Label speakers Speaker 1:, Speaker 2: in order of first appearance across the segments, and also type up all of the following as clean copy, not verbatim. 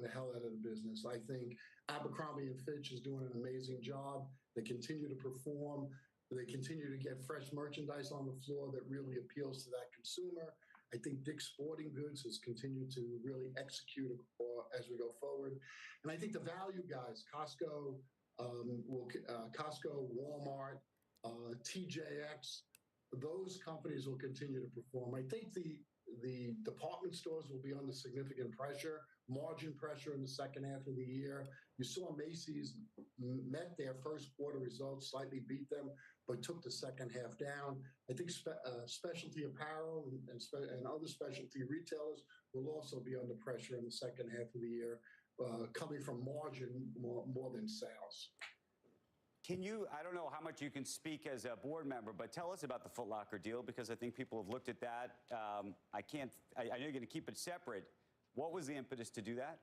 Speaker 1: the hell out of the business. I think Abercrombie & Fitch is doing an amazing job. They continue to perform. They continue to get fresh merchandise on the floor that really appeals to that consumer. I think Dick's Sporting Goods has continued to really execute as we go forward. And I think the value guys, Costco, Walmart, TJX, those companies will continue to perform. I think the department stores will be under significant pressure, margin pressure in the second half of the year. You saw Macy's met their first quarter results, slightly beat them, but took the second half down. I think specialty apparel and other specialty retailers will also be under pressure in the second half of the year, coming from margin more than sales.
Speaker 2: Can you, I don't know how much you can speak as a board member, but tell us about the Foot Locker deal, because I think people have looked at that. I know you're going to keep it separate. What was the impetus to do that?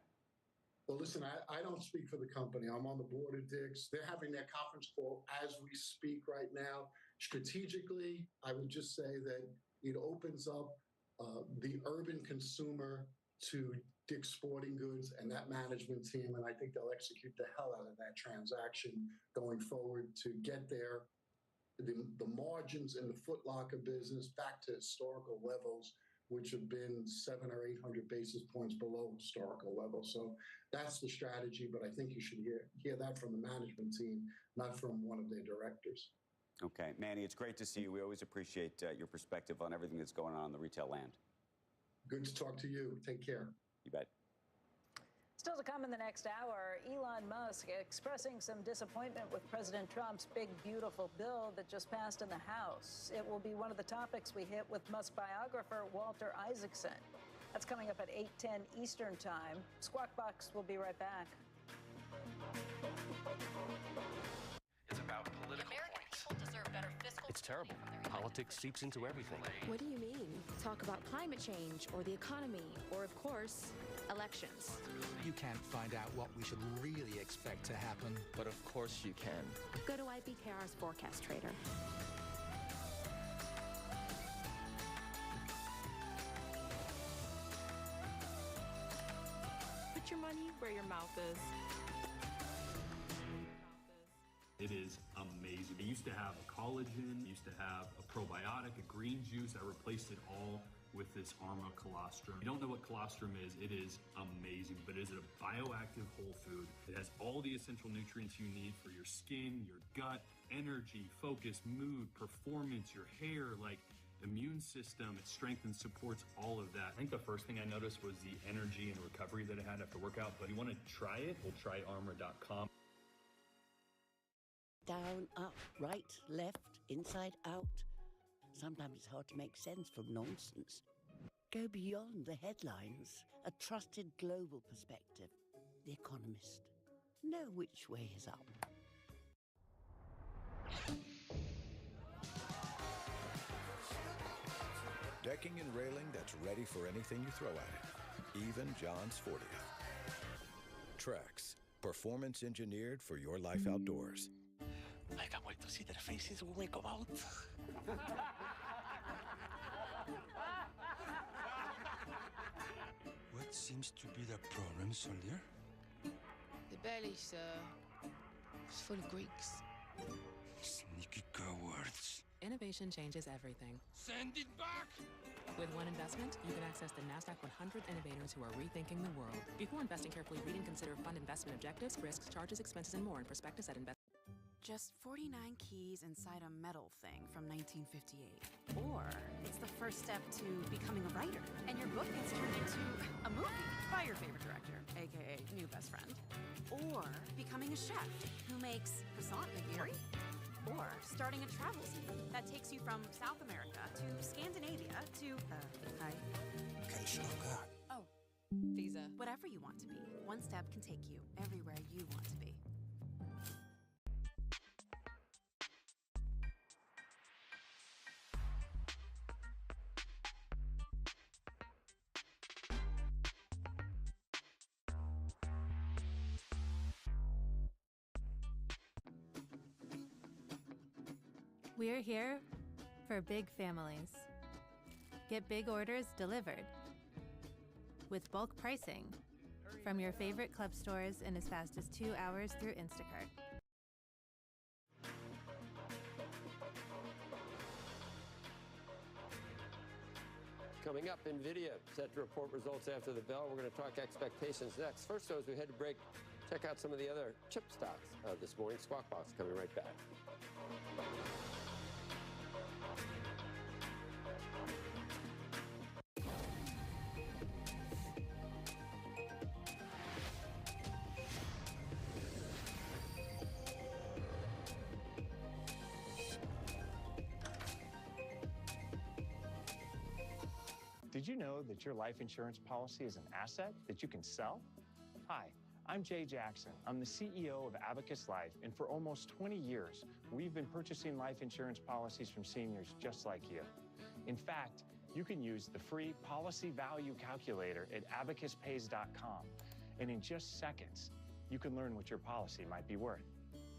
Speaker 1: Well, listen, I don't speak for the company. I'm on the board of Dick's. They're having their conference call as we speak right now. Strategically, I would just say that it opens up the urban consumer to Dick's Sporting Goods and that management team, and I think they'll execute the hell out of that transaction going forward to get the margins in the Foot Locker business back to historical levels, which have been 700 or 800 basis points below historical levels. So that's the strategy, but I think you should hear that from the management team, not from one of their directors.
Speaker 2: Okay, Manny, it's great to see you. We always appreciate your perspective on everything that's going on in the retail land.
Speaker 1: Good to talk to you. Take care.
Speaker 2: You bet.
Speaker 3: Still to come in the next hour, Elon Musk expressing some disappointment with President Trump's big, beautiful bill that just passed in the House. It will be one of the topics we hit with Musk biographer Walter Isaacson. That's coming up at 8:10 Eastern Time. Squawk Box will be right back.
Speaker 4: It's about political points.
Speaker 5: Deserve better fiscal.
Speaker 4: It's terrible. Politics seeps into everything.
Speaker 5: What do you mean? Talk about climate change or the economy or, of course, elections.
Speaker 6: You can't find out what we should really expect to happen.
Speaker 4: But of course you can.
Speaker 5: Go to IBKR's Forecast Trader.
Speaker 7: Put your money where your mouth is.
Speaker 8: It is amazing. It used to have collagen, it used to have a probiotic, a green juice. I replaced it all with this Arma colostrum. If you don't know what colostrum is, it is amazing, but it is a bioactive whole food. It has all the essential nutrients you need for your skin, your gut, energy, focus, mood, performance, your hair, like immune system. It strengthens, supports all of that. I think the first thing I noticed was the energy and recovery that it had after workout, but if you want to try it, we'll try armor.com.
Speaker 9: Down, up, right, left, inside, out. Sometimes it's hard to make sense from nonsense. Go beyond the headlines. A trusted global perspective. The Economist. Know which way is up.
Speaker 10: Decking and railing that's ready for anything you throw at it. Even John's 40th. Trex. Performance engineered for your life outdoors.
Speaker 6: I can't wait to see their faces when they come out.
Speaker 11: What seems to be the problem, soldier?
Speaker 12: The belly's full of Greeks.
Speaker 11: Sneaky cowards.
Speaker 13: Innovation changes everything.
Speaker 11: Send it back!
Speaker 13: With one investment, you can access the NASDAQ 100 innovators who are rethinking the world. Before investing, carefully read and consider fund investment objectives, risks, charges, expenses, and more in prospectus at invest.
Speaker 14: Just 49 keys inside a metal thing from 1958. Or it's the first step to becoming a writer, and your book gets turned into a movie by your favorite director, aka new best friend. Or becoming a chef who makes croissant nigiri. Or starting a travel scene that takes you from South America to Scandinavia to, hi.
Speaker 12: Oh, visa.
Speaker 14: Whatever you want to be, one step can take you everywhere you want to be.
Speaker 15: We're here for big families. Get big orders delivered with bulk pricing From your favorite club stores in as fast as 2 hours through Instacart.
Speaker 16: Coming up, NVIDIA set to report results after the bell. We're going to talk expectations next. First, though, as we head to break, check out some of the other chip stocks this morning. Squawk Box coming right back.
Speaker 17: Did you know that your life insurance policy is an asset that you can sell? Hi, I'm Jay Jackson. I'm the CEO of Abacus Life, and for almost 20 years, we've been purchasing life insurance policies from seniors just like you. In fact, you can use the free policy value calculator at abacuspays.com, and in just seconds, you can learn what your policy might be worth.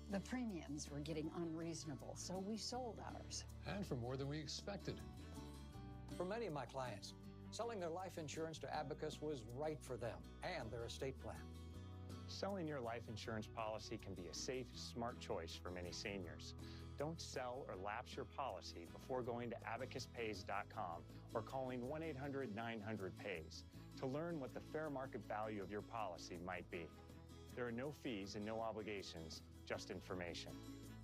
Speaker 18: The premiums were getting unreasonable, so we sold ours.
Speaker 19: And for more than we expected.
Speaker 20: For many of my clients, selling their life insurance to Abacus was right for them and their estate plan.
Speaker 17: Selling your life insurance policy can be a safe, smart choice for many seniors. Don't sell or lapse your policy before going to abacuspays.com or calling 1-800-900-PAYS to learn what the fair market value of your policy might be. There are no fees and no obligations, just information.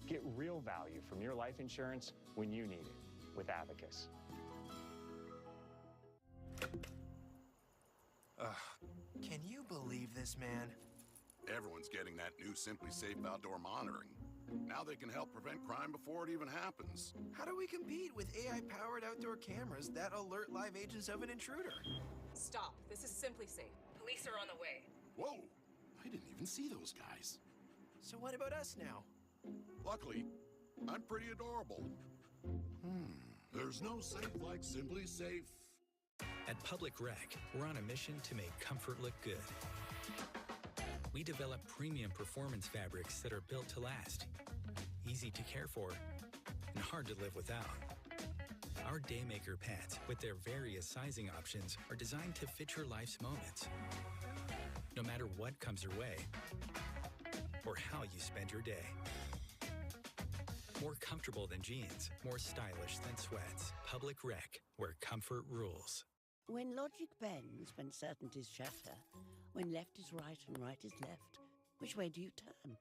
Speaker 17: Get real value from your life insurance when you need it with Abacus.
Speaker 21: Can you believe this, man?
Speaker 22: Everyone's getting that new Simply Safe outdoor monitoring. Now they can help prevent crime before it even happens.
Speaker 21: How do we compete with AI-powered outdoor cameras that alert live agents of an intruder?
Speaker 23: Stop. This is Simply Safe. Police are on the way.
Speaker 22: Whoa! I didn't even see those guys.
Speaker 21: So what about us now?
Speaker 22: Luckily, I'm pretty adorable. There's no safe like Simply Safe.
Speaker 24: At Public Rec, we're on a mission to make comfort look good. We develop premium performance fabrics that are built to last, easy to care for, and hard to live without. Our Daymaker pads, with their various sizing options, are designed to fit your life's moments, no matter what comes your way or how you spend your day. More comfortable than jeans, more stylish than sweats. Public Rec, where comfort rules.
Speaker 9: When logic bends, when certainties shatter, when left is right and right is left, which way do you turn?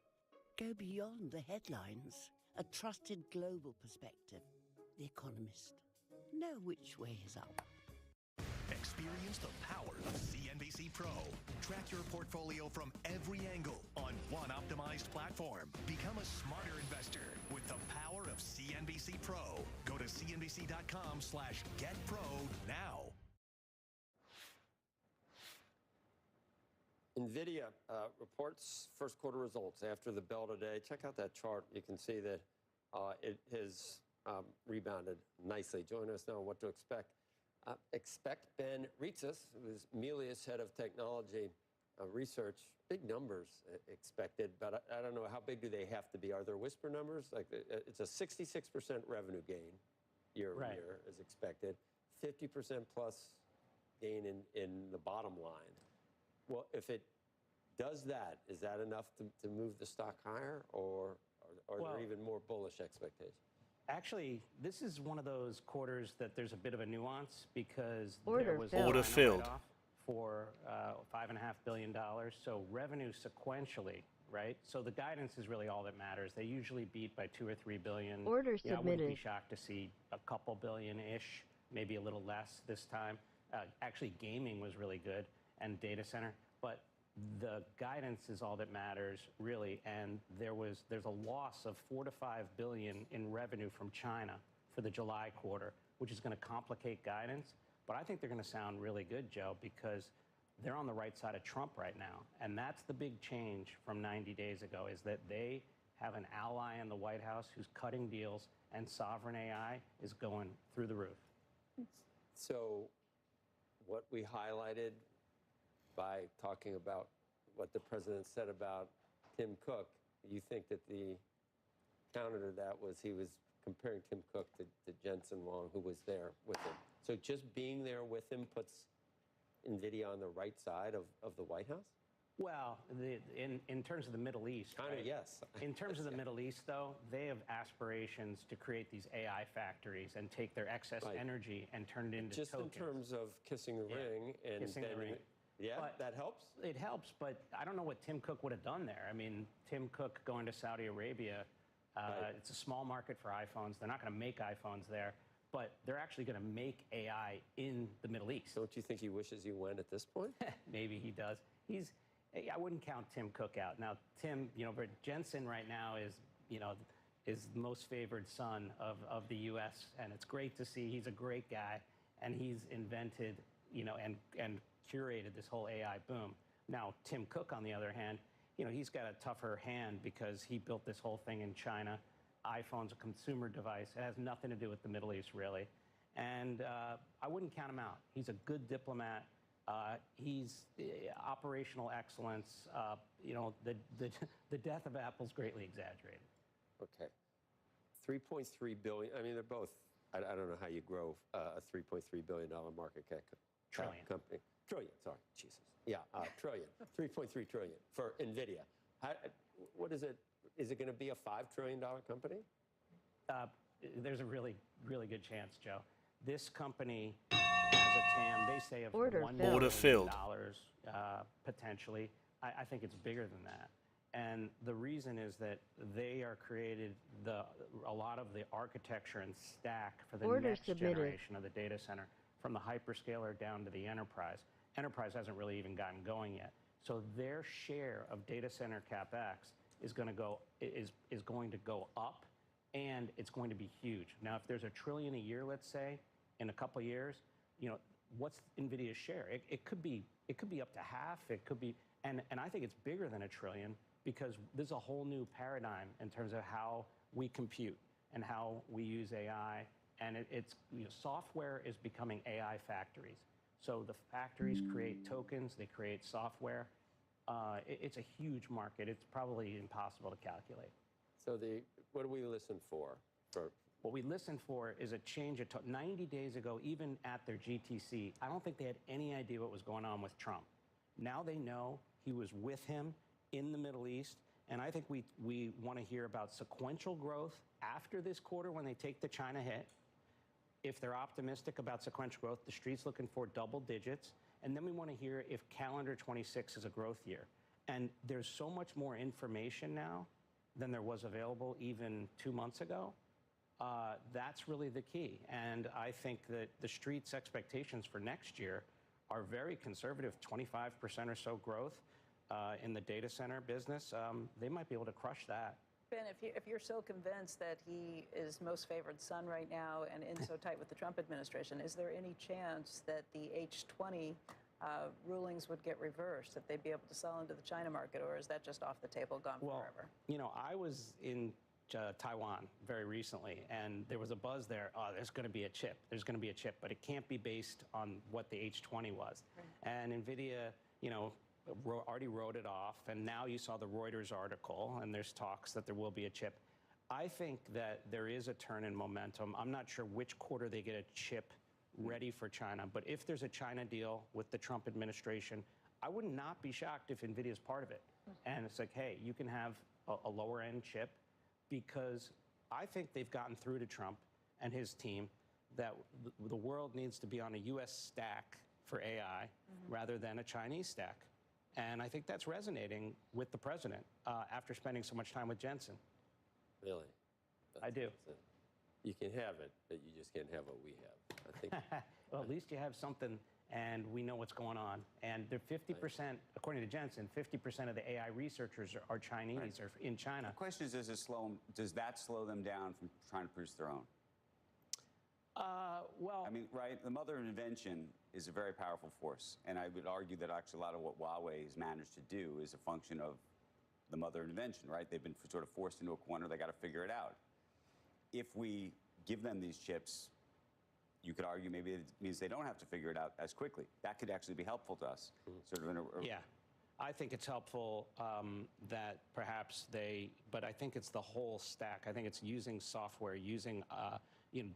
Speaker 9: Go beyond the headlines. A trusted global perspective. The Economist. Know which way is up.
Speaker 25: Experience the power of CNBC Pro. Track your portfolio from every angle on one optimized platform. Become a smarter investor with the power of CNBC Pro. Go to cnbc.com/getpro now.
Speaker 16: NVIDIA reports first quarter results after the bell today. Check out that chart. You can see that it has rebounded nicely. Join us now on what to expect. Expect Ben Reitzes, who's Melius head of technology research. Big numbers expected, but I don't know, how big do they have to be? Are there whisper numbers? Like it's a 66% revenue gain year over year as expected, 50% plus gain in the bottom line. Well, if it does that, is that enough to move the stock higher, or are there even more bullish expectations?
Speaker 26: Actually, this is one of those quarters that there's a bit of a nuance because
Speaker 27: Order
Speaker 26: there was
Speaker 27: filled.
Speaker 26: a write-off for $5.5 billion. So revenue sequentially, right? So the guidance is really all that matters. They usually beat by $2 or $3 billion.
Speaker 27: Order
Speaker 26: I wouldn't be
Speaker 27: submitted.
Speaker 26: shocked to see a couple billion-ish, maybe a little less this time. Actually, gaming was really good and data center, but the guidance is all that matters, really. And there's a loss of $4 to $5 billion in revenue from China for the July quarter, which is going to complicate guidance. But I think they're going to sound really good, Joe, because they're on the right side of Trump right now. And that's the big change from 90 days ago, is that they have an ally in the White House who's cutting deals, and sovereign AI is going through the roof.
Speaker 16: So what we highlighted by talking about what the president said about Tim Cook, you think that the counter to that was he was comparing Tim Cook to Jensen Huang, who was there with him. So just being there with him puts NVIDIA on the right side of the White House?
Speaker 26: Well, in terms of the Middle East,
Speaker 16: Kind of,
Speaker 26: right?
Speaker 16: yes.
Speaker 26: In terms of the Middle East, though, they have aspirations to create these AI factories and take their excess energy and turn it into
Speaker 16: Just
Speaker 26: tokens.
Speaker 16: in terms of kissing the ring and
Speaker 26: Kissing the ring.
Speaker 16: Yeah,
Speaker 26: But
Speaker 16: that helps.
Speaker 26: It helps, but I don't know what Tim Cook would have done there. I mean, Tim Cook going to Saudi Arabia, it's a small market for iPhones. They're not going to make iPhones there, but they're actually going to make AI in the Middle East.
Speaker 16: Don't you think he wishes he went at this point?
Speaker 26: Maybe he does. I wouldn't count Tim Cook out. Now, Tim, but Jensen right now is the most favored son of the U.S., and it's great to see. He's a great guy, and he's invented, and curated this whole AI boom. Now, Tim Cook, on the other hand, he's got a tougher hand because he built this whole thing in China. iPhone's a consumer device. It has nothing to do with the Middle East, really. And I wouldn't count him out. He's a good diplomat. He's operational excellence. The death of Apple's greatly exaggerated.
Speaker 16: Okay. 3.3 billion. I mean, they're both. I don't know how you grow a $3.3 billion market cap company. Trillion, sorry, Jesus. Yeah, trillion. 3.3 trillion for NVIDIA. What is it? Is it going to be a $5 trillion company?
Speaker 26: There's a really, really good chance, Joe. This company has a TAM, they say, of $1 billion potentially. I think it's bigger than that. And the reason is that they are created a lot of the architecture and stack for the next generation of the data center, from the hyperscaler down to the enterprise. Enterprise hasn't really even gotten going yet. So their share of data center CapEx is going to go up, and it's going to be huge. Now, if there's $1 trillion a year, let's say, in a couple of years, what's NVIDIA's share? It could be up to half. It could be, and I think it's bigger than $1 trillion, because there's a whole new paradigm in terms of how we compute and how we use AI. And software is becoming AI factories. So the factories create tokens, they create software. It's a huge market. It's probably impossible to calculate.
Speaker 16: So what do we listen for?
Speaker 26: What we listen for is a change of 90 days ago, even at their GTC, I don't think they had any idea what was going on with Trump. Now they know. He was with him in the Middle East. And I think we want to hear about sequential growth after this quarter when they take the China hit. If they're optimistic about sequential growth, the street's looking for double digits. And then we want to hear if calendar 26 is a growth year. And there's so much more information now than there was available even 2 months ago. That's really the key. And I think that the street's expectations for next year are very conservative, 25% or so growth in the data center business. They might be able to crush that.
Speaker 18: Ben, if you're so convinced that he is most favored son right now and in so tight with the Trump administration, is there any chance that the H20 rulings would get reversed, that they'd be able to sell into the China market, or is that just off the table, gone forever?
Speaker 26: I was in Taiwan very recently, and there was a buzz there. Oh, there's going to be a chip. There's going to be a chip, but it can't be based on what the H20 was. Right. And NVIDIA, already wrote it off, and now you saw the Reuters article, and there's talks that there will be a chip. I think that there is a turn in momentum. I'm not sure which quarter they get a chip ready for China, but if there's a China deal with the Trump administration, I would not be shocked if NVIDIA is part of it. And it's like, hey, you can have a lower-end chip, because I think they've gotten through to Trump and his team that the world needs to be on a U.S. stack for AI rather than a Chinese stack. And I think that's resonating with the president after spending so much time with Jensen.
Speaker 16: Really?
Speaker 26: I do.
Speaker 16: You can have it, but you just can't have what we have. I think.
Speaker 26: Well, at least you have something, and we know what's going on. And they're 50%, according to Jensen, 50% of the AI researchers are Chinese or in China.
Speaker 1: The question is, does that slow them down from trying to produce their own?
Speaker 26: Well,
Speaker 1: I mean, right? The mother of invention is a very powerful force. And I would argue that actually a lot of what Huawei has managed to do is a function of the mother of invention, right? They've been sort of forced into a corner. They got to figure it out. If we give them these chips, you could argue maybe it means they don't have to figure it out as quickly. That could actually be helpful to us. Sort of
Speaker 26: yeah. I think it's helpful that perhaps but I think it's the whole stack. I think it's using software, using,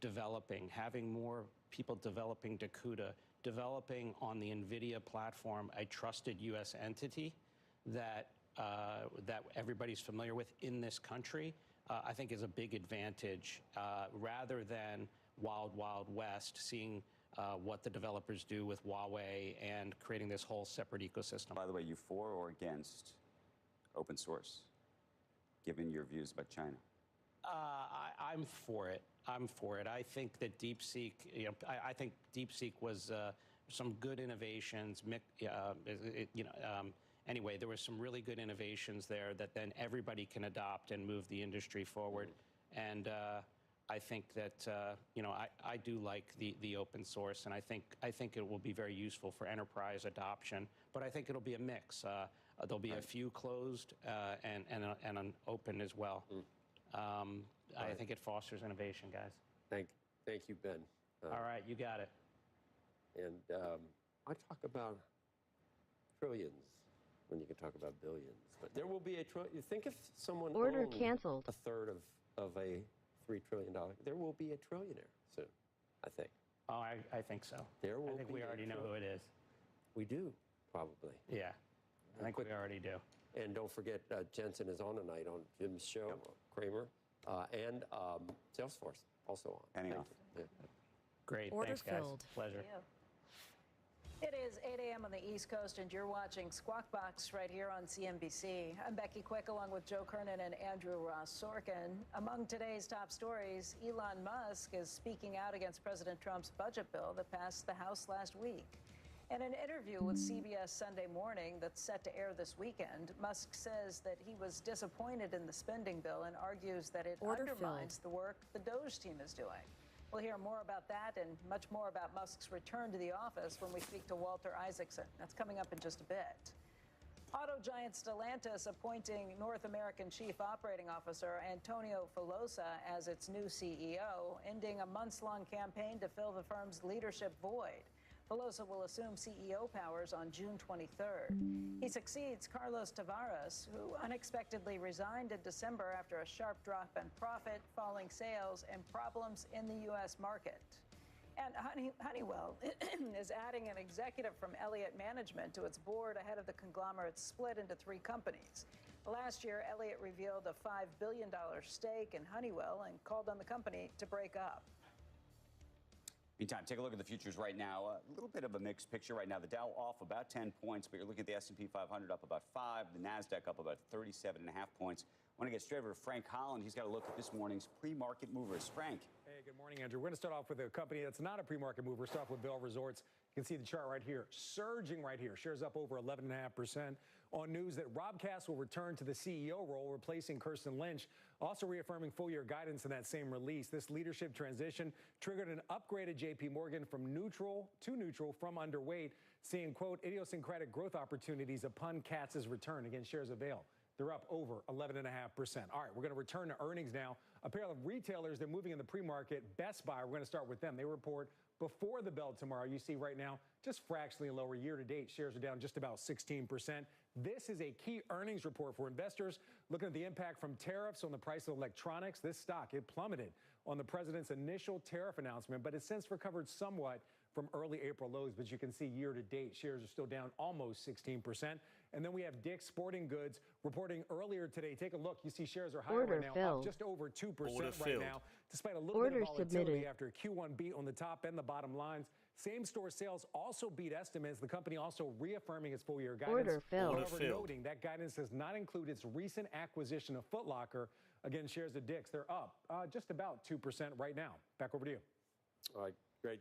Speaker 26: developing, having more people developing Dakuda, developing on the NVIDIA platform a trusted U.S. entity that that everybody's familiar with in this country, I think is a big advantage rather than wild, wild west, seeing what the developers do with Huawei and creating this whole separate ecosystem.
Speaker 1: By the way, you for or against open source, given your views about China?
Speaker 26: I'm for it. I'm for it. I think that DeepSeek, I think DeepSeek was some good innovations. Anyway, there were some really good innovations there that then everybody can adopt and move the industry forward. And I think that I do like the open source, and I think it will be very useful for enterprise adoption. But I think it'll be a mix. There'll be a few closed and an open as well. I think it fosters innovation, guys.
Speaker 16: Thank you, Ben.
Speaker 26: All right, you got it.
Speaker 16: And I talk about trillions when you can talk about billions. But there will be a trillion. You think if someone owned
Speaker 15: canceled.
Speaker 16: a third of a $3 trillion, there will be a trillionaire soon, I think.
Speaker 26: Oh, I think so.
Speaker 16: There will
Speaker 26: I think
Speaker 16: be
Speaker 26: we already know who it is.
Speaker 16: We do, probably.
Speaker 26: Yeah, I think we already do.
Speaker 16: And don't forget, Jensen is on tonight on Jim's show, Kramer, and Salesforce also on.
Speaker 1: Penny off.
Speaker 16: Yeah.
Speaker 26: Great.
Speaker 15: Order
Speaker 26: Thanks, guys.
Speaker 15: filled.
Speaker 26: Pleasure.
Speaker 18: It is 8 a.m. on the East Coast, and you're watching Squawk Box right here on CNBC. I'm Becky Quick, along with Joe Kernan and Andrew Ross Sorkin. Among today's top stories, Elon Musk is speaking out against President Trump's budget bill that passed the House last week. In an interview with CBS Sunday Morning that's set to air this weekend, Musk says that he was disappointed in the spending bill and argues that it undermines the work the Doge team is doing. We'll hear more about that and much more about Musk's return to the office when we speak to Walter Isaacson. That's coming up in just a bit. Auto giant Stellantis appointing North American Chief Operating Officer Antonio Filosa as its new CEO, ending a months-long campaign to fill the firm's leadership void. Filosa will assume CEO powers on June 23rd. He succeeds Carlos Tavares, who unexpectedly resigned in December after a sharp drop in profit, falling sales, and problems in the U.S. market. And Honeywell is adding an executive from Elliott Management to its board ahead of the conglomerate's split into 3 companies. Last year, Elliott revealed a $5 billion stake in Honeywell and called on the company to break up.
Speaker 1: Meantime, take a look at the futures right now. A little bit of a mixed picture right now. The Dow off about 10 points, but you're looking at the S&P 500 up about 5, the NASDAQ up about 37.5 points. I want to get straight over to Frank Holland. He's got a look at this morning's pre-market movers. Frank.
Speaker 2: Hey, good morning, Andrew. We're going to start off with a company that's not a pre-market mover. Start off with Vail Resorts. You can see the chart right here, surging right here. Shares up over 11.5% on news that Rob Cass will return to the CEO role, replacing Kirsten Lynch. Also reaffirming full-year guidance in that same release. This leadership transition triggered an upgraded J.P. Morgan from neutral to neutral from underweight, seeing, quote, idiosyncratic growth opportunities upon Cass's return. Again, shares of Vail. They're up over 11.5%. All right, we're going to return to earnings now. A pair of retailers, they're moving in the pre-market. Best Buy, we're going to start with them. They report before the bell tomorrow. You see right now, just fractionally lower year to date. Shares are down just about 16%. This is a key earnings report for investors. Looking at the impact from tariffs on the price of electronics, this stock, it plummeted on the president's initial tariff announcement, but it's since recovered somewhat from early April lows. But you can see year to date, shares are still down almost 16%. And then we have Dick's Sporting Goods reporting earlier today. Take a look. You see shares are higher right now, up just over 2% right now, despite a little bit of volatility after a Q1 beat on the top and the bottom lines. Same-store sales also beat estimates. The company also reaffirming its full-year guidance. However, noting that guidance does not include its recent acquisition of Foot Locker. Again, shares of Dick's, they're up just about 2% right now. Back over to you.
Speaker 16: All right, great.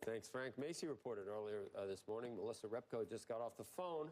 Speaker 16: Thanks, Frank. Macy reported earlier this morning. Melissa Repko just got off the phone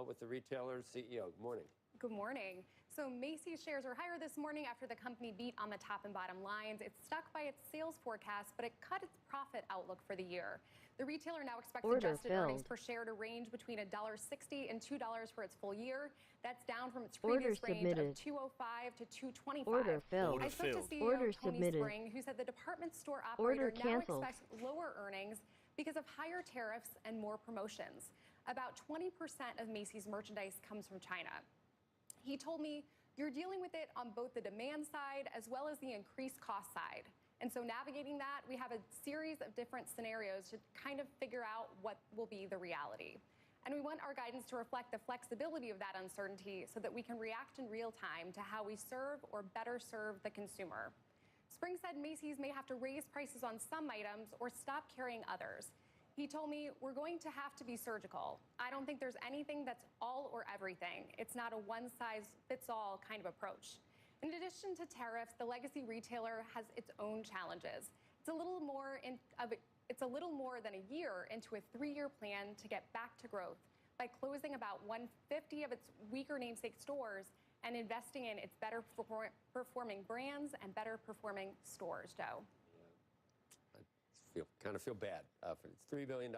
Speaker 16: with the retailer's CEO. Good morning.
Speaker 3: Good morning. So Macy's shares are higher this morning after the company beat on the top and bottom lines. It's stuck by its sales forecast, but it cut its profit outlook for the year. The retailer now expects adjusted earnings per share to range between $1.60 and $2 for its full year. That's down from its previous range of $2.05 to $2.25. I spoke to CEO Tony Spring, who said the department store operator now expects lower earnings because of higher tariffs and more promotions. About 20% of Macy's merchandise comes from China. He told me, you're dealing with it on both the demand side as well as the increased cost side. And so navigating that, we have a series of different scenarios to kind of figure out what will be the reality. And we want our guidance to reflect the flexibility of that uncertainty so that we can react in real time to how we serve or better serve the consumer. Spring said Macy's may have to raise prices on some items or stop carrying others. He told me, we're going to have to be surgical. I don't think there's anything that's all or everything. It's not a one-size-fits-all kind of approach. In addition to tariffs, the legacy retailer has its own challenges. It's a little more than a year into a 3-year plan to get back to growth by closing about 150 of its weaker namesake stores and investing in its better performing brands and better performing stores, Joe.
Speaker 16: Kind of feel bad for its $3 billion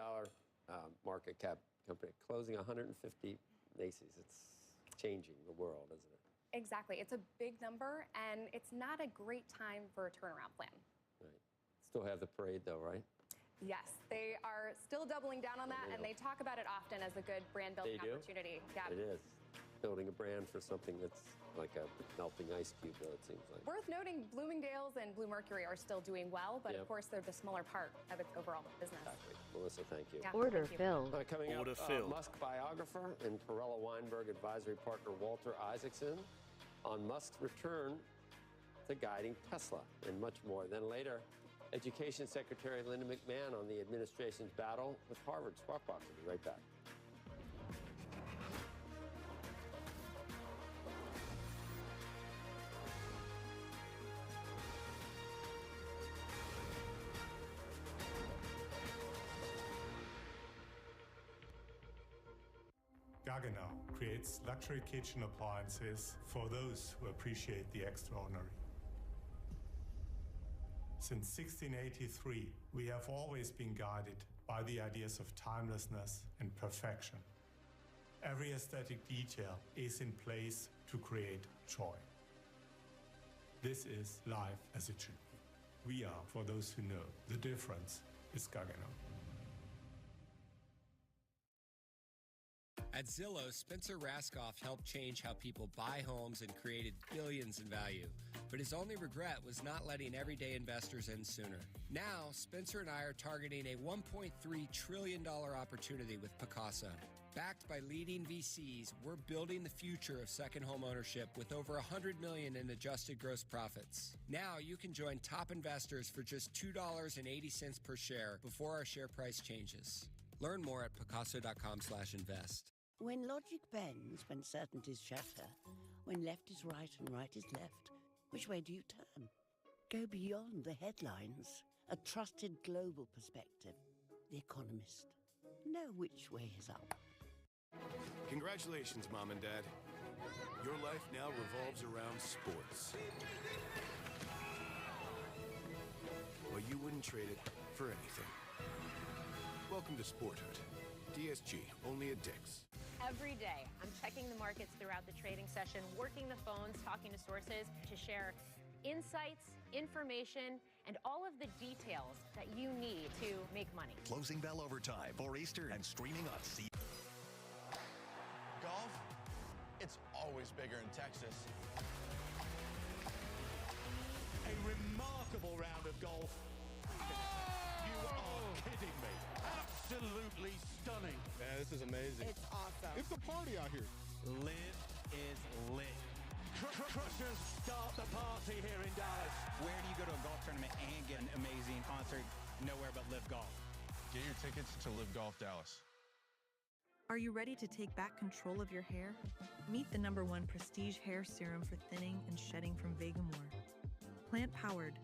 Speaker 16: market cap company closing 150 Macy's. It's changing the world, isn't it?
Speaker 3: Exactly. It's a big number, and it's not a great time for a turnaround plan.
Speaker 16: Right. Still have the parade, though, right?
Speaker 3: Yes, they are still doubling down on that, and they talk about it often as a good brand building opportunity. Yeah.
Speaker 16: It is. Building a brand for something that's like a melting ice cube, though, it seems like.
Speaker 3: Worth noting, Bloomingdale's and Bluemercury are still doing well, but of course they're the smaller part of its overall business.
Speaker 16: Exactly. Melissa, thank you.
Speaker 3: Yeah,
Speaker 4: Order
Speaker 3: thank you.
Speaker 4: filled.
Speaker 16: Coming
Speaker 4: Order
Speaker 16: up,
Speaker 4: filled.
Speaker 16: Musk biographer and Perella Weinberg advisory partner Walter Isaacson on Musk's return to guiding Tesla and much more. Then later, Education Secretary Linda McMahon on the administration's battle with Harvard. Squawk Box will be right back.
Speaker 5: Gaggenau creates luxury kitchen appliances for those who appreciate the extraordinary. Since 1683, we have always been guided by the ideas of timelessness and perfection. Every aesthetic detail is in place to create joy. This is life as it should be. We are for those who know. The difference is Gaggenau.
Speaker 6: At Zillow, Spencer Raskoff helped change how people buy homes and created billions in value. But his only regret was not letting everyday investors in sooner. Now, Spencer and I are targeting a $1.3 trillion opportunity with Picasso. Backed by leading VCs, we're building the future of second home ownership with over $100 million in adjusted gross profits. Now you can join top investors for just $2.80 per share before our share price changes. Learn more at Picasso.com/invest.
Speaker 9: When logic bends, when certainties shatter, when left is right and right is left, which way do you turn? Go beyond the headlines. A trusted global perspective. The Economist. Know which way is up.
Speaker 7: Congratulations, Mom and Dad. Your life now revolves around sports. Well, you wouldn't trade it for anything. Welcome to Sporthood. DSG, only at Dick's.
Speaker 8: Every day, I'm checking the markets throughout the trading session, working the phones, talking to sources to share insights, information, and all of the details that you need to make money.
Speaker 25: Closing bell overtime for Easter and streaming on C.
Speaker 10: Golf, it's always bigger in Texas.
Speaker 27: A remarkable round of golf. You are kidding me. Absolutely stunning.
Speaker 10: Man, this is amazing.
Speaker 27: It's awesome.
Speaker 10: It's a party out here.
Speaker 27: Live is lit. Crushers start the party here in Dallas.
Speaker 28: Where do you go to a golf tournament and get an amazing concert? Nowhere but Live Golf.
Speaker 10: Get your tickets to Live Golf Dallas.
Speaker 29: Are you ready to take back control of your hair? Meet the #1 prestige hair serum for thinning and shedding from Vegamore. Plant-powered,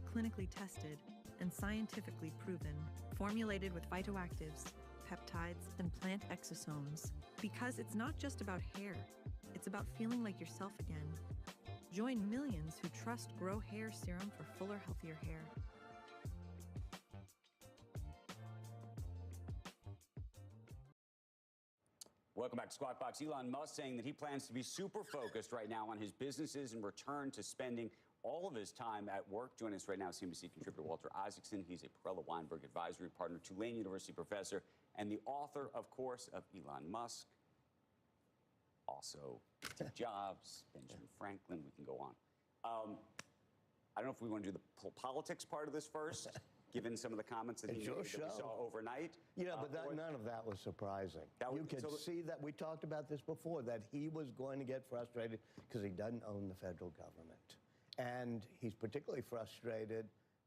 Speaker 29: clinically tested, and scientifically proven, formulated with phytoactives, peptides, and plant exosomes. Because it's not just about hair, it's about feeling like yourself again. Join millions who trust Grow Hair Serum for fuller, healthier hair.
Speaker 1: Welcome back to Squawk Box. Elon Musk saying that he plans to be super focused right now on his businesses and return to spending all of his time at work. Joining us right now, CNBC contributor Walter Isaacson. He's a Perella Weinberg advisory partner, Tulane University professor, and the author, of course, of Elon Musk. Also, Steve Jobs, Benjamin Franklin. We can go on. I don't know if we want to do the politics part of this first. given some of the comments that he made that we saw overnight.
Speaker 4: Yeah, but none of that was surprising. You could see that. We talked about this before, that he was going to get frustrated because he doesn't own the federal government. And he's particularly frustrated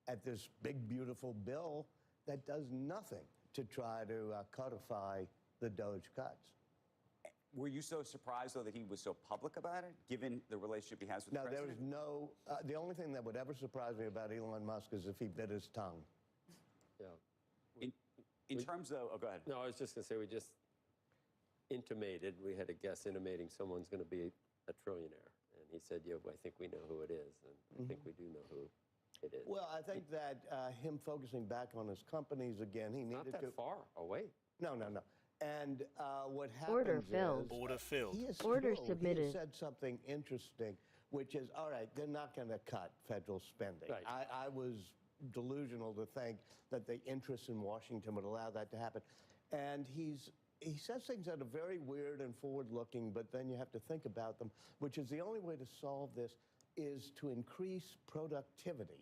Speaker 4: at this big, beautiful bill that does nothing to try to codify the DOGE cuts.
Speaker 1: Were you so surprised, though, that he was so public about it, given the relationship he has with the president?
Speaker 4: There was no... the only thing that would ever surprise me about Elon Musk is if he bit his tongue.
Speaker 16: Yeah.
Speaker 1: In terms of... Oh, go ahead.
Speaker 16: No, I was just going to say, we just intimated, we had a guest intimating someone's going to be a trillionaire. And he said, yeah, I think we know who it is. And I think we do know who it is.
Speaker 4: Well, I think that him focusing back on his companies again, he needed to...
Speaker 16: Not that far away.
Speaker 4: No. And what happens is...
Speaker 25: Order filled.
Speaker 4: Order submitted. He has said something interesting, which is, all right, they're not going to cut federal spending.
Speaker 16: Right.
Speaker 4: I was delusional to think that the interests in Washington would allow that to happen. And he says things that are very weird and forward-looking, but then you have to think about them, which is the only way to solve this is to increase productivity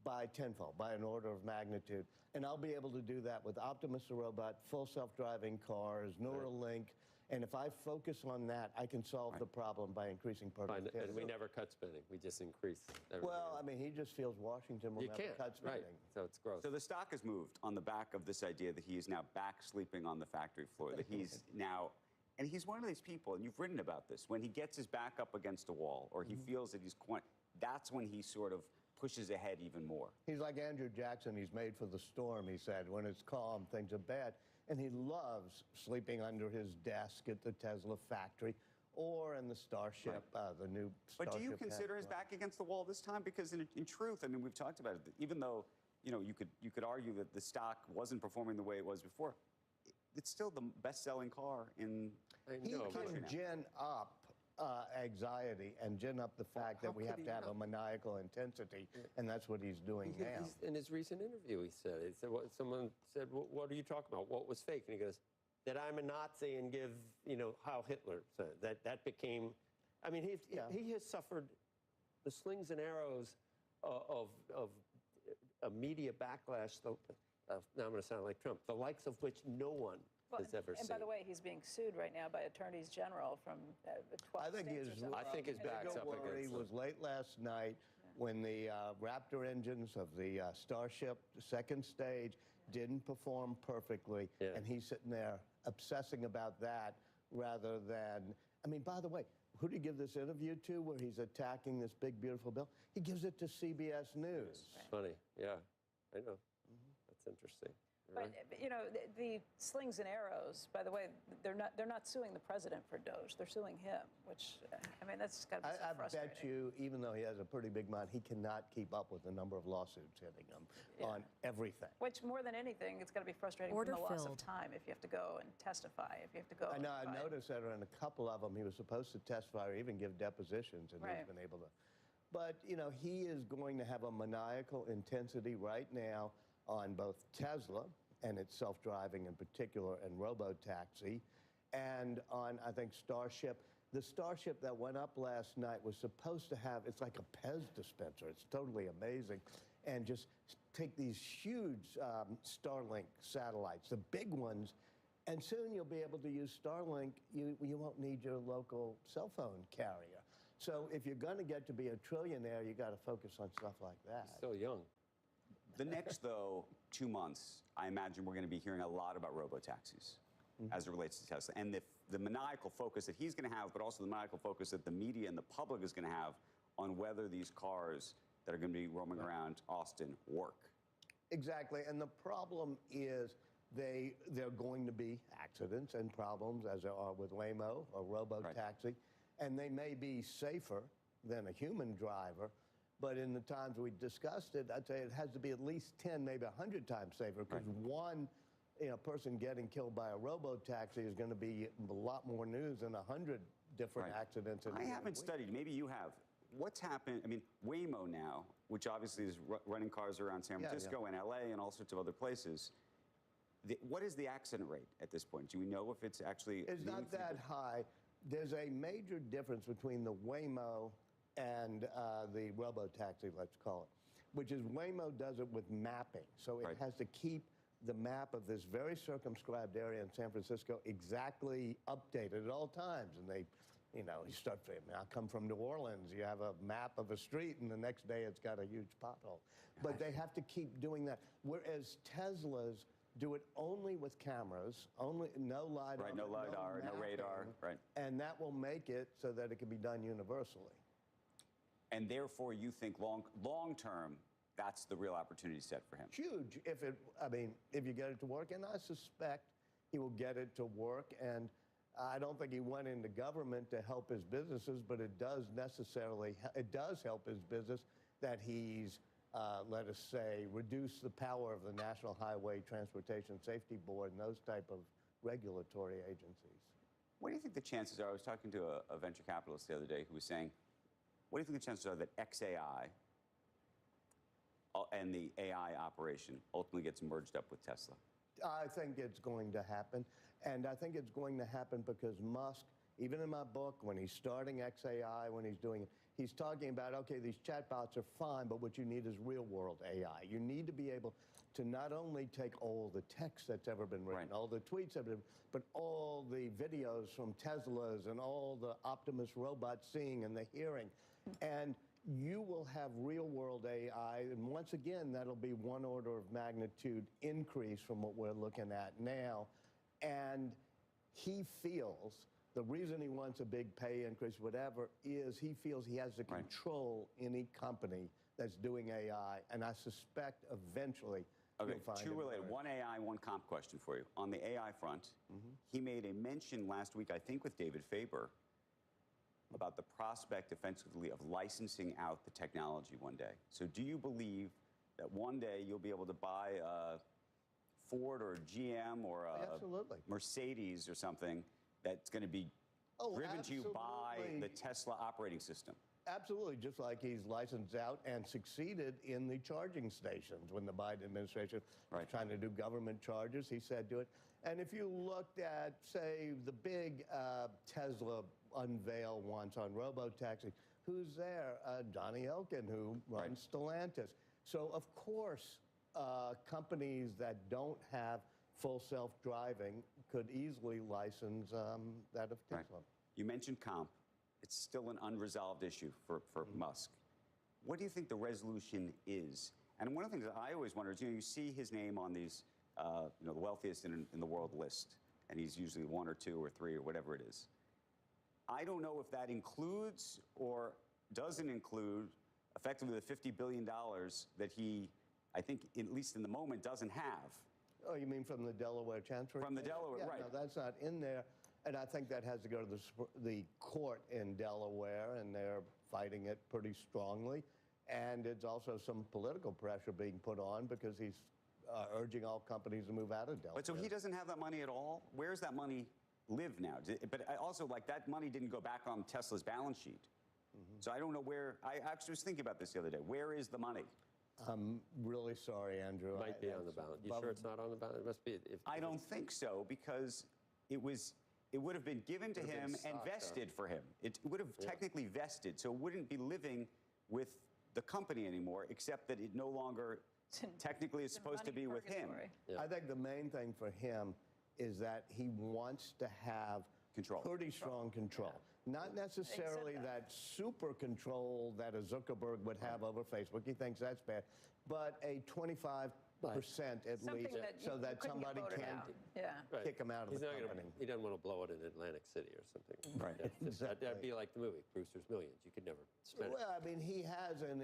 Speaker 4: by tenfold, by an order of magnitude. And I'll be able to do that with Optimus the robot, full self-driving cars, Neuralink. And if I focus on that, I can solve the problem by increasing productivity.
Speaker 16: And we never cut spending. We just increase everything.
Speaker 4: Well, I mean, he just feels Washington will never cut spending.
Speaker 16: Right. So it's gross.
Speaker 1: So the stock has moved on the back of this idea that he is now back sleeping on the factory floor, that he's now... And he's one of these people, and you've written about this, when he gets his back up against a wall or he feels that that's when he sort of pushes ahead even more.
Speaker 4: He's like Andrew Jackson. He's made for the storm, he said. When it's calm, things are bad. And he loves sleeping under his desk at the Tesla factory or in the Starship, the new Starship.
Speaker 1: But do you consider his back against the wall this time? Because in truth, I mean, we've talked about it, even though, you could argue that the stock wasn't performing the way it was before, it's still the best-selling car in
Speaker 4: He can gin up anxiety and gin up the fact that we have to have a maniacal intensity, and that's what he's doing now.
Speaker 16: In his recent interview, he said, someone said, what are you talking about? What was fake? And he goes, that I'm a Nazi and give, Heil Hitler. So that became, I mean, he has suffered the slings and arrows of a media backlash. Now I'm going to sound like Trump, the likes of which no one has ever seen.
Speaker 18: And by the way, he's being sued right now by attorneys general from 12
Speaker 4: I think
Speaker 18: states.
Speaker 4: his back's up worry was late last night when the Raptor engines of the Starship second stage didn't perform perfectly, and he's sitting there obsessing about that rather than, I mean, by the way, who did he give this interview to where he's attacking this big, beautiful bill? He gives it to CBS News.
Speaker 16: It's funny, yeah, I know. That's interesting.
Speaker 18: But the slings and arrows. By the way, they're not suing the president for DOGE. They're suing him, which I mean that's got to be so frustrating.
Speaker 4: I bet you, even though he has a pretty big mind, he cannot keep up with the number of lawsuits hitting him on everything.
Speaker 18: Which more than anything, it's got to be frustrating from the loss of time if you have to go and testify. If you have to go.
Speaker 4: I know. I noticed that in a couple of them, he was supposed to testify or even give depositions, and he's been able to. But he is going to have a maniacal intensity right now on both Tesla and its self-driving in particular, and robo-taxi, and on, I think, Starship. The Starship that went up last night was supposed to have, it's like a Pez dispenser. It's totally amazing. And just take these huge Starlink satellites, the big ones, and soon you'll be able to use Starlink. You won't need your local cell phone carrier. So if you're going to get to be a trillionaire, you got to focus on stuff like that.
Speaker 16: He's still young.
Speaker 1: The next, though, 2 months, I imagine we're going to be hearing a lot about robo-taxis as it relates to Tesla. And the maniacal focus that he's going to have, but also the maniacal focus that the media and the public is going to have on whether these cars that are going to be roaming around Austin work.
Speaker 4: Exactly. And the problem is there are going to be accidents and problems, as there are with Waymo or robo-taxi. And they may be safer than a human driver. But in the times we discussed it, I'd say it has to be at least 10, maybe 100 times safer, because one person getting killed by a robo-taxi is going to be a lot more news than 100 different accidents.
Speaker 1: I haven't studied. Maybe you have. What's happened? I mean, Waymo now, which obviously is running cars around San Francisco and LA and all sorts of other places. What is the accident rate at this point? Do we know if it's actually...
Speaker 4: It's not that high. There's a major difference between the Waymo and the robo-taxi, let's call it. which is Waymo does it with mapping. So it has to keep the map of this very circumscribed area in San Francisco exactly updated at all times. And they, you know, you start saying, I come from New Orleans, you have a map of a street, and the next day it's got a huge pothole. But they have to keep doing that. Whereas Teslas do it only with cameras, no LiDAR.
Speaker 1: Right, no LiDAR, no radar, right.
Speaker 4: And that will make it so that it can be done universally.
Speaker 1: And therefore, you think long term, that's the real opportunity set for him?
Speaker 4: Huge. If you get it to work, and I suspect he will get it to work, and I don't think he went into government to help his businesses, but it does help his business that he's, let us say, reduced the power of the National Highway Transportation Safety Board and those type of regulatory agencies.
Speaker 1: What do you think the chances are? I was talking to a venture capitalist the other day who was saying, what do you think the chances are that XAI and the AI operation ultimately gets merged up with Tesla?
Speaker 4: I think it's going to happen. And I think it's going to happen because Musk, even in my book, when he's starting XAI, when he's doing it, he's talking about, okay, these chatbots are fine, but what you need is real-world AI. You need to be able to not only take all the text that's ever been written, all the tweets that have been, but all the videos from Teslas and all the Optimus robots seeing and the hearing. And you will have real-world AI, and once again, that'll be one order of magnitude increase from what we're looking at now. And he feels, the reason he wants a big pay increase, whatever, is he feels he has to control any company that's doing AI, and I suspect eventually
Speaker 1: Okay,
Speaker 4: you'll find
Speaker 1: two
Speaker 4: it
Speaker 1: related.
Speaker 4: merged.
Speaker 1: One AI, one comp question for you. On the AI front, he made a mention last week, I think with David Faber, about the prospect, effectively, of licensing out the technology one day. So do you believe that one day you'll be able to buy a Ford or a GM or a Mercedes or something that's going to be driven to you by the Tesla operating system?
Speaker 4: Absolutely, just like he's licensed out and succeeded in the charging stations when the Biden administration was trying to do government charges. He said do it. And if you looked at, say, the big Tesla unveil once on robotaxi, who's there? Johnny Elkin, who runs Stellantis. So, of course, companies that don't have full self-driving could easily license that of Tesla.
Speaker 1: You mentioned comp. It's still an unresolved issue for Musk. What do you think the resolution is? And one of the things that I always wonder is, you see his name on these, the wealthiest in the world list, and he's usually 1 or 2 or 3 or whatever it is. I don't know if that includes or doesn't include effectively the $50 billion that he, I think, at least in the moment, doesn't have.
Speaker 4: Oh, you mean from the Delaware Chancery?
Speaker 1: From the Delaware,
Speaker 4: yeah,
Speaker 1: right.
Speaker 4: No, that's not in there. And I think that has to go to the court in Delaware, and they're fighting it pretty strongly. And it's also some political pressure being put on because he's urging all companies to move out of Delaware.
Speaker 1: But so he doesn't have that money at all? Where's that money live now? But also, like, that money didn't go back on Tesla's balance sheet. So I don't know where. I actually was thinking about this the other day. Where is the money?
Speaker 4: I'm really sorry, Andrew.
Speaker 16: It might be on the balance. You sure it's not on the balance? It must be.
Speaker 1: I don't think so, because it would have been given to him and vested for him. It would have technically vested, so it wouldn't be living with the company anymore, except that it no longer technically is supposed to be with him.
Speaker 4: I think the main thing for him is that he wants to have pretty strong control. Not necessarily that super control that a Zuckerberg would have over Facebook. He thinks that's bad. But a 25% at least, so that somebody can't kick him out of the company.
Speaker 16: He doesn't want to blow it in Atlantic City or something.
Speaker 1: Right.
Speaker 16: That'd be like the movie, Brewster's Millions. You could never spend it.
Speaker 4: Well, I mean, he has an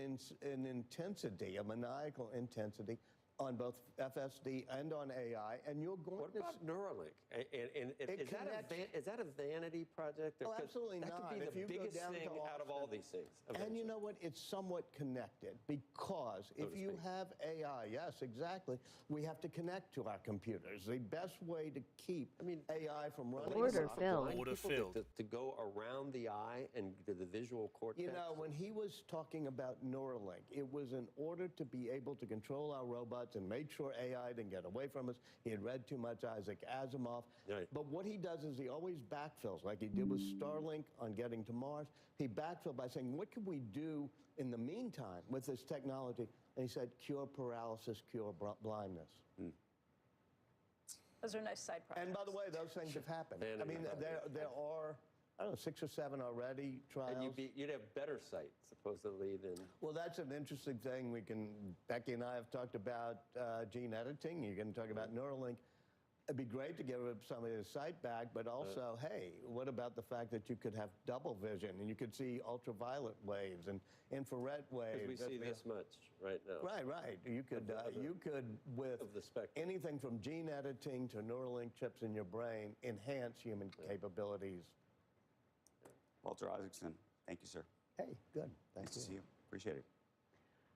Speaker 4: intensity, a maniacal intensity on both FSD and on AI, and you're going
Speaker 16: What about Neuralink? Is that a vanity project?
Speaker 4: Oh, absolutely
Speaker 16: that
Speaker 4: not.
Speaker 16: Could be
Speaker 4: If
Speaker 16: the
Speaker 4: you go
Speaker 16: biggest
Speaker 4: down
Speaker 16: thing
Speaker 4: to
Speaker 16: out of all these things.
Speaker 4: And you know what? It's somewhat connected, because if you have AI, yes, exactly, we have to connect to our computers. The best way to keep AI from running
Speaker 16: to go around the eye and to the visual cortex.
Speaker 4: You know, when he was talking about Neuralink, it was in order to be able to control our robots thoughts and made sure AI didn't get away from us. He had read too much Isaac Asimov.
Speaker 16: Right.
Speaker 4: But what he does is he always backfills, like he did with Starlink on getting to Mars. He backfilled by saying, what could we do in the meantime with this technology? And he said, cure paralysis, cure blindness.
Speaker 18: Those are nice side projects.
Speaker 4: And by the way, those things have happened. I mean, there are, I don't know, 6 or 7 already trials.
Speaker 16: And you'd have better sight, supposedly, than...
Speaker 4: Well, that's an interesting thing. Becky and I have talked about gene editing. You're going to talk about Neuralink. It'd be great to get some of his sight back, but also, hey, what about the fact that you could have double vision and you could see ultraviolet waves and infrared waves?
Speaker 16: Because we see this much right now.
Speaker 4: Right. You could, with anything from gene editing to Neuralink chips in your brain, enhance human capabilities.
Speaker 1: Walter Isaacson, thank you, sir.
Speaker 4: Hey, good.
Speaker 1: Nice to see you. Appreciate it.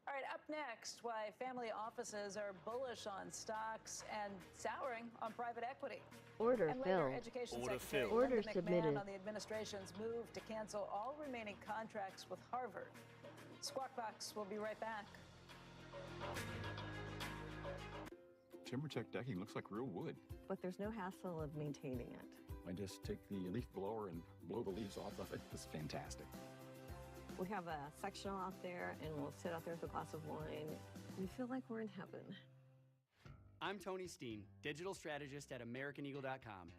Speaker 18: All right, up next, why family offices are bullish on stocks and souring on private equity.
Speaker 11: Order
Speaker 18: and later,
Speaker 11: filled.
Speaker 18: Education
Speaker 11: Order
Speaker 18: Secretary
Speaker 11: filled. Order
Speaker 18: Linda McMahon
Speaker 11: submitted.
Speaker 18: on the administration's move to cancel all remaining contracts with Harvard. Squawk Box will be right back.
Speaker 12: TimberTech decking looks like real wood.
Speaker 13: But there's no hassle of maintaining it.
Speaker 12: I just take the leaf blower and blow the leaves off of it. It's fantastic.
Speaker 13: We have a sectional out there, and we'll sit out there with a glass of wine. We feel like we're in heaven.
Speaker 14: I'm Tony Steen, digital strategist at AmericanEagle.com.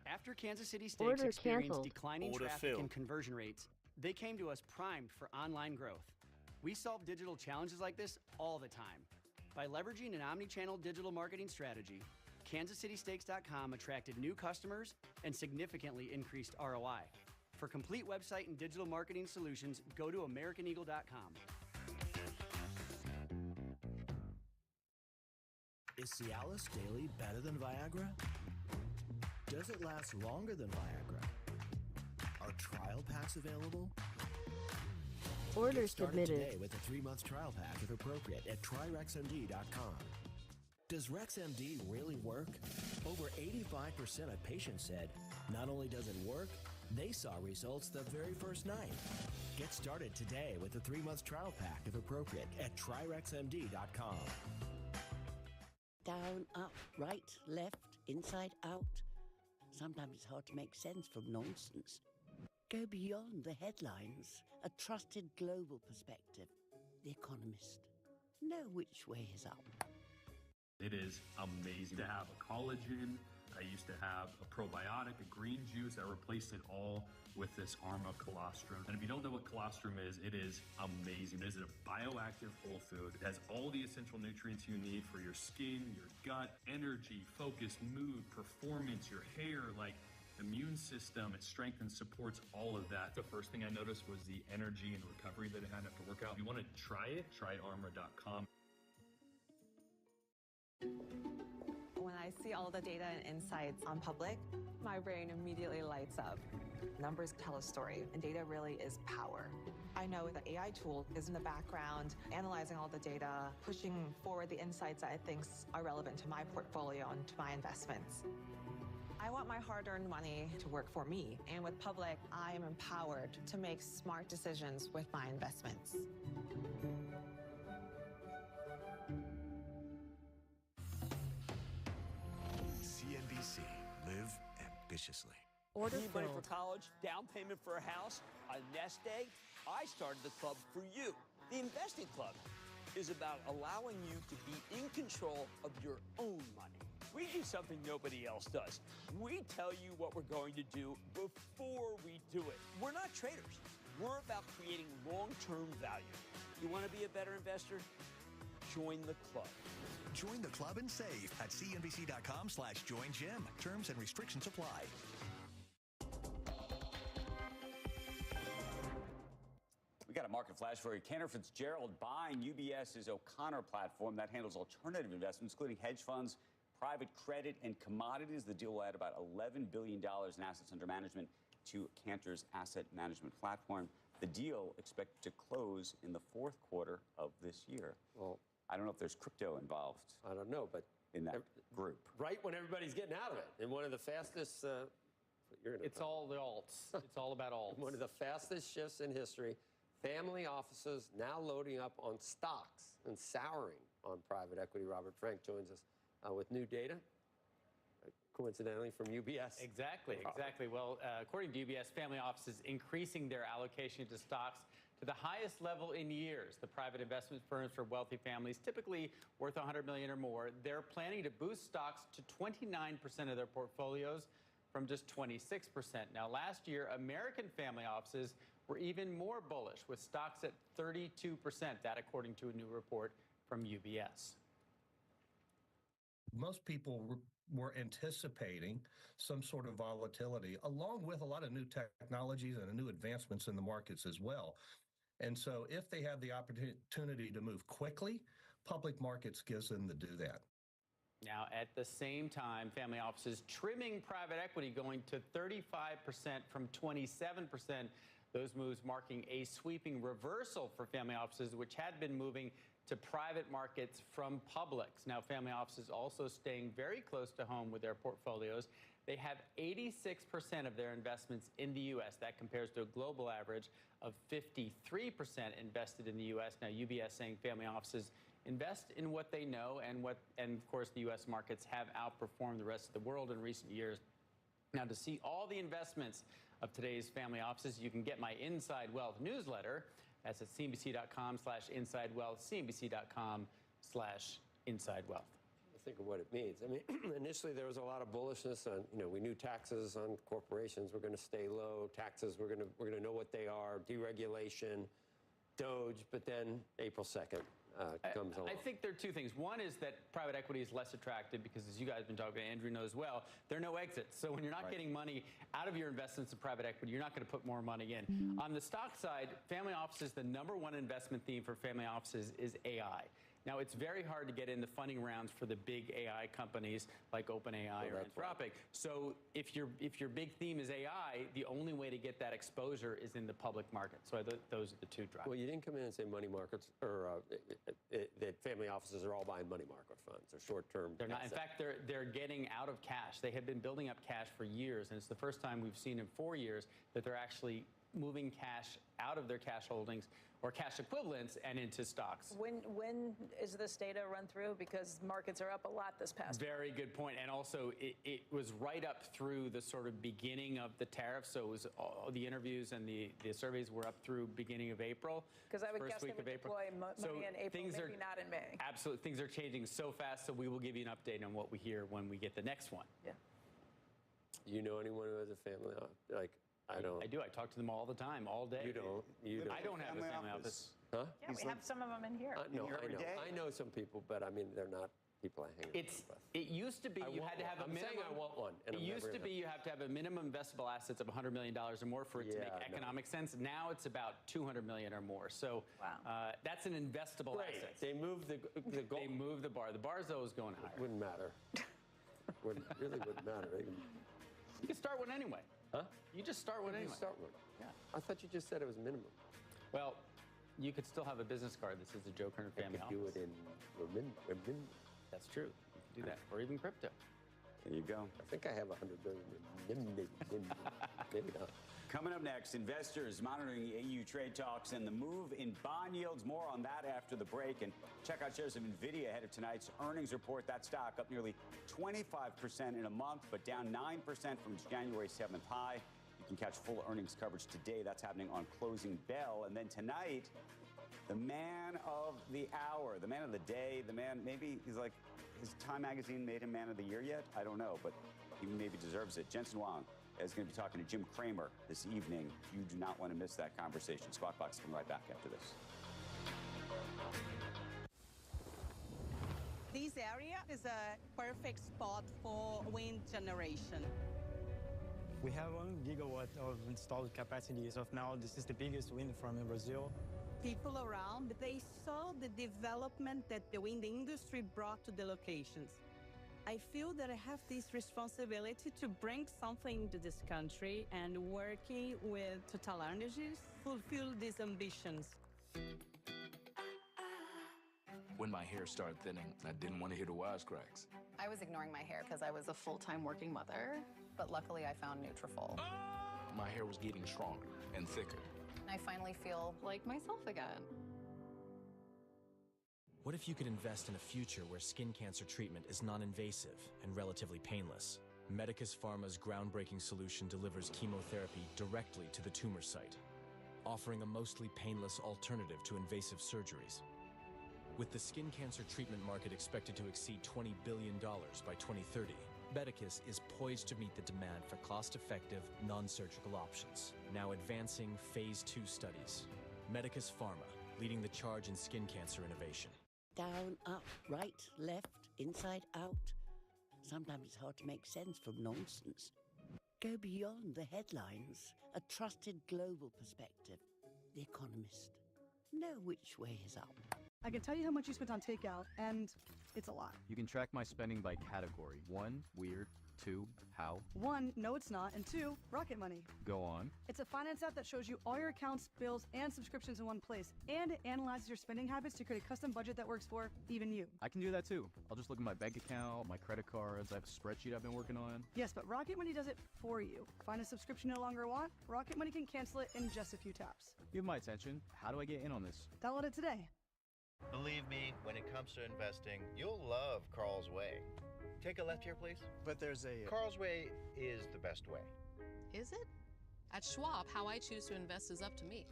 Speaker 14: After Kansas City Steaks
Speaker 11: Order
Speaker 14: experienced
Speaker 11: canceled.
Speaker 14: declining
Speaker 11: Order
Speaker 14: traffic
Speaker 11: filled.
Speaker 14: and conversion rates, they came to us primed for online growth. We solve digital challenges like this all the time. By leveraging an omni-channel digital marketing strategy, KansasCitySteaks.com attracted new customers and significantly increased ROI. For complete website and digital marketing solutions, go to AmericanEagle.com.
Speaker 17: Is Cialis Daily better than Viagra? Does it last longer than Viagra? Are trial packs available?
Speaker 11: Order
Speaker 17: Get started
Speaker 11: submitted.
Speaker 17: today with a 3-month trial pack if appropriate at TryRexMD.com. Does RexMD really work? Over 85% of patients said not only does it work, they saw results the very first night. Get started today with a 3-month trial pack if appropriate at TryRexMD.com.
Speaker 9: Down, up, right, left, inside, out. Sometimes it's hard to make sense from nonsense. Go beyond the headlines. A trusted global perspective. The Economist. Know which way is up.
Speaker 19: It is amazing to have a collagen. I used to have a probiotic, a green juice. I replaced it all with this Arma colostrum. And if you don't know what colostrum is, it is amazing. It is a bioactive whole food. It has all the essential nutrients you need for your skin, your gut, energy, focus, mood, performance, your hair, like immune system. It strengthens, supports all of that. The first thing I noticed was the energy and recovery that it had after workout. If you want to try it, try Arma.com.
Speaker 20: When I see all the data and insights on public, my brain immediately lights up. Numbers tell a story, and data really is power. I know the AI tool is in the background, analyzing all the data, pushing forward the insights that I think are relevant to my portfolio and to my investments. I want my hard-earned money to work for me, and with Public, I am empowered to make smart decisions with my investments.
Speaker 25: CNBC. Live ambitiously.
Speaker 21: Order Need money for college, down payment for a house, a nest egg? I started the club for you. The Investing Club is about allowing you to be in control of your own money. We do something nobody else does. We tell you what we're going to do before we do it. We're not traders. We're about creating long-term value. You want to be a better investor? Join the club.
Speaker 25: Join the club and save at cnbc.com/joinGym. Terms and restrictions apply.
Speaker 1: We got a market flash for you. Cantor Fitzgerald buying UBS's O'Connor platform that handles alternative investments, including hedge funds, private credit, and commodities. The deal will add about $11 billion in assets under management to Cantor's asset management platform. The deal expected to close in the fourth quarter of this year.
Speaker 16: Well,
Speaker 1: I don't know if there's crypto involved.
Speaker 16: I don't know, but
Speaker 1: in that group.
Speaker 16: Right when everybody's getting out of it. And one of the fastest...
Speaker 21: It's all the alts. It's all about alts.
Speaker 16: One of the fastest shifts in history. Family offices now loading up on stocks and souring on private equity. Robert Frank joins us with new data, coincidentally from UBS.
Speaker 2: Exactly. Well, according to UBS, family offices increasing their allocation to stocks to the highest level in years. The private investment firms for wealthy families, typically worth $100 million or more, they're planning to boost stocks to 29% of their portfolios from just 26%. Now, last year, American family offices were even more bullish, with stocks at 32%, that according to a new report from UBS.
Speaker 3: Most people were anticipating some sort of volatility, along with a lot of new technologies and new advancements in the markets as well. And so if they have the opportunity to move quickly, public markets gives them to do that.
Speaker 2: Now, at the same time, family offices trimming private equity, going to 35% from 27%. Those moves marking a sweeping reversal for family offices, which had been moving to private markets from publics. Now, family offices also staying very close to home with their portfolios. They have 86% of their investments in the U.S. That compares to a global average of 53% invested in the U.S. Now, UBS saying family offices invest in what they know, and of course, the U.S. markets have outperformed the rest of the world in recent years. Now, to see all the investments of today's family offices, you can get my Inside Wealth newsletter. That's at CNBC.com/InsideWealth, CNBC.com/InsideWealth.
Speaker 16: Think of what it means. I mean, initially there was a lot of bullishness on, we knew taxes on corporations were going to stay low, taxes we're going to know what they are, deregulation, DOGE, but then April 2nd comes along.
Speaker 2: I think there are two things. One is that private equity is less attractive because, as you guys have been talking, Andrew knows well, there are no exits. So when you're not getting money out of your investments in private equity, you're not going to put more money in. On the stock side, family offices, the #1 investment theme for family offices is AI. Now, it's very hard to get in the funding rounds for the big AI companies like OpenAI or Anthropic. So if your big theme is AI, the only way to get that exposure is in the public market. So those are the two drivers.
Speaker 16: Well, you didn't come in and say money markets, or that family offices are all buying money market funds or short-term.
Speaker 2: They're not. In fact, they're getting out of cash. They have been building up cash for years, and it's the first time we've seen in 4 years that they're actually moving cash out of their cash holdings or cash equivalents and into stocks.
Speaker 18: When is this data run through? Because markets are up a lot this past week.
Speaker 2: Very good point. And also, it was right up through the sort of beginning of the tariffs. So it was all the interviews and the surveys were up through beginning of April.
Speaker 18: Because I would guess they would deploy money in April, maybe not in May.
Speaker 2: Absolutely. Things are changing so fast, so we will give you an update on what we hear when we get the next one.
Speaker 18: Yeah.
Speaker 16: You know anyone who has a family, like, I don't.
Speaker 2: I do. I talk to them all the time, all day.
Speaker 16: You don't.
Speaker 2: I don't have a family office.
Speaker 16: Huh?
Speaker 18: Yeah, we have some of them in here.
Speaker 16: No, I know some people, but I mean, they're not people I hang out with.
Speaker 2: It used to be you had to have a minimum.
Speaker 16: I'm saying I want one.
Speaker 2: It used to be you have to have a minimum investable assets of $100 million or more for it to make economic sense. Now it's about $200 million or more. So that's an investable asset.
Speaker 16: They moved the goal.
Speaker 2: They moved the bar. The bar's always going higher.
Speaker 16: Wouldn't matter. Really wouldn't matter.
Speaker 2: You can start one anyway.
Speaker 16: Huh?
Speaker 2: You just start one anyway.
Speaker 16: Start one.
Speaker 2: Yeah.
Speaker 16: I thought you just said it was minimum.
Speaker 2: Well, you could still have a business card that says the Joe Kerner family office.
Speaker 16: Do it in renminbi.
Speaker 2: That's true. You can do that, or even crypto.
Speaker 1: There you go.
Speaker 16: I think I have 100 billion renminbi. Maybe not.
Speaker 1: Coming up next, investors monitoring EU trade talks and the move in bond yields. More on that after the break. And check out shares of NVIDIA ahead of tonight's earnings report. That stock up nearly 25% in a month, but down 9% from its January 7th high. You can catch full earnings coverage today. That's happening on closing bell. And then tonight, the man of the hour, the man of the day, the man, maybe he's like, has Time Magazine made him man of the year yet? I don't know, but he maybe deserves it. Jensen Huang is going to be talking to Jim Cramer this evening. You do not want to miss that conversation. Squawk Box coming right back after this.
Speaker 5: This area is a perfect spot for wind generation.
Speaker 11: We have 1 gigawatt of installed capacity as of now. This is the biggest wind farm in Brazil.
Speaker 5: People around, they saw the development that the wind industry brought to the locations. I feel that I have this responsibility to bring something to this country, and working with Total Energies fulfill these ambitions.
Speaker 15: When my hair started thinning, I didn't want to hear the wisecracks.
Speaker 22: I was ignoring my hair because I was a full-time working mother, but luckily I found Nutrafol.
Speaker 15: My hair was getting stronger and thicker.
Speaker 22: I finally feel like myself again.
Speaker 6: What if you could invest in a future where skin cancer treatment is non-invasive and relatively painless? Medicus Pharma's groundbreaking solution delivers chemotherapy directly to the tumor site, offering a mostly painless alternative to invasive surgeries. With the skin cancer treatment market expected to exceed $20 billion by 2030, Medicus is poised to meet the demand for cost-effective, non-surgical options, now advancing Phase 2 studies. Medicus Pharma, leading the charge in skin cancer innovation.
Speaker 9: Down, up, right, left, inside, out. Sometimes it's hard to make sense from nonsense. Go beyond the headlines. A trusted global perspective. The Economist. Know which way is up.
Speaker 7: I can tell you how much you spent on takeout, and it's a lot.
Speaker 8: You can track my spending by category. 1, weird. 2, how.
Speaker 7: 1, no it's not, and 2, Rocket Money.
Speaker 8: Go on.
Speaker 7: It's a finance app that shows you all your accounts, bills, and subscriptions in one place, and it analyzes your spending habits to create a custom budget that works for even you.
Speaker 8: I can do that too. I'll just look at my bank account, my credit cards. I have a spreadsheet I've been working on.
Speaker 7: Yes, but Rocket Money does it for you. Find a subscription you no longer want? Rocket Money can cancel it in just a few taps.
Speaker 8: You have my attention. How do I get in on this?
Speaker 7: Download it today.
Speaker 10: Believe me, when it comes to investing, you'll love Carl's Way. Take a left here, please.
Speaker 23: But there's a...
Speaker 10: Carl's Way is the best way.
Speaker 24: Is it? At Schwab, how I choose to invest is up to me.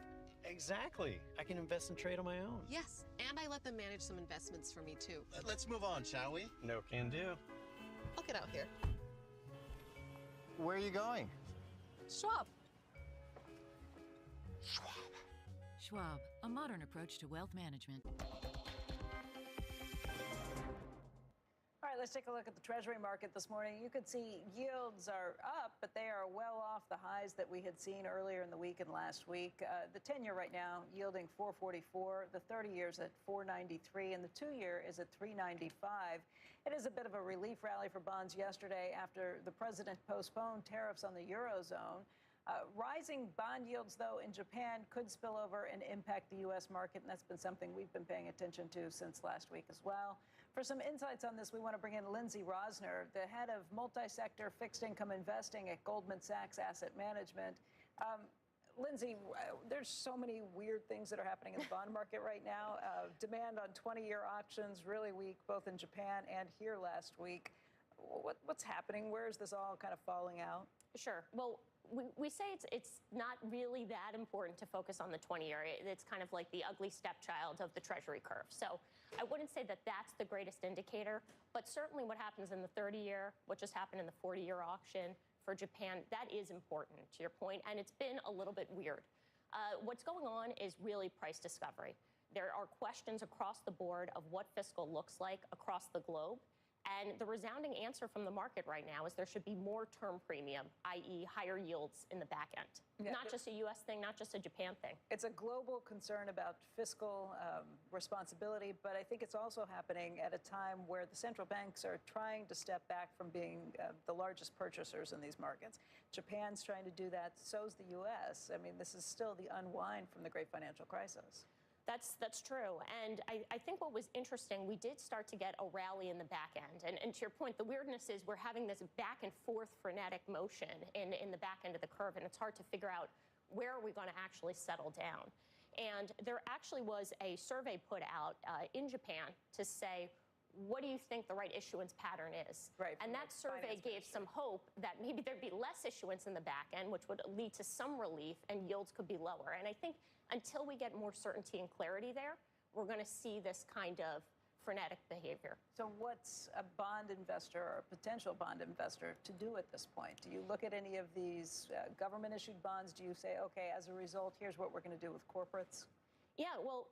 Speaker 23: Exactly. I can invest and trade on my own.
Speaker 24: Yes, and I let them manage some investments for me, too.
Speaker 10: Let's move on, shall we?
Speaker 23: No can do.
Speaker 24: I'll get out here.
Speaker 10: Where are you going?
Speaker 24: Schwab.
Speaker 10: Schwab.
Speaker 26: Schwab, a modern approach to wealth management.
Speaker 18: All right, let's take a look at the Treasury market this morning. You can see yields are up, but they are well off the highs that we had seen earlier in the week and last week. The 10-year right now yielding 4.44, the 30-year's at 4.93, and the 2-year is at 3.95. It is a bit of a relief rally for bonds yesterday after the president postponed tariffs on the Eurozone. Rising bond yields, though, in Japan could spill over and impact the U.S. market, and that's been something we've been paying attention to since last week as well. For some insights on this, we want to bring in Lindsay Rosner, the head of multi-sector fixed income investing at Goldman Sachs Asset Management. Lindsay, there's so many weird things that are happening in the bond market right now. Demand on 20-year auctions really weak, both in Japan and here last week. What's happening? Where is this all kind of falling out?
Speaker 27: Sure. Well, we say it's not really that important to focus on the 20-year. It's kind of like the ugly stepchild of the Treasury curve. So I wouldn't say that that's the greatest indicator, but certainly what happens in the 30-year, what just happened in the 40-year auction for Japan, that is important, to your point, and it's been a little bit weird. What's going on is really price discovery. There are questions across the board of what fiscal looks like across the globe. And the resounding answer from the market right now is there should be more term premium, i.e. higher yields in the back end. Yeah, not just a U.S. thing, not just a Japan thing.
Speaker 18: It's a global concern about fiscal responsibility, but I think it's also happening at a time where the central banks are trying to step back from being the largest purchasers in these markets. Japan's trying to do that, so's the U.S. I mean, this is still the unwind from the great financial crisis.
Speaker 27: That's true. And I think what was interesting, we did start to get a rally in the back end. And to your point, the weirdness is we're having this back and forth frenetic motion in the back end of the curve, and it's hard to figure out where are we going to actually settle down. And there actually was a survey put out in Japan to say, what do you think the right issuance pattern is?
Speaker 18: Right,
Speaker 27: and that survey gave some hope that maybe there'd be less issuance in the back end, which would lead to some relief and yields could be lower. And I think until we get more certainty and clarity there, we're going to see this kind of frenetic behavior.
Speaker 18: So what's a bond investor or a potential bond investor to do at this point? Do you look at any of these government-issued bonds? Do you say, okay, as a result, here's what we're going to do with corporates?
Speaker 27: Yeah, well,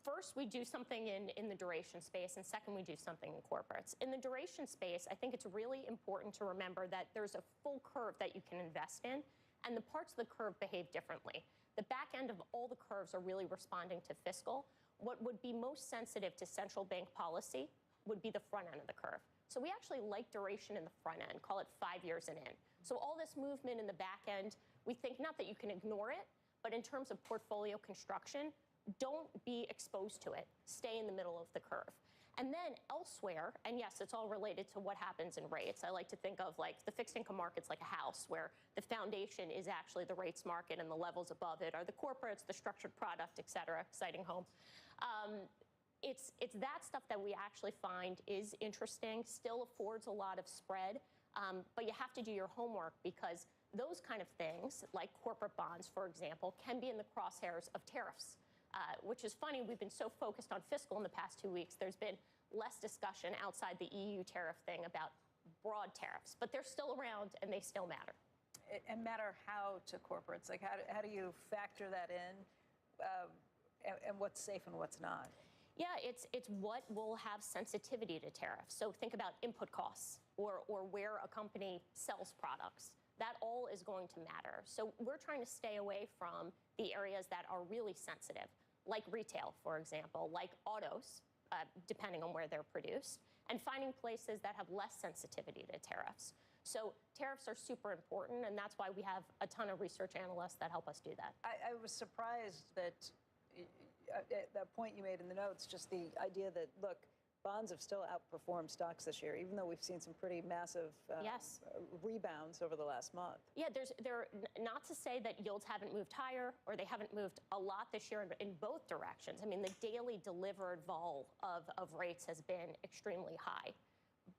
Speaker 27: first, we do something in the duration space, and second, we do something in corporates. In the duration space, I think it's really important to remember that there's a full curve that you can invest in, and the parts of the curve behave differently. The back end of all the curves are really responding to fiscal. What would be most sensitive to central bank policy would be the front end of the curve. So we actually like duration in the front end, call it 5 years and in. So all this movement in the back end, we think not that you can ignore it, but in terms of portfolio construction, don't be exposed to it. Stay in the middle of the curve. And then elsewhere, and yes, it's all related to what happens in rates. I like to think of like the fixed income market's like a house where the foundation is actually the rates market and the levels above it are the corporates, the structured product, et cetera, exciting home. it's that stuff that we actually find is interesting, still affords a lot of spread, but you have to do your homework because those kind of things, like corporate bonds, for example, can be in the crosshairs of tariffs, which is funny. We've been so focused on fiscal in the past 2 weeks. There's been less discussion outside the EU tariff thing about broad tariffs, but they're still around and they still matter.
Speaker 18: And matter how to corporates? Like, how do you factor that in, and what's safe and what's not?
Speaker 27: Yeah, it's what will have sensitivity to tariffs. So think about input costs or where a company sells products. That all is going to matter. So we're trying to stay away from the areas that are really sensitive, like retail, for example, like autos, depending on where they're produced, and finding places that have less sensitivity to tariffs. So tariffs are super important, and that's why we have a ton of research analysts that help us do that.
Speaker 18: I was surprised that that point you made in the notes, just the idea that, look, bonds have still outperformed stocks this year, even though we've seen some pretty massive rebounds over the last month.
Speaker 27: Yeah, not to say that yields haven't moved higher or they haven't moved a lot this year in both directions. I mean, the daily delivered vol of rates has been extremely high.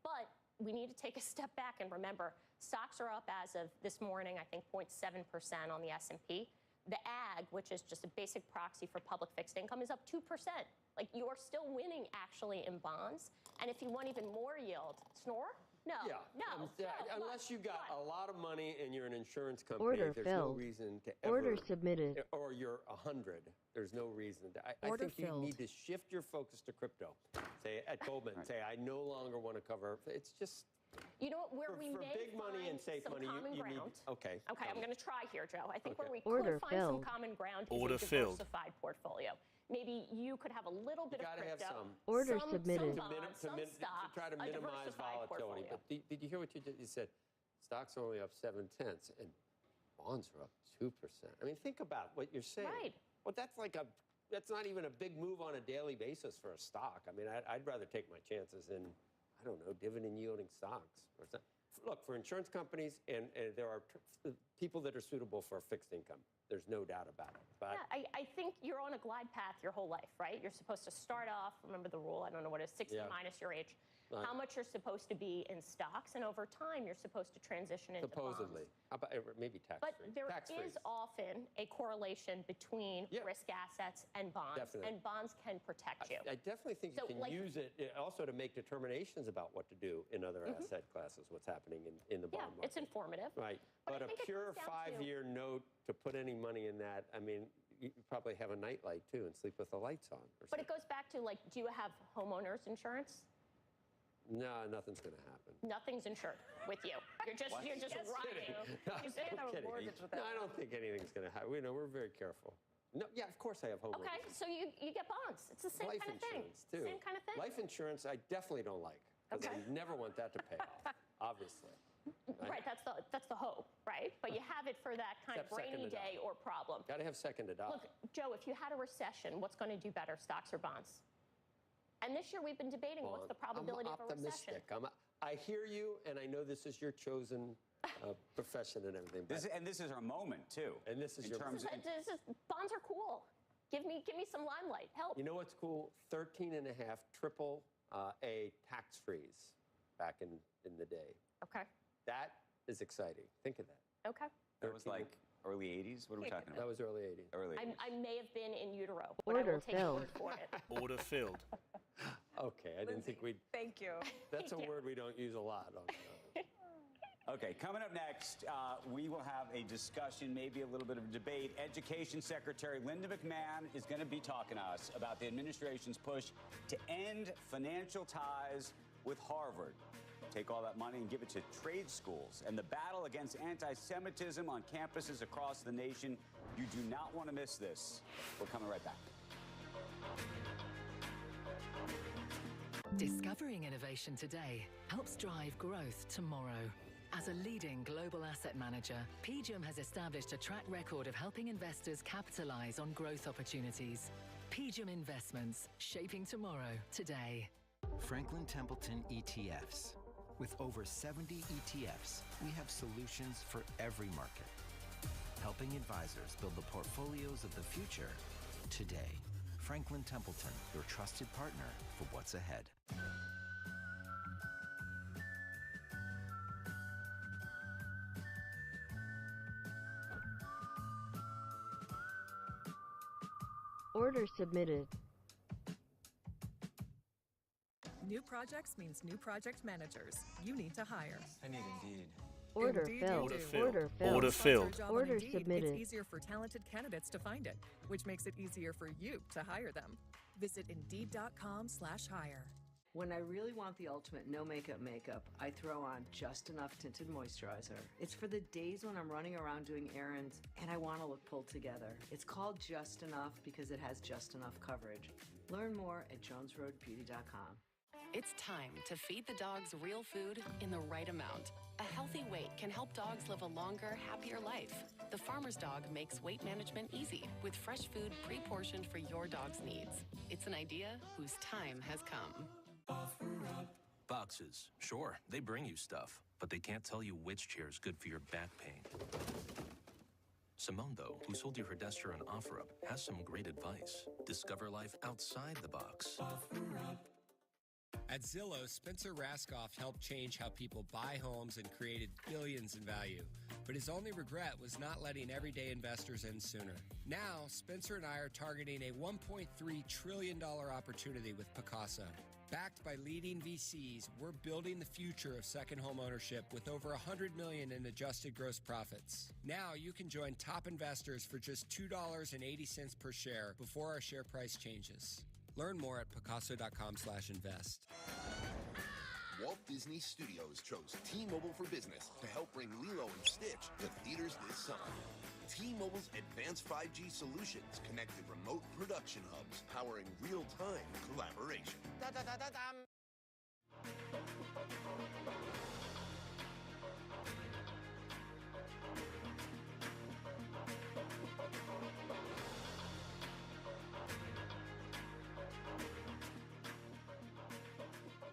Speaker 27: But we need to take a step back and remember, stocks are up as of this morning, I think 0.7% on the S&P. The AG, which is just a basic proxy for public fixed income, is up 2%. Like, you are still winning, actually, in bonds. And if you want even more yield, snore? No, no.
Speaker 16: Unless you got a lot of money and you're an insurance company, there's no reason to ever...
Speaker 4: Order submitted.
Speaker 16: Or you're 100. There's no reason. I think you need to shift your focus to crypto. Say, at Goldman, say, I no longer want to cover... It's just...
Speaker 27: You know what, where we may
Speaker 16: big money and safe
Speaker 27: some
Speaker 16: money,
Speaker 27: common
Speaker 16: you
Speaker 27: ground.
Speaker 16: need... Okay.
Speaker 27: Okay, I'm going to try here, Joe. I think where we
Speaker 4: Order
Speaker 27: could find some
Speaker 4: filled.
Speaker 27: common ground is
Speaker 4: Order
Speaker 27: a
Speaker 4: filled.
Speaker 27: diversified portfolio. Maybe you could have a little bit of crypto.
Speaker 4: Order
Speaker 27: some
Speaker 4: submitted.
Speaker 27: bonds, some stocks,
Speaker 16: to try to
Speaker 27: a
Speaker 16: minimize
Speaker 27: diversified
Speaker 16: volatility.
Speaker 27: portfolio.
Speaker 16: But did you hear what you did? You said stocks are only up 0.7 and bonds are up 2%. I mean, think about what you're saying.
Speaker 27: Right.
Speaker 16: Well, that's not even a big move on a daily basis for a stock. I mean, I'd rather take my chances in, I don't know, dividend yielding stocks or something. Look, for insurance companies, and there are people that are suitable for fixed income. There's no doubt about it. But
Speaker 27: yeah, I think you're on a glide path your whole life, right? You're supposed to start off, remember the rule, I don't know what it is, 60 minus your age.
Speaker 16: Right.
Speaker 27: How much you're supposed to be in stocks, and over time, you're supposed to transition into
Speaker 16: supposedly.
Speaker 27: bonds.
Speaker 16: How about maybe tax-free?
Speaker 27: But there is often a correlation between risk assets and bonds,
Speaker 16: Definitely.
Speaker 27: and bonds can protect you.
Speaker 16: I definitely think you can use it also to make determinations about what to do in other asset classes, what's happening in the bond market.
Speaker 27: It's informative.
Speaker 16: Right.
Speaker 27: But
Speaker 16: But a pure 5-year note to put any money in that, I mean, you probably have a nightlight too and sleep with the lights on.
Speaker 27: But it goes back to, like, do you have homeowners insurance?
Speaker 16: No, nothing's going to happen.
Speaker 27: Nothing's insured with you. You're just riding.
Speaker 16: You can't have a mortgage with that. No, I don't think anything's going to happen. We're very careful. No, yeah, of course I have homeowners.
Speaker 27: Okay, so you get bonds. It's the same
Speaker 16: Life
Speaker 27: kind of thing.
Speaker 16: insurance too.
Speaker 27: Same kind of thing.
Speaker 16: Life insurance, I definitely don't like because I never want that to pay off. Obviously.
Speaker 27: Right, that's the hope, right? But you have it for that kind
Speaker 16: Except
Speaker 27: of rainy day or problem.
Speaker 16: Got to have second to dollar.
Speaker 27: Look, Joe, if you had a recession, what's going to do better, stocks or bonds? And this year we've been debating what's the probability
Speaker 16: I'm
Speaker 27: of a recession.
Speaker 16: optimistic. I hear you, and I know this is your chosen profession and everything.
Speaker 1: This is our moment too.
Speaker 16: And this is your
Speaker 27: Bonds are cool. Give me some limelight. Help.
Speaker 16: You know what's cool? 13.5 triple A tax freeze back in the day.
Speaker 27: Okay.
Speaker 16: That is exciting. Think of that.
Speaker 27: Okay.
Speaker 1: That was like early 80s? What are we talking about?
Speaker 16: That was early 80s.
Speaker 1: Early 80s.
Speaker 27: I may have been in utero, but I will take your word for it.
Speaker 15: Order filled.
Speaker 16: Okay, I didn't think we'd...
Speaker 18: Thank you.
Speaker 16: That's a word we don't use a lot.
Speaker 1: Okay, coming up next, we will have a discussion, maybe a little bit of a debate. Education Secretary Linda McMahon is going to be talking to us about the administration's push to end financial ties with Harvard. Take all that money and give it to trade schools. And the battle against anti-Semitism on campuses across the nation. You do not want to miss this. We're coming right back.
Speaker 12: Discovering innovation today helps drive growth tomorrow. As a leading global asset manager, PGIM has established a track record of helping investors capitalize on growth opportunities. PGIM Investments, shaping tomorrow today.
Speaker 13: Franklin Templeton ETFs. With over 70 ETFs, we have solutions for every market, helping advisors build the portfolios of the future today. Franklin Templeton, your trusted partner for what's ahead.
Speaker 4: Order submitted.
Speaker 14: New projects means new project managers. You need to hire.
Speaker 17: I need Indeed.
Speaker 4: Order
Speaker 14: Indeed
Speaker 4: filled.
Speaker 14: you do.
Speaker 4: Order filled.
Speaker 17: Order filled.
Speaker 14: Sponsor a job on
Speaker 4: Order
Speaker 14: Indeed,
Speaker 4: submitted.
Speaker 14: It's easier for talented candidates to find it, which makes it easier for you to hire them. Visit Indeed.com/hire.
Speaker 19: When I really want the ultimate no makeup makeup, I throw on Just Enough Tinted Moisturizer. It's for the days when I'm running around doing errands and I want to look pulled together. It's called Just Enough because it has just enough coverage. Learn more at jonesroadbeauty.com.
Speaker 12: It's time to feed the dogs real food in the right amount. A healthy weight can help dogs live a longer, happier life. The Farmer's Dog makes weight management easy with fresh food pre-portioned for your dog's needs. It's an idea whose time has come.
Speaker 20: Boxes, sure, they bring you stuff, but they can't tell you which chair is good for your back pain. Simone, though, who sold you her desk chair on OfferUp, has some great advice. Discover life outside the box.
Speaker 21: At Zillow, Spencer Raskoff helped change how people buy homes and created billions in value. But his only regret was not letting everyday investors in sooner. Now, Spencer and I are targeting a $1.3 trillion opportunity with Picasso. Backed by leading VCs, we're building the future of second home ownership with over $100 million in adjusted gross profits. Now you can join top investors for just $2.80 per share before our share price changes. Learn more at Picasso.com/invest.
Speaker 25: Walt Disney Studios chose T-Mobile for Business to help bring Lilo and Stitch to theaters this summer. T-Mobile's advanced 5G solutions connected remote production hubs, powering real-time collaboration.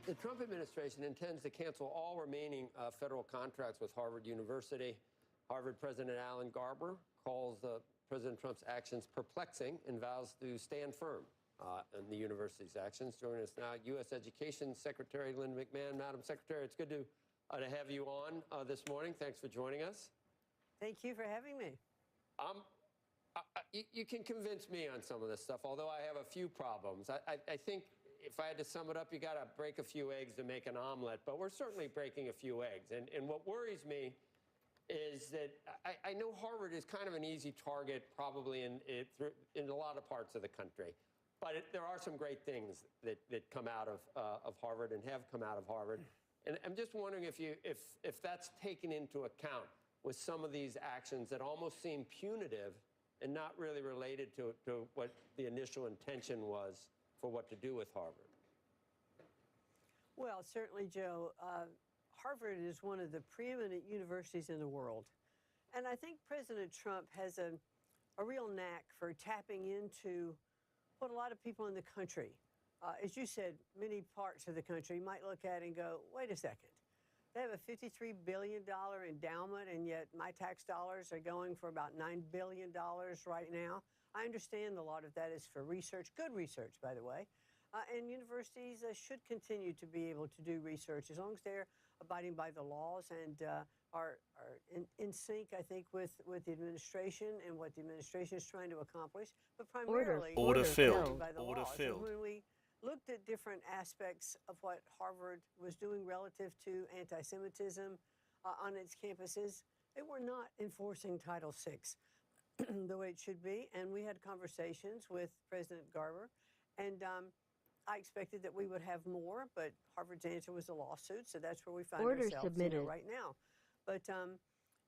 Speaker 16: The Trump administration intends to cancel all remaining federal contracts with Harvard University. Harvard President Alan Garber calls President Trump's actions perplexing and vows to stand firm in the university's actions. Joining us now, U.S. Education Secretary Lynn McMahon. Madam Secretary, it's good to have you on this morning. Thanks for joining us.
Speaker 28: Thank you for having me.
Speaker 16: You can convince me on some of this stuff, although I have a few problems. I think if I had to sum it up, you got to break a few eggs to make an omelet, but we're certainly breaking a few eggs. And what worries me is that I know Harvard is kind of an easy target probably in a lot of parts of the country, but there are some great things that come out of Harvard and have come out of Harvard. And I'm just wondering if that's taken into account with some of these actions that almost seem punitive and not really related to what the initial intention was for what to do with Harvard.
Speaker 28: Well, certainly, Joe, Harvard is one of the preeminent universities in the world. And I think President Trump has a real knack for tapping into what a lot of people in the country, as you said, many parts of the country might look at and go, wait a second. They have a $53 billion endowment, and yet my tax dollars are going for about $9 billion right now. I understand a lot of that is for research, good research, by the way. And universities should continue to be able to do research as long as they're abiding by the laws and are in sync, I think, with the administration and what the administration is trying to accomplish, but primarily
Speaker 17: Order filled.
Speaker 28: by the
Speaker 17: Order
Speaker 28: laws.
Speaker 17: filled.
Speaker 28: And when we looked at different aspects of what Harvard was doing relative to anti-Semitism on its campuses, they were not enforcing Title VI the way it should be. And we had conversations with President Garber, and I expected that we would have more, but Harvard's answer was a lawsuit, so that's where we find
Speaker 4: Order
Speaker 28: ourselves
Speaker 4: submitted.
Speaker 28: right now. But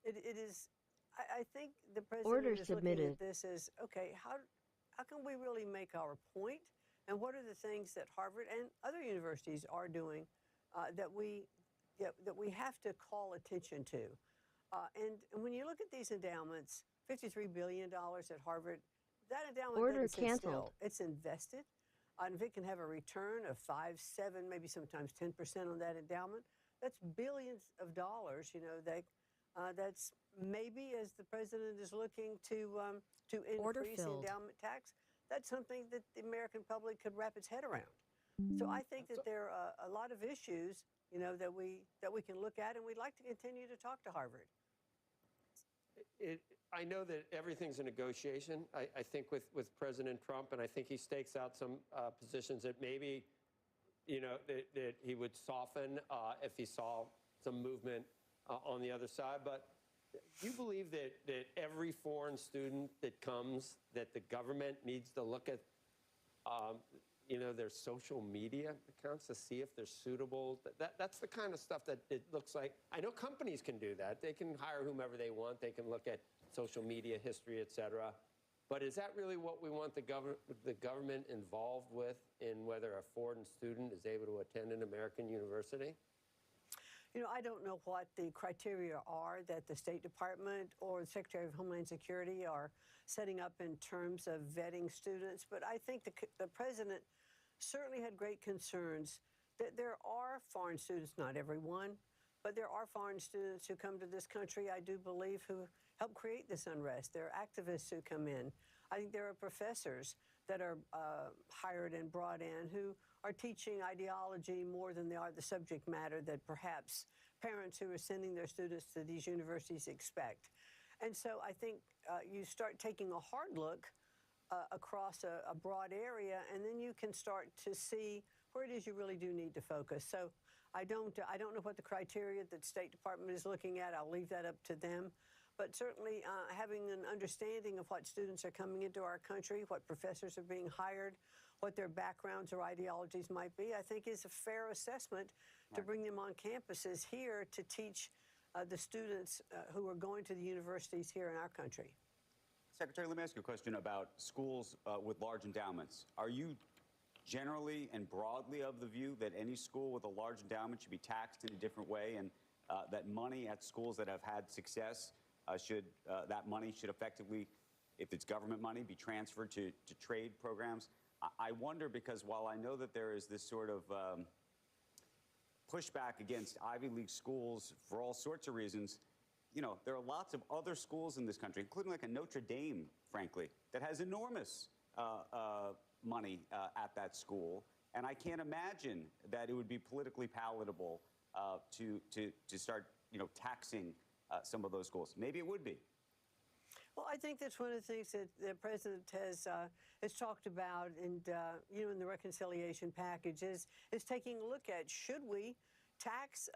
Speaker 28: it is, I think the president
Speaker 4: Order
Speaker 28: is
Speaker 4: submitted.
Speaker 28: looking at this as, okay, how can we really make our point? And what are the things that Harvard and other universities are doing that we have to call attention to? And when you look at these endowments, $53 billion at Harvard, that endowment
Speaker 4: Order
Speaker 28: doesn't sit
Speaker 4: canceled.
Speaker 28: still. It's invested. And if it can have a return of 5, 7, maybe sometimes 10% on that endowment, that's billions of dollars. You know, that's maybe as the president is looking to increase the
Speaker 4: filled.
Speaker 28: endowment tax, that's something that the American public could wrap its head around. So I think that there are a lot of issues, that we can look at, and we'd like to continue to talk to Harvard.
Speaker 16: I know that everything's a negotiation, I think, with President Trump, and I think he stakes out some positions that maybe, that he would soften if he saw some movement on the other side. But do you believe that every foreign student that comes, that the government needs to look at, their social media accounts to see if they're suitable? That's the kind of stuff that it looks like. I know companies can do that. They can hire whomever they want. They can look at social media history, et cetera. But is that really what we want the government involved with in whether a foreign student is able to attend an American university?
Speaker 28: I don't know what the criteria are that the State Department or the Secretary of Homeland Security are setting up in terms of vetting students, but I think the president certainly had great concerns that there are foreign students, not everyone, but there are foreign students who come to this country, I do believe, who help create this unrest. There are activists who come in. I think there are professors that are hired and brought in who are teaching ideology more than they are the subject matter that perhaps parents who are sending their students to these universities expect. And so I think you start taking a hard look across a broad area, and then you can start to see where it is you really do need to focus. So I don't know what the criteria that the State Department is looking at. I'll leave that up to them. But certainly having an understanding of what students are coming into our country, what professors are being hired, what their backgrounds or ideologies might be, I think is a fair assessment to bring them on campuses here to teach the students who are going to the universities here in our country.
Speaker 1: Secretary, let me ask you a question about schools with large endowments. Are you generally and broadly of the view that any school with a large endowment should be taxed in a different way, and that money at schools that have had success that money should effectively, if it's government money, be transferred to trade programs? I wonder, because while I know that there is this sort of pushback against Ivy League schools for all sorts of reasons, there are lots of other schools in this country, including like a Notre Dame, frankly, that has enormous money at that school. And I can't imagine that it would be politically palatable to start, taxing some of those schools. Maybe it would be.
Speaker 28: Well, I think that's one of the things that the president has talked about, and in the reconciliation package is taking a look at, should we tax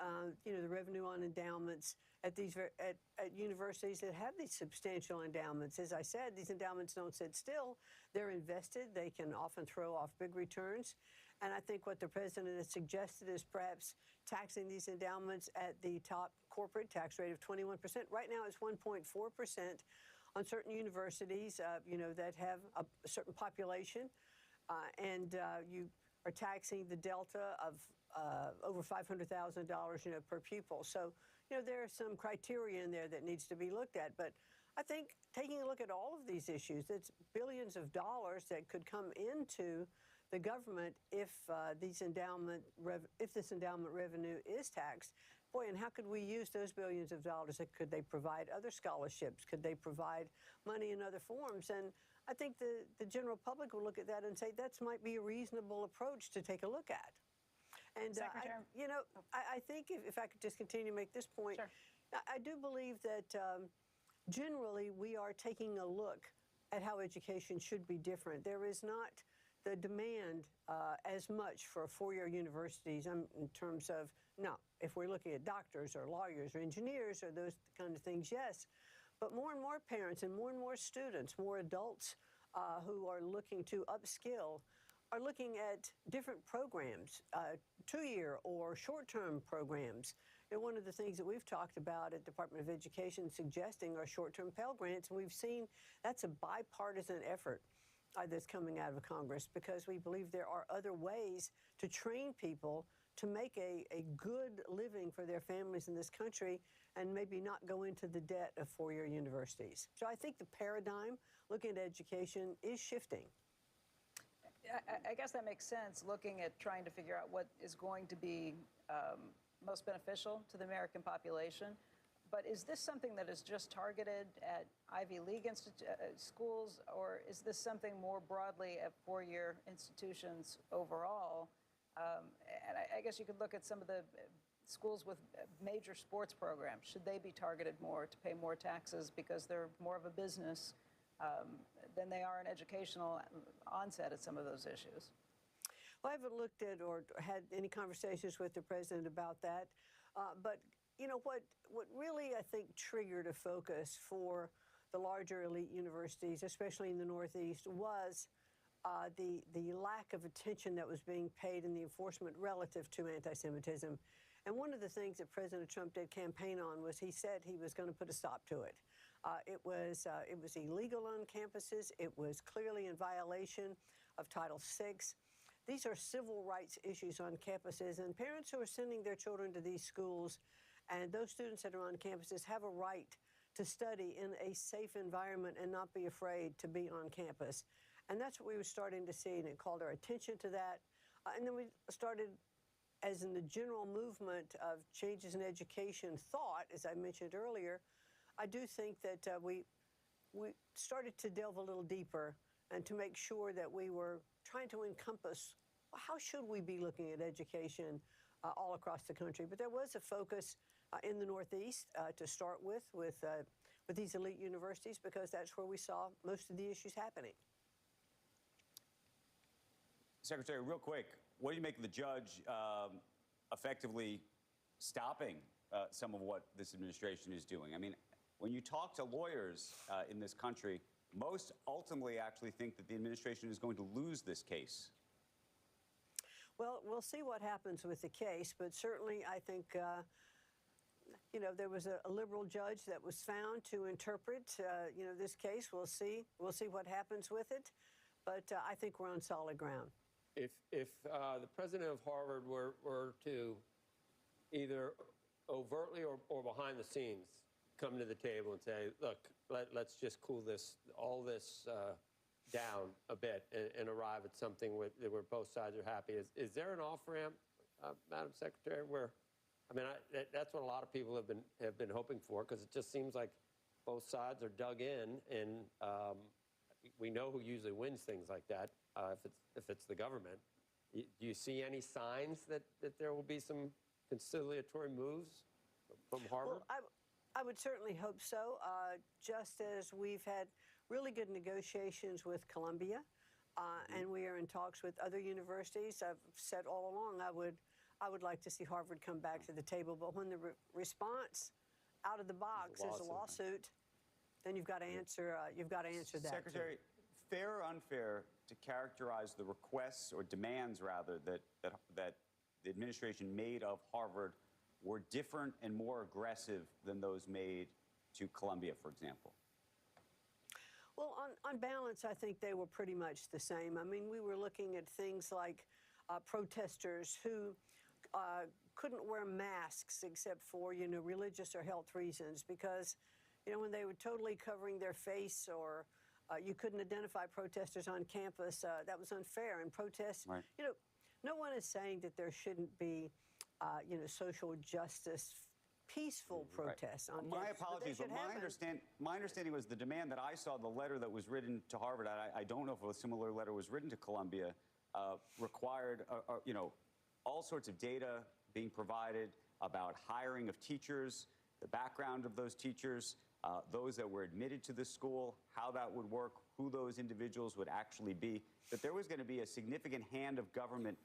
Speaker 28: the revenue on endowments at these at universities that have these substantial endowments? As I said, these endowments don't sit still; they're invested. They can often throw off big returns. And I think what the president has suggested is perhaps taxing these endowments at the top corporate tax rate of 21%. Right now, it's 1.4% on certain universities, that have a certain population, and you are taxing the delta of over $500,000, per pupil. So, there are some criteria in there that needs to be looked at. But I think taking a look at all of these issues, it's billions of dollars that could come into the government if this endowment revenue is taxed. Boy, and how could we use those billions of dollars? Could they provide other scholarships? Could they provide money in other forms? And I think the general public will look at that and say that might be a reasonable approach to take a look at. And I think if I could just continue to make this point, sure. I do believe that generally we are taking a look at how education should be different. There is not the demand as much for four-year universities in terms of, now, if we're looking at doctors or lawyers or engineers or those kind of things, yes. But more and more parents and more students, more adults who are looking to upskill are looking at different programs, two-year or short-term programs. And one of the things that we've talked about at the Department of Education suggesting are short-term Pell Grants, and we've seen that's a bipartisan effort that's coming out of Congress, because we believe there are other ways to train people to make a good living for their families in this country and maybe not go into the debt of four-year universities. So I think the paradigm looking at education is shifting.
Speaker 18: I guess that makes sense, looking at trying to figure out what is going to be most beneficial to the American population. But is this something that is just targeted at Ivy League schools, or is this something more broadly at four-year institutions overall? And I guess you could look at some of the schools with major sports programs. Should they be targeted more to pay more taxes because they're more of a business than they are an educational onset at some of those issues?
Speaker 28: Well, I haven't looked at or had any conversations with the president about that. But, you know, what really, I think, triggered a focus for the larger elite universities, especially in the Northeast, was the lack of attention that was being paid in the enforcement relative to anti-Semitism. And one of the things that President Trump did campaign on was he said he was going to put a stop to it. It was illegal on campuses. It was clearly in violation of Title VI. These are civil rights issues on campuses, and parents who are sending their children to these schools and those students that are on campuses have a right to study in a safe environment and not be afraid to be on campus. And that's what we were starting to see, and it called our attention to that. And then we started, as in the general movement of changes in education thought, as I mentioned earlier, I do think that we started to delve a little deeper and to make sure that we were trying to encompass how should we be looking at education all across the country. But there was a focus in the Northeast to start with these elite universities, because that's where we saw most of the issues happening.
Speaker 1: Secretary, real quick, what do you make of the judge effectively stopping some of what this administration is doing? I mean, when you talk to lawyers in this country, most ultimately actually think that the administration is going to lose this case.
Speaker 28: Well, we'll see what happens with the case, but certainly I think, you know, there was a liberal judge that was found to interpret, you know, this case. We'll see what happens with it, but I think we're on solid ground.
Speaker 16: If the president of Harvard were to either overtly or behind the scenes come to the table and say, look, let's just cool all this down a bit and arrive at something where both sides are happy, is there an off-ramp, Madam Secretary, where, I mean, that's what a lot of people have been hoping for, because it just seems like both sides are dug in, and we know who usually wins things like that. If it's the government, do you see any signs that there will be some conciliatory moves from Harvard?
Speaker 28: Well, I would certainly hope so, just as we've had really good negotiations with Columbia, and we are in talks with other universities. I've said all along I would like to see Harvard come back to the table, but when the response out of the box is a lawsuit, then you've got to answer that.
Speaker 1: Secretary, fair or unfair to characterize the requests or demands, rather, that the administration made of Harvard were different and more aggressive than those made to Columbia, for example?
Speaker 28: Well, on balance, I think they were pretty much the same. I mean, we were looking at things like protesters who couldn't wear masks except for, you know, religious or health reasons, because, you know, when they were totally covering their face, or you couldn't identify protesters on campus, that was unfair. And protests, right. You know, no one is saying that there shouldn't be, you know, social justice, peaceful protests on campus.
Speaker 1: My apologies, but my understanding was the demand that I saw, the letter that was written to Harvard, I don't know if a similar letter was written to Columbia, required, you know, all sorts of data being provided about hiring of teachers, the background of those teachers, those that were admitted to the school, how that would work, who those individuals would actually be, that there was going to be a significant hand of government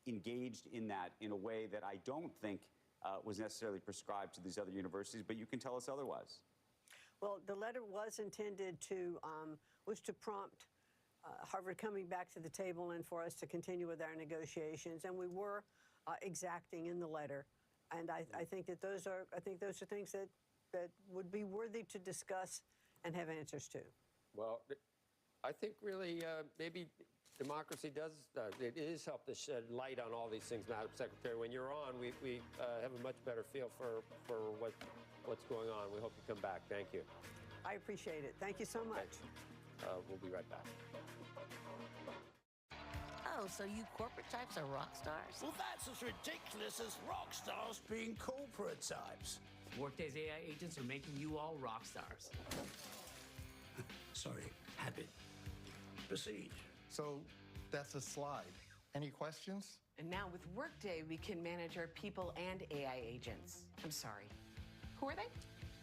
Speaker 1: engaged in that in a way that I don't think was necessarily prescribed to these other universities, but you can tell us otherwise.
Speaker 28: Well, the letter was intended to, was to prompt Harvard coming back to the table and for us to continue with our negotiations, and we were exacting in the letter. And I think that those are things that would be worthy to discuss and have answers to.
Speaker 16: Well, I think really maybe democracy it is helped to shed light on all these things, Madam Secretary. When you're on, we have a much better feel for what's going on. We hope you come back. Thank you.
Speaker 28: I appreciate it. Thank you so much.
Speaker 16: We'll be right back.
Speaker 2: Oh, so you corporate types are rock stars?
Speaker 3: Well, that's as ridiculous as rock stars being corporate types. Workday's AI agents are making you all rock stars.
Speaker 5: Sorry, habit. Proceed.
Speaker 6: So that's a slide. Any questions?
Speaker 8: And now with Workday, we can manage our people and AI agents. I'm sorry. Who are they?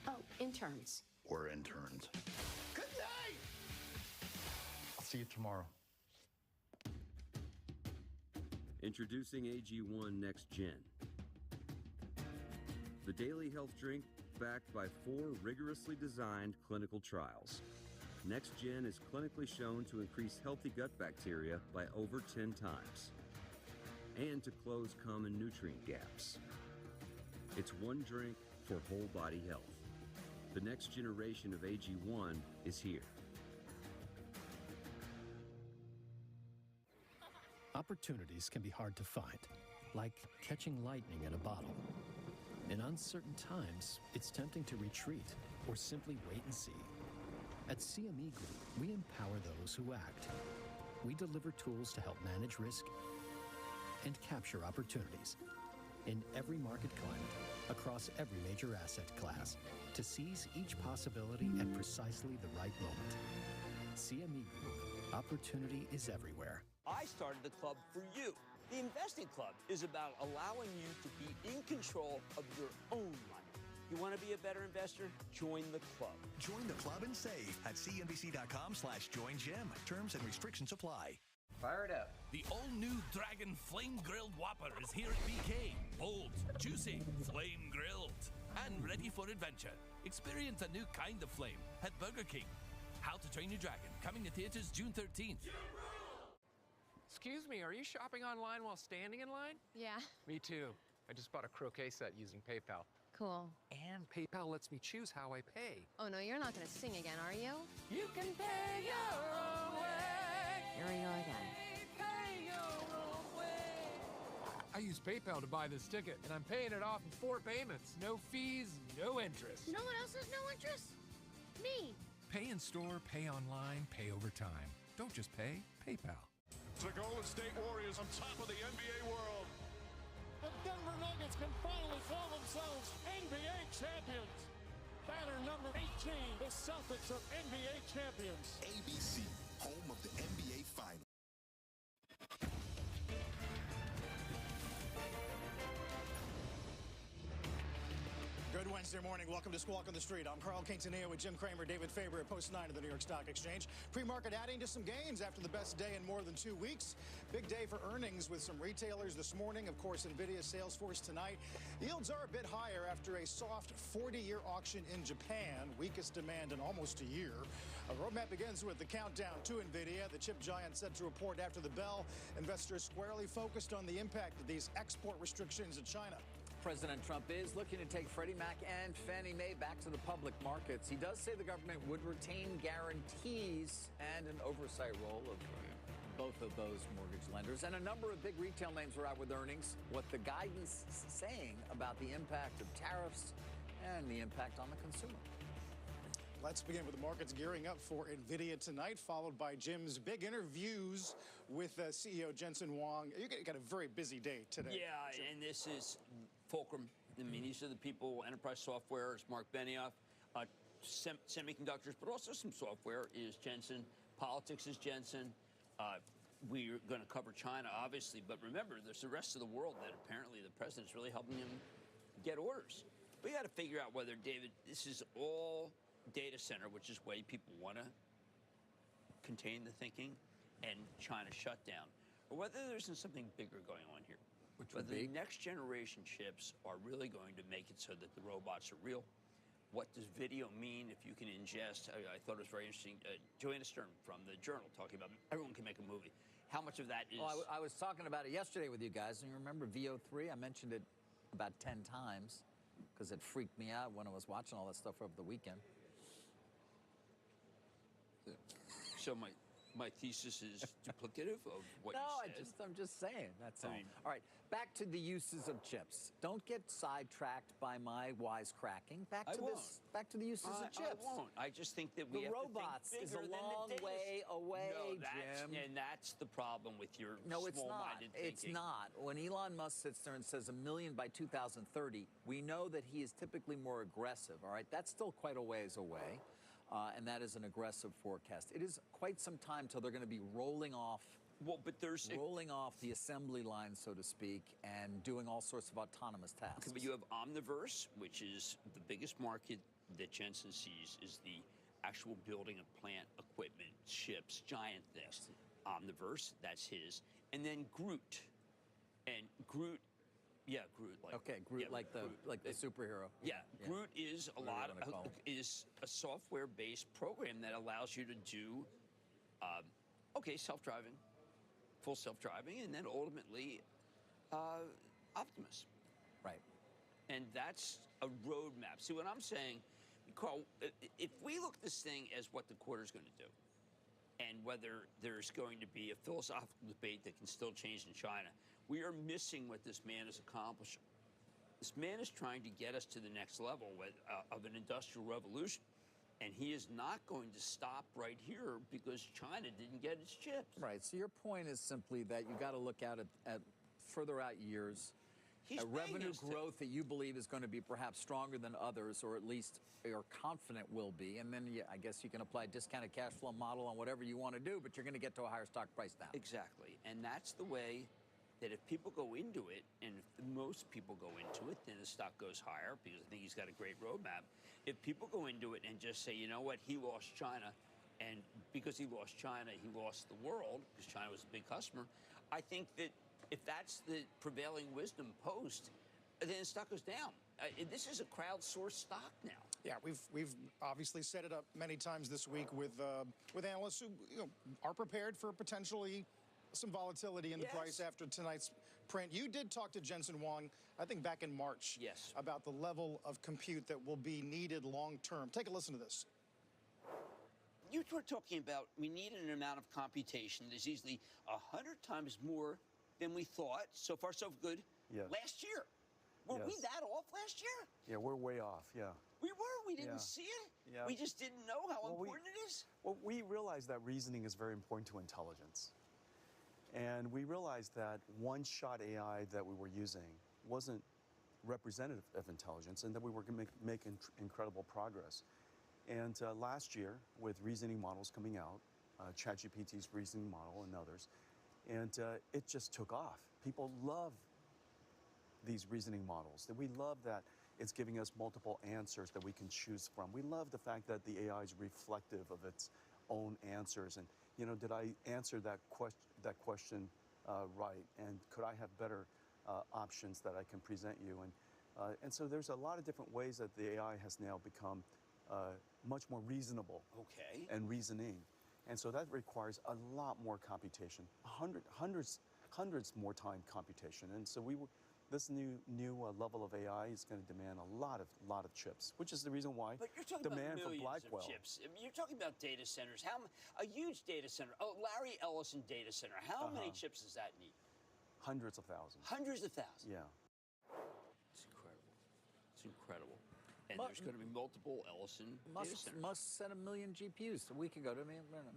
Speaker 9: Oh, interns.
Speaker 5: We're interns.
Speaker 6: Good night! I'll see you tomorrow.
Speaker 11: Introducing AG1 Next Gen. The daily health drink backed by 4 rigorously designed clinical trials. Next Gen is clinically shown to increase healthy gut bacteria by over 10 times and to close common nutrient gaps. It's one drink for whole body health. The next generation of AG1 is here.
Speaker 17: Opportunities can be hard to find, like catching lightning in a bottle. In uncertain times, it's tempting to retreat or simply wait and see. At CME Group, we empower those who act. We deliver tools to help manage risk and capture opportunities in every market climate, across every major asset class, to seize each possibility at precisely the right moment. CME Group, opportunity is everywhere.
Speaker 22: I started the club for you. The Investing Club is about allowing you to be in control of your own money. You want to be a better investor? Join the club.
Speaker 29: Join the club and save at cnbc.com/joinjim. Terms and restrictions apply.
Speaker 30: Fire it up.
Speaker 20: The all-new Dragon Flame Grilled Whopper is here at BK. Bold, juicy, flame grilled, and ready for adventure. Experience a new kind of flame at Burger King. How to Train Your Dragon, coming to theaters June 13th.
Speaker 31: Excuse me, are you shopping online while standing in line?
Speaker 24: Yeah.
Speaker 31: Me too. I just bought a croquet set using PayPal.
Speaker 24: Cool.
Speaker 31: And PayPal lets me choose how I pay.
Speaker 24: Oh no, you're not gonna sing again, are you?
Speaker 31: You can pay your own way.
Speaker 24: Here we go again.
Speaker 31: Pay your own way. I use PayPal to buy this ticket, and I'm paying it off in 4 payments. No fees, no interest.
Speaker 2: No one else has no interest? Me.
Speaker 31: Pay in store, pay online, pay over time. Don't just pay, PayPal.
Speaker 32: The Golden State Warriors on top of the NBA world.
Speaker 33: The Denver Nuggets can finally call themselves NBA champions. Banner number 18, the Celtics are NBA champions.
Speaker 25: ABC, home of the NBA Finals.
Speaker 34: Good Wednesday morning. Welcome to Squawk on the Street. I'm Carl Quintanilla with Jim Cramer, David Faber at Post 9 of the New York Stock Exchange. Pre-market adding to some gains after the best day in more than 2 weeks. Big day for earnings with some retailers this morning. Of course, NVIDIA, Salesforce tonight. Yields are a bit higher after a soft 40-year auction in Japan. Weakest demand in almost a year. A roadmap begins with the countdown to NVIDIA. The chip giant set to report after the bell. Investors squarely focused on the impact of these export restrictions in China.
Speaker 35: President Trump is looking to take Freddie Mac and Fannie Mae back to the public markets. He does say the government would retain guarantees and an oversight role of both of those mortgage lenders. And a number of big retail names were out with earnings. What the guidance is saying about the impact of tariffs and the impact on the consumer.
Speaker 34: Let's begin with the markets gearing up for NVIDIA tonight, followed by Jim's big interviews with CEO Jensen Huang. You got a very busy day today.
Speaker 22: Yeah, Jim. And this is Fulcrum. I mean, these are the people, enterprise software is Mark Benioff, semiconductors, but also some software is Jensen. Politics is Jensen. We're going to cover China, obviously, but remember, there's the rest of the world that apparently the president's really helping him get orders. We got to figure out whether, David, this is all data center, which is way people want to contain the thinking, and China shut down, or whether there's something bigger going on here. Whether the next generation chips are really going to make it so that the robots are real. What does video mean if you can ingest? I thought it was very interesting. Joanna Stern from the Journal talking about everyone can make a movie. How much of that is...
Speaker 35: Well, I was talking about it yesterday with you guys, and you remember VO3? I mentioned it about 10 times because it freaked me out when I was watching all that stuff over the weekend.
Speaker 22: So my thesis is duplicative of what
Speaker 35: no,
Speaker 22: you said.
Speaker 35: I'm just saying. That's all.
Speaker 22: I mean,
Speaker 35: All right, back to the uses of chips. Don't get sidetracked by my wisecracking. Back to the uses of chips.
Speaker 22: I won't. I just think that we
Speaker 35: the
Speaker 22: have
Speaker 35: robots
Speaker 22: to think
Speaker 35: is
Speaker 22: bigger
Speaker 35: a
Speaker 22: than
Speaker 35: long
Speaker 22: the data.
Speaker 35: way away,
Speaker 22: Jim. And that's the problem with your small-minded thinking.
Speaker 35: It's not. When Elon Musk sits there and says 1 million by 2030, we know that he is typically more aggressive. All right, that's still quite a ways away. And that is an aggressive forecast. It is quite some time till they're going to be rolling off the assembly line, so to speak, and doing all sorts of autonomous tasks.
Speaker 22: Okay, but you have Omniverse, which is the biggest market that Jensen sees, is the actual building of plant equipment, ships, giant things. Omniverse, that's his. And then Groot. And Groot, Groot.
Speaker 35: Like the superhero.
Speaker 22: Yeah, Groot is is a software-based program that allows you to do, self-driving, full self-driving, and then ultimately Optimus.
Speaker 35: Right.
Speaker 22: And that's a roadmap. See, what I'm saying, Carl, if we look at this thing as what the quarter's going to do, and whether there's going to be a philosophical debate that can still change in China, we are missing what this man is accomplishing. This man is trying to get us to the next level of an industrial revolution. And he is not going to stop right here because China didn't get its chips.
Speaker 35: Right. So your point is simply that you got to look out at further out years. A revenue growth that you believe is going to be perhaps stronger than others, or at least you're confident will be. And then I guess you can apply a discounted cash flow model on whatever you want to do, but you're going to get to a higher stock price now.
Speaker 22: Exactly. And that's the way that if people go into it, and if most people go into it, then the stock goes higher because I think he's got a great roadmap. If people go into it and just say, you know what, he lost China, and because he lost China, he lost the world, because China was a big customer, I think that if that's the prevailing wisdom post, then the stock goes down. This is a crowdsourced stock now.
Speaker 34: Yeah, we've obviously set it up many times this week with analysts who are prepared for potentially some volatility in the price after tonight's print. You did talk to Jensen Huang, I think back in March, about the level of compute that will be needed long term. Take a listen to this.
Speaker 22: You were talking about we need an amount of computation that's easily 100 times more than we thought. So far, so good.
Speaker 1: Yes.
Speaker 22: Last year. Were we that off last year?
Speaker 1: Yeah, we're way off, yeah.
Speaker 22: We were. We didn't see it.
Speaker 1: Yeah.
Speaker 22: We just didn't know how important it is.
Speaker 1: Well, we realized that reasoning is very important to intelligence. And we realized that one-shot AI that we were using wasn't representative of intelligence, and that we were going to make incredible progress. And last year, with reasoning models coming out, ChatGPT's reasoning model and others, and it just took off. People love these reasoning models. We love that it's giving us multiple answers that we can choose from. We love the fact that the AI is reflective of its own answers. And did I answer that question right? And could I have better options that I can present you? And so there's a lot of different ways that the AI has now become much more reasonable.
Speaker 22: Okay.
Speaker 1: And reasoning. And so that requires a lot more computation, hundreds more time computation. And so this new level of AI is going to demand a lot of chips, which is the reason why
Speaker 22: but you're talking
Speaker 1: demand
Speaker 22: about
Speaker 1: for Blackwell.
Speaker 22: Of chips. I mean, you're talking about data centers. A huge data center. Oh, Larry Ellison data center. How many chips does that need?
Speaker 1: Hundreds of thousands.
Speaker 22: Hundreds of thousands.
Speaker 1: Yeah.
Speaker 22: It's incredible. It's incredible. And there's going to be multiple Ellison data centers.
Speaker 35: Musk said 1 million GPUs a week ago to me.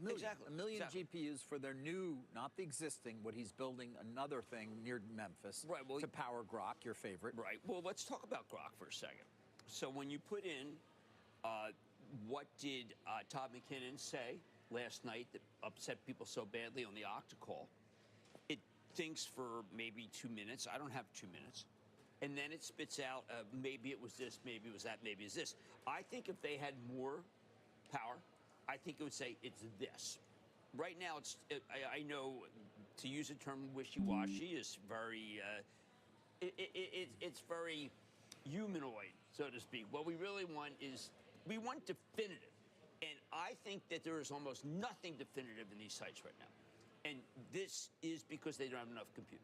Speaker 22: Exactly.
Speaker 35: 1 million GPUs for their new, not the existing, what he's building, another thing near Memphis to power Grok, your favorite.
Speaker 22: Right. Well, let's talk about Grok for a second. So when you put in, what did Todd McKinnon say last night that upset people so badly on the Okta call? It thinks for maybe 2 minutes. I don't have 2 minutes. And then it spits out, maybe it was this, maybe it was that, maybe it's this. I think if they had more power, I think it would say it's this. Right now, I know to use the term wishy-washy is very, it's very humanoid, so to speak. What we really want is, we want definitive. And I think that there is almost nothing definitive in these sites right now. And this is because they don't have enough compute.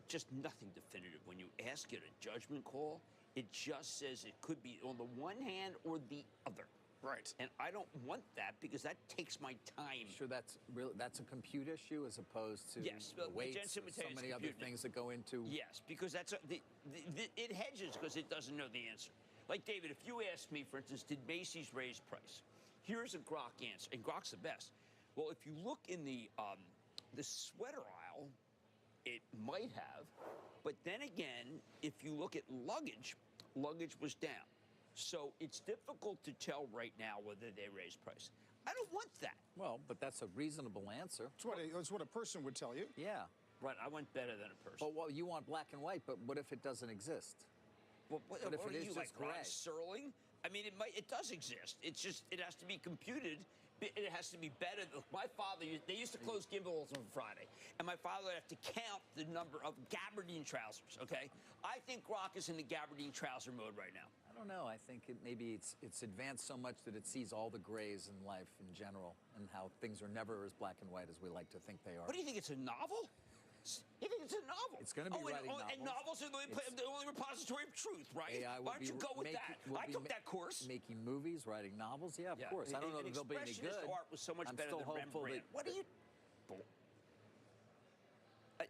Speaker 22: Just nothing definitive. When you ask it a judgment call, it just says it could be on the one hand or the other.
Speaker 34: Right.
Speaker 22: And I don't want that because that takes my time.
Speaker 35: Sure, that's a compute issue as opposed to
Speaker 22: yes,
Speaker 35: weights
Speaker 22: Jensen would
Speaker 35: so
Speaker 22: tell you
Speaker 35: many
Speaker 22: it's
Speaker 35: other
Speaker 22: computing.
Speaker 35: things that go into.
Speaker 22: Yes, because that's it hedges because it doesn't know the answer. Like David, if you asked me, for instance, did Macy's raise price? Here's a Grok answer, and Grok's the best. Well, if you look in the sweater aisle, it might have, but then again, if you look at luggage was down. So it's difficult to tell right now whether they raised price. I don't want that.
Speaker 35: Well, but that's a reasonable answer.
Speaker 34: It's what a person would tell you.
Speaker 35: Yeah.
Speaker 22: Right, I want better than a person.
Speaker 35: But well, you want black and white, but what if it doesn't exist?
Speaker 22: What if
Speaker 35: it is
Speaker 22: you, like
Speaker 35: just gray?
Speaker 22: Ron Serling? I mean, it does exist. It's just, it has to be computed. It has to be better. My father, they used to close Gimbals on Friday, and my father would have to count the number of gabardine trousers, okay? I think Grok is in the gabardine trouser mode right now.
Speaker 35: I don't know. I think maybe it's advanced so much that it sees all the grays in life in general and how things are never as black and white as we like to think they are.
Speaker 22: What do you think, it's a novel? You think it's a novel?
Speaker 35: It's going to be writing novels.
Speaker 22: And novels are the only repository of truth, right? Why don't you go with that? I took that course.
Speaker 35: Making movies, writing novels, yeah, of course. I don't know that they'll be any good.
Speaker 22: Art was so much better than Rembrandt. What are you?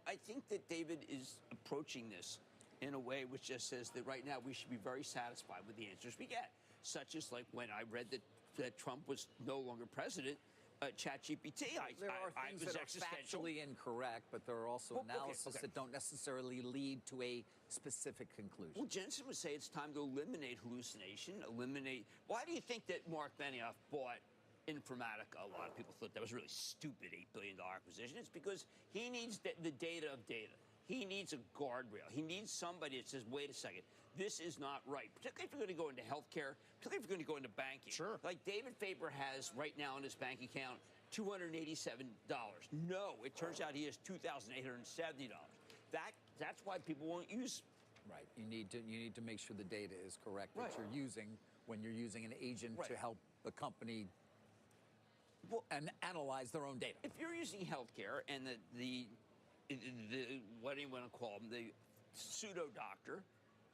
Speaker 22: I think that David is approaching this in a way which just says that right now we should be very satisfied with the answers we get, such as like when I read that Trump was no longer president. ChatGPT.
Speaker 35: There are things that are factually incorrect, but there are also analyses that don't necessarily lead to a specific conclusion.
Speaker 22: Well, Jensen would say it's time to eliminate hallucination, Why do you think that Mark Benioff bought Informatica? A lot of people thought that was a really stupid $8 billion acquisition. It's because he needs the data of data. He needs a guardrail. He needs somebody that says, wait a second, this is not right, particularly if you're going to go into healthcare, particularly if you're going to go into banking.
Speaker 34: Sure.
Speaker 22: Like David Faber has right now in his bank account $287. No, it turns out he has $2,870. That's why people won't use.
Speaker 35: Right. You need to make sure the data is correct that you're using when you're using an agent to help the company and analyze their own data.
Speaker 22: If you're using healthcare and the what do you want to call them, the pseudo doctor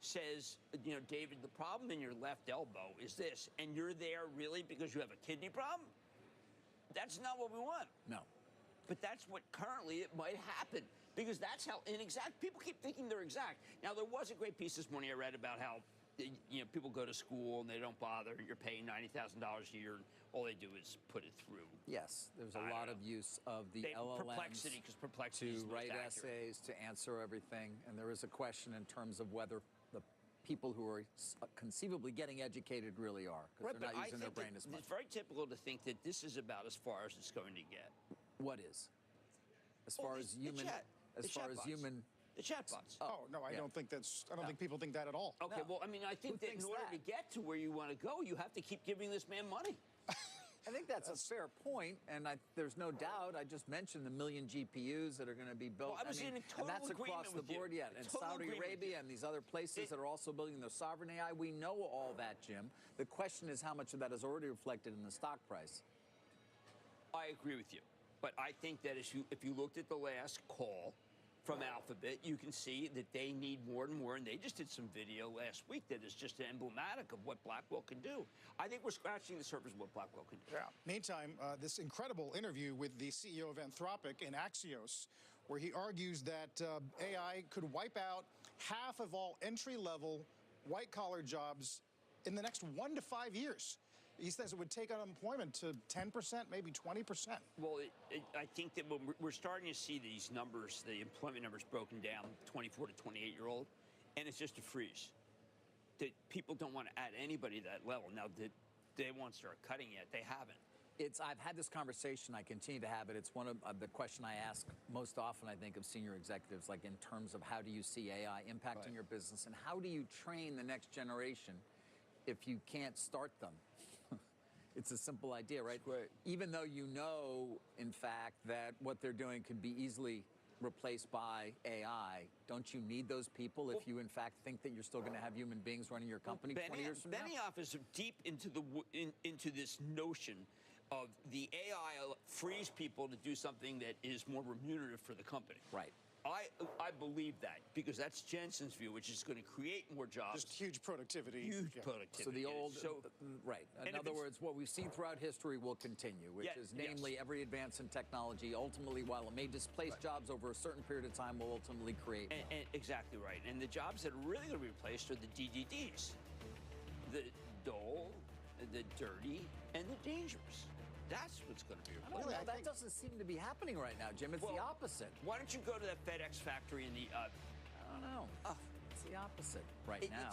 Speaker 22: says, David, the problem in your left elbow is this, and you're there really because you have a kidney problem? That's not what we want.
Speaker 35: No.
Speaker 22: But that's what currently it might happen, because that's how inexact. People keep thinking they're exact. Now, there was a great piece this morning I read about how people go to school and they don't bother. You're paying $90,000 a year, and all they do is put it through.
Speaker 35: Yes, there's a lot of use of the LLMs
Speaker 22: Perplexity
Speaker 35: to write essays, to answer everything, and there is a question in terms of whether the people who are conceivably getting educated really are, because they're not using their brain as much.
Speaker 22: It's very typical to think that this is about as far as it's going to get.
Speaker 35: What is? As far as human,
Speaker 22: the chatbots.
Speaker 34: Oh no, I don't think that's. I don't think people think that at all.
Speaker 22: Okay, well, I mean, I think that in order to get to where you want to go, you have to keep giving this man money.
Speaker 35: I think that's a fair point, and there's no doubt. I just mentioned the million GPUs that are going to be built.
Speaker 22: Well, I was in total
Speaker 35: and that's across the board yet. And Saudi Arabia and these other places that are also building their sovereign AI. We know all that, Jim. The question is how much of that is already reflected in the stock price.
Speaker 22: I agree with you, but I think that if you looked at the last call from Alphabet, you can see that they need more and more, and they just did some video last week that is just emblematic of what Blackwell can do. I think we're scratching the surface of what Blackwell can do.
Speaker 34: Yeah. Meantime, this incredible interview with the CEO of Anthropic in Axios, where he argues that AI could wipe out half of all entry-level white-collar jobs in the next 1 to 5 years. He says it would take unemployment to 10%, maybe 20%.
Speaker 22: Well, I think that when we're starting to see these numbers, the employment numbers broken down, 24 to 28-year-old, and it's just a freeze. That people don't want to add anybody to that level. Now, they won't start cutting yet. They haven't.
Speaker 35: I've had this conversation. I continue to have it. It's one of the question I ask most often, I think, of senior executives, like in terms of how do you see AI impacting your business, and how do you train the next generation if you can't start them? It's a simple idea, right? Even though you know, in fact, that what they're doing could be easily replaced by AI, don't you need those people if you, in fact, think that you're still going to have human beings running your company 20 years from now?
Speaker 22: Benioff is deep into this notion of the AI frees people to do something that is more remunerative for the company.
Speaker 35: Right.
Speaker 22: I believe that because that's Jensen's view, which is going to create more jobs.
Speaker 34: Just huge productivity.
Speaker 22: Huge productivity.
Speaker 35: So the old, right. In
Speaker 22: and
Speaker 35: other words, what we've seen throughout history will continue, which is namely every advance in technology, ultimately, while it may displace jobs over a certain period of time, will ultimately create more.
Speaker 22: And exactly right. And the jobs that are really going to be replaced are the DDDs. The dull, the dirty, and the dangerous. That's what's going to be replaced.
Speaker 35: Well, that doesn't seem to be happening right now, Jim. It's the opposite.
Speaker 22: Why don't you go to that FedEx factory in the...
Speaker 35: I don't know. It's the opposite now.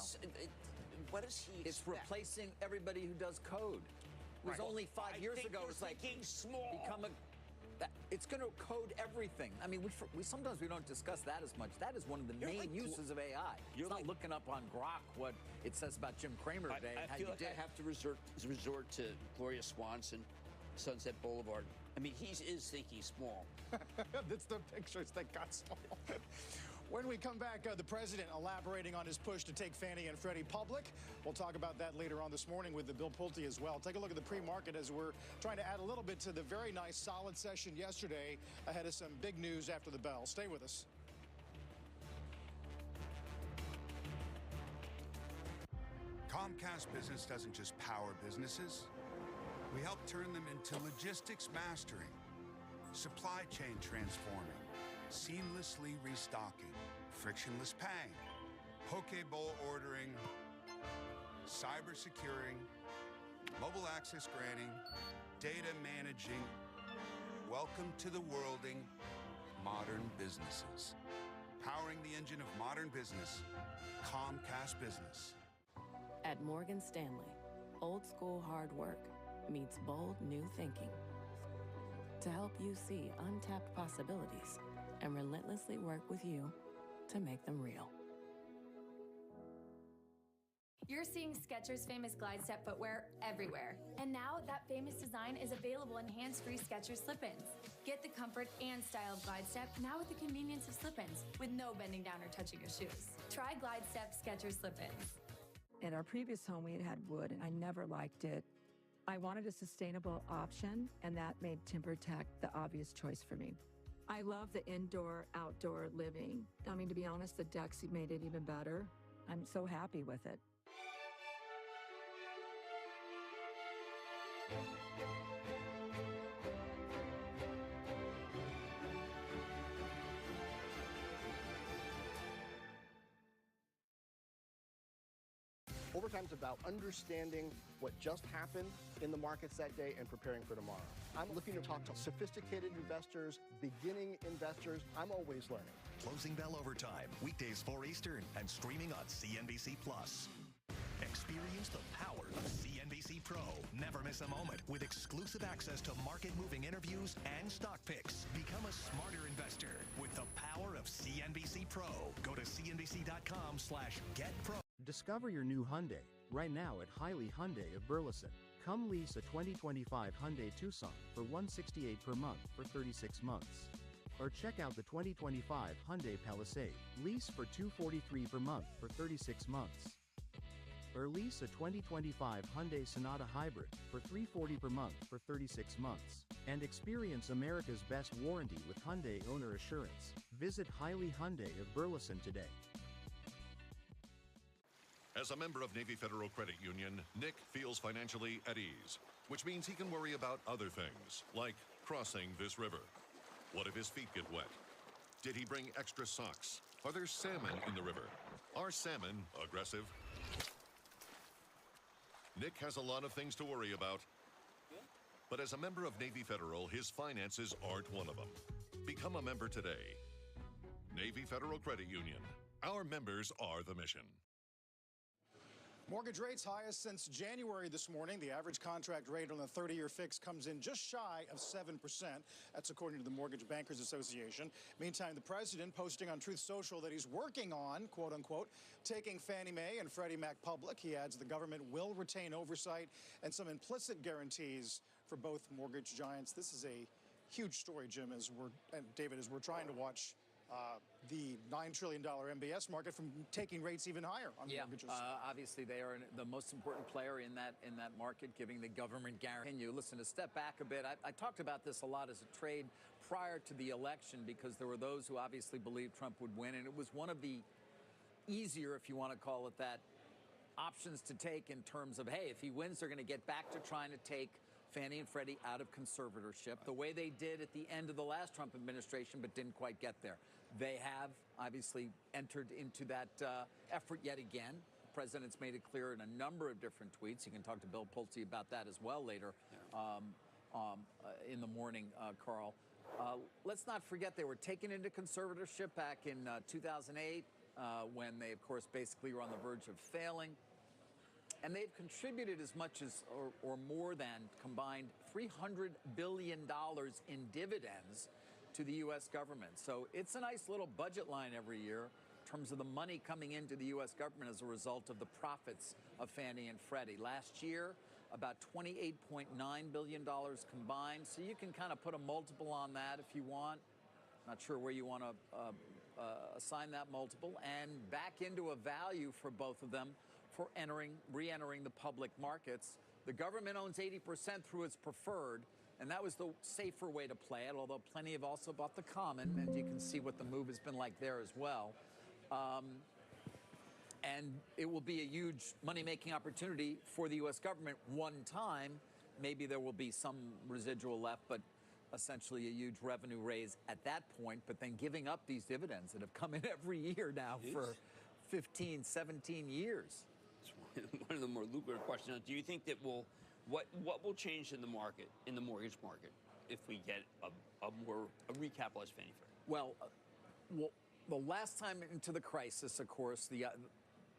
Speaker 22: What does he
Speaker 35: It's
Speaker 22: expect?
Speaker 35: replacing everybody who does code. It was only 5 years ago. It's like
Speaker 22: small.
Speaker 35: It's going to code everything. I mean, we sometimes we don't discuss that as much. That is one of the main uses of AI. You're not looking up on Grok what it says about Jim Cramer today.
Speaker 22: I feel like I have to resort to Gloria Swanson, Sunset Boulevard. I mean, he is thinking small.
Speaker 34: That's the pictures that got small. When we come back, the president elaborating on his push to take Fannie and Freddie public. We'll talk about that later on this morning with Bill Pulte as well. Take a look at the pre-market as we're trying to add a little bit to the very nice, solid session yesterday ahead of some big news after the bell. Stay with us.
Speaker 4: Comcast Business doesn't just power businesses. We help turn them into logistics mastering, supply chain transforming, seamlessly restocking, frictionless paying, poke bowl ordering, cyber securing, mobile access granting, data managing. Welcome to the worlding modern businesses. Powering the engine of modern business, Comcast Business.
Speaker 7: At Morgan Stanley, old school hard work meets bold new thinking. To help you see untapped possibilities and relentlessly work with you to make them real.
Speaker 10: You're seeing Skechers' famous glide step footwear everywhere. And now that famous design is available in hands-free Skechers slip-ins. Get the comfort and style of glide step now with the convenience of slip-ins with no bending down or touching your shoes. Try glide step Skechers slip-ins.
Speaker 12: In our previous home, we had had wood, and I never liked it. I wanted a sustainable option, and that made TimberTech the obvious choice for me. I love the indoor-outdoor living. I mean, to be honest, the decks made it even better. I'm so happy with it.
Speaker 13: Overtime's about understanding what just happened in the markets that day and preparing for tomorrow. I'm looking to talk to sophisticated investors, beginning investors. I'm always learning.
Speaker 29: Closing Bell Overtime, weekdays 4 Eastern and streaming on CNBC+. Experience the power of CNBC Pro. Never miss a moment with exclusive access to market-moving interviews and stock picks. Become a smarter investor with the power of CNBC Pro. Go to cnbc.com/getpro.
Speaker 14: Discover your new Hyundai right now at Hiley Hyundai of Burleson. Come lease a 2025 Hyundai Tucson for $168 per month for 36 months. Or check out the 2025 Hyundai Palisade. Lease for $243 per month for 36 months. Or lease a 2025 Hyundai Sonata Hybrid for $340 per month for 36 months. And experience America's best warranty with Hyundai Owner Assurance. Visit Hiley Hyundai of Burleson today.
Speaker 32: As a member of Navy Federal Credit Union, Nick feels financially at ease, which means he can worry about other things, like crossing this river. What if his feet get wet? Did he bring extra socks? Are there salmon in the river? Are salmon aggressive? Nick has a lot of things to worry about. But as a member of Navy Federal, his finances aren't one of them. Become a member today. Navy Federal Credit Union. Our members are the mission.
Speaker 34: Mortgage rates highest since January this morning. The average contract rate on the 30-year fix comes in just shy of 7%. That's according to the Mortgage Bankers Association. Meantime, the president posting on Truth Social that he's working on, quote unquote, taking Fannie Mae and Freddie Mac public. He adds the government will retain oversight and some implicit guarantees for both mortgage giants. This is a huge story, Jim, and David, as we're trying to watch the $9 trillion MBS market from taking rates even higher on mortgages.
Speaker 35: Obviously, they are the most important player in that market, giving the government guarantee. Listen, to step back a bit, I talked about this a lot as a trade prior to the election because there were those who obviously believed Trump would win, and it was one of the easier, if you want to call it that, options to take in terms of, hey, if he wins, they're going to get back to trying to take Fannie and Freddie out of conservatorship, the way they did at the end of the last Trump administration, but didn't quite get there. They have obviously entered into that effort yet again. The president's made it clear in a number of different tweets. You can talk to Bill Pulte about that as well later in the morning, Carl. Let's not forget they were taken into conservatorship back in 2008 when they, of course, basically were on the verge of failing. And they've contributed as much as, or more than, combined $300 billion in dividends to the U.S. government. So it's a nice little budget line every year in terms of the money coming into the U.S. government as a result of the profits of Fannie and Freddie. Last year, about $28.9 billion combined. So you can kind of put a multiple on that if you want. Not sure where you want to assign that multiple. And back into a value for both of them for re-entering the public markets. The government owns 80% through its preferred, and that was the safer way to play it, although plenty have also bought the common, and you can see what the move has been like there as well. And it will be a huge money-making opportunity for the U.S. government one time. Maybe there will be some residual left, but essentially a huge revenue raise at that point, but then giving up these dividends that have come in every year now for 15, 17 years.
Speaker 22: One of the more lucrative questions. Do you think that what will change in the market, in the mortgage market, if we get a recapitalized Fannie Freddie?
Speaker 35: Well, the last time into the crisis, of course, the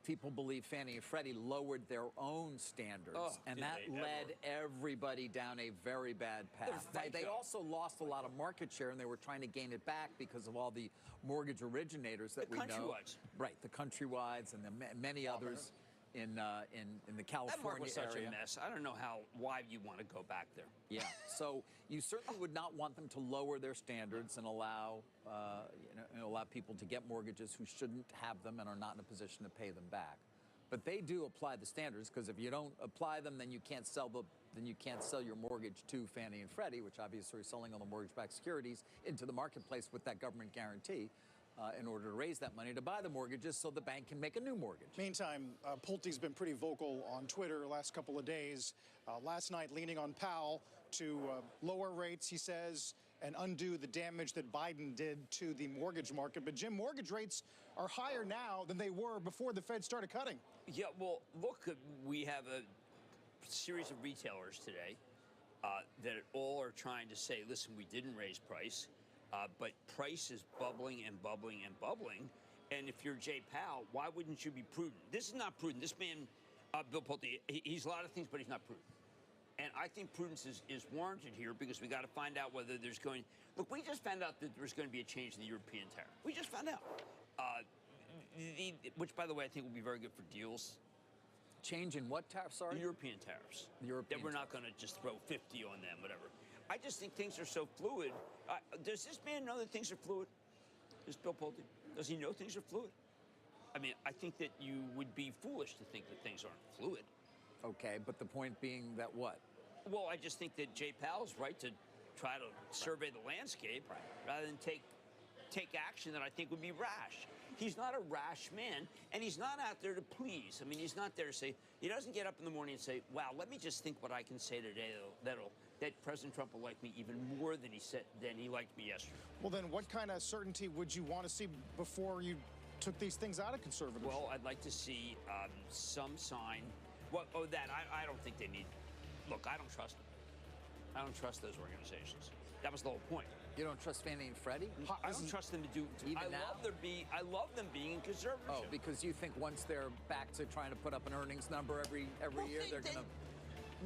Speaker 35: people believe Fannie and Freddie lowered their own standards, and that led everybody down a very bad path. They also lost a lot of market share, and they were trying to gain it back because of all the mortgage originators that we know.
Speaker 22: Countrywides.
Speaker 35: Right, the Countrywides and the many others in the California
Speaker 22: that market was such
Speaker 35: area.
Speaker 22: a mess. I don't know why you want to go back there.
Speaker 35: Yeah, so you certainly would not want them to lower their standards and allow allow people to get mortgages who shouldn't have them and are not in a position to pay them back. But they do apply the standards, because if you don't apply them, then you can't sell your mortgage to Fannie and Freddie, which obviously are selling all the mortgage-backed securities into the marketplace with that government guarantee. In order to raise that money to buy the mortgages so the bank can make a new mortgage.
Speaker 34: Meantime, Pulte's been pretty vocal on Twitter the last couple of days. Last night, leaning on Powell to lower rates, he says, and undo the damage that Biden did to the mortgage market. But, Jim, mortgage rates are higher now than they were before the Fed started cutting.
Speaker 22: Yeah, well, look, we have a series of retailers today that all are trying to say, listen, we didn't raise price. But price is bubbling and bubbling and bubbling. And if you're Jay Powell, why wouldn't you be prudent? This is not prudent. This man, Bill Pulte, he's a lot of things, but he's not prudent. And I think prudence is warranted here, because we got to find out whether there's going... Look, we just found out that there's going to be a change in the European tariff. We just found out. Which, by the way, I think will be very good for deals.
Speaker 35: Change in what tariff, sorry?
Speaker 22: The European tariffs. That we're not going to just throw 50 on them, whatever. I just think things are so fluid. Does this man know that things are fluid? Does Bill Pulte? Does he know things are fluid? I mean, I think that you would be foolish to think that things aren't fluid.
Speaker 35: Okay, but the point being that what?
Speaker 22: Well, I just think that Jay Powell's right to try to survey the landscape rather than take action that I think would be rash. He's not a rash man, and he's not out there to please. I mean, he's not there to say... He doesn't get up in the morning and say, wow, let me just think what I can say today that President Trump will like me even more than he liked me yesterday.
Speaker 34: Well, then what kind of certainty would you want to see before you took these things out of conservatorship?
Speaker 22: Well, I'd like to see some sign. I don't think they need... Look, I don't trust them. I don't trust those organizations. That was the whole point.
Speaker 35: You don't trust Fannie and Freddie?
Speaker 22: I don't trust them to do...
Speaker 35: Even now?
Speaker 22: I love them being in conservatorship.
Speaker 35: Oh, because you think once they're back to trying to put up an earnings number every year, they're going to...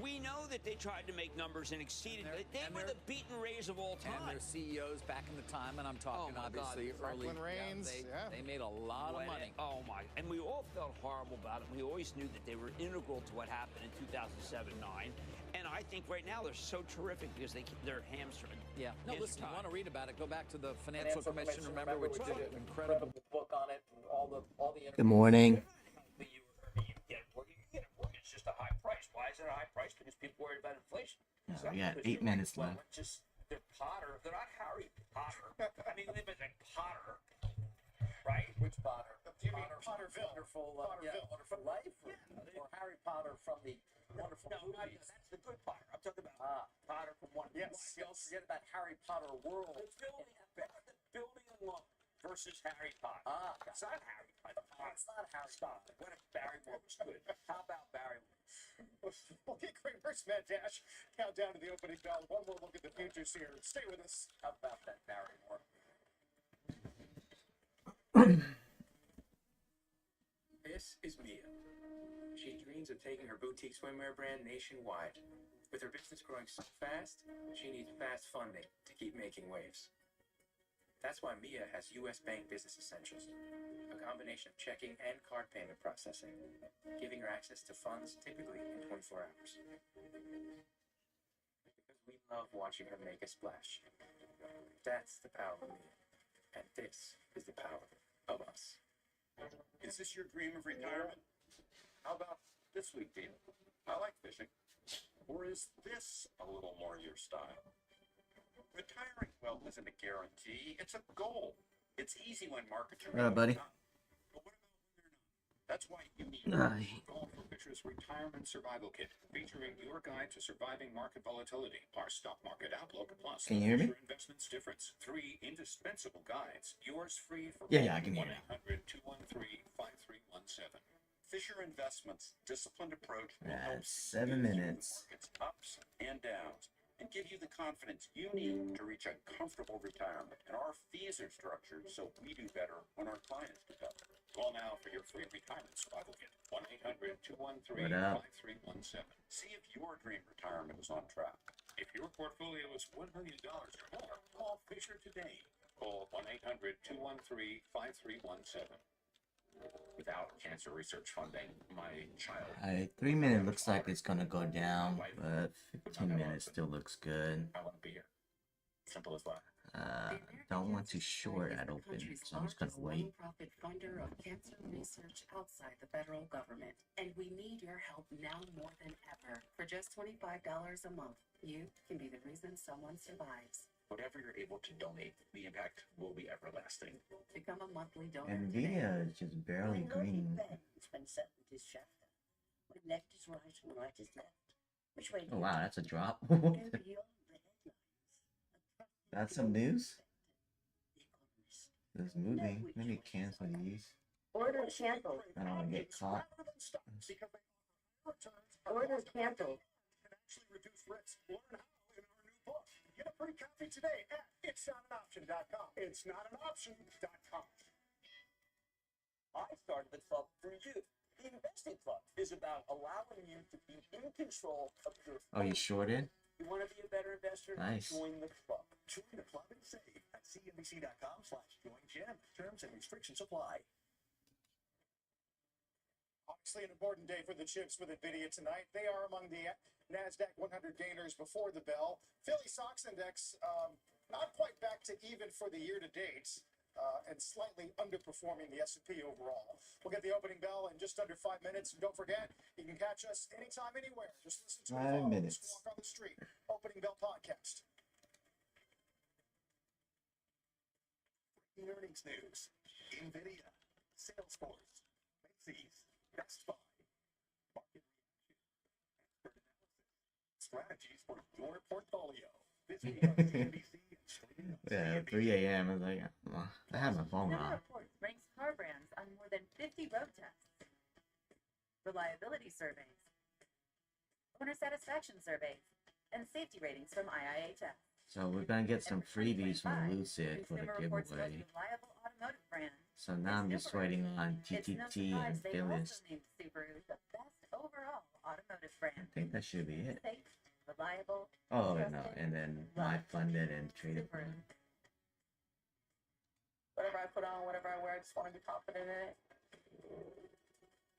Speaker 22: We know that they tried to make numbers and exceeded. They were the beaten Rays of all time.
Speaker 35: And their CEOs back in the time, and I'm talking obviously early.
Speaker 34: Franklin Reigns,
Speaker 35: They made a lot of money.
Speaker 22: Oh my! And we all felt horrible about it. We always knew that they were integral to what happened in 2007-9. And I think right now they're so terrific because they're hamstrung.
Speaker 35: Yeah. No, listen, you want to read about it, go back to the Financial Commission, remember, which did an incredible book on it. And all the
Speaker 3: Good morning.
Speaker 22: It's just a high price. Why is it a high price? Because people worried about inflation.
Speaker 3: Yeah, we got 8 minutes left.
Speaker 22: They're Potter. They're not Harry Potter. I mean, they live in Potter, right?
Speaker 35: Which Potter?
Speaker 34: Do you mean Potterville?
Speaker 35: Wonderful,
Speaker 34: Wonderful
Speaker 35: Life? Or Harry Potter from the Wonderful Movies?
Speaker 22: That's the good Potter. I'm talking about Potter from Wonderful.
Speaker 35: Yes. Don't forget about Harry Potter World.
Speaker 22: It's building alone versus Harry Potter. It's not Harry Potter.
Speaker 35: It's not Harry
Speaker 22: Potter. What if Barrymore was good? How about Barrymore?
Speaker 34: Okay, Kramer's Mad Dash. Countdown to the opening bell. One more look at the futures here. Stay with us.
Speaker 22: How about that Barrymore?
Speaker 5: This is Mia. She dreams of taking her boutique swimwear brand nationwide. With her business growing so fast, she needs fast funding to keep making waves. That's why Mia has U.S. Bank Business Essentials, a combination of checking and card payment processing, giving her access to funds typically in 24 hours. Because we love watching her make a splash. That's the power of Mia. And this is the power of us.
Speaker 6: Is this your dream of retirement? How about this week, Dean? I like fishing. Or is this a little more your style? Retiring well isn't a guarantee, it's a goal. It's easy when markets are
Speaker 3: Buddy.
Speaker 6: But what about when they're not? That's why you need Gold for Fisher's Retirement Survival Kit, featuring your guide to surviving market volatility, our stock market outlook, plus
Speaker 3: Can you hear me?
Speaker 6: Fisher Investments Difference. 3 indispensable guides, yours free for
Speaker 3: Yeah, I can hear you.
Speaker 6: 1-800-213-5317. Fisher Investments' disciplined approach will help
Speaker 3: 7 minutes.
Speaker 6: markets ups and downs and give you the confidence you need to reach a comfortable retirement. And our fees are structured so we do better when our clients do better. Call now for your free retirement survival kit. 1-800-213-5317. See if your dream retirement is on track. If your portfolio is $1 million or more, call Fisher today. Call 1-800-213-5317. Without cancer research funding, my child.
Speaker 3: 3 minutes looks like it's gonna go down, but 15 minutes still looks good.
Speaker 6: I want to be here. Simple as that.
Speaker 3: Don't want to short at open, so I'm just gonna wait.
Speaker 8: Nonprofit funder of cancer research outside the federal government, and we need your help now more than ever. For just $25 a month, you can be the reason someone survives.
Speaker 6: Whatever you're able to donate, the impact will be everlasting.
Speaker 8: Become a monthly donor
Speaker 3: Nvidia is just barely green.
Speaker 8: It's been set with his shaft. When left is right and right is left. Which way do
Speaker 3: Oh
Speaker 8: you
Speaker 3: wow,
Speaker 8: take?
Speaker 3: that's a drop.
Speaker 8: Go beyond the headlines.
Speaker 3: That's some news. It's moving. Let me cancel these.
Speaker 8: Order canceled.
Speaker 3: I don't want to get caught.
Speaker 8: Order canceled.
Speaker 34: Actually reduce risk. Learn how in our new book. Get a free copy today at itsnotanoption.com. Itsnotanoption.com.
Speaker 22: I started the club for you. The Investing Club is about allowing you to be in control of your
Speaker 3: Oh, you shorted?
Speaker 22: You want to be a better investor?
Speaker 3: Nice.
Speaker 22: Join the club.
Speaker 6: Join the club and save at cnbc.com/join-gym. Terms and restrictions apply.
Speaker 34: Obviously an important day for the chips with NVIDIA tonight. They are among the NASDAQ 100 gainers before the bell. Philly Sox Index not quite back to even for the year to date and slightly underperforming the S&P overall. We'll get the opening bell in just under 5 minutes. And don't forget, you can catch us anytime, anywhere. Just listen to
Speaker 3: 5 minutes.
Speaker 34: Walk on the Street Opening Bell Podcast.
Speaker 6: Earnings news. NVIDIA, Salesforce, Macy's, Best Buy, market reaction, expert analysis, strategies for your portfolio. This week on CNBC and streaming on
Speaker 3: Yeah,
Speaker 6: CNBC.
Speaker 3: 3 a.m. I was like, I had my phone
Speaker 8: Another
Speaker 3: on.
Speaker 8: report ranks car brands on more than 50 road tests, reliability surveys, owner satisfaction surveys, and safety ratings from IIHS.
Speaker 3: So we're gonna get some freebies from Lucid for the
Speaker 8: Consumer Reports most
Speaker 3: giveaway.
Speaker 8: reliable automotive automotive brand.
Speaker 3: So now I'm just waiting on GTT and
Speaker 8: They
Speaker 3: Phyllis.
Speaker 8: also named Subaru the best overall automotive brand.
Speaker 3: I think that should be it.
Speaker 8: Safe, reliable,
Speaker 3: Oh no,
Speaker 8: trusted,
Speaker 3: and then my funded and traded
Speaker 8: Subaru.
Speaker 3: plan.
Speaker 9: Whatever I put on, whatever I wear, I just want to be confident in it.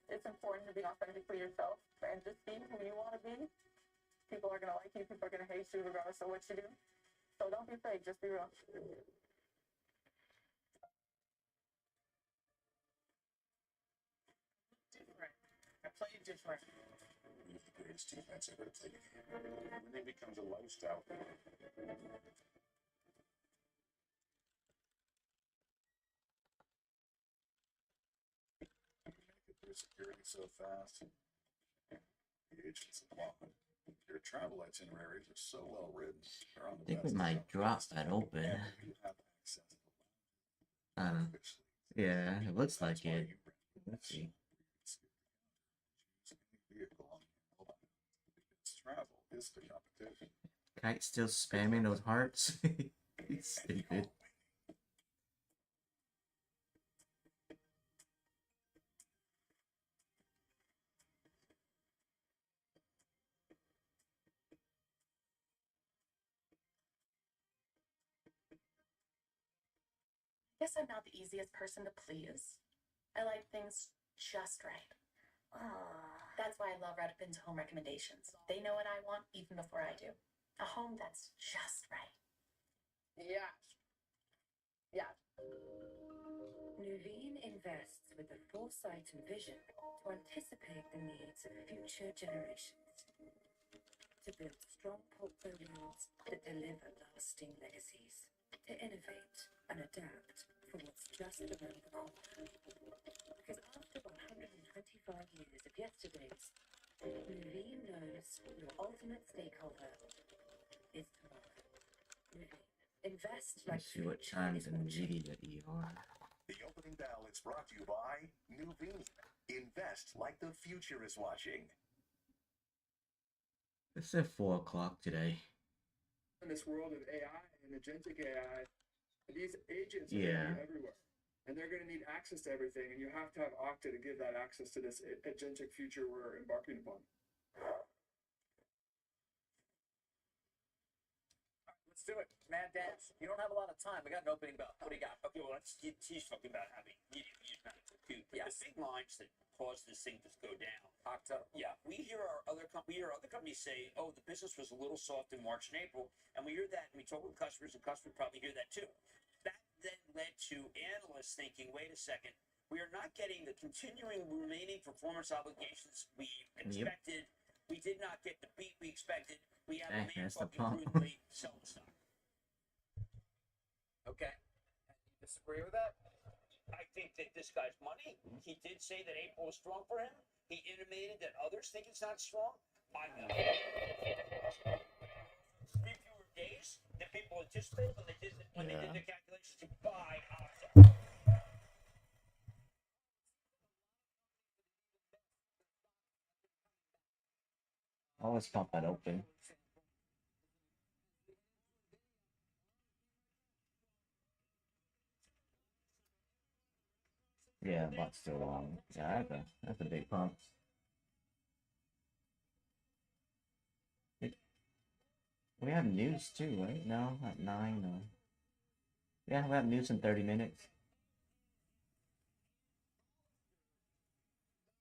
Speaker 9: It's important to be authentically yourself and just be who you want to be. People are going to like you, people are going to hate you regardless of what you do. So don't be fake, just be real. Different. I play different.
Speaker 6: One of the greatest teammates ever to play the game. Winning becomes a lifestyle. Through security so fast. The agents of law. Your travel itineraries are so well written. They're on
Speaker 3: I
Speaker 6: the
Speaker 3: think we
Speaker 6: best.
Speaker 3: might drop that open.
Speaker 6: You have access to
Speaker 3: Yeah, it looks like it. Let's see.
Speaker 6: vehicle on it's travel is the competition.
Speaker 3: Kite still spamming those hearts. He's stupid.
Speaker 8: Guess I'm not the easiest person to please. I like things just right. That's why I love Redpin's home recommendations. They know what I want even before I do. A home that's just right.
Speaker 9: Yes. Yes.
Speaker 11: Nuveen invests with the foresight and vision to anticipate the needs of future generations. To build strong portfolios that deliver lasting legacies. To innovate and adapt for what's just around the corner. Because after 125 years of yesterdays, Nuveen knows your ultimate stakeholder is tomorrow. Nuveen. Invest like
Speaker 3: Let's see what times and NVIDIA ER.
Speaker 25: The opening bell is brought to you by Nuveen. Invest like the future is watching.
Speaker 3: It's at 4 o'clock today.
Speaker 15: In this world of AI and agentic AI, these agents are
Speaker 3: Yeah.
Speaker 15: going to be everywhere. And they're going to need access to everything. And you have to have Okta to give that access to this agentic future we're embarking upon.
Speaker 35: Let's do it. Mad Dash. You don't have a lot of time. We got an opening bell. What do you got?
Speaker 22: Okay, well, he's talking about having medium use amount of compute. But
Speaker 35: Yes.
Speaker 22: the big lines that cause this thing to go down.
Speaker 35: Okta.
Speaker 22: Yeah, we hear other companies say, "Oh, the business was a little soft in March and April," and we hear that, and we talk with customers, and customers probably hear that too. That then led to analysts thinking, "Wait a second, we are not getting the continuing remaining performance obligations we expected. We did not get the beat we expected. We have a man
Speaker 3: That's the
Speaker 22: talking
Speaker 3: problem.
Speaker 22: prudently, selling stock."
Speaker 35: Okay. You disagree with that?
Speaker 22: I think that this guy's money. He did say that April was strong for him. He intimated that others think it's not strong. I know. 3 fewer days than people anticipated when they did the calculations to buy Okta.
Speaker 3: Always pump that open. Yeah, but still long. Yeah, that's a big pump. We have news too, right? No, at 9. No. Yeah, we have news in 30 minutes.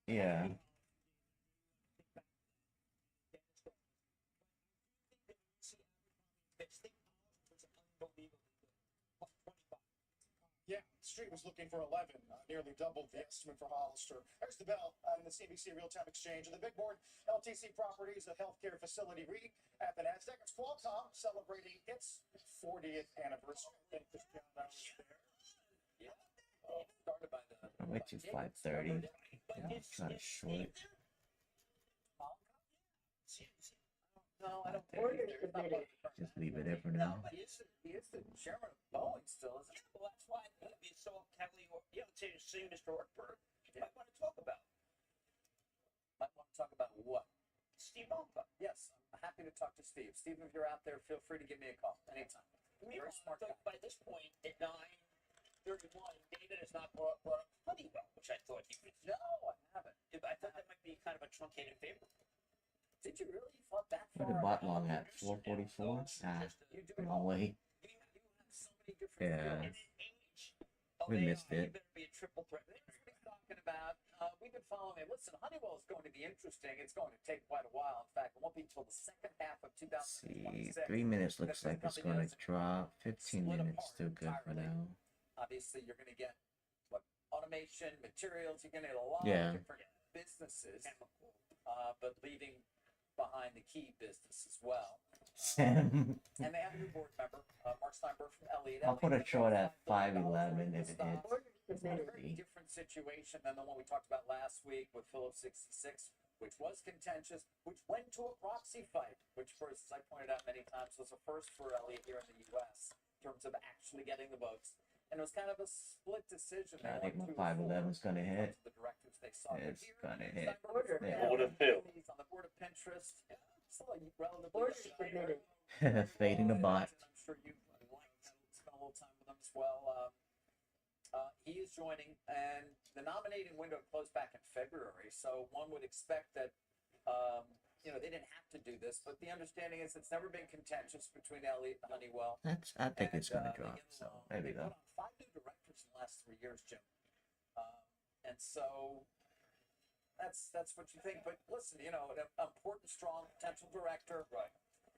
Speaker 3: Yeah.
Speaker 34: Yeah, the street was looking for 11, nearly doubled the estimate for Hollister. There's the bell in the CBC Real-Time Exchange. And the big board, LTC Properties, a healthcare facility REIT at the NASDAQ. It's Qualcomm celebrating its 40th anniversary. I think Cristiano was there.
Speaker 35: Yeah. Started by the...
Speaker 3: I'll wait till 5:30. Yeah, I'll try to short it.
Speaker 35: No, I don't
Speaker 3: Okay. Just leave it there for now.
Speaker 35: He is the chairman of Boeing still, isn't he?
Speaker 22: Well, that's why we saw Kelly, see Mr. Ortberg. You might want to talk about.
Speaker 35: Might want to talk about what?
Speaker 22: Steve Ballmer.
Speaker 35: Yes, I'm happy to talk to Steve. Steve, if you're out there, feel free to give me a call anytime. Very smart guy.
Speaker 22: By this point, at 9, 31, David has not brought up Honeywell, which I thought he would.
Speaker 35: No, I haven't.
Speaker 22: I thought that might be kind of a truncated favorite.
Speaker 35: Did you really? You thought that
Speaker 3: What
Speaker 35: far?
Speaker 3: did bot long at? 444? Ah, no way.
Speaker 35: So many different
Speaker 3: Yeah.
Speaker 35: fields.
Speaker 3: We missed it.
Speaker 35: Better be a triple threat. That's what he's talking about. We've been following it. Listen, Honeywell is going to be interesting. It's going to take quite a while. In fact, it won't be until the second half of
Speaker 3: See,
Speaker 35: 2026.
Speaker 3: 3 minutes looks like it's gonna drop. 15 minutes, still good for now.
Speaker 35: Obviously, you're going to get what automation, materials. You're going to get a lot
Speaker 3: Yeah.
Speaker 35: of different businesses, but leaving behind the key business as well. And they have a new board member, Mark Steinberg from Elliott.
Speaker 3: I'll put a short at 511 if it hits.
Speaker 35: It's a very different situation than the one we talked about last week with Phillips 66, which was contentious, which went to a proxy fight, which first, as I pointed out many times, was a first for Elliott here in the U.S. in terms of actually getting the votes. And it was kind of a split decision.
Speaker 3: I think my 511 is gonna hit.
Speaker 35: The directives they saw.
Speaker 3: It's gonna hit.
Speaker 35: Yeah.
Speaker 3: Yeah.
Speaker 35: On the board of Pinterest. Still a relatively submitted.
Speaker 3: Fading the bot.
Speaker 35: I'm sure you spent a little time with him as well. He is joining, and the nominating window closed back in February, so one would expect that, they didn't have to do this, but the understanding is it's never been contentious between Elliott and Honeywell.
Speaker 3: I think it's gonna drop, so maybe
Speaker 35: They
Speaker 3: though.
Speaker 35: put on 5 new directors in the last 3 years, Jim. And so that's what you think. But listen, an important, strong potential director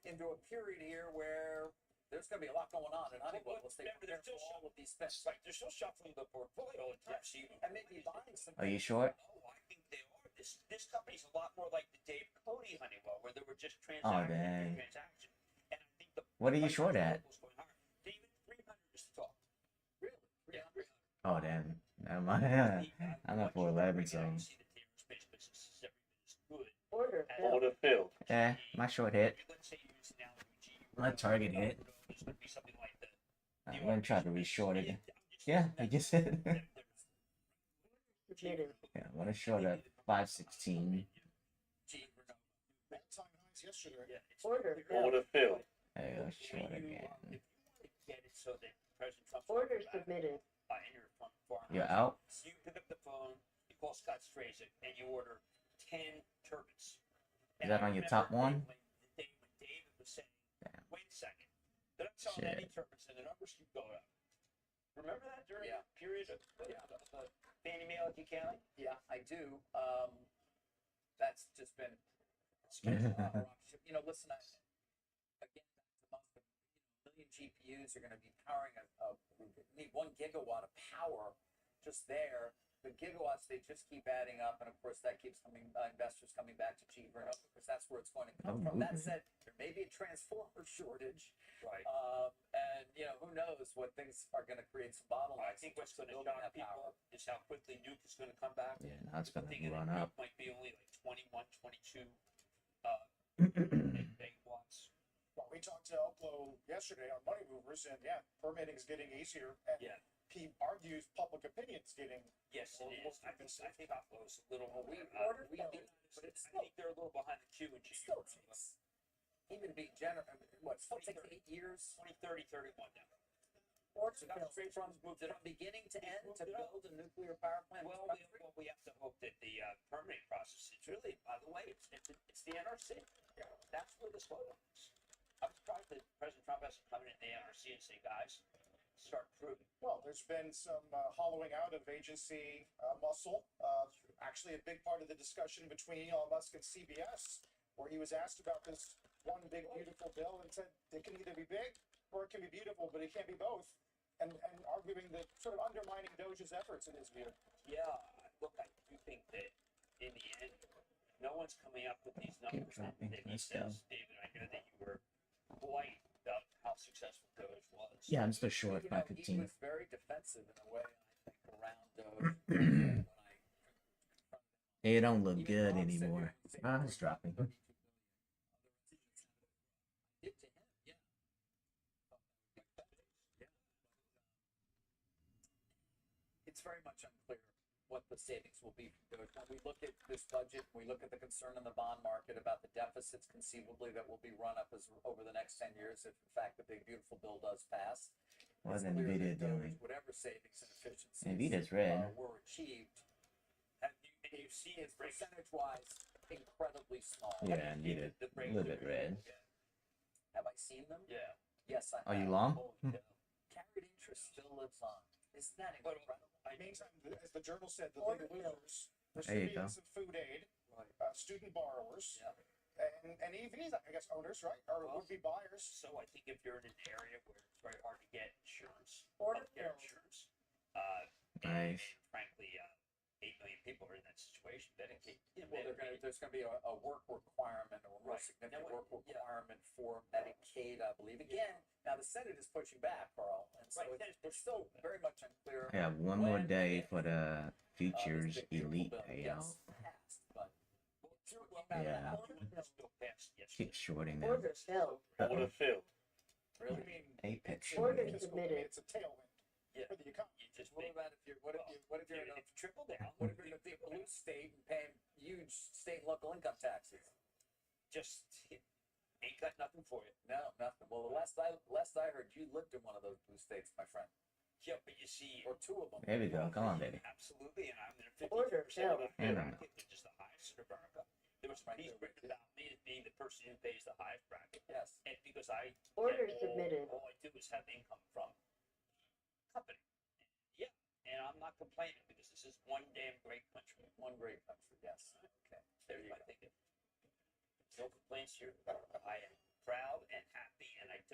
Speaker 35: into a period here where there's going to be a lot going on in Honeywell. Let's
Speaker 22: Remember, they're still
Speaker 35: all of these spends.
Speaker 22: Right, they're still shuffling the portfolio at times.
Speaker 35: And maybe buying some.
Speaker 3: Are you short?
Speaker 22: Oh, I think they are. This company's a lot more like the Dave Cody Honeywell, where there were just
Speaker 3: Oh,
Speaker 22: transactions
Speaker 3: dang.
Speaker 22: after transaction. And I think the
Speaker 3: What are you short at?
Speaker 22: David, 300 is the top. Really? Yeah.
Speaker 3: Oh, damn. I'm at 411, so.
Speaker 22: Order
Speaker 3: filled. Yeah, my short hit. My target hit. I'm gonna try to re-short it. Yeah, I just hit. Yeah, I'm gonna short at 516.
Speaker 22: Order filled.
Speaker 3: There you go, short again.
Speaker 22: Order submitted.
Speaker 3: You're out?
Speaker 22: You pick up the phone, you call Scott Strazik, and you order 10 turbines.
Speaker 3: Is that on your top one?
Speaker 22: When David was saying, wait a second, they're not selling any turbines, and the numbers keep going up. Remember that during the period of the Fannie Mae Lucky County?
Speaker 35: Yeah, I do. That's just been listen, again, a million GPUs are going to be powering need 1 gigawatt of power just there. The gigawatts, they just keep adding up, and of course that keeps investors coming back to cheaper enough because that's where it's going to come from. That said, there may be a transformer shortage,
Speaker 22: right? And
Speaker 35: who knows what things are going to create some bottlenecks.
Speaker 22: I think what's going to shock people is how quickly nuke is going to come back.
Speaker 3: Yeah, now it's gonna run
Speaker 22: nuke
Speaker 3: up.
Speaker 22: might be only like 21, 22 megawatts.
Speaker 34: Well, we talked to Upload yesterday on Money Movers, and permitting is getting easier. And he argues public opinion is getting
Speaker 22: Yes, it is. I think Upload's a little more.
Speaker 35: But it's
Speaker 22: I think they're a little behind the queue in GE.
Speaker 35: still takes, even being generous, still takes 8 years.
Speaker 22: 2030, 31 now.
Speaker 35: Or to from beginning to end to build a nuclear power plant.
Speaker 22: Well, we have to hope that the permitting process, it's really, by the way, it's the NRC. That's where the slowdown is. I'm surprised that President Trump hasn't come in the NRC and say, guys, start proving.
Speaker 34: Well, there's been some hollowing out of agency muscle. Actually, a big part of the discussion between Elon Musk and CBS, where he was asked about this one big beautiful bill and said it can either be big or it can be beautiful, but it can't be both. And arguing that sort of undermining Doge's efforts in his view.
Speaker 22: Yeah, look, I do think that in the end, no one's coming up with these numbers that he says. David, I know that you were quite about how successful Doge was.
Speaker 3: Yeah, I'm still short by
Speaker 35: He
Speaker 3: 15.
Speaker 35: was very defensive in a way, I think, around Doge.
Speaker 3: It don't look good anymore. Ah, it's dropping.
Speaker 35: It's very much unclear what the savings will be from Doge. When we look at this budget, we look at the concern in the bond market about the deficits conceivably that will be run up over the next 10 years if, in fact, the big, beautiful bill does pass.
Speaker 3: What's
Speaker 35: it's clear
Speaker 3: Nvidia
Speaker 35: that those,
Speaker 3: doing?
Speaker 35: whatever savings and efficiencies
Speaker 3: Nvidia's red.
Speaker 35: were achieved, and you see it's percentage-wise incredibly small.
Speaker 3: Yeah, Nvidia a little bit red.
Speaker 35: Have I seen them?
Speaker 22: Yeah.
Speaker 35: Yes, I have.
Speaker 3: Are you long?
Speaker 35: Carried interest still lives on. Isn't that incredible?
Speaker 34: Meantime, as the journal said, the big losers,
Speaker 3: There you go.
Speaker 34: recipients of food aid, student borrowers, and EVs, I guess owners, right, or would be buyers.
Speaker 22: So I think if you're in an area where it's very hard to get insurance, insurance,
Speaker 3: Nice.
Speaker 22: frankly, 8 million people are in that situation.
Speaker 35: Well, there's going to be a work requirement or a more significant work requirement for Medicaid, I believe. Again, now the Senate is pushing back, Carl, and so it's still very much unclear.
Speaker 3: I have one more day for the futures elite payout. Yeah. Keep shorting them.
Speaker 35: Order filled.
Speaker 3: Uh-oh.
Speaker 35: Really?
Speaker 3: Apex
Speaker 35: Order
Speaker 3: shorting.
Speaker 35: submitted.
Speaker 34: It's a tailwind for the economy.
Speaker 35: What about if you're what if you're in a triple down? What if you're in a big blue state and paying huge state and local income taxes?
Speaker 22: Just ain't got nothing for you.
Speaker 35: No, nothing. Well, the last I heard, you lived in one of those blue states, my friend.
Speaker 22: Yeah, but you see,
Speaker 35: or two of them.
Speaker 3: There we go. Come on, baby.
Speaker 22: Absolutely, and I'm in a 50%
Speaker 35: Order filled.
Speaker 22: of
Speaker 3: And
Speaker 22: the bracket, which is the highest in America. There was a piece written about me as being the person who pays the highest bracket.
Speaker 35: Yes.
Speaker 22: And because I
Speaker 11: Order
Speaker 22: get
Speaker 11: submitted.
Speaker 22: all I do is have income from company. Yeah, and I'm not complaining because this is one damn great country.
Speaker 35: One great country, yes. Okay.
Speaker 22: There's my thinking. No complaints here. I am proud and happy, and I'm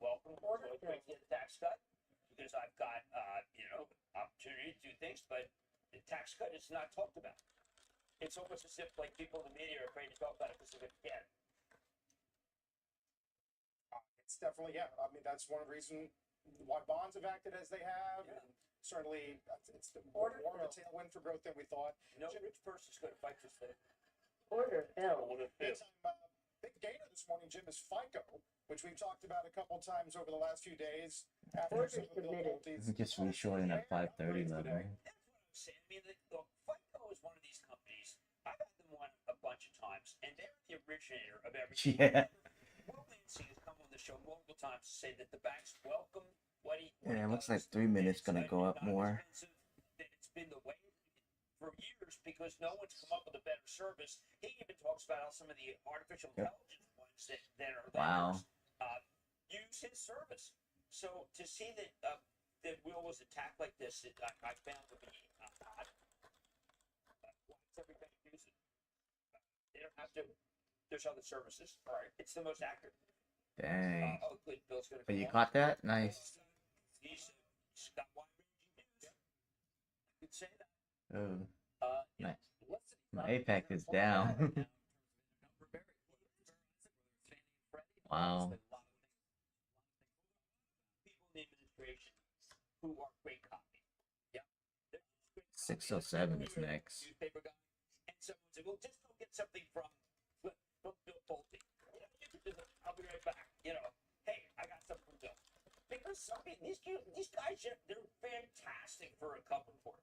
Speaker 22: welcome to get a tax cut because I've got, opportunity to do things, but the tax cut is not talked about. It's almost as if like people in the media are afraid to talk about it because they're going to get it.
Speaker 34: It's definitely, yeah. I mean, that's one reason why bonds have acted as they have. And certainly, it's more of a tailwind for growth than we thought.
Speaker 22: No rich person's going to fight this thing.
Speaker 11: Order filled.
Speaker 34: Big gainer this morning, Jim, is FICO, which we've talked about a couple times over the last few days. After some of the difficulties.
Speaker 3: Just reshorting at 530 level.
Speaker 22: I mean, look, FICO is one of these companies. I've had them on a bunch of times, and they're the originator of everything.
Speaker 3: Yeah.
Speaker 22: Will Lansing has come on the show multiple times to say that the banks welcome what he
Speaker 3: Yeah, it looks like 3 minutes gonna go up more.
Speaker 22: that it's been the way for years because no one's come up with a better service. He even talks about how some of the artificial intelligence ones that are
Speaker 3: Wow.
Speaker 22: use his service. So to see that that Will was attacked like this, I found to be odd. Why does every bank use it? They don't have to. There's other services. All right, it's the most accurate.
Speaker 3: Dang.
Speaker 22: Oh, good. Bill's gonna.
Speaker 3: But you
Speaker 22: come
Speaker 3: caught that? Nice.
Speaker 22: He's got wide-ranging views. I could say that.
Speaker 3: Oh. Nice.
Speaker 22: Listen,
Speaker 3: My Apex is down. Wow.
Speaker 22: People in the administration who are great copy. Yeah.
Speaker 3: 607 is next.
Speaker 22: Newspaper guy. And someone said, well, just go get something from Bill Pulte. You know, you can just, I'll be right back. You know, hey, I got something from Bill. Because these guys, they're fantastic for a cover report.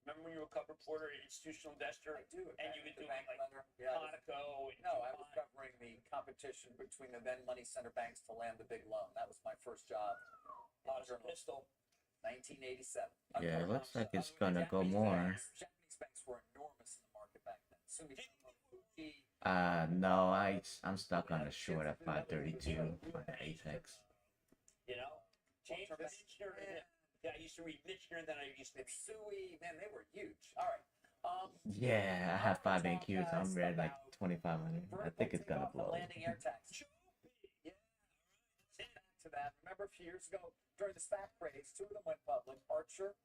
Speaker 22: Remember when you were a cover reporter, an institutional investor?
Speaker 35: I do.
Speaker 22: And you would do
Speaker 35: bank
Speaker 22: like
Speaker 35: lender. Yeah,
Speaker 22: Conoco and
Speaker 35: no, I was covering the competition between the then money center banks to land the big loan. That was my first job.
Speaker 22: Pistol.
Speaker 35: 1987.
Speaker 3: Yeah, it looks like it's gonna go more.
Speaker 35: Japanese banks were enormous in the market back then.
Speaker 3: No, I'm stuck on a short at 532 on the Apex.
Speaker 22: You know, James Michener. Yeah, I used to read Michener, and then I used to read
Speaker 35: Sui. Man, they were huge. All right.
Speaker 3: Yeah, I have 5 AQs. I'm ready like 2,500. I think it's gonna blow.
Speaker 35: Landing air taxi. Yeah. Back to that. Remember a few years ago during the SPAC craze, 2 of them went public. Archer,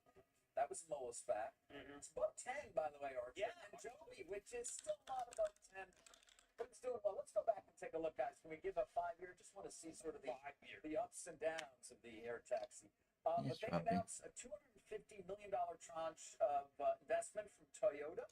Speaker 35: that was Moa SPAC. It's above 10, by the way, Archer.
Speaker 22: Yeah.
Speaker 35: And Joby, which is still not above 10. But it's doing well. Let's go back and take a look, guys. Can we give a 5-year? Just want to see sort of the ups and downs of the air taxi. But they announced a $250 million tranche of investment from Toyota.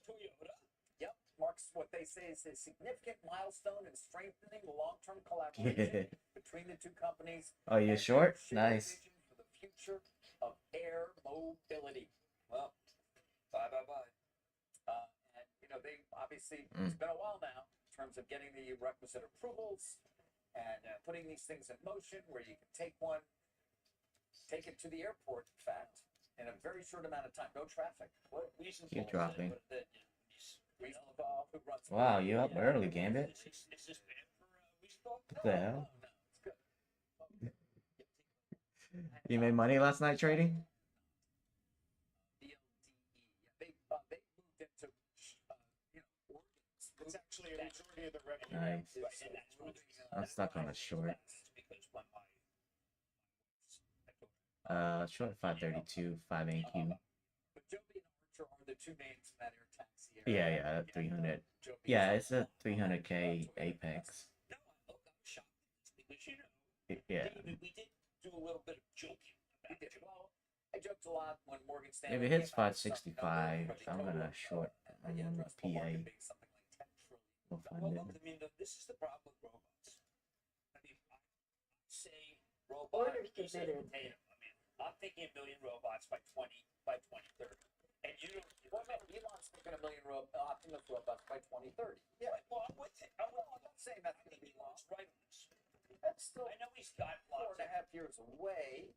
Speaker 35: Yep. Marks what they say is a significant milestone in strengthening the long-term collaboration between the two companies.
Speaker 3: Oh, you short? Nice.
Speaker 35: For the future of air mobility.
Speaker 22: Well, bye.
Speaker 35: And, you know, they obviously, it's been a while now in terms of getting the requisite approvals. and putting these things in motion where you can take it to the airport, in fact, in a very short amount of time. No traffic. What
Speaker 3: You're dropping.
Speaker 35: who runs
Speaker 3: Wow, you up early, Gambit. What the hell? You made money last night trading?
Speaker 35: It's actually a majority of the revenue.
Speaker 3: Nice. I'm stuck on a short. Short 532, 5 AQ.
Speaker 35: But Joby and Archer are the two names in that air taxi area.
Speaker 3: Yeah, that 300. Yeah, it's a 300K Apex. Yeah.
Speaker 35: We did do a little bit of joking about it. Well, I joked a lot when Morgan Stanley.
Speaker 3: If it hits 565, I'm gonna short PA. We'll find it.
Speaker 35: I mean, this is the problem with robots. I mean, I say robot.
Speaker 11: Orders submitted.
Speaker 35: I mean, I'm thinking a million robots by 2030. And you know, Elon's thinking a million Optimus robots by 2030. Yeah, well, I'm with it. I'm not saying that I think Elon's right on this. That's still. I know he's got 4.5 years away.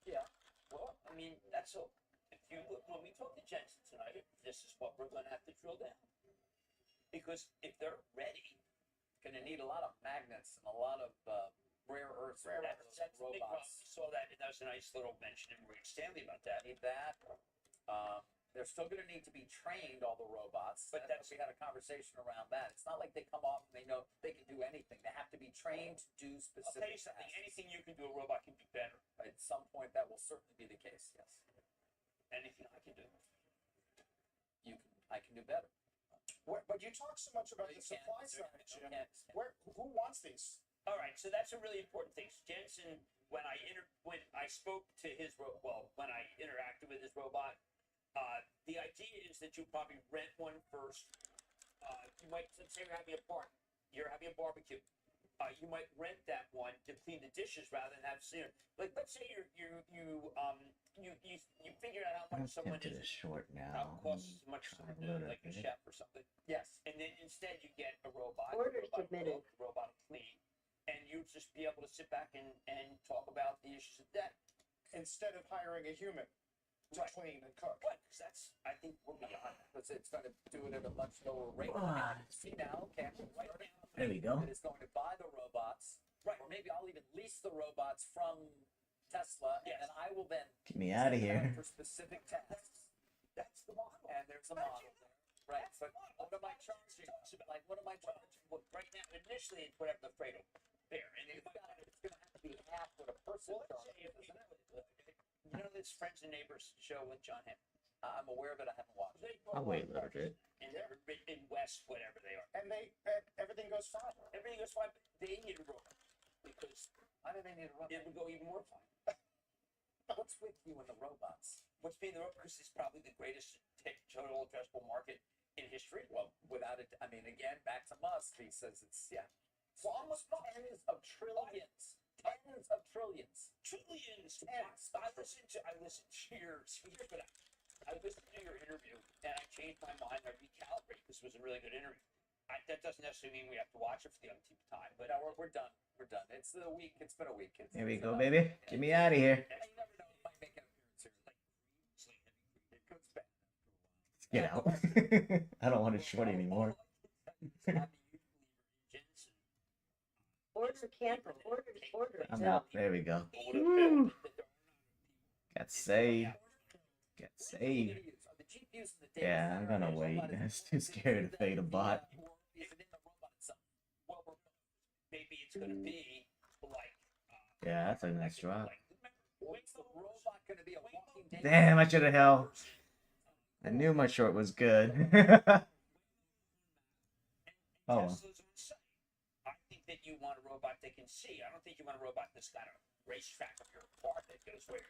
Speaker 35: Yeah. Well, I mean, that's so. If you look, when we talk to Jensen tonight, this is what we're going to have to drill down. Because if they're ready, going to need a lot of magnets and a lot of rare earths. That's the big problem. We saw that. That was a nice little mention in Morgan Stanley about that. Need that. They're still going to need to be trained, all the robots. But we had a conversation around that. It's not like they come off and they know they can do anything. They have to be trained to do specific. I'll tell you something. Tasks. Anything you can do, a robot can do better. At some point, that will certainly be the case. Yes. Anything I can do, I can do better.
Speaker 34: But you talk so much about the supply side, Jim. Who wants these?
Speaker 35: All right, so that's a really important thing. Jensen, when I spoke to his when I interacted with his robot, the idea is that you probably rent one first. You might, let's say you're having a party, you're having a barbecue. You might rent that one to clean the dishes rather than have like let's say you figure out how much someone is
Speaker 3: short now.
Speaker 35: Costs as much like a chef or something. Yes, and then instead you get a robot.
Speaker 11: Orders submitted.
Speaker 35: Robot clean, and you just be able to sit back and talk about the issues of that
Speaker 34: instead of hiring a human to clean and cook.
Speaker 35: Right, because I think we're beyond that. It's going to do it at a much lower rate. See now, okay, right now.
Speaker 3: There we go.
Speaker 35: That is going to buy the robots, right? Or maybe I'll even lease the robots from Tesla, and then I will then
Speaker 3: get me out of here
Speaker 35: for specific tasks. That's the model, and there's a model there, right? But what am I charging? Like, what am I charging? Well, right now, initially, it's whatever the freight will bear, and it's going to have to be half what a person charges. You know this Friends and Neighbors show with John Hamm? I'm aware of it. I haven't watched it.
Speaker 3: I'll wait a little bit.
Speaker 35: And they're in West, whatever they are.
Speaker 34: And everything goes fine.
Speaker 35: Everything goes fine. But they need a robot because why do they need a robot? It would go even more fine. What's with you and the robots? What's being the robot? Because it's probably the greatest total addressable market in history. Well, without it, I mean, again, back to Musk. He says it's well, almost tens of trillions. Tens of trillions. Trillions. Tens. I listened to your. Here's what I listened to your interview and I changed my mind. I recalibrated. This was a really good interview. That doesn't necessarily mean we have to watch it for the umpteenth time, but we're done. We're done. It's the week. It's been a week.
Speaker 3: There we go, baby. Get me out of here.
Speaker 35: And you never know. It might make an appearance here. Like, it comes back.
Speaker 3: Get out. I don't want to short anymore.
Speaker 11: Order canceled. Order.
Speaker 3: I'm out. There we go. Woo. Got saved. Got saved. Yeah, I'm gonna wait. I'm too scared to fade a bot.
Speaker 35: Maybe it's gonna be like.
Speaker 3: Yeah, that's a nice drop.
Speaker 35: When's the robot gonna be a walking dead?
Speaker 3: Damn, I should have held. I knew my short was good. Oh.
Speaker 35: I think that you want a robot that can see. I don't think you want a robot that's got a racetrack of your car that goes where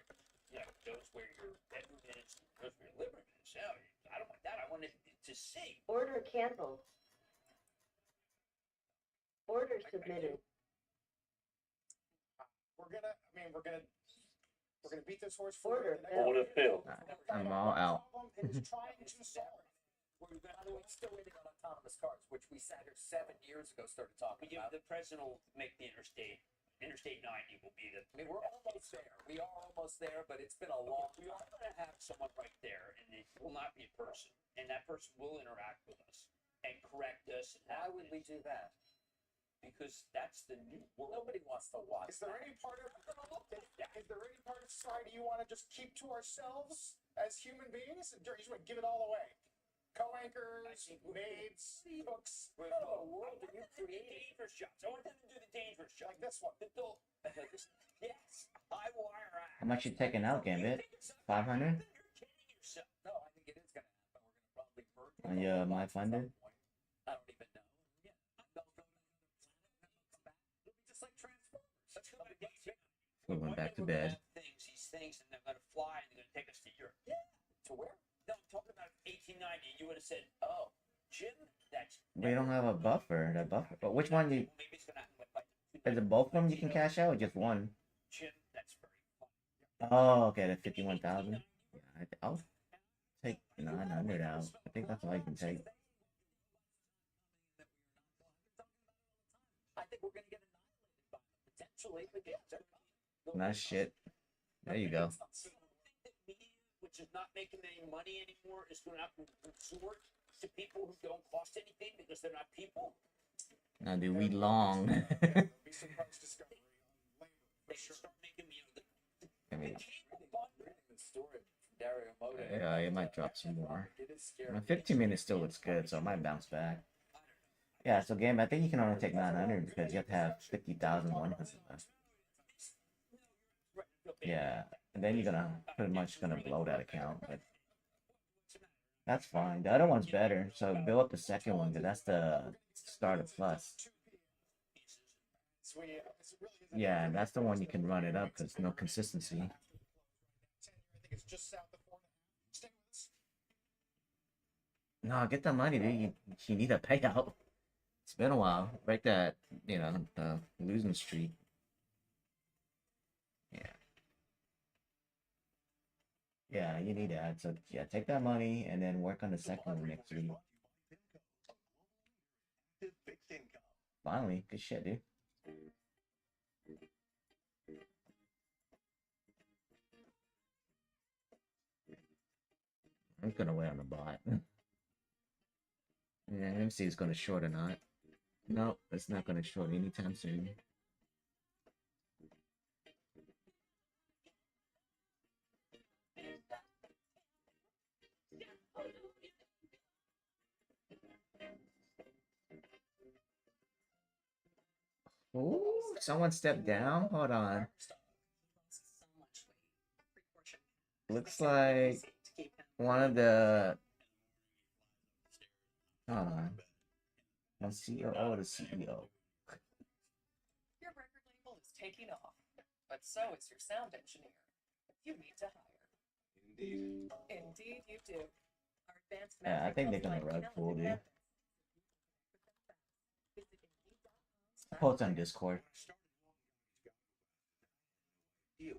Speaker 35: your bedroom is, goes where your living room is. No, I don't want that. I want it to see.
Speaker 11: Order canceled. Order submitted.
Speaker 34: We're gonna beat this horse
Speaker 11: forward.
Speaker 34: Order
Speaker 3: I'm all out.
Speaker 34: It's trying to solve.
Speaker 35: We're still waiting on autonomous cars, which we sat here 7 years ago, started talking about.
Speaker 22: The president will make the interstate. Interstate 90 will be the.
Speaker 35: I mean, we're almost there. We are almost there, but it's been a long.
Speaker 22: We are going to have someone right there, and it will not be a person, and that person will interact with us and correct us.
Speaker 35: Why would we do that?
Speaker 22: Because that's the new world.
Speaker 35: Nobody wants to watch.
Speaker 15: Is there any part of society you want to just keep to ourselves as human beings? You just want to give it all away. Co-anchors, maids, cooks.
Speaker 35: What kind of world are you creating?
Speaker 22: Dangerous jobs. I want them to do the dangerous jobs.
Speaker 15: Like this one.
Speaker 22: Yes, high wire act.
Speaker 3: How much you taking out, Gambit? 500?
Speaker 35: No, I think it is going to happen. We're going to probably merge.
Speaker 3: On your my funded?
Speaker 35: I don't even know. Yeah, they'll go to another planet, and they'll come back. It'll be just like Transformers. That's what it is.
Speaker 3: We went back to bed.
Speaker 22: These things, and they're going to fly, and they're going to take us to Europe.
Speaker 35: Yeah. To where?
Speaker 22: No, I'm talking about 1890, and you would have said, "Oh, Jim, that's."
Speaker 3: We don't have a buffer. That buffer. But which one do you?
Speaker 22: Maybe it's going to happen by.
Speaker 3: Is it both of them you can cash out or just one?
Speaker 22: Jim, that's very fun.
Speaker 3: Oh, okay. The 51,000. Yeah, I'll take 900 out. I think that's all you can take.
Speaker 35: I think we're going to get annihilated by it, potentially, but yeah.
Speaker 3: Nice shit. There you go.
Speaker 22: Which is not making any money anymore, is going to have to resort to people who don't cost anything because they're not people.
Speaker 3: Now, do we long?
Speaker 35: They should start making
Speaker 3: I mean,
Speaker 35: the story from Dario Moda.
Speaker 3: yeah, it might drop some more. 15 minutes still looks good, so it might bounce back. Yeah, so game, I think you can only take 900 because you have to have 50,100 left. Yeah, and then you're gonna pretty much gonna blow that account, but that's fine. The other one's better, so build up the second one because that's the starter plus. Yeah, that's the one you can run it up because no consistency. No, get the money, dude. You need a payout. It's been a while. Break that, the losing streak. Yeah. Yeah, you need that. So, yeah, take that money and then work on the second one next week. Finally, good shit, dude. I'm gonna wait on the bot. Yeah, MC is gonna short or not. No, it's not gonna short anytime soon. Ooh, someone stepped down? Hold on. Looks like one of the... Hold on. From COO to CEO.
Speaker 2: Your record label is taking off, but so is your sound engineer. You need to hire.
Speaker 15: Indeed.
Speaker 2: Indeed, you do. Our advanced
Speaker 3: Yeah, I think they're gonna rug full, dude. Post on Discord.
Speaker 6: Using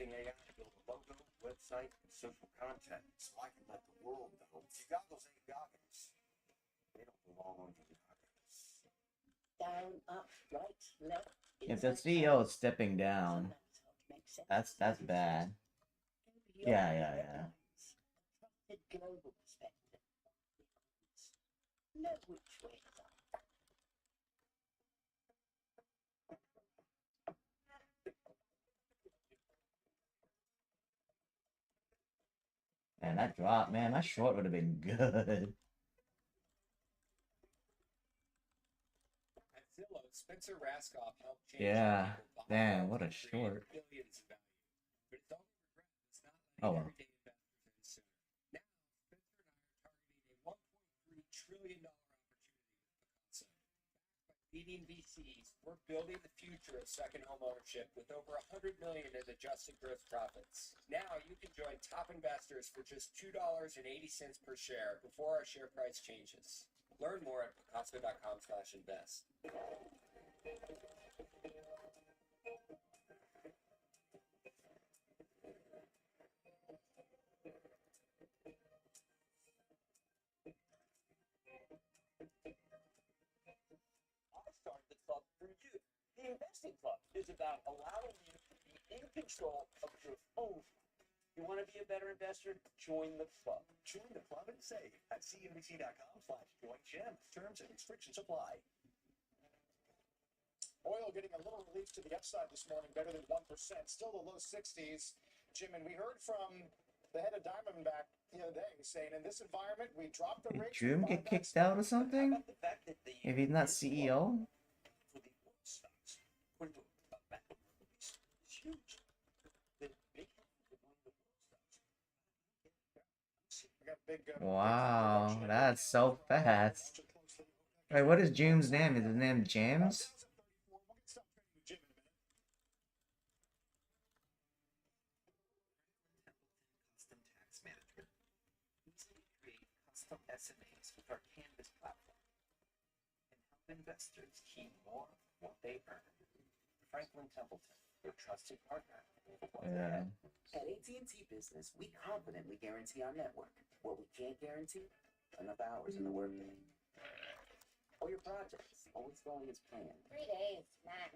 Speaker 6: AI to build a logo, website, and social content, so I can let the world know. The goggles ain't goggles. They don't belong on the goggles.
Speaker 11: Down, up, right, left.
Speaker 3: If the CEO is stepping down, that's bad. Yeah.
Speaker 11: Global perspective. Know which way is up.
Speaker 3: Man, that drop, man, that short would have been good.
Speaker 35: At Zillow, Spencer Raskoff helped change
Speaker 3: Yeah,
Speaker 35: people
Speaker 3: damn, what a
Speaker 35: and create
Speaker 3: short.
Speaker 35: billions of value. But it's all regret. It's not
Speaker 3: Oh,
Speaker 35: letting
Speaker 3: well.
Speaker 35: everyday investors in sooner. Now, Spencer and I are targeting a $1.3 trillion opportunity with Picasso. Backed by leading VCs, we're building the future of second home ownership with over $100 million in adjusted gross profits. Now you can join top investors for just $2.80 per share before our share price changes. Learn more at picasso.com/invest.
Speaker 22: Investing Club is about allowing you to be in control of your own. You want to be a better investor? Join the club.
Speaker 1: Join the club and save at cnbc.com/join-gem. Terms and restrictions apply.
Speaker 15: Oil getting a little relief to the upside this morning, better than 1%, still the low 60s. Jim, and we heard from the head of Diamondback the other day saying in this environment, we dropped the
Speaker 3: Did
Speaker 15: rates.
Speaker 3: Drew get kicked out or something? If he's not CEO?
Speaker 22: For the oil stocks, according to a backup release, it's huge. The big
Speaker 15: We got big,
Speaker 3: Wow, that's so fast. Wait, what is James' name? Is his name James?
Speaker 22: custom tax management. Easily create custom SMAs with our Canvas platform and help investors keep more of what they earn. Franklin Templeton, your trusted partner.
Speaker 3: Yeah.
Speaker 16: At AT&T Business, we confidently guarantee our network. What we can't guarantee, enough hours in the workday. Or your projects, always going as planned.
Speaker 8: 3 days, max.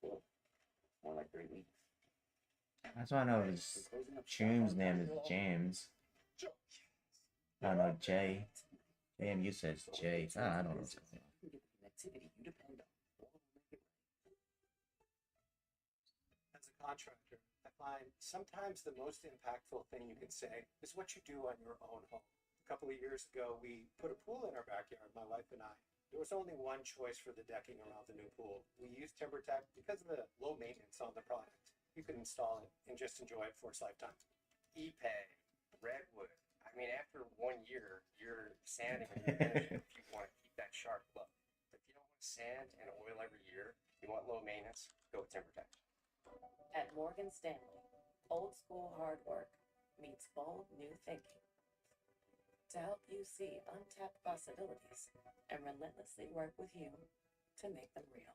Speaker 16: Well, more like 3 weeks.
Speaker 3: That's why I know his James' name is James. I don't know, Jay. Damn, you said Jay. Ah, I don't know.
Speaker 16: Connectivity you depend on.
Speaker 17: As a contractor, I find sometimes the most impactful thing you can say is what you do on your own home. A couple of years ago, we put a pool in our backyard, my wife and I. There was only one choice for the decking around the new pool. We used TimberTech because of the low maintenance on the product. You could install it and just enjoy it for its lifetime.
Speaker 18: ePay, Redwood. I mean, after 1 year, you're sanding and you're finishing if you want to keep that sharp look. But if you don't want to sand and oil every year, you want low maintenance, go with TimberTech.
Speaker 7: At Morgan Stanley, old school hard work meets bold new thinking. To help you see untapped possibilities and relentlessly work with you to make them real.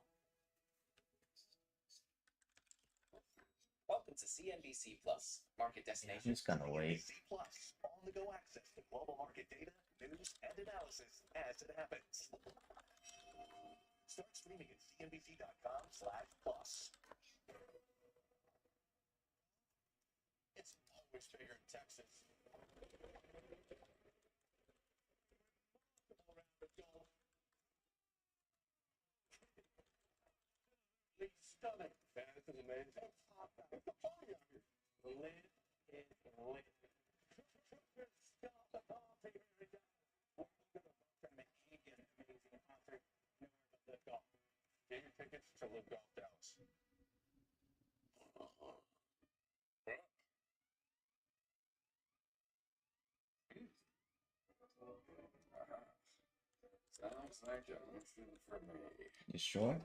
Speaker 35: Welcome to CNBC Plus, market destination.
Speaker 3: He's gonna wait.
Speaker 1: CNBC Plus, on-the-go access to global market data, news, and analysis as it happens. Start streaming at cnbc.com/plus.
Speaker 15: It's always bigger in Texas.
Speaker 1: Stomach. This is amazing. It's a party out here. Lit is lit. Stop the party right now. Welcome to the Tournament. Keep getting amazing concert. Nowhere but Live Golf. Get your tickets to Live Golf Dallas.
Speaker 6: Sounds like a mission for me.
Speaker 3: You sure?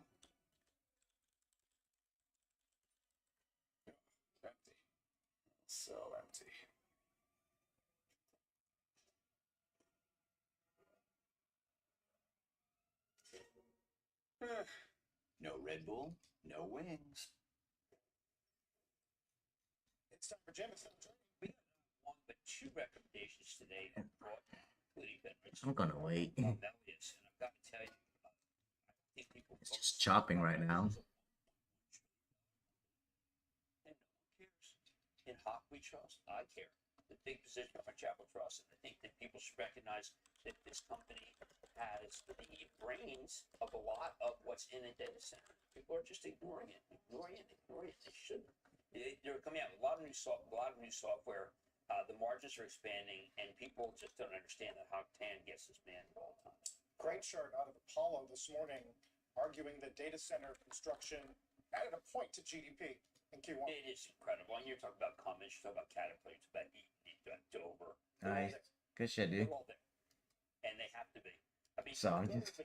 Speaker 6: Empty. So empty.
Speaker 35: No Red Bull, no wings.
Speaker 15: It's time for Jim. It's time for Jim.
Speaker 22: We got one but two recommendations today that brought including veterans.
Speaker 3: I'm gonna wait.
Speaker 22: That is, and I've got to tell you, I think people
Speaker 3: It's just chopping right now.
Speaker 22: and no one cares. In Hawk we trust. I care. The big position of my Chapel Trust, and I think that people should recognize that this company has the brains of a lot of what's in a data center. People are just ignoring it. They shouldn't. They're coming out with a lot of new software. The margins are expanding, and people just don't understand that Hawk Tan gets this man at all times.
Speaker 15: Great chart out of Apollo this morning, arguing that data center construction added a point to GDP in Q1.
Speaker 22: It is incredible. And you're talking about Cummins, you're talking about Caterpillar, you're talking about Eaton, you're talking about Dover.
Speaker 3: Nice. Good shit, dude.
Speaker 22: They're all there. And they have to be. I mean,
Speaker 3: So I'm just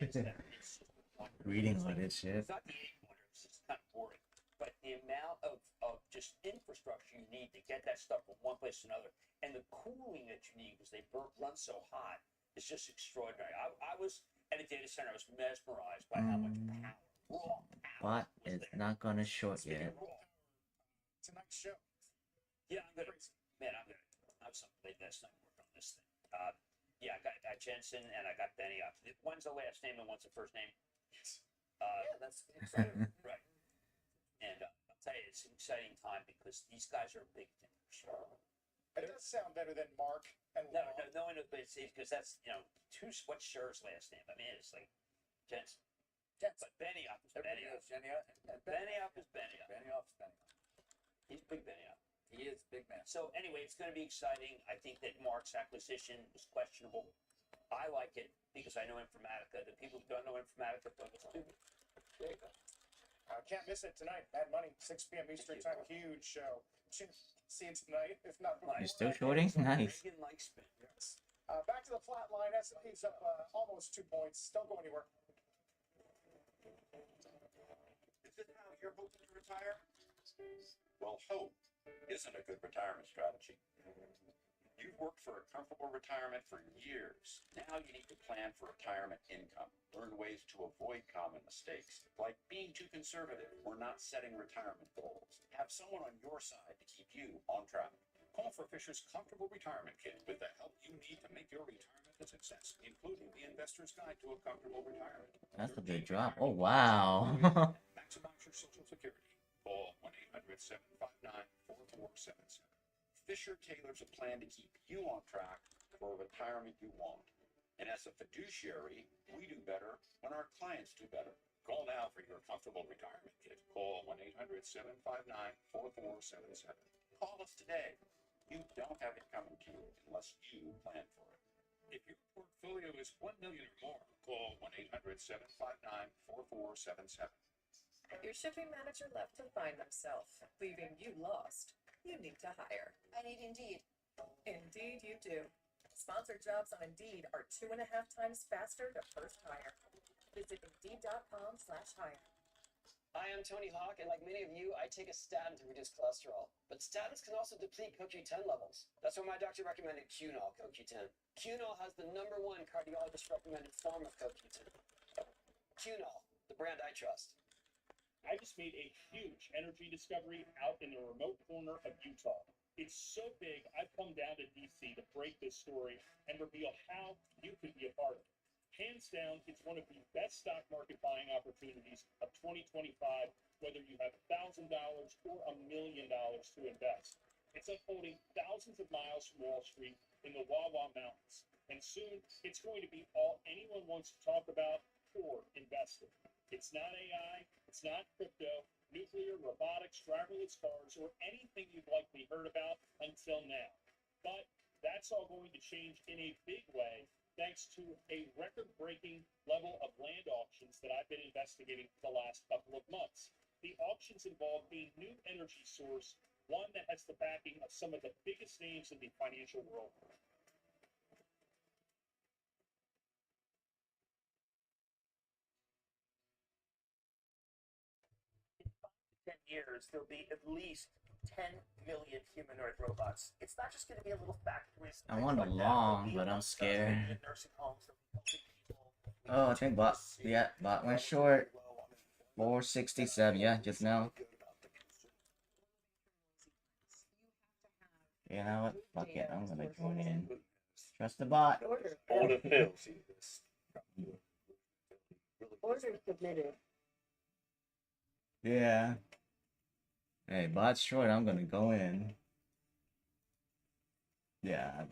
Speaker 3: reading all this shit.
Speaker 22: It's not the 8-wonder, it's just kind of boring. But the amount of just infrastructure you need to get that stuff from one place to another, and the cooling that you need because they run so hot, is just extraordinary. I was at a data center, I was mesmerized by how much power, raw power.
Speaker 3: But it's not gonna short yet.
Speaker 15: Tonight's show.
Speaker 22: Yeah, I'm gonna have something late last night working on this thing. Yeah, I got Jensen and I got Benioff. One's the last name and one's the first name.
Speaker 2: Yeah, that's exciting.
Speaker 22: Right. And I'll tell you, it's an exciting time because these guys are big thinkers.
Speaker 15: It does sound better than Mark and
Speaker 22: No,
Speaker 15: Ron.
Speaker 22: no one knows, but it's because that's, what's Scher's last name? I mean, it's like Jensen. But Benioff is Benioff. Benioff is Benioff.
Speaker 35: Benioff is Benioff.
Speaker 22: He's big Benioff.
Speaker 35: He is big man.
Speaker 22: So anyway, it's going to be exciting. I think that Mark's acquisition was questionable. I like it because I know Informatica. The people who don't know Informatica think it's stupid. There you go.
Speaker 15: Can't miss it tonight. Mad Money, 6 p.m. Eastern Time. Huge show. See it tonight, if not before.
Speaker 3: You're still shorting? Nice.
Speaker 22: Reagan likes spin.
Speaker 15: Yes. Back to the flat line. S&P's up almost 2 points. Don't go anywhere.
Speaker 6: Is this how you're hoping to retire? Well, hope isn't a good retirement strategy. You've worked for a comfortable retirement for years. Now you need to plan for retirement income. Learn ways to avoid common mistakes, like being too conservative or not setting retirement goals. Have someone on your side to keep you on track. Call for Fisher's Comfortable Retirement Kit with the help you need to make your retirement a success, including the Investor's Guide to a Comfortable Retirement.
Speaker 3: That's a big drop. Oh, wow.
Speaker 6: Maximize your Social Security. Call 1-800-759-4477. Fisher tailors a plan to keep you on track for a retirement you want. And as a fiduciary, we do better when our clients do better. Call now for your comfortable retirement kit. Call 1-800-759-4477. Call us today. You don't have it coming to you unless you plan for it. If your portfolio is $1 million or more, call 1-800-759-4477.
Speaker 2: Your shipping manager left to find himself, leaving you lost. You need to hire.
Speaker 8: I need Indeed.
Speaker 2: Indeed, you do. Sponsored jobs on Indeed are 2.5 times faster to first hire. Visit Indeed.com/hire.
Speaker 4: Hi, I'm Tony Hawk, and like many of you, I take a statin to reduce cholesterol. But statins can also deplete CoQ10 levels. That's why my doctor recommended Qunol CoQ10. Qunol has the #1 cardiologist-recommended form of CoQ10. Qunol, the brand I trust.
Speaker 1: I just made a huge energy discovery out in the remote corner of Utah. It's so big, I've come down to DC to break this story and reveal how you could be a part of it. Hands down, it's one of the best stock market buying opportunities of 2025, whether you have $1,000 or $1 million to invest. It's unfolding thousands of miles from Wall Street in the Wawa Mountains. And soon, it's going to be all anyone wants to talk about or invest in. It's not AI, it's not crypto, nuclear, robotics, driverless cars, or anything you've likely heard about until now. But that's all going to change in a big way thanks to a record-breaking level of land auctions that I've been investigating for the last couple of months. The auctions involve a new energy source, one that has the backing of some of the biggest names in the financial world. In 5 to 10 years, there'll be at least 10 million humanoid robots. It's not just going to be a little factories.
Speaker 3: I want a long, but I'm scared. Oh, I think bot went short. 467, yeah, just now. You know what? Fuck it, I'm gonna join in. Trust the bot.
Speaker 1: Order filled.
Speaker 8: Order submitted.
Speaker 3: Yeah. Hey, bot's short, I'm gonna go in. Yeah.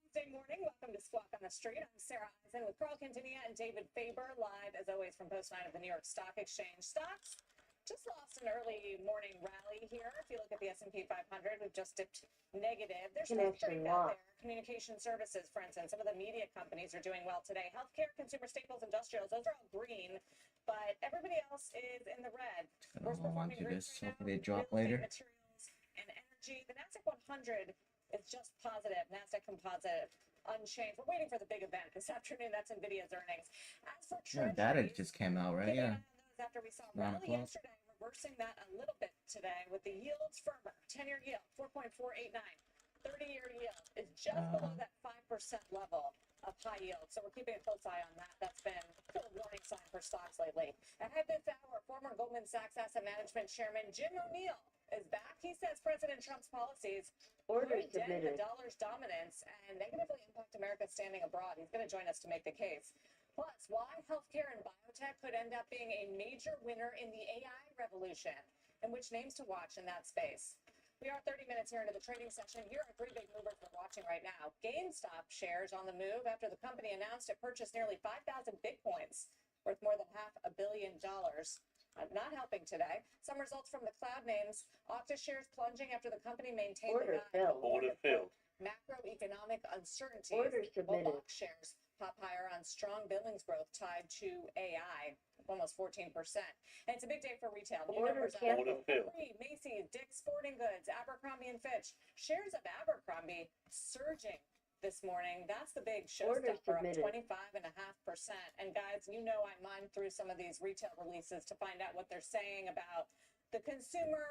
Speaker 10: Wednesday morning, welcome to Squawk on the Street. I'm Sarah Eisen with Carl Quintanilla and David Faber, live as always from Post 9 of the New York Stock Exchange. Stocks just lost an early morning rally here. If you look at the S&P 500, we've just dipped negative. There's still strength out there. Communication services, for instance, some of the media companies are doing well today. Healthcare, consumer staples, industrials, those are all green, but everybody else is in the red.
Speaker 3: I'll hold on to this. Hopefully they drop later.
Speaker 10: Materials and energy. The Nasdaq 100 is just positive. Nasdaq Composite unchanged. We're waiting for the big event this afternoon. That's NVIDIA's earnings. As for
Speaker 3: Yeah, data just came out, right? Yeah.
Speaker 10: after we saw
Speaker 3: 9
Speaker 10: rally
Speaker 3: o'clock.
Speaker 10: yesterday, reversing that a little bit today with the yields firmer. 10-year yield 4.489. 30-year yield is just below that 5% level of high yield. So we're keeping a close eye on that. That's been a warning sign for stocks lately. Ahead this hour, former Goldman Sachs Asset Management Chairman Jim O'Neill is back. He says President Trump's policies could dent the dollar's dominance and negatively impact America's standing abroad. He's going to join us to make the case. Plus, why healthcare and biotech could end up being a major winner in the AI revolution, and which names to watch in that space. We are 30 minutes here into the trading session. Here are three big movers we're watching right now. GameStop shares on the move after the company announced it purchased nearly 5,000 Bitcoins, worth more than $500 million. Not helping today. Some results from the cloud names. Okta shares plunging after the company maintained the guide.
Speaker 1: Order filled.
Speaker 10: Macroeconomic uncertainty.
Speaker 11: Order submitted.
Speaker 10: Box shares pop higher on strong billings growth tied to AI, almost 14%. And it's a big day for retail. New
Speaker 11: Order
Speaker 10: numbers out.
Speaker 11: canceled.
Speaker 10: Capri, Macy's, Dick's Sporting Goods, Abercrombie and Fitch. Shares of Abercrombie surging this morning. That's the big
Speaker 11: Order
Speaker 10: showstopper, up
Speaker 11: submitted.
Speaker 10: 25.5%. And guys, you know I mine through some of these retail releases to find out what they're saying about the consumer.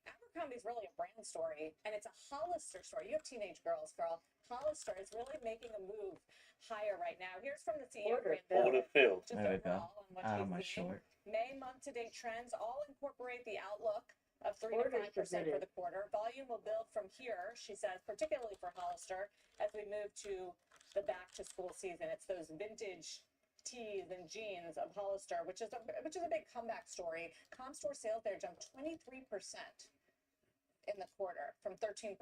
Speaker 10: Abercrombie's really a brand story, and it's a Hollister story. You have teenage girls, Carl. Hollister is really making a move higher right now. Here's from the CEO.
Speaker 11: Order
Speaker 10: Rand
Speaker 11: filled.
Speaker 10: Just
Speaker 3: There we go.
Speaker 10: overall on what
Speaker 3: Out of
Speaker 10: he's
Speaker 3: my
Speaker 10: seeing.
Speaker 3: short.
Speaker 10: May month-to-date trends all incorporate the outlook of 3
Speaker 11: Order
Speaker 10: to 5% for
Speaker 11: submitted.
Speaker 10: the quarter. Volume will build from here, she says, particularly for Hollister, as we move to the back-to-school season. It's those vintage tees and jeans of Hollister, which is a big comeback story. Comp store sales there jumped 23% in the quarter from 13%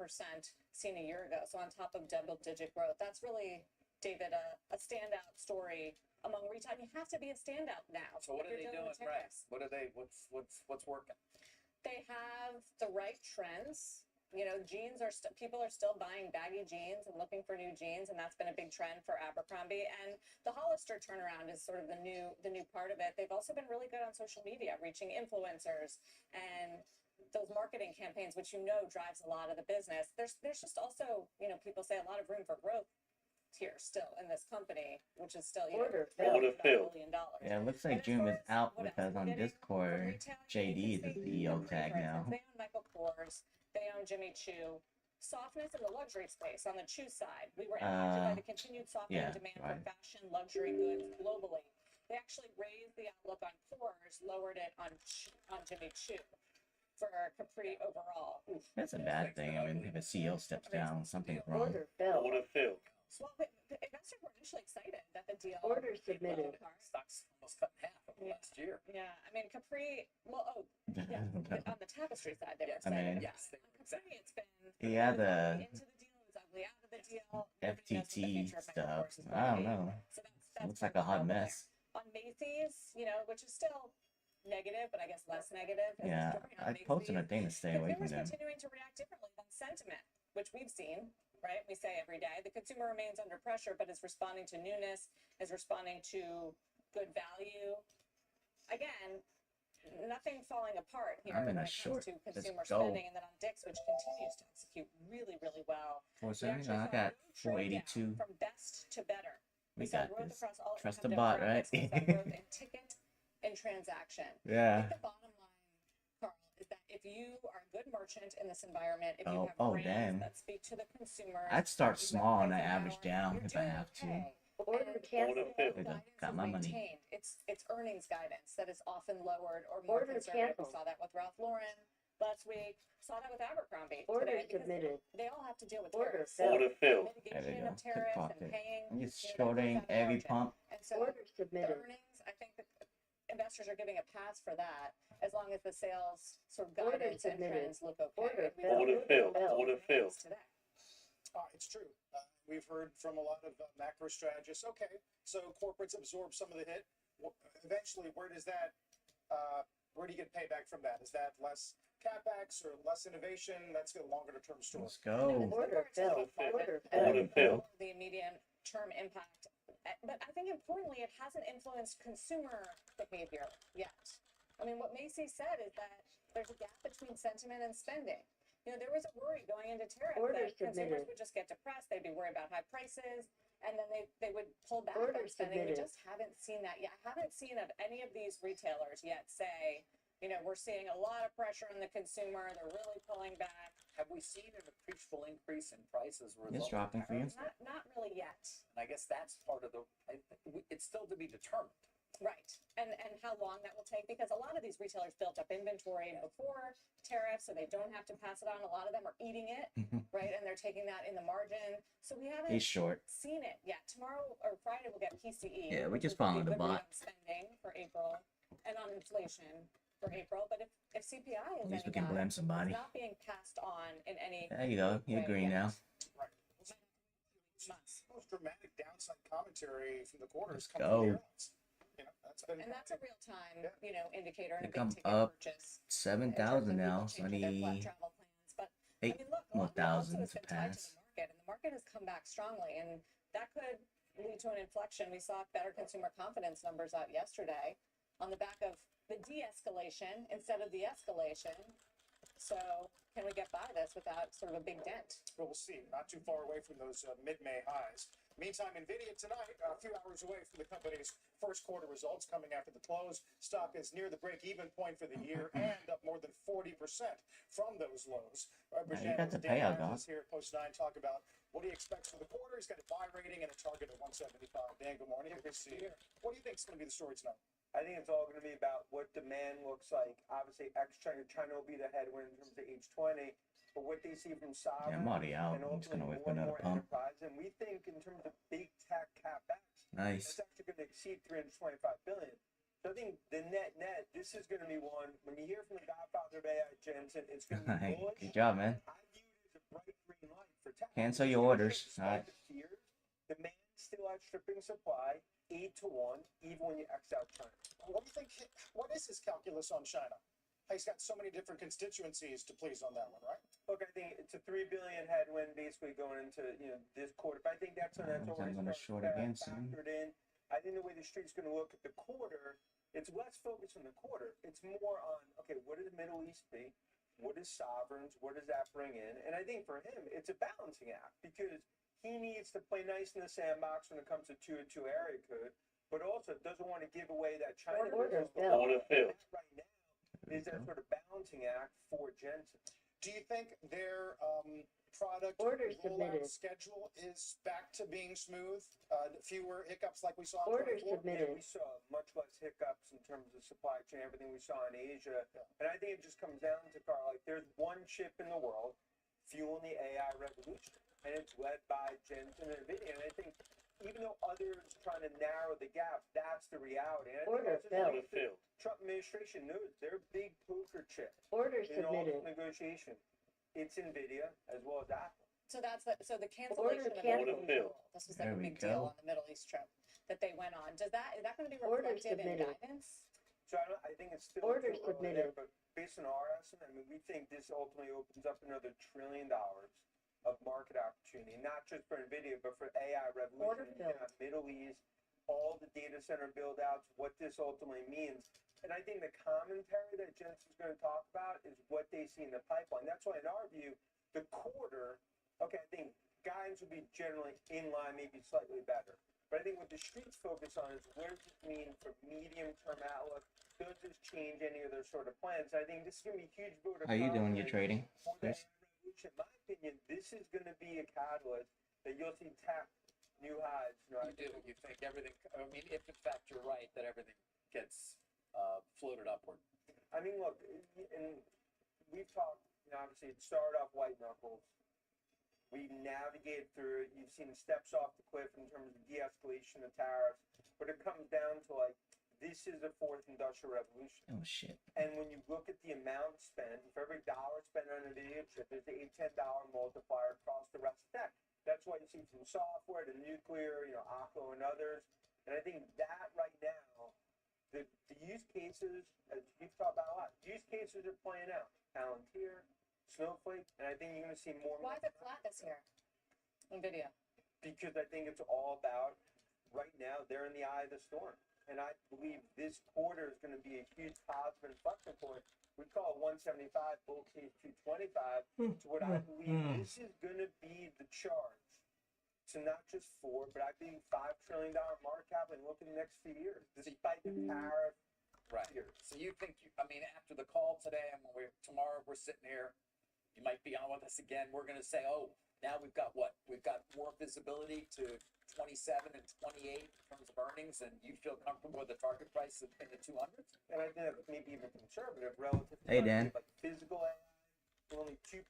Speaker 10: seen a year ago. So on top of double-digit growth, that's really, David, a standout story among retail. You have to be a standout now.
Speaker 35: So what
Speaker 10: if
Speaker 35: are
Speaker 10: you're
Speaker 35: they
Speaker 10: dealing
Speaker 35: doing
Speaker 10: with
Speaker 35: right?
Speaker 10: tariffs.
Speaker 35: What's working?
Speaker 10: They have the right trends. You know, jeans are people are still buying baggy jeans and looking for new jeans, and that's been a big trend for Abercrombie. And the Hollister turnaround is sort of the new part of it. They've also been really good on social media, reaching influencers and those marketing campaigns, which you know drives a lot of the business. There's just also, you know, people say a lot of room for growth here still in this company, which is still, you know,
Speaker 11: Order
Speaker 1: Order
Speaker 10: $1
Speaker 1: filled.
Speaker 10: billion.
Speaker 3: Yeah, it looks like
Speaker 10: And as
Speaker 3: June
Speaker 10: far
Speaker 3: is
Speaker 10: as
Speaker 3: out
Speaker 10: what else
Speaker 3: because
Speaker 10: we're
Speaker 3: on
Speaker 10: getting from
Speaker 3: Discord,
Speaker 10: retail, you
Speaker 3: JD
Speaker 10: can
Speaker 3: is the
Speaker 10: see
Speaker 3: CEO
Speaker 10: Capri,
Speaker 3: tag
Speaker 10: for
Speaker 3: now.
Speaker 10: instance. They own Michael Kors. They own Jimmy Choo. Softness in the luxury space on the Choo side. We were impacted by the continued softening
Speaker 3: yeah,
Speaker 10: demand
Speaker 3: right.
Speaker 10: for fashion luxury goods globally. They actually raised the outlook on Kors, lowered it on Jimmy Choo. For Capri overall.
Speaker 3: That's a bad thing. I mean, if a CEO steps down, something's wrong.
Speaker 11: Order filled.
Speaker 1: Order filled.
Speaker 10: Well, the investors were initially excited that the deal.
Speaker 11: Order submitted.
Speaker 35: Stocks almost cut in half over last year.
Speaker 10: Yeah, I mean Capri. Well, yeah, on the Tapestry side, they were
Speaker 3: I
Speaker 10: excited.
Speaker 3: mean,
Speaker 10: Yes, on Capri, it's been.
Speaker 3: yeah,
Speaker 10: it was
Speaker 3: the
Speaker 10: ugly into the deal. It was ugly out of the deal. Nobody knows what the
Speaker 3: FTT
Speaker 10: future of Michael
Speaker 3: stuff.
Speaker 10: Kors is going
Speaker 3: I
Speaker 10: to
Speaker 3: don't
Speaker 10: be.
Speaker 3: know.
Speaker 10: So that's
Speaker 3: Looks like a hot
Speaker 10: over there.
Speaker 3: mess.
Speaker 10: On Macy's, you know, which is still negative, but I guess less negative. Is
Speaker 3: Yeah,
Speaker 10: the story on
Speaker 3: I posted a
Speaker 10: Macy's.
Speaker 3: thing to stay away from
Speaker 10: Consumers
Speaker 3: them.
Speaker 10: continuing to react differently than sentiment, which we've seen, right? We say every day. The consumer remains under pressure, but is responding to newness, is responding to good value. Again, nothing falling apart here
Speaker 3: I'm
Speaker 10: when
Speaker 3: in a
Speaker 10: it
Speaker 3: short.
Speaker 10: comes to
Speaker 3: Let's
Speaker 10: consumer
Speaker 3: go.
Speaker 10: spending. And then on Dick's, which continues to execute really, really well. We
Speaker 3: 470.
Speaker 10: actually
Speaker 3: I
Speaker 10: saw
Speaker 3: got
Speaker 10: no trade down
Speaker 3: 482.
Speaker 10: from best to better.
Speaker 3: We
Speaker 10: saw
Speaker 3: got
Speaker 10: growth
Speaker 3: this.
Speaker 10: across all
Speaker 3: Trust
Speaker 10: income
Speaker 3: the bot, right?
Speaker 10: demographics. We saw growth in ticket and transaction. I
Speaker 3: Yeah.
Speaker 10: think the bottom line, Carl, is that if you are a good merchant in this environment, if you
Speaker 3: Oh,
Speaker 10: have brands
Speaker 3: damn.
Speaker 10: that speak to the consumer,
Speaker 3: I'd start
Speaker 10: you have
Speaker 3: small and I
Speaker 10: pricing
Speaker 3: average
Speaker 10: power,
Speaker 3: down
Speaker 10: you're
Speaker 3: if I
Speaker 10: doing
Speaker 3: have to.
Speaker 10: okay.
Speaker 11: Order
Speaker 10: And
Speaker 11: canceled.
Speaker 3: There you go.
Speaker 10: guidance
Speaker 3: Got
Speaker 10: is
Speaker 3: my money.
Speaker 10: maintained. It's earnings guidance that is often lowered or more
Speaker 11: Order
Speaker 10: conservative. We
Speaker 11: canceled.
Speaker 10: saw that with Ralph Lauren last week. Saw that with Abercrombie
Speaker 11: Order
Speaker 10: today because
Speaker 11: submitted.
Speaker 10: they all have to deal with
Speaker 11: Order
Speaker 10: tariffs.
Speaker 11: filled.
Speaker 1: Order filled.
Speaker 3: There we
Speaker 10: Mitigation
Speaker 3: go.
Speaker 10: of
Speaker 3: Took
Speaker 10: tariffs and
Speaker 3: profit.
Speaker 10: paying.
Speaker 3: I'm just
Speaker 10: you know, they
Speaker 3: shorting
Speaker 10: lose that
Speaker 3: every
Speaker 10: margin.
Speaker 3: pump.
Speaker 10: And so
Speaker 11: Order
Speaker 10: the
Speaker 11: submitted.
Speaker 10: earnings, I think that investors are giving a pass for that as long as the sales sort of
Speaker 11: Order
Speaker 10: guidance and
Speaker 11: submitted.
Speaker 10: trends look okay.
Speaker 11: Order
Speaker 10: And we
Speaker 11: filled.
Speaker 1: Order filled. Order filled.
Speaker 10: today.
Speaker 15: It's true. We've heard from a lot of macro strategists. Okay, so corporates absorb some of the hit. Eventually, where does that? Where do you get payback from that? Is that less capex or less innovation? That's a longer term story.
Speaker 3: Let's go.
Speaker 11: Order filled. Order
Speaker 1: Order
Speaker 11: filled.
Speaker 1: filled.
Speaker 10: The immediate term impact, but I think importantly, it hasn't influenced consumer behavior yet. I mean, what Macy's said is that there's a gap between sentiment and spending. You know, there was a worry going into tariffs
Speaker 11: Order
Speaker 10: that consumers
Speaker 11: submitted.
Speaker 10: would just get depressed. They'd be worried about high prices, and then they would pull back
Speaker 11: Order
Speaker 10: on spending. We
Speaker 11: submitted.
Speaker 10: just haven't seen that yet. I haven't seen of any of these retailers yet say, you know, we're seeing a lot of pressure on the consumer. They're really pulling back.
Speaker 35: Have we seen an appreciable increase in prices?
Speaker 3: It's dropping for you.
Speaker 10: Not really yet.
Speaker 35: And I guess that's part of the. It's still to be determined.
Speaker 10: Right. And how long that will take, because a lot of these retailers built up inventory before tariffs, so they don't have to pass it on. A lot of them are eating it, right? And they're taking that in the margin. So we haven't
Speaker 3: He's short.
Speaker 10: seen it yet. Tomorrow or Friday we'll get PCE.
Speaker 3: Yeah, we
Speaker 10: which
Speaker 3: just
Speaker 10: is the
Speaker 3: followed the
Speaker 10: good read
Speaker 3: bot.
Speaker 10: on spending for April and on inflation for April. But if CPI is
Speaker 3: At least we
Speaker 10: any
Speaker 3: can
Speaker 10: guide,
Speaker 3: blame somebody.
Speaker 10: it's not being passed on in any
Speaker 3: There you go. You're
Speaker 10: way
Speaker 3: green
Speaker 10: yet.
Speaker 3: now.
Speaker 15: Right. Most dramatic downside commentary from the quarter has
Speaker 3: Let's
Speaker 15: come from the
Speaker 3: go.
Speaker 15: airlines. You know, that's been.
Speaker 10: And that's a real time, indicator
Speaker 3: I
Speaker 10: and a
Speaker 3: think
Speaker 10: big
Speaker 3: I'm
Speaker 10: ticket
Speaker 3: up
Speaker 10: purchase.
Speaker 3: 7,000 now. So I
Speaker 10: Changing their
Speaker 3: need
Speaker 10: travel plans. But
Speaker 3: 8
Speaker 10: look, a
Speaker 3: more
Speaker 10: lot of it also
Speaker 3: thousand
Speaker 10: has
Speaker 3: to
Speaker 10: been tied to
Speaker 3: pass.
Speaker 10: the market, and the market has come back strongly, and that could lead to an inflection. We saw better consumer confidence numbers out yesterday on the back of the de-escalation instead of the escalation. So can we get by this without sort of a big dent?
Speaker 15: Well, we'll see. Not too far away from those mid-May highs. Meantime, NVIDIA tonight, a few hours away from the company's first quarter results coming after the close. Stock is near the break-even point for the year and up more than 40% from those lows.
Speaker 3: You got the payout, dog.
Speaker 15: Here at Post 9 talk about what he expects for the quarter. He's got a buy rating and a target of 175. Dan, good morning. Good to see you. What do you think is going to be the story tonight?
Speaker 12: I think it's all going to be about what demand looks like. Obviously, China will be the headwind in terms of H20, but what they see from sovereign
Speaker 3: Yeah, I'm already out.
Speaker 12: and
Speaker 3: I'm just gonna
Speaker 12: ultimately
Speaker 3: whip
Speaker 12: more and
Speaker 3: another
Speaker 12: more
Speaker 3: pump.
Speaker 12: enterprise. And we think in terms of big tech capex,
Speaker 3: Nice.
Speaker 12: it's actually going to exceed 325 billion. So I think the net, this is going to be one. When you hear from the Godfather of AI, Jensen, it's going to be bullish.
Speaker 3: Good job, man.
Speaker 12: I view it as a bright green light for tech.
Speaker 3: Cancel your orders. All right.
Speaker 12: Demand still outstripping supply, 8-1, even when you X out China.
Speaker 15: What do you think? What is his calculus on China? He's got so many different constituencies to please on that one, right?
Speaker 12: Look, I think it's a $3 billion headwind basically going into this quarter. But I think that's
Speaker 3: I'm
Speaker 12: already
Speaker 3: gonna short again soon.
Speaker 12: factored in. I think the way the street's going to look at the quarter, it's less focused on the quarter. It's more on what does the Middle East be? What is sovereigns? What does that bring in? And I think for him, it's a balancing act because he needs to play nice in the sandbox when it comes to 2-2 area code, but also doesn't want to give away that China business. Right now is that sort of balancing act for Jensen.
Speaker 15: Do you think their product
Speaker 11: Orders
Speaker 15: rollout
Speaker 11: submitted.
Speaker 15: schedule is back to being smooth? Fewer hiccups like we saw in
Speaker 11: Orders
Speaker 15: 24?
Speaker 11: submitted.
Speaker 12: We saw much less hiccups in terms of supply chain, everything we saw in Asia. And I think it just comes down to, Carl, like there's one chip in the world fueling the AI revolution, and it's led by Jensen and NVIDIA. And I think even though others are trying to narrow the gap, that's the reality. And I think that's just the Trump administration knows their big poker chip
Speaker 11: Orders
Speaker 12: in all
Speaker 11: submitted.
Speaker 12: this negotiation. It's NVIDIA as well as Apple.
Speaker 10: So that's the cancellation of the
Speaker 11: canceled.
Speaker 10: Middle East. This was like
Speaker 3: There
Speaker 10: a
Speaker 3: we
Speaker 10: big deal
Speaker 3: go.
Speaker 10: on the Middle East trip that they went on. Is that going to be
Speaker 11: Orders
Speaker 10: reflected in
Speaker 11: submitted.
Speaker 10: guidance?
Speaker 12: So I think it's still
Speaker 11: Orders
Speaker 12: too early there,
Speaker 11: submitted.
Speaker 12: but based on our estimate, I mean, we think this ultimately opens up another $1 trillion of market opportunity, not just for NVIDIA, but for AI revolution in the Middle East, all the data center build outs, what this ultimately means. And I think the commentary that Jensen's going to talk about is what they see in the pipeline. That's why, in our view, the quarter, I think guidance would be generally in line, maybe slightly better. But I think what the street's focus on is what does this mean for medium-term outlook? Does this change any of their sort of plans? I think this is going to be a huge vote of
Speaker 3: How you doing your
Speaker 12: confidence
Speaker 3: trading,
Speaker 12: for the
Speaker 3: Chris?
Speaker 12: AI revolution. In my opinion, this is going to be a catalyst that you'll see tap new highs.
Speaker 35: You do. You think everything, I mean, if in fact you're right, that everything gets floated upward.
Speaker 12: I mean, look, and we've talked, obviously it started off white knuckles. We navigated through it. You've seen steps off the cliff in terms of de-escalation of tariffs, but it comes down to this is a fourth industrial revolution.
Speaker 3: Oh shit.
Speaker 12: And when you look at the amount spent, for every dollar spent on a video chip, there's a $10 multiplier across the rest of tech. That's why you see from software to nuclear, Akko and others. And I think that right now, the use cases, as you've talked about a lot, use cases are playing out. Palantir, Snowflake, and I think you're going to see more.
Speaker 10: Why is it flat this year? NVIDIA.
Speaker 12: Because I think it's all about, right now, they're in the eye of the storm. And I believe this quarter is going to be a huge positive inflection point. We call it 175, bull case 225. To what I believe this is going to be the charge to not just $4, but I think $5 trillion market cap and look in the next few years, despite the tariff.
Speaker 35: Right. So you think, after the call today, and when tomorrow we're sitting here, you might be on with us again. We're going to say, oh, now we've got what? We've got more visibility to 27 and 28 in terms of earnings, and you feel comfortable with the target price in the 200s?
Speaker 12: And I think maybe even conservative relative to
Speaker 3: Hey, Dan.
Speaker 12: like physical AI, we're only 2%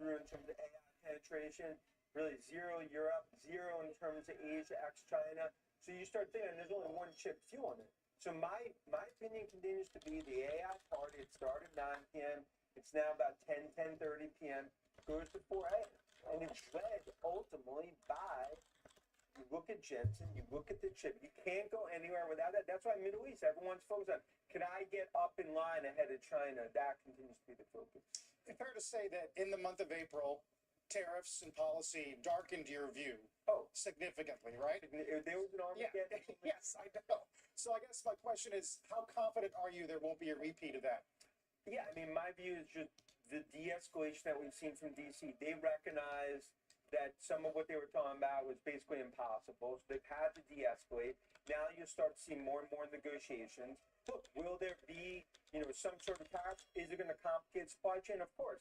Speaker 12: through in terms of AI penetration. Really 0 Europe, 0 in terms of Asia ex China. So you start thinking there's only one chip fueling it. So my opinion continues to be the AI party. It started 9 p.m. It's now about 10:30 p.m. Goes to 4 a.m. And it's led ultimately by, you look at Jensen, you look at the chip. You can't go anywhere without that. That's why Middle East, everyone's focused on, can I get up in line ahead of China? That continues to be the focus.
Speaker 15: It's fair to say that in the month of April, tariffs and policy darkened your view significantly, right?
Speaker 12: There was an Armageddon.
Speaker 15: Yeah. Yes, I know. So I guess my question is, how confident are you there won't be a repeat of that?
Speaker 12: Yeah, I mean, my view is just the de-escalation that we've seen from DC. They recognize that some of what they were talking about was basically impossible, so they've had to de-escalate. Now you start to see more and more negotiations. Look, will there be, some sort of tariff? Is it going to complicate supply chain? Of course.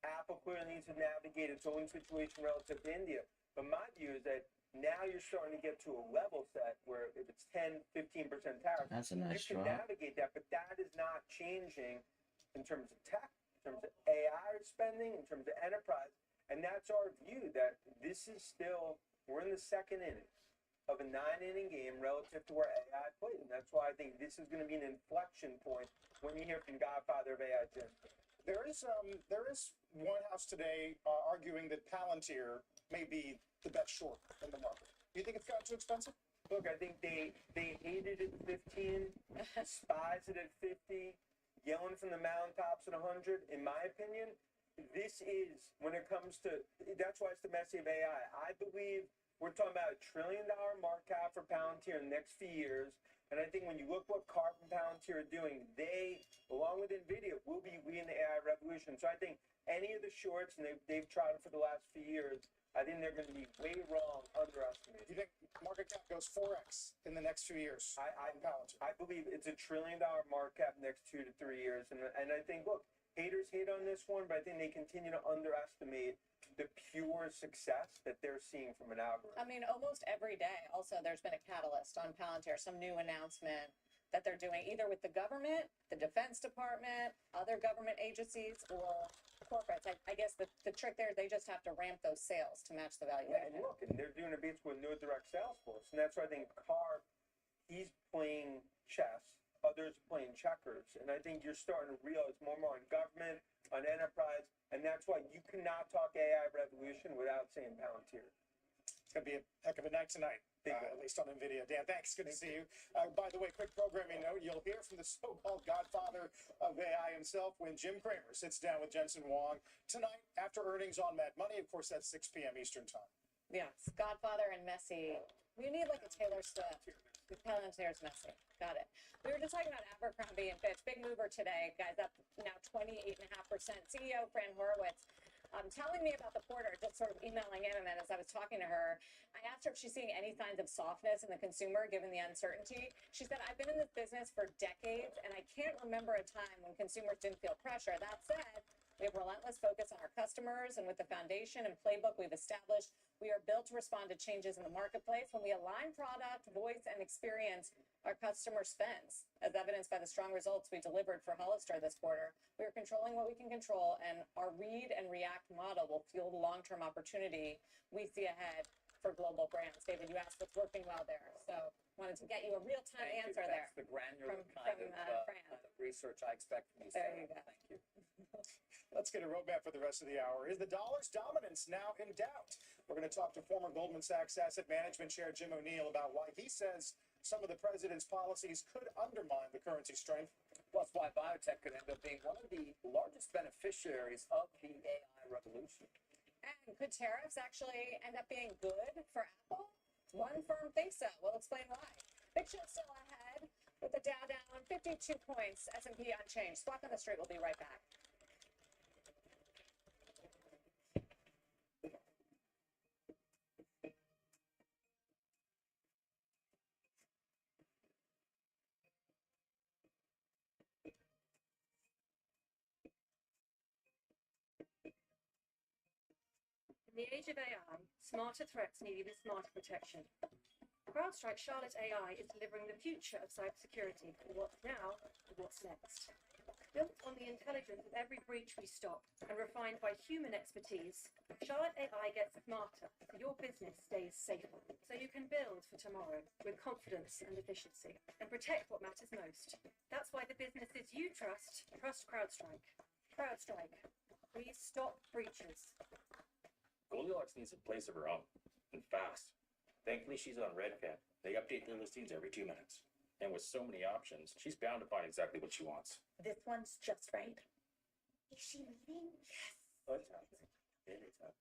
Speaker 12: Apple clearly needs to navigate its own situation relative to India. But my view is that now you're starting to get to a level set where if it's 10, 15% tariff,
Speaker 3: That's a nice
Speaker 12: you can
Speaker 3: drop.
Speaker 12: navigate that, but that is not changing in terms of tech, in terms of AI spending, in terms of enterprise. And that's our view that this is still, we're in the second inning of a 9-inning game relative to where AI plays. And that's why I think this is going to be an inflection point when you hear from Godfather of AI, Jensen.
Speaker 15: There is one house today arguing that Palantir may be the best short in the market. Do you think it's gotten too expensive?
Speaker 12: Look, I think they hated it at 15, despised it at 50, yelling from the mountaintops at 100. In my opinion, this is, when it comes to, that's why it's the messy of AI. I believe we're talking about $1 trillion market cap for Palantir in the next few years. And I think when you look what Carp and Palantir are doing, they, along with NVIDIA, will be leading the AI revolution. So I think any of the shorts, and they've tried it for the last few years, I think they're going to be way wrong, underestimated.
Speaker 15: You think market cap goes 4x in the next few years?
Speaker 12: I believe it's $1 trillion market cap next 2 to 3 years. And I think, look, haters hate on this one, but I think they continue to underestimate the pure success that they're seeing from an algorithm.
Speaker 10: I mean, almost every day, also, there's been a catalyst on Palantir, some new announcement that they're doing either with the government, the Defense Department, other government agencies, or corporates. I guess the trick there, they just have to ramp those sales to match the valuation.
Speaker 12: Yeah, and look, and they're doing it basically with no direct sales force. And that's why I think Carp, he's playing chess, others playing checkers. And I think you're starting to realize more and more on government, on enterprise, and that's why you cannot talk AI revolution without saying Palantir.
Speaker 15: It's going to be a heck of a night tonight, at least on NVIDIA. Dan, thanks. Good to see you. By the way, quick programming note, you'll hear from the so-called godfather of AI himself when Jim Cramer sits down with Jensen Huang tonight after earnings on Mad Money. Of course, that's 6 p.m. Eastern time.
Speaker 10: Yes, Godfather and Messi. We need like a Taylor Swift. Palantir's Messi. Got it. We were just talking about Abercrombie and Fitch. Big mover today, guys, up now 28.5%. CEO Fran Horowitz telling me about the quarter, just sort of emailing him, and then as I was talking to her, I asked her if she's seeing any signs of softness in the consumer given the uncertainty. She said, I've been in this business for decades, and I can't remember a time when consumers didn't feel pressure. That said, we have relentless focus on our customers, and with the foundation and playbook we've established, we are built to respond to changes in the marketplace. When we align product, voice, and experience, our customer spends, as evidenced by the strong results we delivered for Hollister this quarter. We are controlling what we can control, and our read and react model will fuel the long-term opportunity we see ahead for global brands. David, you asked what's working well there, so wanted to get you a real-time answer there.
Speaker 35: That's the granular
Speaker 10: Fran.
Speaker 35: kind of research I expect from you.
Speaker 10: There you go.
Speaker 35: Thank you.
Speaker 15: Let's get a roadmap for the rest of the hour. Is the dollar's dominance now in doubt? We're going to talk to former Goldman Sachs Asset Management Chair Jim O'Neill about why he says some of the president's policies could undermine the currency strength.
Speaker 35: Plus, why biotech could end up being one of the largest beneficiaries of the AI revolution.
Speaker 10: And could tariffs actually end up being good for Apple? One firm thinks so. We'll explain why. Big show still ahead with the Dow down 52 points, S&P unchanged. Squawk on the Street will be right back.
Speaker 13: In the age of AI, smarter threats need even smarter protection. CrowdStrike Charlotte AI is delivering the future of cybersecurity for what's now and what's next. Built on the intelligence of every breach we stop and refined by human expertise, Charlotte AI gets smarter so your business stays safer. So you can build for tomorrow with confidence and efficiency and protect what matters most. That's why the businesses you trust CrowdStrike. CrowdStrike. We stop breaches.
Speaker 14: Goldilocks needs a place of her own, and fast. Thankfully, she's on Redfin. They update their listings every 2 minutes. And with so many options, she's bound to find exactly what she wants.
Speaker 8: This one's just right. Is she leaving? Yes.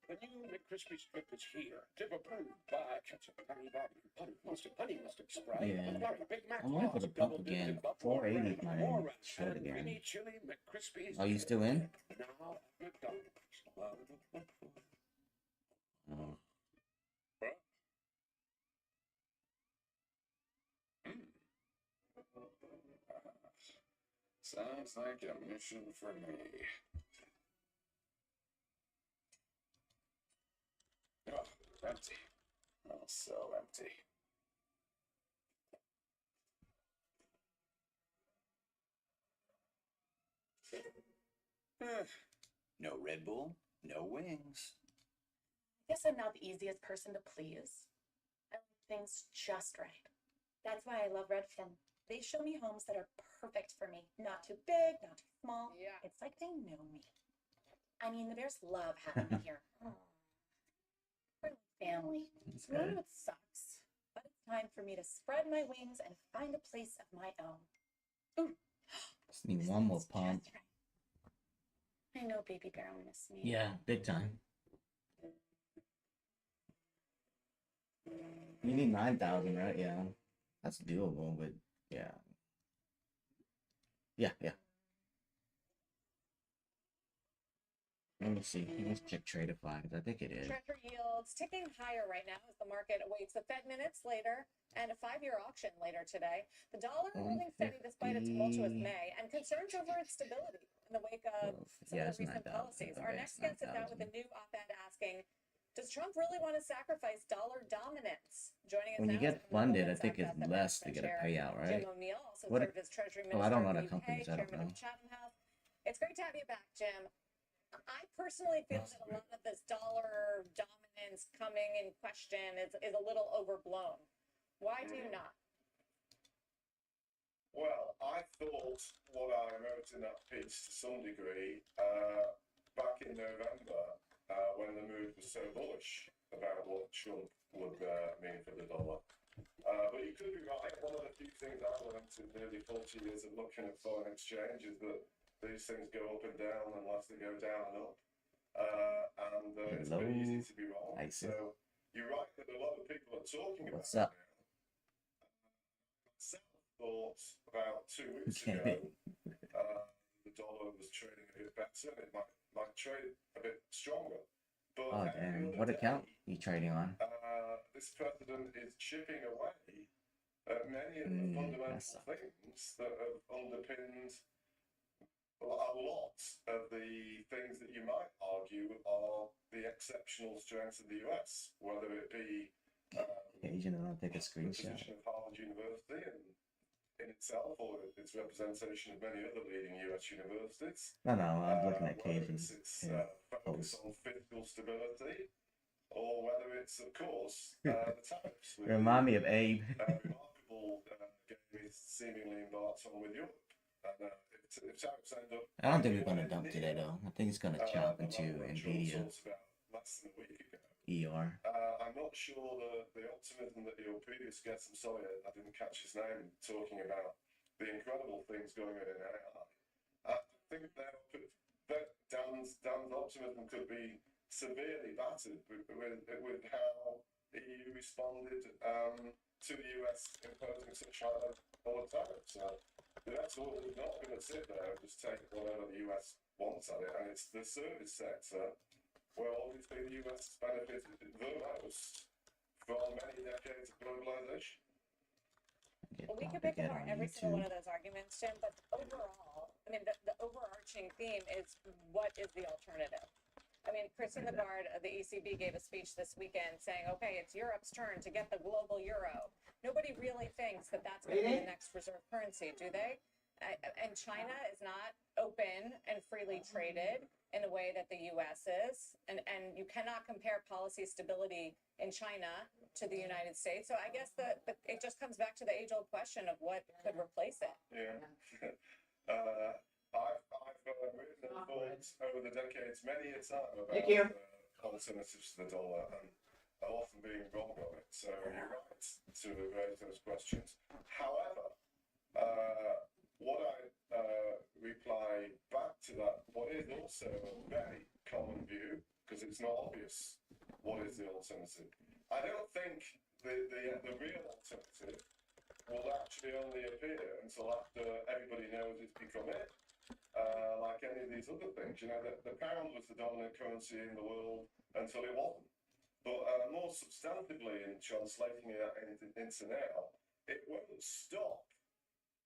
Speaker 6: The new McCrispy strip is here. Tip approved by ketchup, honey barbecue, honey mustard spray,
Speaker 3: Yeah.
Speaker 6: Big Mac
Speaker 3: I'm waiting for the pump again. 480 is my shit again.
Speaker 6: creamy chili McCrispy.
Speaker 3: Are you still in?
Speaker 6: Now, McDonald's.
Speaker 3: Oh.
Speaker 6: Sounds like a mission for me. Oh, empty. Oh, so empty.
Speaker 19: No Red Bull, no wings.
Speaker 8: I guess I'm not the easiest person to please. I like things just right. That's why I love Redfin. They show me homes that are perfect for me. Not too big, not too small. Yeah. It's like they know me. I mean, the Bears love having me here. We're like family. I know it sucks, but it's time for me to spread my wings and find a place of my own. Ooh.
Speaker 3: Just need one more pump.
Speaker 8: I know Baby Bear will miss me.
Speaker 3: Yeah, big time. You need 9,000, right? Yeah. That's doable, but yeah. Yeah. Let me see. Let's check Tradeify, because I think it is.
Speaker 10: Treasury yields ticking higher right now as the market awaits the Fed minutes later and a 5-year auction later today. The dollar holding steady despite a tumultuous May and concerns over its stability in the wake of some of the recent policies. Our next guest is out with a new op-ed asking, does Trump really want to sacrifice dollar dominance? Joining us
Speaker 3: When you
Speaker 10: now
Speaker 3: get funded, I think it's less to get a payout, right?
Speaker 10: Jim O'Neill also
Speaker 3: What?
Speaker 10: served as Treasury
Speaker 3: Oh, I don't know
Speaker 10: Minister
Speaker 3: the
Speaker 10: of the
Speaker 3: companies. I
Speaker 10: UK,
Speaker 3: don't
Speaker 10: Chairman
Speaker 3: know.
Speaker 10: of Chatham House. It's great to have you back, Jim. I personally feel that a lot of this dollar dominance coming in question is a little overblown. Why do you not?
Speaker 6: Well, I thought what I wrote in that piece to some degree back in November when the mood was so bullish about what Trump would mean for the dollar. But you could be right. One of the few things I've learned in nearly 40 years of looking at foreign exchange is that these things go up and down unless they go down and up. It's very easy to be wrong. So you're right that a lot of people are talking about
Speaker 3: What's up?
Speaker 6: Myself thought about 2 weeks ago the dollar was trading a bit better. It might trade a bit stronger. But
Speaker 3: Oh, damn. What account you trading on?
Speaker 6: this president is chipping away at many of the fundamental things that have underpinned a lot of the things that you might argue are the exceptional strengths of the US, whether it be
Speaker 3: Asian, I don't take a
Speaker 6: the
Speaker 3: screenshot.
Speaker 6: position of Harvard University in itself, or its representation of many other leading US universities.
Speaker 3: No, I'm looking at
Speaker 6: Whether
Speaker 3: Cajun.
Speaker 6: it's focus on fiscal stability, or whether it's, of course, the tariffs.
Speaker 3: Remind me of Abe.
Speaker 6: Remarkable game is seemingly embarked on with Europe. And if tariffs end up...
Speaker 3: I don't think we're gonna dump today though. I think it's gonna chop into Nvidia.
Speaker 6: Less than a week ago.
Speaker 3: ER.
Speaker 6: I'm not sure the optimism that your previous guest, I'm sorry I didn't catch his name, talking about the incredible things going on in AI. I think that Dan's optimism could be severely battered with how the EU responded to the US imposing such high level tariffs. The US is not going to sit there and just take whatever the US wants at it, and it's the service sector where obviously the US benefited the most from many decades of globalization.
Speaker 10: Well, we could pick apart every single one of those arguments, Jim, but overall, I mean, the overarching theme is what is the alternative? I mean, Christine Lagarde of the ECB gave a speech this weekend saying, okay, it's Europe's turn to get the global euro. Nobody really thinks that that's going to be the next reserve currency, do they? And China is not open and freely traded in the way that the U.S. is. And you cannot compare policy stability in China to the United States. So I guess it just comes back to the age-old question of what could replace it.
Speaker 1: Yeah. I've written thoughts over the decades many a time about alternatives to the dollar, and I've often been wrong on it. So you're right to raise those questions. However, what I reply back to that, what is also a very common view, because it's not obvious what is the alternative. I don't think the real alternative will actually only appear until after everybody knows it's become it. Like any of these other things, you know, the pound was the dominant currency in the world until it wasn't. But more substantively, in translating it into now, it won't stop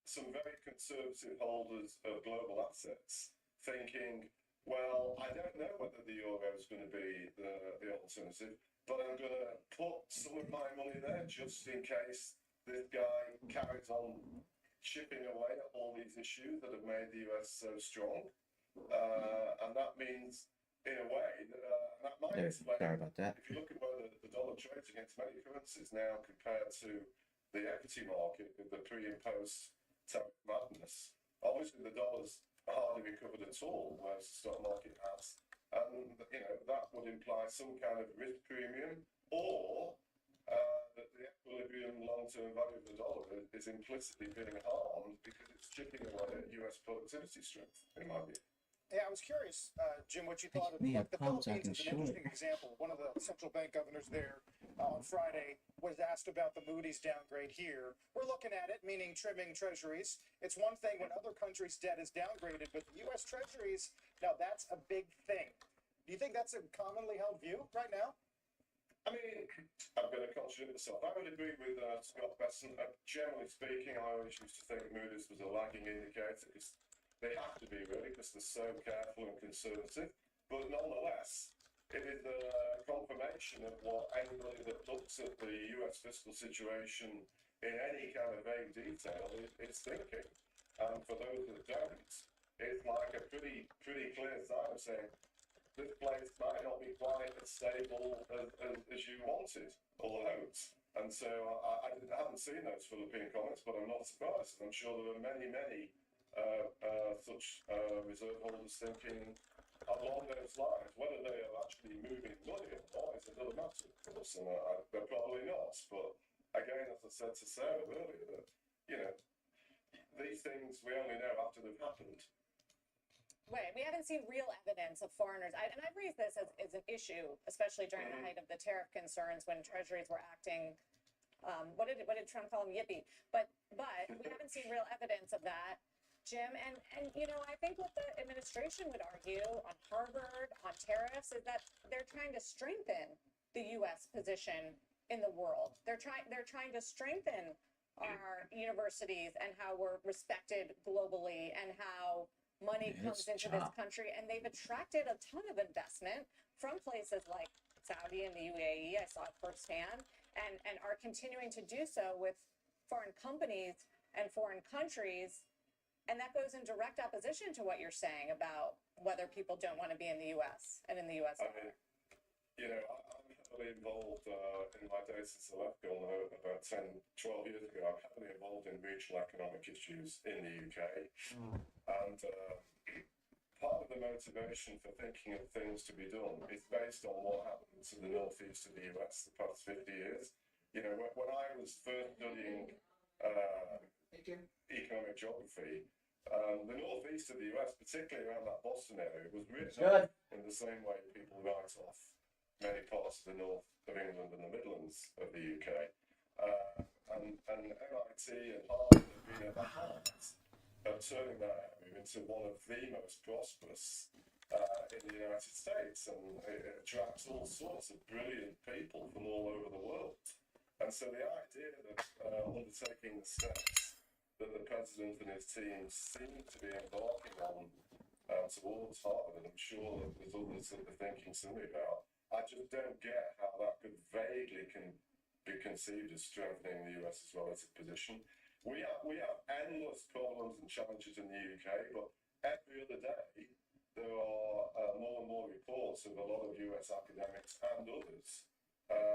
Speaker 1: some very conservative holders of global assets thinking, well, I don't know whether the euro is going to be the alternative, but I'm going to put some of my money there just in case this guy carries on chipping away at all these issues that have made the US so strong. And that means, in a way, that might explain,
Speaker 3: sorry about that.
Speaker 1: if you look at where the dollar trades against many currencies now compared to the equity market with the pre and post tariff madness, obviously the dollar's hardly recovered at all, whereas the stock market has. And, you know, that would imply some kind of risk premium, or that the equilibrium long-term value of the dollar is implicitly being harmed because it's chipping away at US productivity strength, in my view.
Speaker 15: Yeah, I was curious, Jim, what you thought of
Speaker 3: Me,
Speaker 15: the
Speaker 3: palms
Speaker 15: Philippines
Speaker 3: acting
Speaker 15: is an interesting example. One of the central bank governors there on Friday was asked about the Moody's downgrade here. We're looking at it, meaning trimming treasuries. It's one thing when other countries' debt is downgraded, but the U.S. treasuries, now that's a big thing. Do you think that's a commonly held view right now?
Speaker 1: I mean, I'm going to contradict myself. I would agree with Scott Besson. Generally speaking, I always used to think Moody's was a lagging indicator. They have to be, really, because they're so careful and conservative. But nonetheless, it is a confirmation of what anybody that looks at the US fiscal situation in any kind of vague detail is thinking. And for those that don't, it's like a pretty clear sign of saying, this place might not be quite as stable as you wanted or hoped. And so I haven't seen those Philippine comments, but I'm not surprised. I'm sure there are many such reserve holders thinking along those lines. Whether they are actually moving money or not is another matter, of course, and they're probably not. But again, as I said to Sarah earlier, that, you know, these things we only know after they've happened.
Speaker 10: Right. We haven't seen real evidence of foreigners. And I've raised this as an issue, especially during the height of the tariff concerns when treasuries were acting. What did Trump call them? Yippee. But we haven't seen real evidence of that, Jim. And you know, I think what the administration would argue on Harvard, on tariffs, is that they're trying to strengthen the U.S. position in the world. They're trying to strengthen our universities and how we're respected globally and how money comes into this country. And they've attracted a ton of investment from places like Saudi and the UAE. I saw it firsthand, and are continuing to do so with foreign companies and foreign countries. And that goes in direct opposition to what you're saying about whether people don't want to be in the U.S. and in the U.S.
Speaker 1: I mean, you know, I'm heavily involved in my days since I left Gilno about 10, 12 years ago. I'm heavily involved in regional economic issues in the UK. And part of the motivation for thinking of things to be done is based on what happened to the northeast of the US the past 50 years. You know, when I was first studying economic geography, the northeast of the US, particularly around that Boston area, was written off in the same way people write off many parts of the north of England and the Midlands of the UK. And MIT and Harvard have been at the heart of turning that area into one of the most prosperous in the United States, and it attracts all sorts of brilliant people from all over the world. And so the idea that undertaking the steps that the president and his team seem to be embarking on
Speaker 6: towards Harvard. I'm sure that there's others that are thinking similarly about. I just don't get how that could vaguely be conceived as strengthening the US's relative position. We have endless problems and challenges in the UK, but every other day there are more and more reports of a lot of US academics and others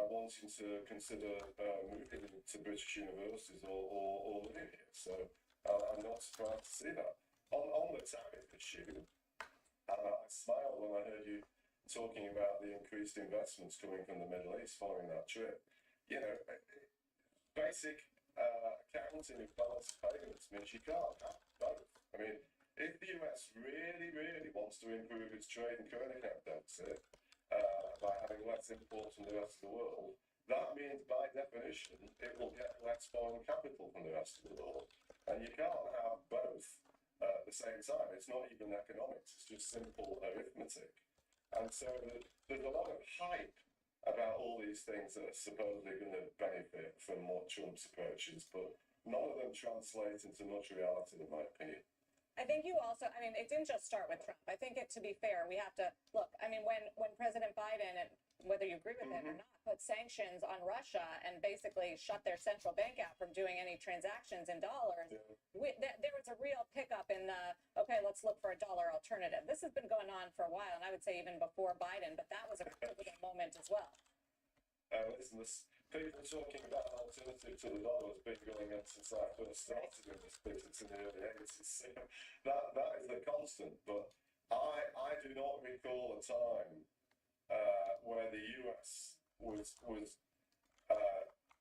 Speaker 6: wanting to consider moving to British universities or living here. So I'm not surprised to see that. On the tariff issue, I smiled when I heard you talking about the increased investments coming from the Middle East following that trip. You know, basic accounting of balance payments means you can't have both. I mean, if the US really, really wants to improve its trade and current account deficit by having less imports from the rest of the world, that means by definition it will get less foreign capital from the rest of the world. And you can't have both at the same time. It's not even economics, it's just simple arithmetic. And so there's a lot of hype about all these things that are supposedly going to benefit from what Trump's approaches, but none of them translate into much reality, in my opinion.
Speaker 10: I think you also, I mean, it didn't just start with Trump. I think to be fair, we have to look, I mean, when President Biden, and whether you agree with him or not, put sanctions on Russia and basically shut their central bank out from doing any transactions in dollars, there was a real pickup in the, okay, let's look for a dollar alternative. This has been going on for a while, and I would say even before Biden, but that was a pivotal moment as well.
Speaker 6: Listen, people talking about an alternative to the dollar has been going on since I first started in this business in the early 80s. So that is the constant, but I do not recall a time where the US was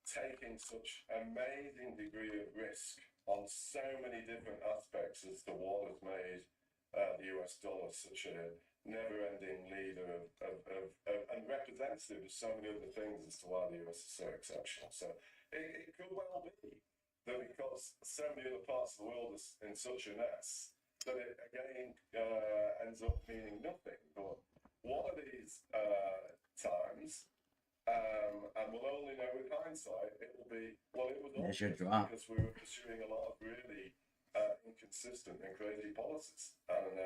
Speaker 6: taking such amazing degree of risk on so many different aspects as to what has made the US dollar such a never-ending leader and representative of so many other things as to why the US is so exceptional. So it could well be that because so many other parts of the world is in such a mess, that it again ends up meaning nothing. But one of these times, and we'll only know with hindsight, it will be, well, it was
Speaker 3: There's your
Speaker 6: obvious
Speaker 3: drop.
Speaker 6: because we were pursuing a lot of really inconsistent and crazy policies. And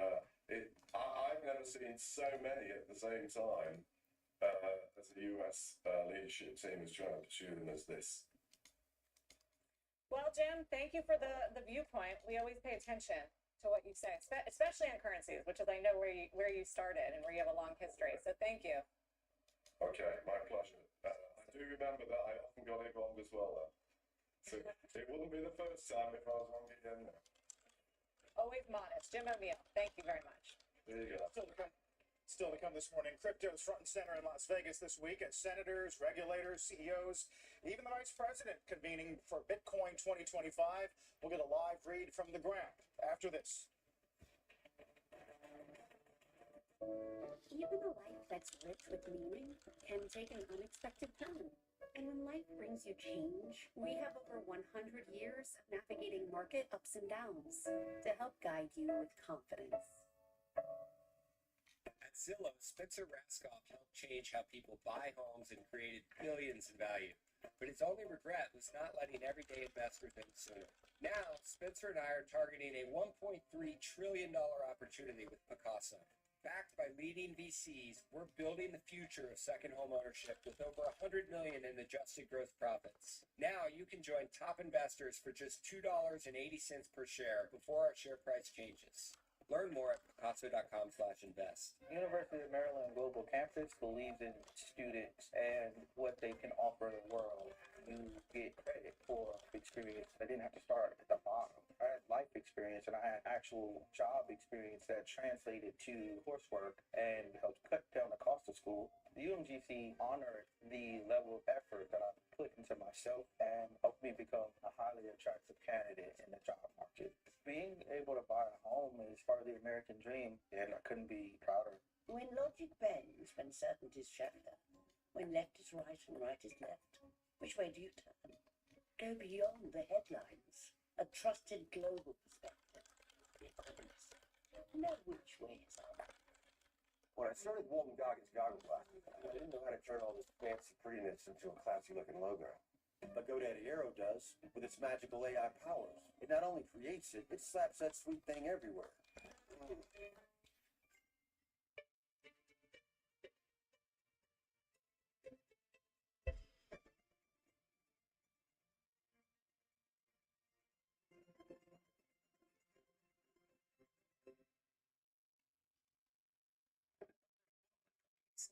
Speaker 6: I've never seen so many at the same time as the US leadership team is trying to pursue them as this.
Speaker 10: Well, Jim, thank you for the viewpoint. We always pay attention to what you say, especially on currencies, which is I know where you started and where you have a long history. So thank you.
Speaker 6: Okay, my pleasure. I do remember that I often got it wrong as well, though. So it wouldn't be the first time if I was wrong again.
Speaker 10: Always modest. Jim O'Neill, thank you very much.
Speaker 6: There you go.
Speaker 15: Still to come this morning, crypto's front and center in Las Vegas this week as senators, regulators, CEOs, even the vice president convening for Bitcoin 2025. We'll get a live read from the ground after this.
Speaker 5: Even a life that's rich with meaning can take an unexpected turn. And when life brings you change, we have over 100 years of navigating market ups and downs to help guide you with confidence.
Speaker 18: At Zillow, Spencer Raskoff helped change how people buy homes and created billions in value. But his only regret was not letting everyday investors in sooner. Now, Spencer and I are targeting a $1.3 trillion opportunity with Picasso. Backed by leading VCs, we're building the future of second home ownership with over $100 million in adjusted gross profits. Now you can join top investors for just $2.80 per share before our share price changes. Learn more at Picasso.com/invest.
Speaker 9: University of Maryland Global Campus believes in students and what they can offer the world. You get credit for experience. I didn't have to start at the bottom. I had life experience and I had actual job experience that translated to coursework and helped cut down the cost of school. The UMGC honored the level of effort that I put into myself and helped me become a highly attractive candidate in the job market. Being able to buy a home is part of the American dream, and I couldn't be prouder.
Speaker 20: When logic bends, when certainties shatter, when left is right and right is left, which way do you turn? Go beyond the headlines. A trusted global perspective. The economist. Know which way is up.
Speaker 21: When I started Walton Goggins Goggle Glasses, I didn't know how to turn all this fancy prettiness into a classy-looking logo. But GoDaddy Aero does, with its magical AI powers. It not only creates it, it slaps that sweet thing everywhere.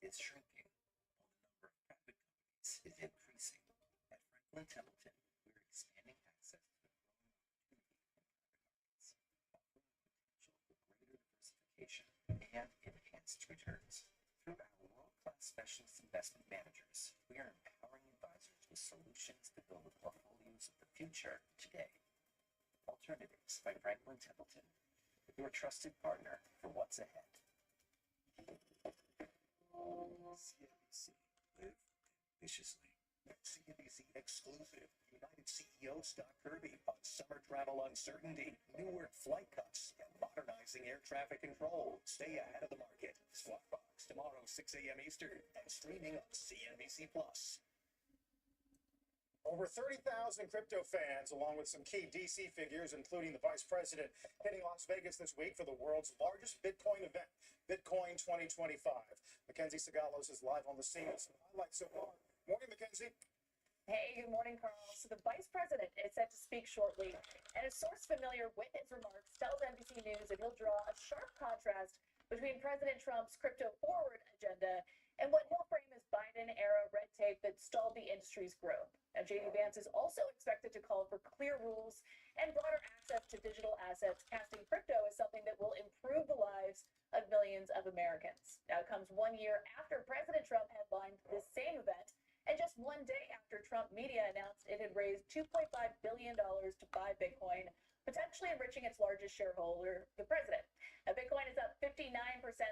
Speaker 7: is shrinking, while the number of private companies is increasing. At Franklin Templeton, we're expanding access to the growing opportunity in private markets, offering the potential for greater diversification and enhanced returns. Through our world-class specialist investment managers, we are empowering advisors with solutions to build the portfolios of the future today. Alternatives by Franklin Templeton, your trusted partner for what's ahead.
Speaker 6: CNBC, live ambitiously. CNBC exclusive. United CEO Scott Kirby on summer travel uncertainty, newer flight cuts, and modernizing air traffic control. Stay ahead of the market. Squawk Box tomorrow, 6 a.m. Eastern, and streaming on CNBC Plus.
Speaker 15: Over 30,000 crypto fans, along with some key DC figures, including the vice president, hitting Las Vegas this week for the world's largest Bitcoin event, Bitcoin 2025. Mackenzie Sagalos is live on the scene with some highlights so far. Morning, Mackenzie.
Speaker 2: Hey, good morning, Carl. So the vice president is set to speak shortly, and a source familiar with his remarks tells NBC News that he'll draw a sharp contrast between President Trump's crypto-forward agenda and what he'll frame as Biden-era red tape that stalled the industry's growth. Now, J.D. Vance is also expected to call for clear rules and broader access to digital assets, casting crypto as something that will improve the lives of millions of Americans. Now, it comes 1 year after President Trump headlined this same event, and just 1 day after Trump media announced it had raised $2.5 billion to buy Bitcoin, potentially enriching its largest shareholder, the president. Now, Bitcoin is up 59%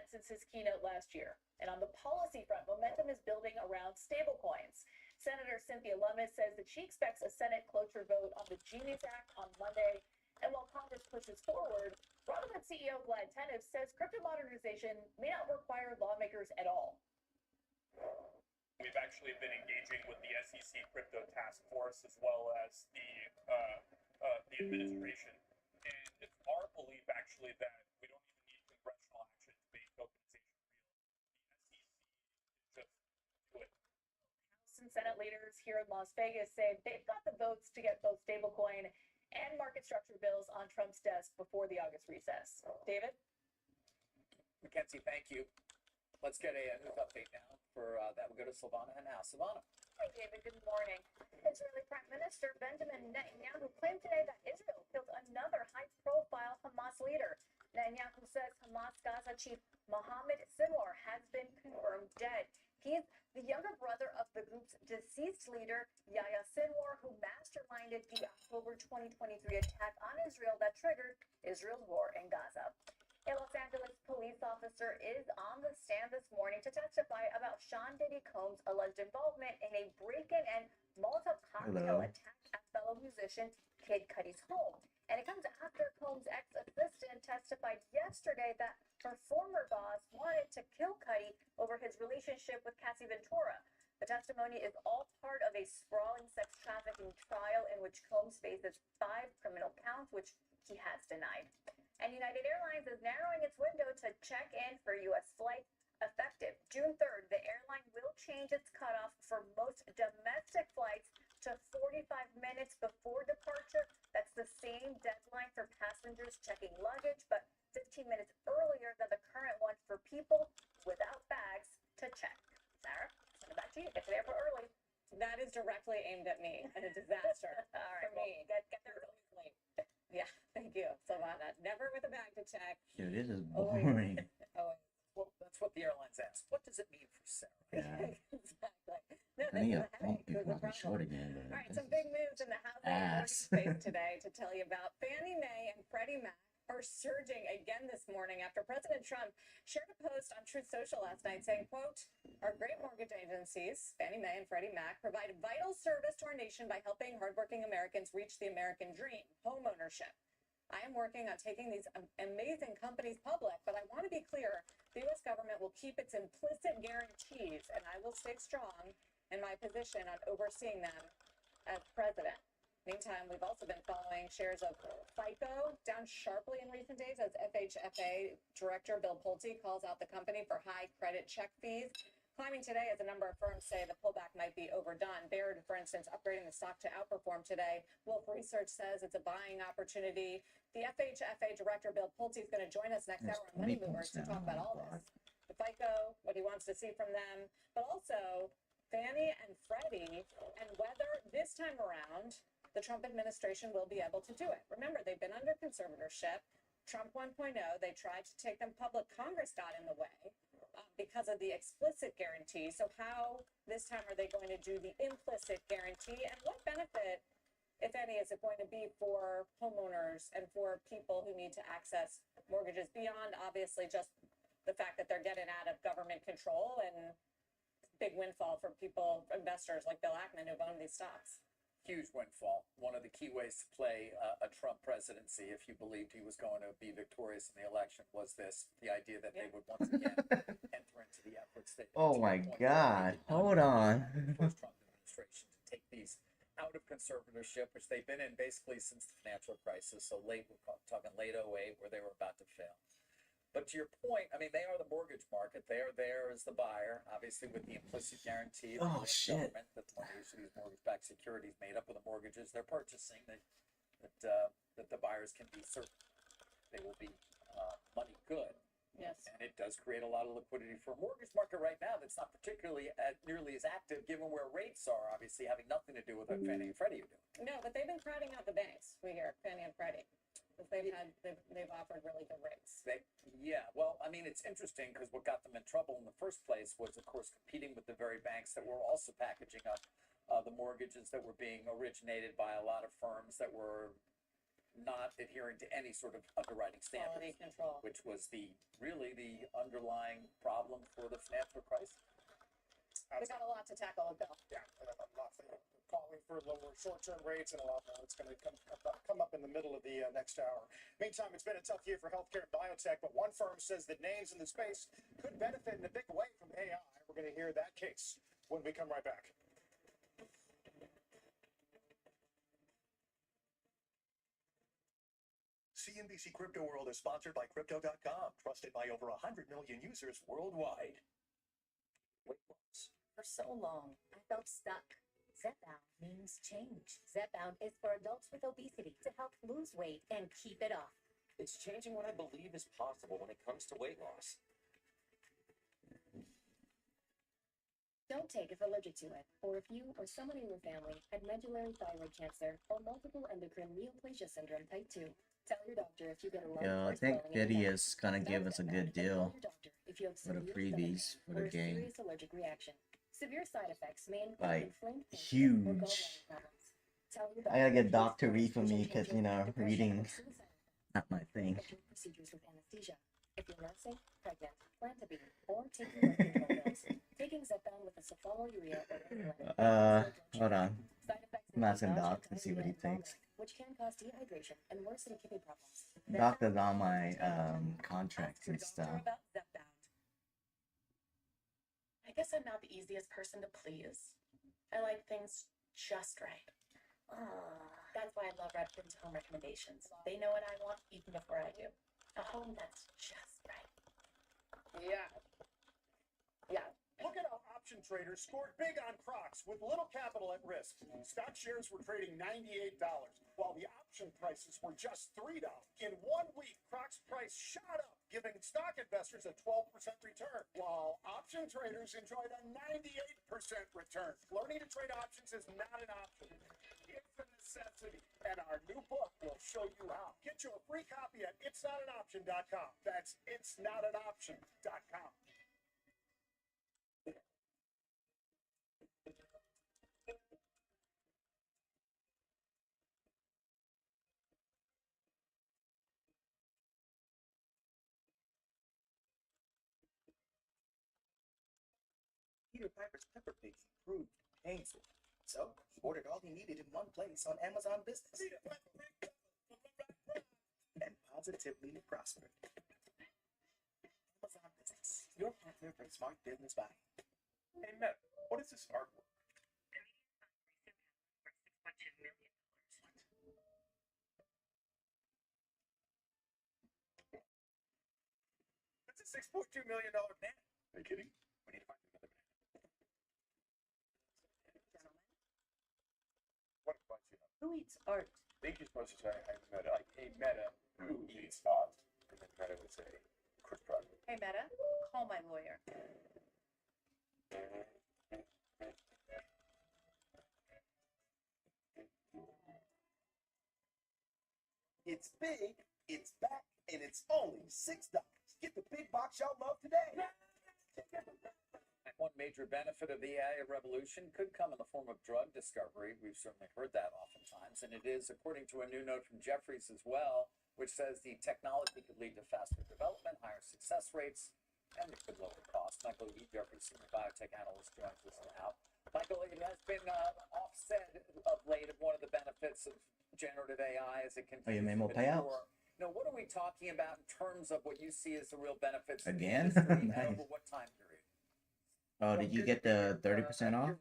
Speaker 2: since his keynote last year. And on the policy front, momentum is building around stablecoins. Senator Cynthia Lummis says that she expects a Senate cloture vote on the Genius Act on Monday. And while Congress pushes forward, Robinhood CEO Vlad Tenev says crypto modernization may not require lawmakers at all.
Speaker 16: We've actually been engaging with the SEC Crypto Task Force as well as the administration. And it's our belief, actually, that we don't even need congressional action to make tokenization real. The SEC just do it.
Speaker 2: House and Senate leaders here in Las Vegas say they've got the votes to get both stablecoin and market structure bills on Trump's desk before the August recess. David?
Speaker 35: Mackenzie, thank you. Let's get a news update now. For that, we go to Silvana and now. Silvana.
Speaker 2: Hi, David. Good morning. Israeli Prime Minister Benjamin Netanyahu claimed today that Israel killed another high-profile Hamas leader. Netanyahu says Hamas Gaza chief Mohammed Sinwar has been confirmed dead. He is the younger brother of the group's deceased leader, Yahya Sinwar, who masterminded the October 2023 attack on Israel that triggered Israel's war in Gaza. A Los Angeles police officer is on the stand this morning to testify about Sean Diddy Combs' alleged involvement in a break-in and Molotov cocktail attack at fellow musician Kid Cudi's home. And it comes after Combs' ex-assistant testified yesterday that her former boss wanted to kill Cudi over his relationship with Cassie Ventura. The testimony is all part of a sprawling sex trafficking trial in which Combs faces 5 criminal counts, which he has denied. And United Airlines is narrowing its window to check in for U.S. flights effective June 3rd. The airline will change its cutoff for most domestic flights to 45 minutes before departure. That's the same deadline for passengers checking luggage, but 15 minutes earlier than the current one for people without bags to check. Sarah, send it back to you. Get there for early.
Speaker 10: That is directly aimed at me and a disaster.
Speaker 2: All right,
Speaker 10: for me.
Speaker 2: Get there early.
Speaker 10: Yeah, thank you, Silvana. Never with a bag to check.
Speaker 3: Dude, this is boring.
Speaker 35: Well, that's what the airlines ask. What does it mean for Sarah?
Speaker 3: Yeah.
Speaker 10: Exactly.
Speaker 3: I need a phone before I short again.
Speaker 10: All right, some big moves in the housing and mortgage space today to tell you about. Fannie Mae and Freddie Mac are surging again this morning after President Trump shared a post on Truth Social last night saying, quote, "Our great mortgage agencies, Fannie Mae and Freddie Mac, provide vital service to our nation by helping hardworking Americans reach the American dream, home ownership. I am working on taking these amazing companies public, but I want to be clear, the U.S. government will keep its implicit guarantees, and I will stay strong in my position on overseeing them as president." Meantime, we've also been following shares of FICO down sharply in recent days as FHFA Director Bill Pulte calls out the company for high credit check fees, climbing today as a number of firms say the pullback might be overdone. Baird, for instance, upgrading the stock to outperform today. Wolf Research says it's a buying opportunity. The FHFA Director Bill Pulte is going to join us next hour on Money Movers to talk about all this. The FICO, what he wants to see from them, but also Fannie and Freddie, and whether this time around the Trump administration will be able to do it. Remember, they've been under conservatorship. Trump 1.0, they tried to take them public. Congress got in the way because of the explicit guarantee. So how this time are they going to do the implicit guarantee? And what benefit, if any, is it going to be for homeowners and for people who need to access mortgages beyond obviously just the fact that they're getting out of government control and big windfall for people, investors like Bill Ackman who've owned these stocks?
Speaker 4: Huge windfall. One of the key ways to play a Trump presidency, if you believed he was going to be victorious in the election, was this: the idea that they would once again enter into the efforts that.
Speaker 3: Oh my God! Hold on.
Speaker 4: First Trump administration to take these out of conservatorship, which they've been in basically since the financial crisis. So late, we're talking late 08, where they were about to fail. But to your point, I mean, they are the mortgage market. They are there as the buyer, obviously with the implicit guarantee.
Speaker 3: Oh, shit.
Speaker 4: Government that when they issue these mortgage-backed securities made up of the mortgages they're purchasing, that the buyers can be certain they will be money good.
Speaker 10: Yes.
Speaker 4: And it does create a lot of liquidity for a mortgage market right now that's not particularly nearly as active, given where rates are, obviously having nothing to do with what Fannie and Freddie are doing.
Speaker 10: No, but they've been crowding out the banks, we hear, Fannie and Freddie. They've offered really good rates.
Speaker 4: Well, I mean, it's interesting because what got them in trouble in the first place was, of course, competing with the very banks that were also packaging up the mortgages that were being originated by a lot of firms that were not adhering to any sort of underwriting standards,
Speaker 10: Quality control,
Speaker 4: which was really the underlying problem for the financial crisis.
Speaker 10: We got a lot to tackle, Bill.
Speaker 15: Yeah, a lot calling for lower short-term rates, and a lot more. It's going to come up in the middle of the next hour. Meantime, it's been a tough year for healthcare and biotech, but one firm says that names in the space could benefit in a big way from AI. We're going to hear that case when we come right back.
Speaker 17: CNBC Crypto World is sponsored by Crypto.com, trusted by over 100 million users worldwide.
Speaker 22: For so long, I felt stuck. Zepbound means change. Zepbound is for adults with obesity to help lose weight and keep it off.
Speaker 14: It's changing what I believe is possible when it comes to weight loss.
Speaker 22: Don't take if allergic to it, or if you or someone in your family had medullary thyroid cancer or multiple endocrine neoplasia syndrome type 2. Tell your doctor if you get a
Speaker 3: Yo, I think Diddy is gonna give us a good deal for the freebies for the game.
Speaker 22: Serious allergic reaction. Severe side effects may include
Speaker 3: Like,
Speaker 22: inflamed pain or
Speaker 3: huge.
Speaker 22: gallbladder problems. Tell your
Speaker 3: I gotta get
Speaker 22: doctor
Speaker 3: Doc to read for me because, you know, reading not my thing.
Speaker 22: procedures with anesthesia. If you're nursing, pregnant, plan to be, or taking birth control pills, taking Zepbound with a sulfonylurea or insulin.
Speaker 3: Hold on. I'm asking Doc to see what he thinks.
Speaker 22: Which can cause dehydration and worsen kidney problems.
Speaker 3: Doctor's on my contracts and stuff.
Speaker 8: I guess I'm not the easiest person to please. I like things just right. That's why I love Redfin's home recommendations. They know what I want even before I do. A home that's just right.
Speaker 15: Yeah. Look at how option traders scored big on Crocs with little capital at risk. Stock shares were trading $98, while the option prices were just $3. In 1 week, Crocs price shot up, giving stock investors a 12% return, while option traders enjoyed a 98% return. Learning to trade options is not an option. It's a necessity, and our new book will show you how. Get you a free copy at itsnotanoption.com. That's itsnotanoption.com.
Speaker 7: Peter Piper's pepper pigs proved painful, so he ordered all he needed in one place on Amazon Business. And positively prospered. Amazon Business, your partner for smart business buying.
Speaker 6: Hey, Matt, what is this artwork?
Speaker 15: That's a $6.2 million banana.
Speaker 6: Are you kidding? We need to find another banana. What advice you have?
Speaker 22: Who eats art?
Speaker 6: I think you're supposed to say, hey, Meta, who eats art? And then Meta would say,
Speaker 21: quick project.
Speaker 2: Hey, Meta, call my lawyer.
Speaker 17: It's big, it's back, and it's only $6. Get the big box y'all love today.
Speaker 4: And one major benefit of the AI revolution could come in the form of drug discovery. We've certainly heard that oftentimes. And it is, according to a new note from Jeffries as well, which says the technology could lead to faster development, higher success rates, and it could lower costs. Michael E. Jeffries, senior biotech analyst, joins us now. Michael, it has been offset of late of one of the benefits of generative AI as it continues
Speaker 3: Oh, you made
Speaker 4: to
Speaker 3: more
Speaker 4: mature.
Speaker 3: payouts?
Speaker 4: Now, what are we talking about in terms of what you see as the real benefits of the
Speaker 3: Again?
Speaker 4: industry, and
Speaker 3: Nice.
Speaker 4: over what time period?
Speaker 3: Oh, did you get the 30% off?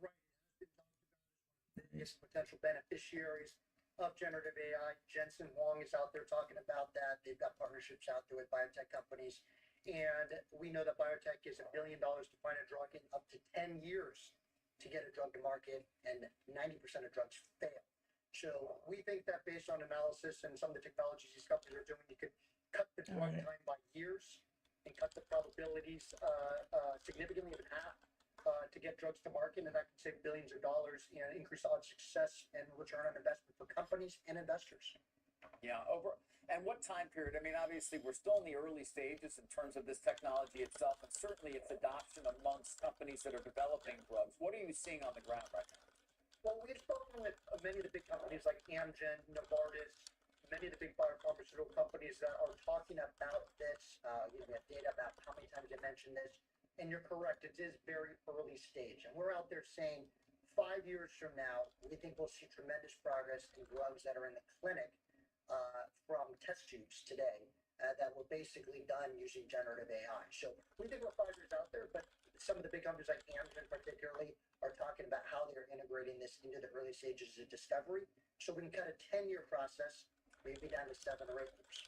Speaker 11: Biggest potential beneficiaries of generative AI. Jensen Huang is out there talking about that. They've got partnerships out there with biotech companies. And we know that biotech is $1 billion to find a drug in up to 10 years to get a drug to market, and 90% of drugs fail. So we think that based on analysis and some of the technologies these companies are doing, you could cut the drug time by years and cut the probabilities significantly in half to get drugs to market, and that can save billions of dollars and increase odds of success and return on investment for companies and investors.
Speaker 4: Yeah, and what time period? I mean, obviously, we're still in the early stages in terms of this technology itself, and certainly its adoption amongst companies that are developing drugs. What are you seeing on the ground right now?
Speaker 11: Well, we've spoken with many of the big companies like Amgen, Novartis, many of the big biopharmaceutical companies that are talking about this. We have data about how many times they mentioned this. And you're correct, it is very early stage. And we're out there saying 5 years from now, we think we'll see tremendous progress in drugs that are in the clinic from test tubes today that were basically done using generative AI. So we think we're 5 years out there, but some of the big companies like Amgen particularly are talking about how they're integrating this into the early stages of discovery. So we can cut a 10-year process, maybe down to 7 or 8 years.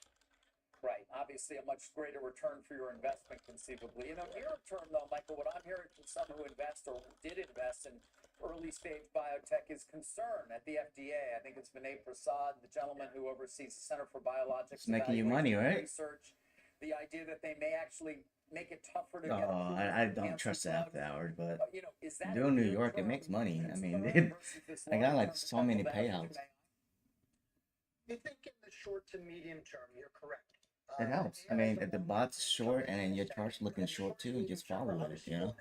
Speaker 4: Right. Obviously, a much greater return for your investment, conceivably. You know, near term, though, Michael, what I'm hearing from some who invest or did invest in early stage biotech is concern at the FDA. I think it's Vinay Prasad, the gentleman who oversees the Center for Biologics
Speaker 3: It's making you money, right?
Speaker 4: Research. The idea that they may actually make it tougher to
Speaker 3: Oh,
Speaker 4: get
Speaker 3: I don't trust the after hours, but
Speaker 4: you know, is that
Speaker 3: doing New York, it makes money. I mean, I got like so many payouts.
Speaker 11: I think in the short to medium term, you're correct.
Speaker 3: It helps. I mean, if the bot's short and then your chart's looking short too, you just follow it, you know?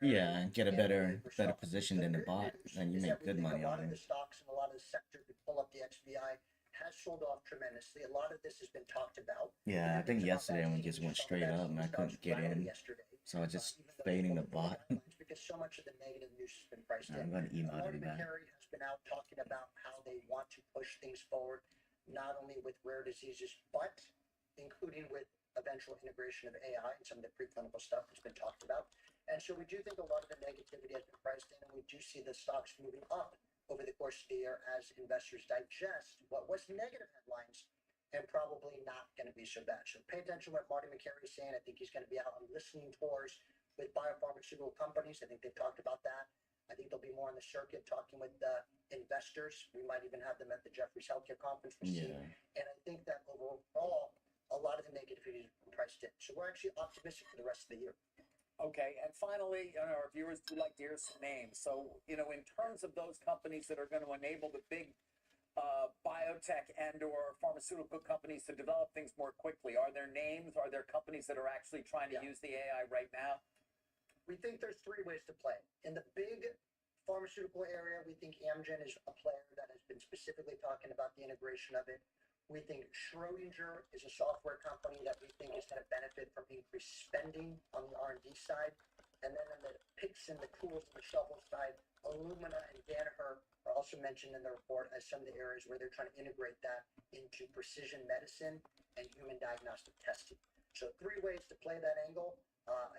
Speaker 3: Yeah, and get a better position than the bot, and you make good money
Speaker 11: A
Speaker 3: on
Speaker 11: lot of
Speaker 3: it.
Speaker 11: the stocks and a lot of the sector to pull up the XBI has sold off tremendously. A lot of this has been talked about.
Speaker 3: Yeah, I think yesterday we just went straight up and I couldn't get in, so I was just fading the bot.
Speaker 11: Because so much of the negative news has been priced in.
Speaker 3: I'm gonna email
Speaker 11: Marty
Speaker 3: them back.
Speaker 11: McCary has been out talking about how they want to push things forward, not only with rare diseases, but including with eventual integration of AI and some of the preclinical stuff that's been talked about. And so we do think a lot of the negativity has been priced in, and we do see the stocks moving up over the course of the year as investors digest what was negative headlines and probably not going to be so bad. So pay attention to what Marty McCary is saying. I think he's going to be out on listening tours with biopharmaceutical companies. I think they've talked about that. I think they'll be more on the circuit talking with investors. We might even have them at the Jefferies Healthcare Conference. We'll see. And I think that overall, a lot of the negativity is priced in. So we're actually optimistic for the rest of the year.
Speaker 4: Okay, and finally, our viewers do like to hear some names. So, you know, in terms of those companies that are going to enable the big biotech and or pharmaceutical companies to develop things more quickly, are there names? Are there companies that are actually trying to use the AI right now?
Speaker 11: We think there's 3 ways to play. In the big pharmaceutical area, we think Amgen is a player that has been specifically talking about the integration of it. We think Schrodinger is a software company that we think is going to benefit from increased spending on the R&D side. And then on the picks and the tools and the shovel side, Illumina and Danaher are also mentioned in the report as some of the areas where they're trying to integrate that into precision medicine and human diagnostic testing. So 3 ways to play that angle.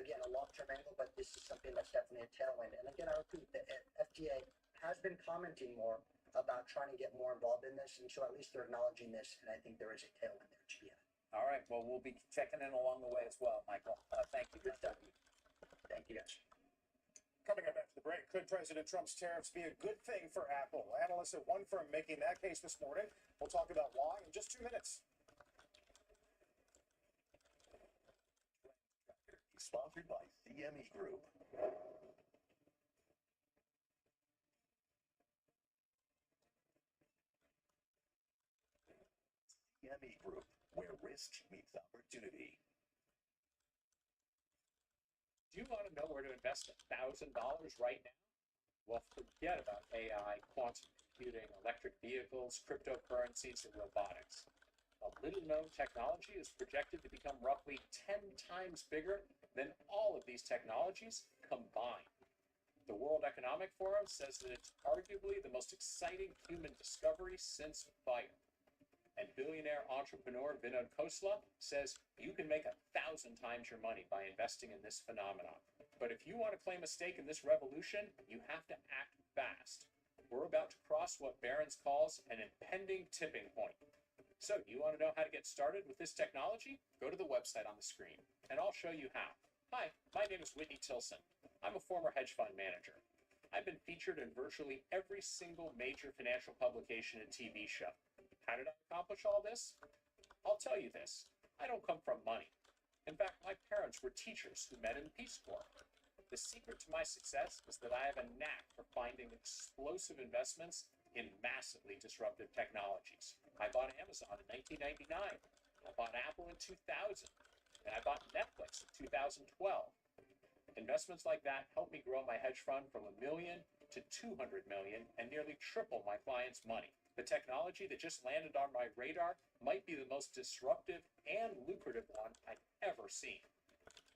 Speaker 11: Again, a long-term angle, but this is something that's definitely a tailwind. And again, I repeat, the FDA has been commenting more about trying to get more involved in this, and so at least they're acknowledging this, and I think there is a tailwind there to be had.
Speaker 4: All right, well, we'll be checking in along the way as well, Michael. Thank you.
Speaker 11: Good stuff. Thank you, guys.
Speaker 15: Coming up after the break, could President Trump's tariffs be a good thing for Apple? Analysts at one firm making that case this morning. We'll talk about why in just 2 minutes.
Speaker 6: Sponsored by CME Group. CME Group, where risk meets opportunity.
Speaker 12: Do you want to know where to invest $1,000 right now? Well, forget about AI, quantum computing, electric vehicles, cryptocurrencies, and robotics. A little-known technology is projected to become roughly 10 times bigger than all of these technologies combined. The World Economic Forum says that it's arguably the most exciting human discovery since fire. And billionaire entrepreneur Vinod Khosla says you can make 1,000 times your money by investing in this phenomenon. But if you want to claim a stake in this revolution, you have to act fast. We're about to cross what Barron's calls an impending tipping point. So, do you want to know how to get started with this technology? Go to the website on the screen, and I'll show you how. Hi, my name is Whitney Tilson. I'm a former hedge fund manager. I've been featured in virtually every single major financial publication and TV show. How did I accomplish all this? I'll tell you this. I don't come from money. In fact, my parents were teachers who met in the Peace Corps. The secret to my success is that I have a knack for finding explosive investments in massively disruptive technologies. I bought Amazon in 1999. I bought Apple in 2000. And I bought Netflix in 2012. Investments like that helped me grow my hedge fund from $1 million to $200 million and nearly triple my clients' money. The technology that just landed on my radar might be the most disruptive and lucrative one I've ever seen.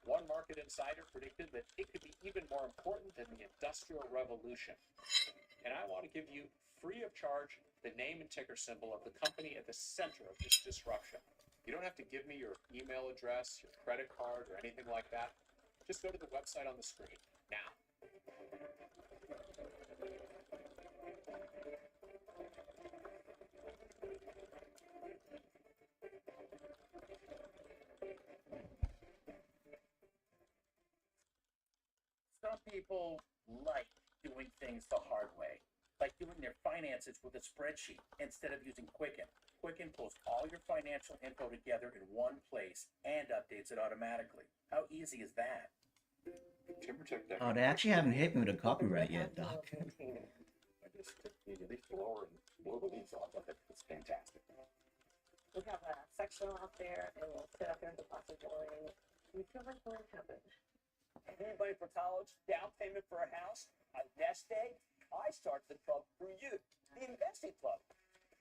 Speaker 12: One market insider predicted that it could be even more important than the Industrial Revolution. And I want to give you, free of charge, the name and ticker symbol of the company at the center of this disruption. You don't have to give me your email address, your credit card, or anything like that. Just go to the website on the screen now.
Speaker 14: Some people like doing things the hard way, like doing their finances with a spreadsheet instead of using Quicken. Quicken pulls all your financial info together in one place and updates it automatically. How easy is that?
Speaker 3: Oh, they actually haven't hit me with a copyright yet, Doc.
Speaker 14: I just need to leave blower and blow the leaves off of it. It's fantastic.
Speaker 10: We have a section out there, and we'll sit up here at the possibility. We feel like we're in heaven.
Speaker 13: Anybody for college, down payment for a house, a nest egg? I started the club for you. The Investing Club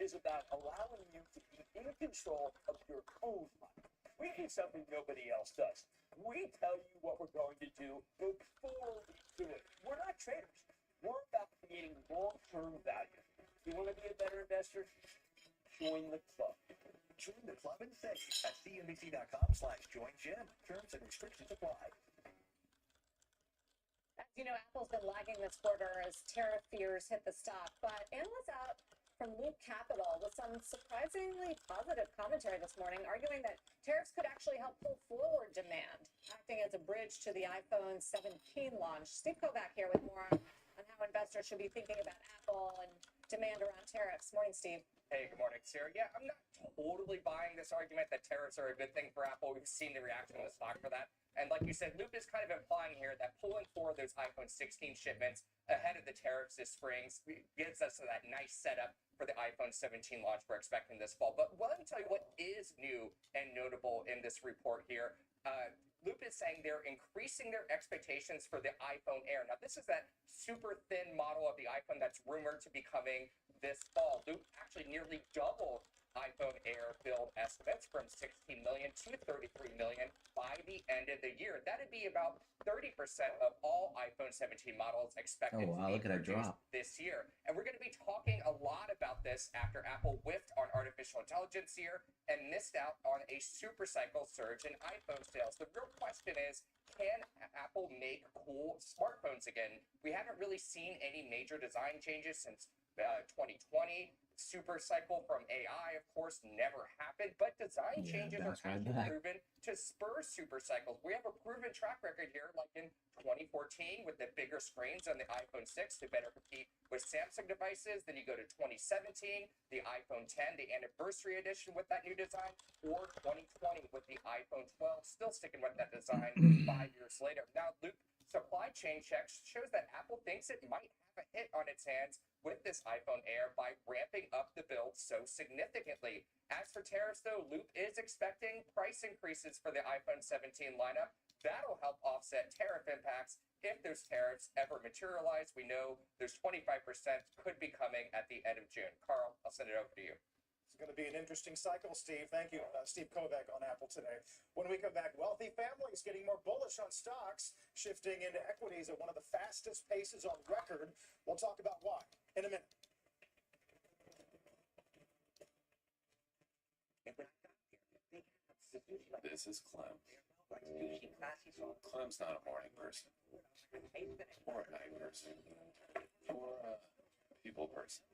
Speaker 13: is about allowing you to be in control of your own money. We do something nobody else does. We tell you what we're going to do before we do it. We're not traders. We're about creating long-term value. You want to be a better investor? Join the club.
Speaker 6: Join the club and save at cnbc.com/join-gym. Terms and restrictions apply.
Speaker 10: As you know, Apple's been lagging this quarter as tariff fears hit the stock, but analysts out from Loop Capital with some surprisingly positive commentary this morning, arguing that tariffs could actually help pull forward demand, acting as a bridge to the iPhone 17 launch. Steve Kovac here with more on how investors should be thinking about Apple and demand around tariffs. Morning, Steve.
Speaker 18: Hey, good morning, Sarah. Yeah, I'm not totally buying this argument that tariffs are a good thing for Apple. We've seen the reaction in the stock for that. And like you said, Loop is kind of implying here that pulling forward those iPhone 16 shipments ahead of the tariffs this spring gives us that nice setup for the iPhone 17 launch we're expecting this fall. But let me tell you what is new and notable in this report here. Loop is saying they're increasing their expectations for the iPhone Air. Now, this is that super thin model of the iPhone that's rumored to be coming this fall. Loop actually nearly doubled iPhone Air build estimates from 16 million to 33 million by the end of the year. That'd be about 30% of all iPhone 17 models expected
Speaker 3: Oh wow,
Speaker 18: to
Speaker 3: look
Speaker 18: be
Speaker 3: at that
Speaker 18: produced
Speaker 3: drop.
Speaker 18: this year. And we're going to be talking a lot about this after Apple whiffed on artificial intelligence here and missed out on a super cycle surge in iPhone sales. The real question is, can Apple make cool smartphones again? We haven't really seen any major design changes since
Speaker 1: 2020 super cycle from AI, of course, never happened, but design changes are actually proven to spur super cycles. We have a proven track record here, like in 2014 with the bigger screens on the iPhone 6 to better compete with Samsung devices. Then you go to 2017, the iPhone 10, the anniversary edition with that new design, or 2020 with the iPhone 12, still sticking with that design 5 years later. Now, Luke, supply chain checks shows that Apple thinks it might have a hit on its hands with this iPhone Air by ramping up the build so significantly. As for tariffs, though, Loop is expecting price increases for the iPhone 17 lineup. That'll help offset tariff impacts if those tariffs ever materialize. We know there's 25% could be coming at the end of June. Carl, I'll send it over to you.
Speaker 15: It's going to be an interesting cycle, Steve. Thank you, Steve Kovac on Apple today. When we come back, wealthy families getting more bullish on stocks, shifting into equities at one of the fastest paces on record. We'll talk about why in a minute.
Speaker 5: This is Clem. Clem's not a morning person, or a night person, or a people person.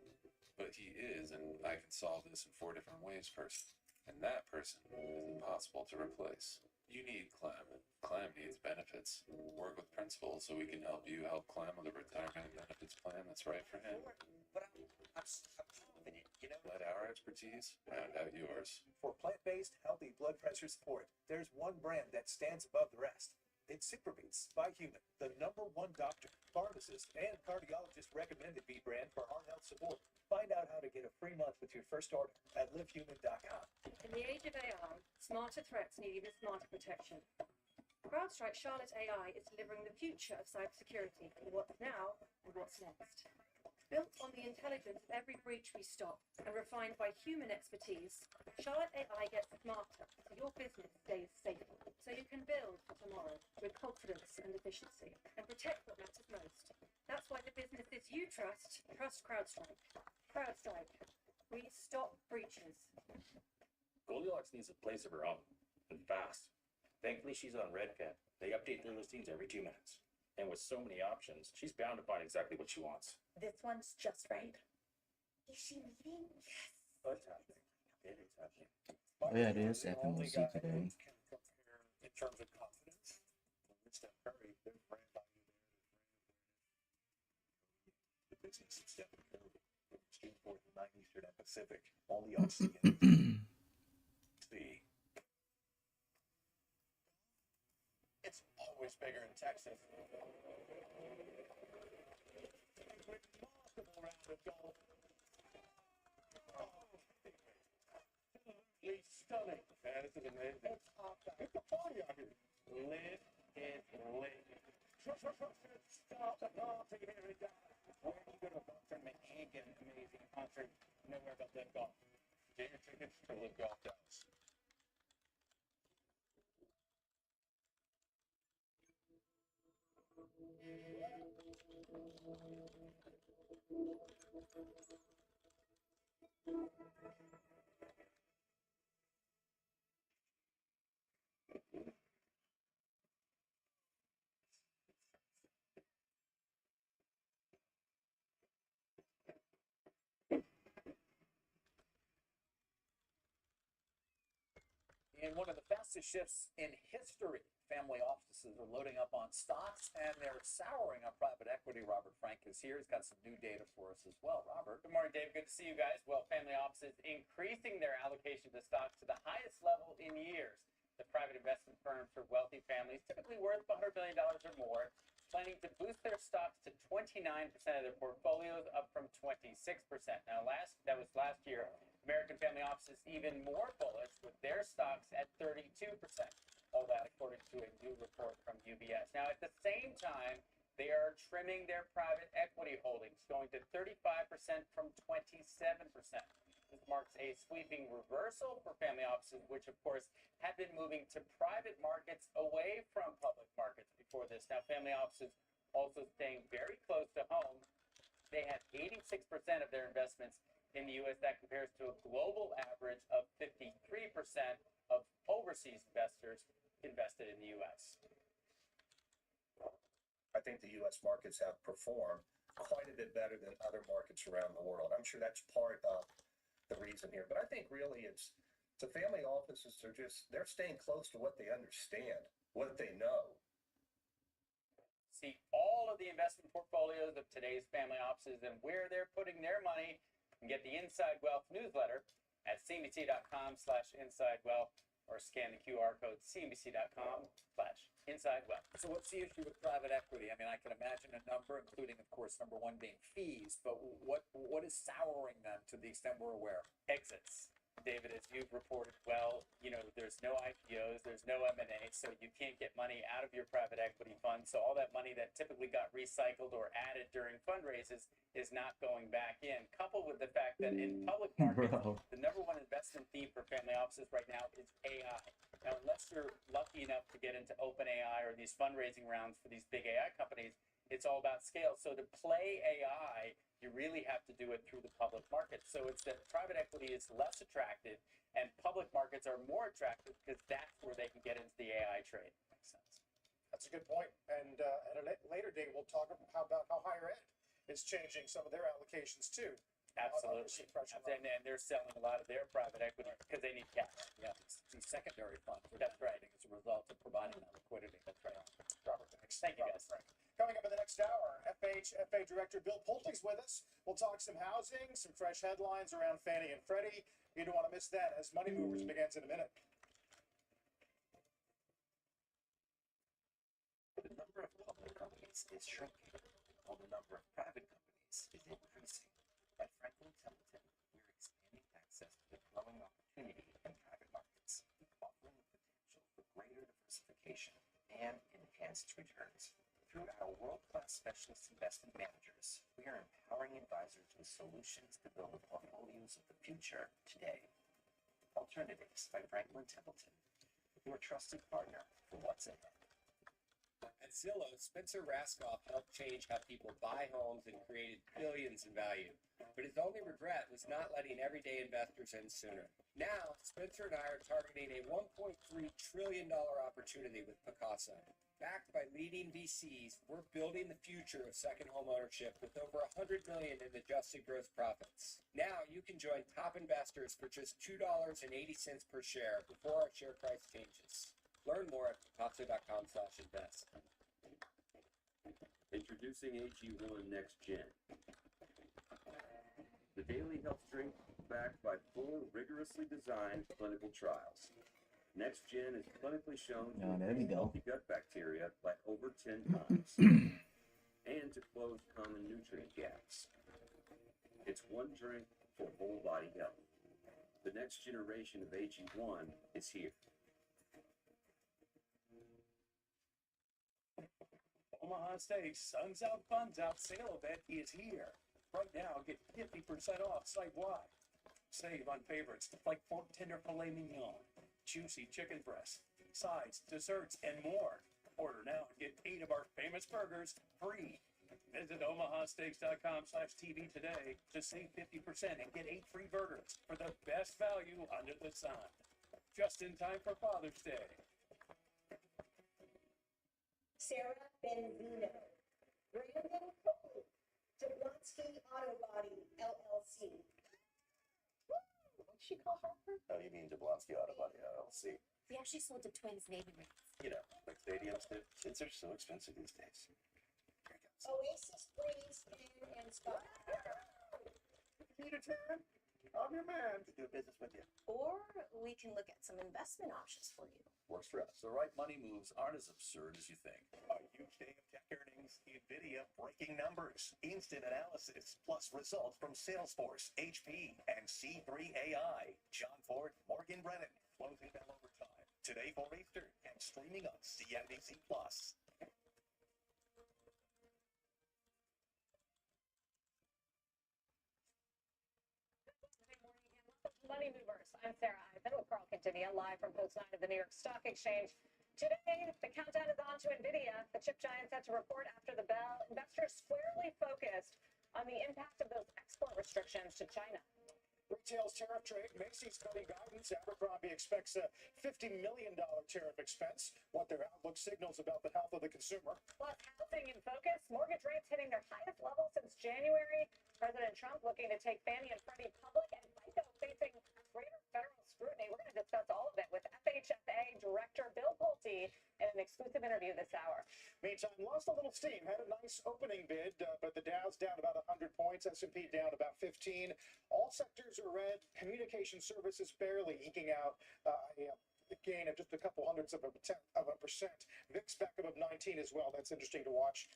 Speaker 5: But he is, and I can solve this in 4 different ways person. And that person is impossible to replace. You need Clem, and Clem needs benefits. Work with Principal so we can help you help Clem with a retirement benefits plan that's right for him.
Speaker 7: But I'm confident, you know?
Speaker 5: Let our expertise round out yours.
Speaker 19: For plant-based, healthy blood pressure support, there's one brand that stands above the rest. It's Superbeats by Human, the #1 doctor, pharmacist, and cardiologist recommended B brand for heart health support. Find out how to get a free month with your first order at livehuman.com.
Speaker 23: In the age of AI, smarter threats need even smarter protection. CrowdStrike Charlotte AI is delivering the future of cybersecurity for what's now and what's next. Built on the intelligence of every breach we stop and refined by human expertise, Charlotte AI gets smarter so your business stays safer, so you can build for tomorrow with confidence and efficiency and protect what matters most. That's why the businesses you trust CrowdStrike. CrowdStrike. We stop breaches.
Speaker 24: Goldilocks needs a place of her own, and fast. Thankfully, she's on Redfin. They update their listings every 2 minutes. And with so many options, she's bound to find exactly what she wants.
Speaker 8: This one's just right. Is she leaving? Yes.
Speaker 24: Oh, it's happening. It is happening.
Speaker 3: Oh, yeah, it is FMC today.
Speaker 12: In terms of confidence, Steph Curry, there's brand value there.
Speaker 19: The business is Stephen Curry. It's June 4th, 9 Eastern and Pacific. Only on CNN.
Speaker 12: It's always bigger in Texas. Remarkable round of golf. Absolutely stunning. Man, this is amazing. It's a party out here. Live is lit. Stop the party here in Dallas. Where do you go to a golf tournament and get an amazing concert? Nowhere but Live Golf. Get your tickets to Live Golf Dallas.
Speaker 4: In one of the fastest shifts in history, family offices are loading up on stocks and they're souring on private equity. Robert Frank is here. He's got some new data for us as well. Robert.
Speaker 25: Good morning, Dave. Good to see you guys. Well, family offices increasing their allocation to stocks to the highest level in years. The private investment firms for wealthy families, typically worth $100 billion or more, planning to boost their stocks to 29% of their portfolios, up from 26%. Now, that was last year. American family offices even more bullish with their stocks at 32%. All that according to a new report from UBS. Now, at the same time, they are trimming their private equity holdings, going to 35% from 27%. This marks a sweeping reversal for family offices, which, of course, have been moving to private markets away from public markets before this. Now, family offices also staying very close to home. They have 86% of their investments in the U.S. That compares to a global average of 53% of overseas investors invested in the U.S.
Speaker 26: I think the U.S. markets have performed
Speaker 6: quite a bit better than other markets around the world. I'm sure that's part of the reason here. But I think really it's the family offices are they're staying close to what they understand, what they know.
Speaker 25: See all of the investment portfolios of today's family offices and where they're putting their money, and get the Inside Wealth newsletter at cnbc.com/insidewealth or scan the QR code cnbc.com/insidewealth.
Speaker 4: So what's the issue with private equity? I mean, I can imagine a number, including, of course, number one being fees, but what is souring them to the extent we're aware?
Speaker 25: Exits. David, as you've reported well, there's no IPOs, there's no M&A, so you can't get money out of your private equity fund. So all that money that typically got recycled or added during fundraises is not going back in. Coupled with the fact that in public markets, the number one investment theme for family offices right now is AI. Now, unless you're lucky enough to get into OpenAI or these fundraising rounds for these big AI companies, it's all about scale. So to play AI, you really have to do it through the public market. So it's that private equity is less attractive and public markets are more attractive because that's where they can get into the AI trade. Makes sense.
Speaker 15: That's a good point. And at a later date, we'll talk about how higher ed is changing some of their allocations too.
Speaker 25: Absolutely. And they're selling a lot of their private equity because they need cash.
Speaker 4: Yeah, these secondary funds.
Speaker 25: That's right.
Speaker 4: As a result of providing that liquidity.
Speaker 25: That's right.
Speaker 15: Robert, thanks.
Speaker 25: Thank you, guys.
Speaker 15: Coming up in the next hour, FHFA Director Bill Pulte's with us. We'll talk some housing, some fresh headlines around Fannie and Freddie. You don't want to miss that as Money Movers begins in a minute.
Speaker 7: The number of public companies is shrinking, while the number of private companies is increasing. At Franklin Templeton, we're expanding access to the growing opportunity in private markets, offering the potential for greater diversification and enhanced returns. Through our world-class specialist investment managers, we are empowering advisors with solutions to build the portfolios of the future today. Alternatives by Franklin Templeton, your trusted partner for what's ahead.
Speaker 18: At Zillow, Spencer Raskoff helped change how people buy homes and created billions in value. But his only regret was not letting everyday investors in sooner. Now, Spencer and I are targeting a $1.3 trillion opportunity with Picasa. Backed by leading VCs, we're building the future of second home ownership with over $100 million in adjusted gross profits. Now you can join top investors for just $2.80 per share before our share price changes. Learn more at picasa.com/invest.
Speaker 9: Introducing AG1 Next Gen. The daily health drink backed by 4 rigorously designed clinical trials. Next Gen is clinically shown to increase healthy gut bacteria by over 10 times and to close common nutrient gaps. It's one drink for whole body health. The next generation of AG1 is here.
Speaker 13: Omaha Steaks Suns Out Funds Out sale event is here. Right now, get 50% off site-wide. Save on favorites like pork tender filet mignon, juicy chicken breast, sides, desserts, and more. Order now and get 8 of our famous burgers free. Visit omahasteaks.com/TV today to save 50% and get 8 free burgers for the best value under the sun. Just in time for Father's Day.
Speaker 2: Sarah Benvino, Brandon Cole, Jablonski Auto Body, LLC. What'd she call her?
Speaker 6: Oh, you mean Jablonski Auto Body LLC?
Speaker 16: We actually sold the twins' Navy rings.
Speaker 6: You know, like stadiums, kids are so expensive these days.
Speaker 2: Oasis Breeze and Spa.
Speaker 6: Peter Turn, I'm your man to do business with you.
Speaker 16: Or we can look at some investment options for you.
Speaker 6: Works for us.
Speaker 4: The right money moves aren't as absurd as you think.
Speaker 17: A huge day of tech earnings, NVIDIA breaking numbers, instant analysis, plus results from Salesforce, HP, and C3 AI. John Ford, Morgan Brennan, closing bell overtime. Today for Eastern and streaming on CNBC+.
Speaker 10: Money Movers. I'm Sarah Eisen with Carl Quintanilla, live from Post 9 of the New York Stock Exchange. Today, the countdown is on to NVIDIA. The chip giant set to report after the bell. Investors squarely focused on the impact of those export restrictions to China.
Speaker 15: Retail's tariff trade. Macy's cutting guidance. Abercrombie expects a $50 million tariff expense. What their outlook signals about the health of the consumer.
Speaker 10: Plus, housing in focus. Mortgage rates hitting their highest level since January. President Trump looking to take Fannie and Freddie public, and FICO facing greater federal scrutiny. We're going to discuss all of it with FHFA Director Bill Pulte in an exclusive interview this hour.
Speaker 15: Meantime, lost a little steam. Had a nice opening bid, but the Dow's down about 100 points. S&P down about 15. All sectors are red. Communication services barely eking out a gain of just a couple hundredths of a percent. VIX back above 19 as well. That's interesting to watch.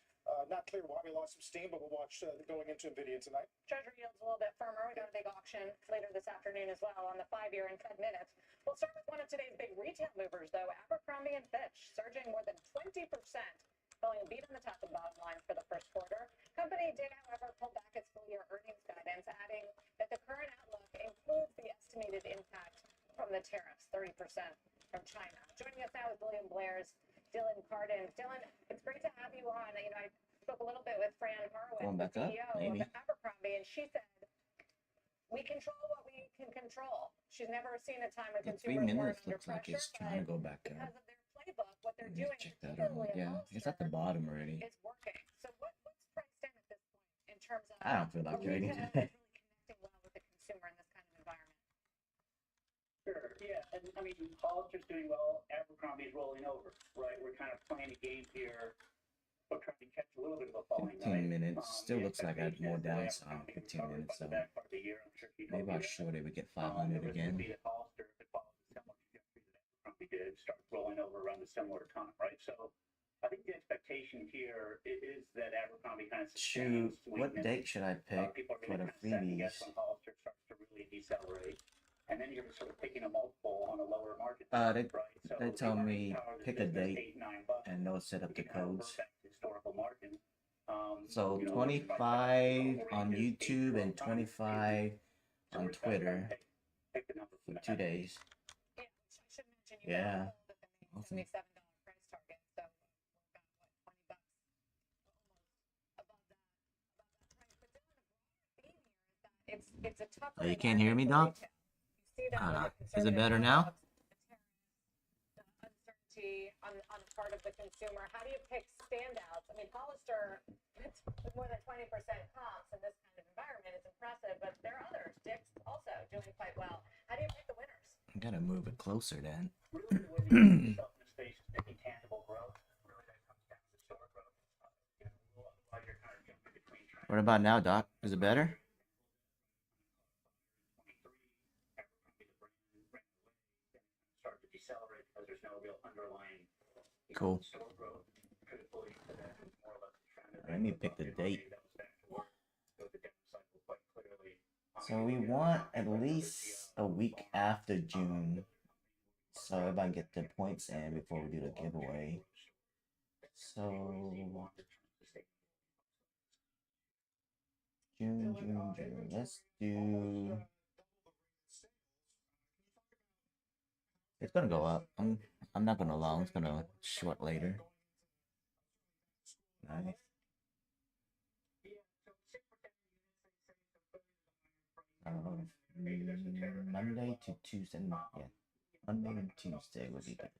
Speaker 15: Not clear why we lost some steam, but we'll watch going into NVIDIA tonight.
Speaker 10: Treasury yields a little bit firmer. We got a big auction later this afternoon as well on the 5-year in 10 minutes. We'll start with one of today's big retail movers, though. Abercrombie & Fitch surging more than 20%, filling a beat on the top and bottom lines for the first quarter. Company did, however, pull back its full-year earnings guidance, adding that the current outlook includes the estimated impact from the tariffs, 30% from China. Joining us now is William Blair's Dylan Carden. Dylan, it's great to have you on. I spoke a little bit with Fran Horowitz, the CEO of Abercrombie, and she said, we control what we can control. She's never seen a time when consumers
Speaker 3: 3
Speaker 10: weren't
Speaker 3: minutes
Speaker 10: under
Speaker 3: looks like
Speaker 10: pressure,
Speaker 3: it's trying to go back up.
Speaker 10: because of their playbook, what they're doing,
Speaker 3: Check that out. Yeah, it's at the bottom already.
Speaker 10: it's working. So what's priced in at this point in terms of
Speaker 3: I don't feel like trading
Speaker 10: really
Speaker 3: today.
Speaker 10: connecting well with the consumer in this kind of environment?
Speaker 13: Sure, yeah, and I mean, Hollister's doing well, Abercrombie's rolling over, right? We're kind of playing a game here. We're trying to catch a little bit of a falling
Speaker 3: 15 minutes. Still looks like I had more downside. 15 minutes, so maybe I'll short it. We get 500 again.
Speaker 13: Hollister, if it follows a similar trajectory that Abercrombie did, start rolling over around a similar time, right? So I think the expectation here is that Abercrombie kind of
Speaker 3: Shoot, what date should I pick for the freebies?
Speaker 13: when Hollister starts to really decelerate. And then you're sort of picking a multiple on a lower market.
Speaker 3: They told me pick a date and they'll set up the codes. So 25 on YouTube and 25 on Twitter for 2 days. Yeah. Awesome.
Speaker 10: $77 price target, so we've got what, $20 above that price. But then the theme here is that it's a tougher.
Speaker 3: Oh, you can't hear me, Doc? Is it better now?
Speaker 10: Uncertainty on the part of the consumer. How do you pick standouts? I mean, Hollister with more than 20% comps in this kind of environment is impressive, but there are others. Dick's also doing quite well. How do you pick the winners?
Speaker 3: I gotta move it closer then. What about now, Doc? Is it better? Cool. Let me pick the date. So we want at least a week after June, so everybody get their points in before we do the giveaway. So June. Let's do. It's gonna go up. I'm not gonna long. It's gonna short later. Nice. Monday to Tuesday. Yeah, Monday and Tuesday would be good.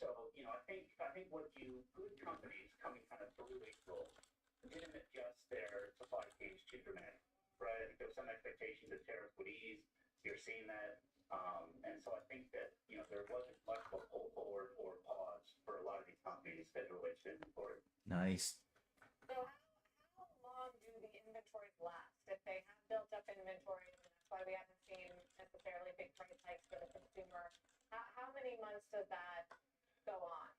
Speaker 13: So, you know, I think what good companies coming kind of through April didn't adjust their supply chains too dramatic, right? There was some expectations that tariffs would ease. You're seeing that. And so I think that, you know, there wasn't much of a pull forward or pause for a lot of these companies that relates to inventory.
Speaker 3: Nice.
Speaker 10: So how long do the inventories last? If they have built up inventory, and that's why we haven't seen necessarily big price hikes for the consumer, how many months does that go on?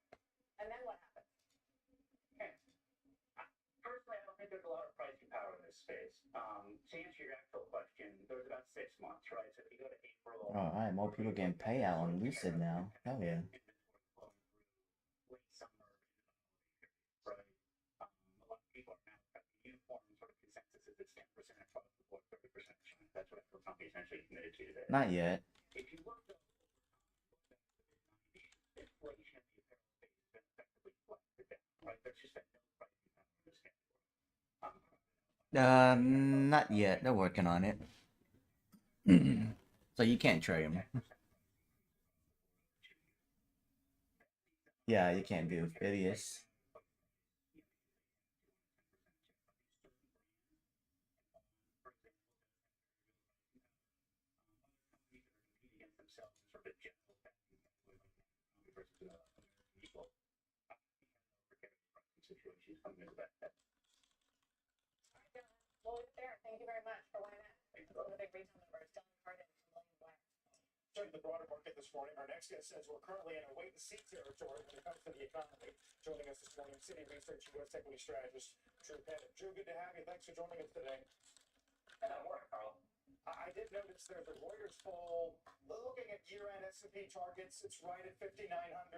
Speaker 10: And then what happens?
Speaker 13: Okay. Personally, I don't think there's a lot of pricing power in this space. To answer your actual question, there's about 6 months, right? So if you go to April.
Speaker 3: All right, more people getting payout on Lucid now. Hell yeah.
Speaker 13: Late summer, right? A lot of people are now uniform sort of consensus is it's 10% across the board, 30%. That's what every company essentially committed to today.
Speaker 3: Not yet.
Speaker 13: If you look at
Speaker 3: Not yet. They're working on it. So you can't trade them. Yeah, you can't view videos.
Speaker 10: We'll leave it there. Thank you very much for weighing in. Some of the big retail numbers, John Carden and William Blair.
Speaker 15: Turning to the broader market this morning, our next guest says we're currently in a wait-and-see territory when it comes to the economy. Joining us this morning, Citi Research U.S. Equity Strategist Drew Pettit. Drew, good to have you. Thanks for joining us today.
Speaker 11: Morning, Carl.
Speaker 15: I did notice there's a Reuters poll looking at year-end S&P targets. It's right at 5,900.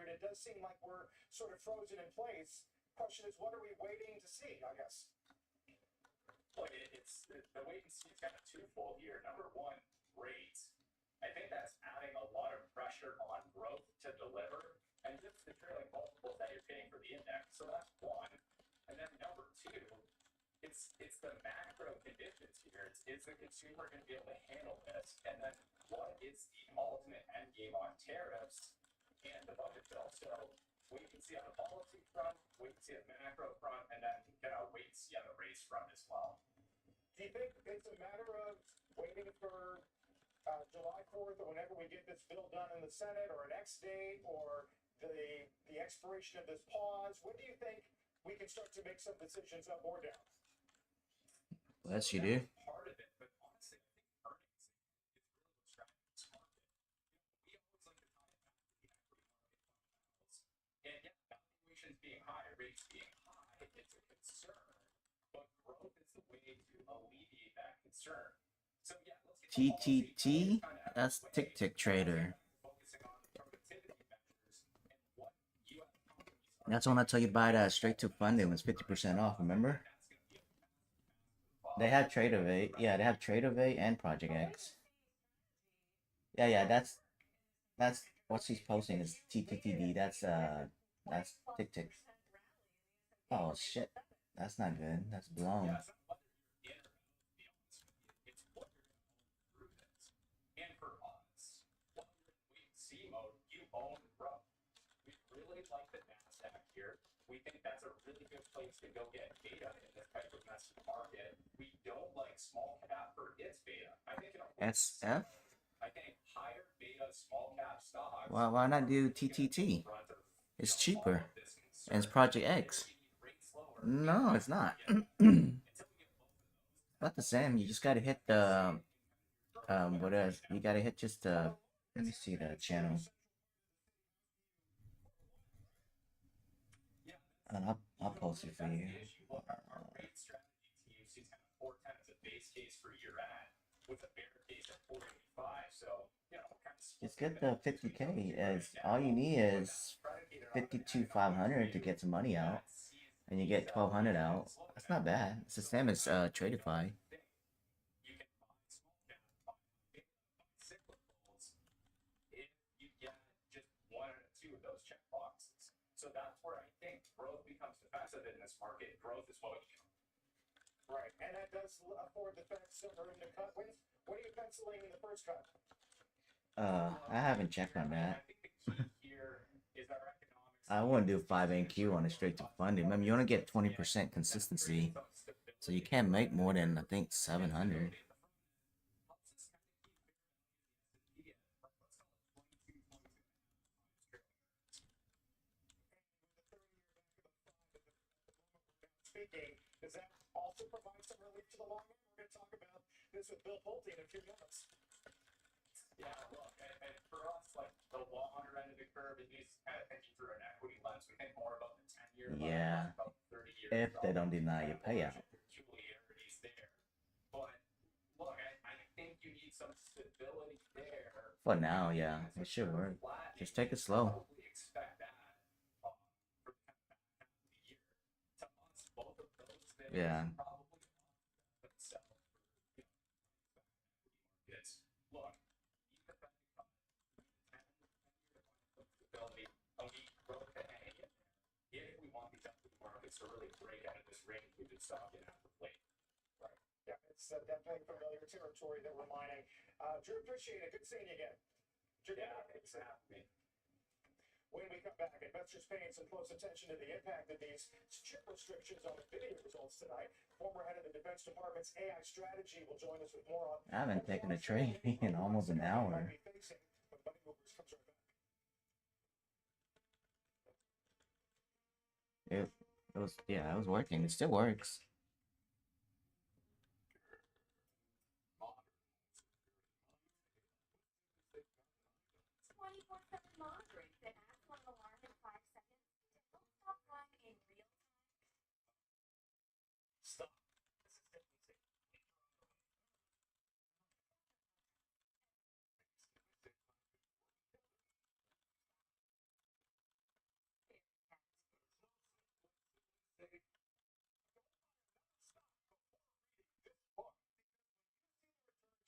Speaker 15: It does seem like we're sort of frozen in place. Question is, what are we waiting to see, I guess?
Speaker 11: Look, it's the wait and see is kind of twofold here. Number one, rates. I think that's adding a lot of pressure on growth to deliver, and just the trailing multiples that you're paying for the index. So that's one. And then number two, it's the macro conditions here. Is the consumer going to be able to handle this? And then what is the ultimate end game on tariffs and the budget bill? So wait and see on the policy front, wait and see on the macro front, and then wait and see on the rates front as well.
Speaker 15: Do you think it's a matter of waiting for July 4th or whenever we get this bill done in the Senate, or an X date, or the expiration of this pause? When do you think we can start to make some decisions up or down?
Speaker 3: Yes, you do.
Speaker 11: Part of it, but honestly, I think earnings is really what's driving this market. We always like to tie it back to the equity market fundamentals. And yeah, valuations being high, rates being high, it's a concern, but growth is the way to alleviate that concern. So yeah, let's get
Speaker 3: TTT? That's Tick Tick Trader. That's when I tell you buy that straight to funding was 50% off, remember? They have Tradeovate. Yeah, they have Tradeovate and Project X. Yeah, that's what she's posting is TTTD. That's Tick Tick. Oh shit. That's not good. That's blown.
Speaker 11: And for us, while you're in wait and see mode, you own growth. We really like the NASDAQ here. We think that's a really good place to go get beta in this type of messy market. We don't like small cap for its beta. I think
Speaker 3: SF?
Speaker 11: I think higher beta small cap stocks.
Speaker 3: Why not do TTT? It's cheaper. And it's Project X. No, it's not. About the same. You just gotta hit the what else? You gotta hit just the. Let me see the channel. And I'll post it for you. Just get the 50K. As all you need is 52,500 to get some money out, and you get 1,200 out. That's not bad. It's the same as Tradeify.
Speaker 11: So that's where I think growth becomes defensive in this market. Growth is what we do.
Speaker 15: Right, and that does afford the Fed some room to cut. What are you penciling in the first cut?
Speaker 3: I haven't checked on that. I wouldn't do 5NQ on a straight to funding. I mean, you only get 20% consistency, so you can't make more than I think 700.
Speaker 15: Speaking, does that also provide some relief to the long end? We're going to talk about this with Bill Pulte in a few minutes.
Speaker 11: Yeah, look, and for us, like the longer end of the curve, at least kind of thinking through an equity lens, we think more about the 10-year,
Speaker 3: Yeah,
Speaker 11: about 30 years.
Speaker 3: if they don't deny your payout.
Speaker 11: Peculiarities there, but look, I think you need some stability there.
Speaker 3: For now, yeah, it should work. Just take it slow.
Speaker 11: Expect that for the back half of the year. To us, both of those things
Speaker 3: Yeah.
Speaker 11: probably themselves for markets. Look, even if stability, and we grow the A, if we want these equity markets to really break out of this range we've been stuck in as of late.
Speaker 15: Right. Yeah, it's definitely familiar territory that we're mining. Drew, appreciate it. Good seeing you again. Drew,
Speaker 11: Yeah, thanks for having me.
Speaker 15: When we come back, investors paying some close attention to the impact of these chip restrictions on NVIDIA results tonight. Former head of the Defense Department's AI strategy will join us with more on.
Speaker 3: I haven't taken a trade in almost an hour. It was, yeah, it was working. It still works.
Speaker 11: Stop.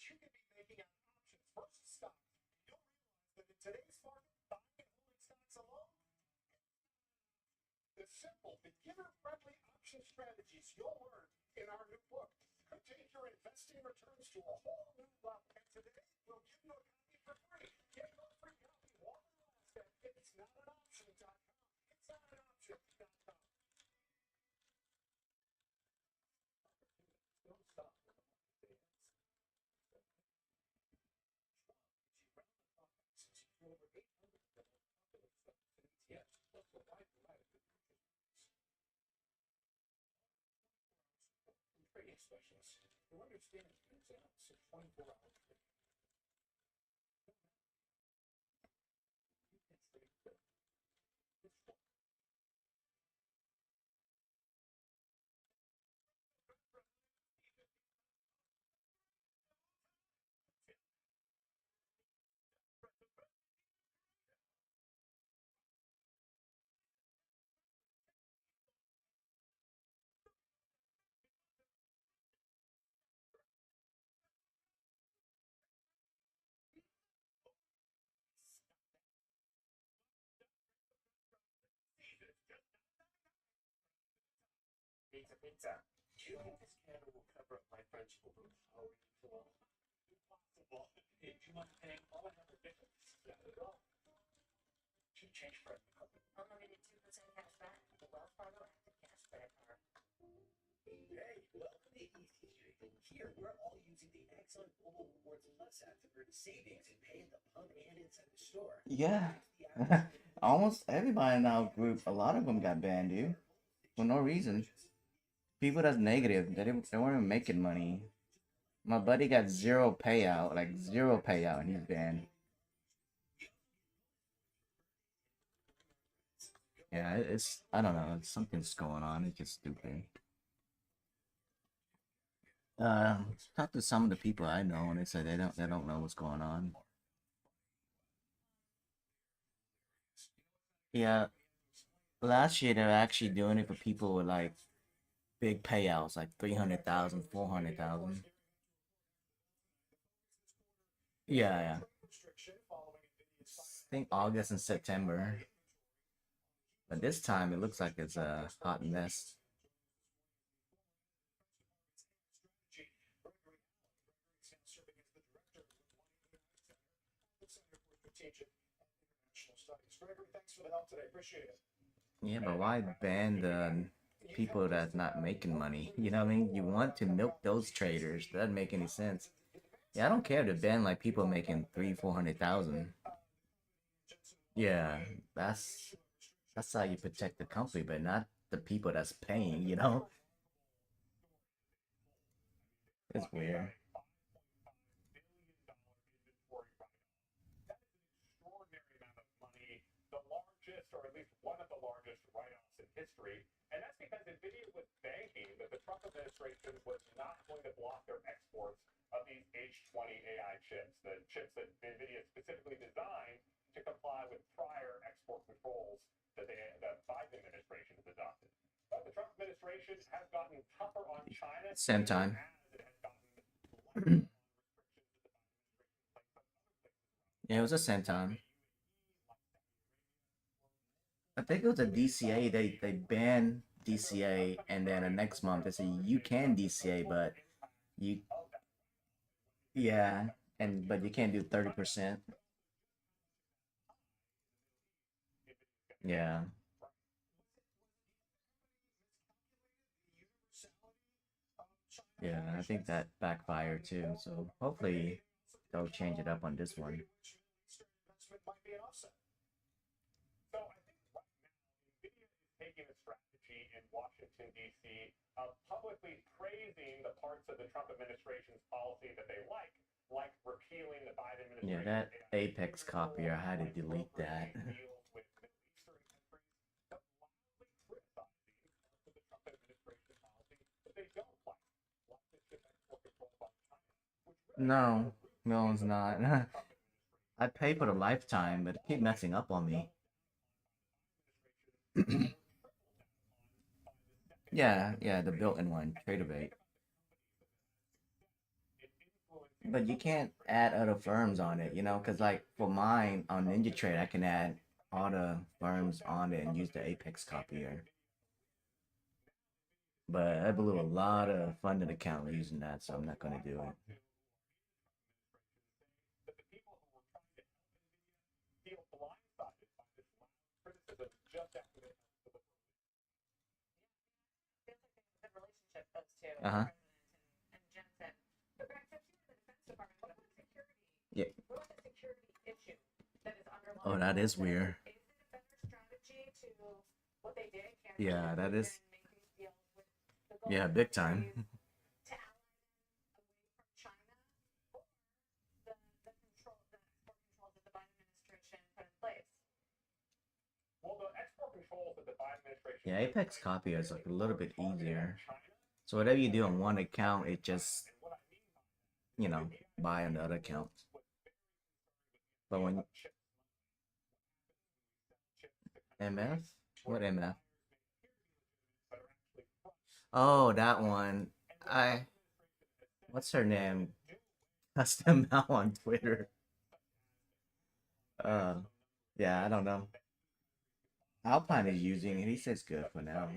Speaker 15: You could be making on options versus stocks. You'll realize that in today's market, buying and holding stocks alone, the simple, beginner-friendly option strategies you'll learn in our new book could take your investing returns to a whole new level. And today, we'll give you a copy for free. Get your free copy one last at itsnotanoption.com. Itsnotanoption.com.
Speaker 11: Don't stop. Trading specialists who understand ins and outs of 24 hours.
Speaker 17: Pizza. Do you think this candle will cover up my French balloon? How impossible. Hey, do you mind paying all I have for difference? Yeah, at all. Should change for it.
Speaker 8: Unlimited 2% cash back with the Wells Fargo Active Cash Credit Card.
Speaker 7: Hey, welcome to Easy Trading. Here, we're all using the Exxon Global Rewards Plus app to earn savings and pay at the pump and inside the store.
Speaker 3: Yeah. Almost everybody in our group, a lot of them got banned, dude. For no reason. People that's negative, they weren't even making money. My buddy got zero payout, like zero payout, and he's banned. Yeah, it's, I don't know, something's going on. It's just stupid. Talk to some of the people I know, and they say they don't know what's going on. Yeah, last year they were actually doing it for people with like big payouts, like 300,000, 400,000. Yeah, yeah. I think August and September. But this time it looks like it's a hot mess. Yeah, but why ban the people that's not making money? You know what I mean? You want to milk those traders. That doesn't make any sense. Yeah, I don't care to ban like people making 300,000, 400,000. Yeah, that's how you protect the company, but not the people that's paying, you know? It's weird.
Speaker 11: The largest, or at least one of the largest write-offs in history. And that's because NVIDIA was banking that the Trump administration was not going to block their exports of these H20 AI chips, the chips that NVIDIA specifically designed to comply with prior export controls that the Biden administration has adopted. But the Trump administration has gotten tougher on China.
Speaker 3: Same time. Yeah, it was the same time. I think it was a DCA. They banned DCA, and then the next month they say you can DCA, but you, yeah, but you can't do 30%. Yeah. Yeah, I think that backfired too. So hopefully they'll change it up on this one.
Speaker 11: Taking a strategy in Washington, D.C., of publicly praising the parts of the Trump administration's policy that they like repealing the Biden
Speaker 3: Yeah,
Speaker 11: administration.
Speaker 3: that Apex copier, I had to delete that.
Speaker 11: Deals with Middle Eastern countries, but loudly criticizing parts of the Trump administration policy that they don't like the chip export control by China, which really
Speaker 3: No, no, it's not. I pay for the lifetime, but it keep messing up on me. Yeah, the built-in one, Tradeovate. But you can't add other firms on it, because like for mine on NinjaTrade, I can add all the firms on it and use the Apex copier. But I blew a lot of funded account using that, so I'm not gonna do it.
Speaker 11: Feel blindsided by this loud criticism just after they
Speaker 8: Good relationship, those two.
Speaker 3: Uh-huh.
Speaker 8: And Jensen. But back to the Defense Department, what about security?
Speaker 3: Yeah.
Speaker 8: What about the security issue that is underlying?
Speaker 3: Oh, that is weird.
Speaker 8: Is it a better strategy to what they did?
Speaker 3: Yeah, that is.
Speaker 8: Make these deals with the Gulf
Speaker 3: Yeah, big time.
Speaker 8: to ally them away from China, or the export controls that the Biden administration put in place?
Speaker 11: Well, the export controls that the Biden administration.
Speaker 3: Yeah, Apex copier is like a little bit easier. So whatever you do on one account, it just, buy on the other account. But when MF? What MF? Oh, that one. What's her name? Cussed him out on Twitter. Yeah, I don't know. Alpine is using it. He says good for now.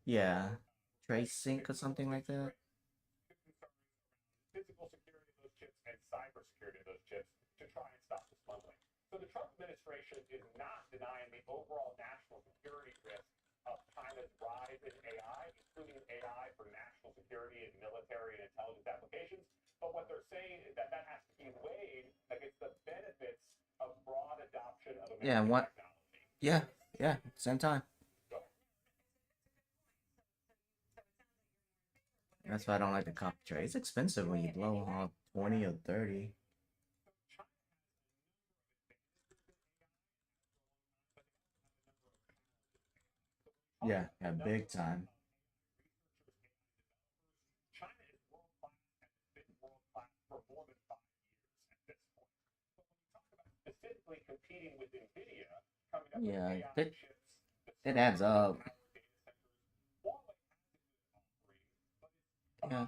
Speaker 3: Yeah. Trace Sync or something like that.
Speaker 11: Physical security of those chips and cyber security of those chips to try and stop the smuggling. So the Trump administration is not denying the overall national security risk of China's rise in AI, including AI for national security and military and intelligence applications. But what they're saying is that has to be weighed against the benefits of broad adoption of American technology.
Speaker 3: Yeah, same time. That's why I don't like the copy trade. It's expensive when you blow on 20 or 30. Yeah, big time.
Speaker 11: China is world-class and has been world-class for more than 5 years at this point. But when you talk about specifically competing with NVIDIA, coming up with AI chips,
Speaker 3: it adds up. Yeah.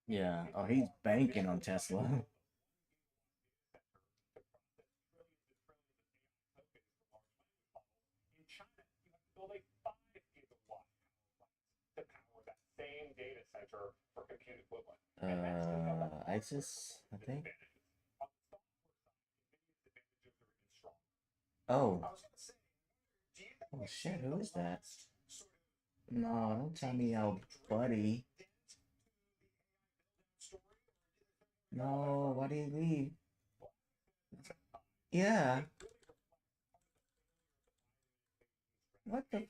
Speaker 3: Yeah. Oh, he's banking on Tesla.
Speaker 11: In China, you have to build a 5 gigawatt power plant to power that same data center for compute equivalent.
Speaker 3: ISIS, I think. Oh. Oh shit, who is that? No, don't tell me our buddy. No, why did he leave? Yeah. What the?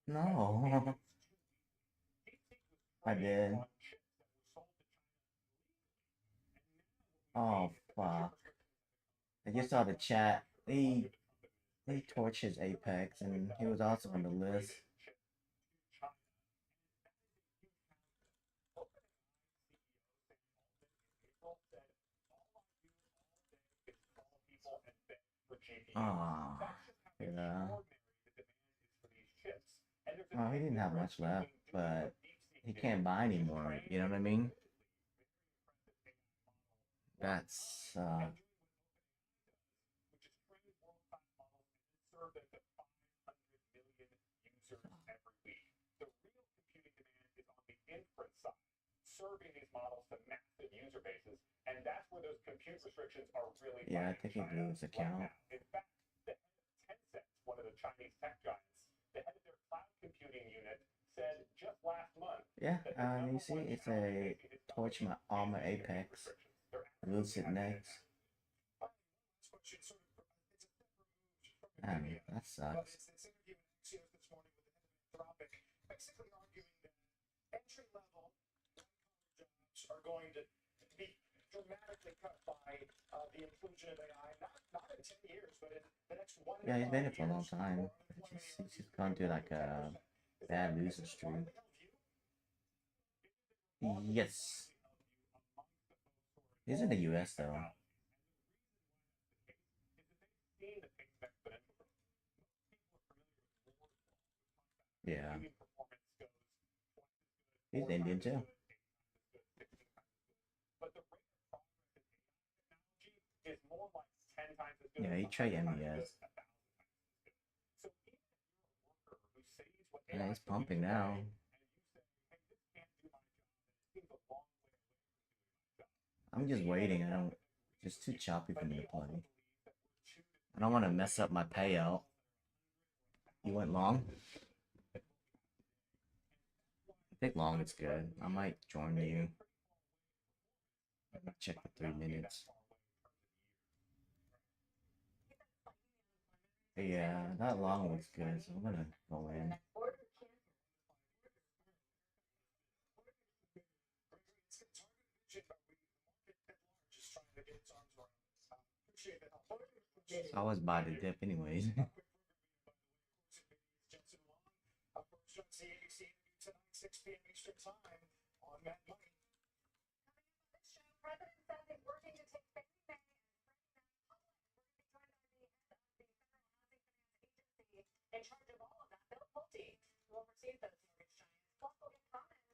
Speaker 3: No. I did. Oh, fuck. I just saw the chat. They torched his Apex, and he was also on the list. Ah, yeah. Oh, he didn't have much left, but he can't buy anymore. You know what I mean? That's
Speaker 11: serving these models to massive user bases, and that's where those compute restrictions are really
Speaker 3: Yeah, I
Speaker 11: biting
Speaker 3: think he
Speaker 11: China
Speaker 3: blew his
Speaker 11: right
Speaker 3: account.
Speaker 11: now. In fact, the head of Tencent, one of the Chinese tech giants, the head of their cloud computing unit, said just last month
Speaker 3: Yeah,
Speaker 11: that the number
Speaker 3: you see,
Speaker 11: one
Speaker 3: it's
Speaker 11: challenge
Speaker 3: a
Speaker 11: facing his
Speaker 3: Torch
Speaker 11: company
Speaker 3: my Armor
Speaker 11: is compute
Speaker 3: Apex.
Speaker 11: restrictions. They're
Speaker 3: Lucid
Speaker 11: absolutely
Speaker 3: next. That sucks.
Speaker 15: This interview in Axios this morning with the head of Anthropic, basically arguing that entry-level jobs are going to be dramatically cut by the inclusion of AI, not in 10 years, but in the next 1 to 5
Speaker 3: Yeah, he's been in it for a long
Speaker 15: years.
Speaker 3: time. He's just gone through like a bad loser streak. Yes. He's in the US though. Yeah. He's Indian too. Yeah, he tried MES. Yeah, he's pumping now. I'm just waiting. Just too choppy for me to play. I don't want to mess up my payout. You went long? I think long is good. I might join you. Let me check the 3 minutes. Yeah, that long looks good, so I'm gonna go in. I was by the dip anyways.
Speaker 2: In charge of all of that, Bill Pulte, who oversees those mortgage giants. Plus, we'll get comments,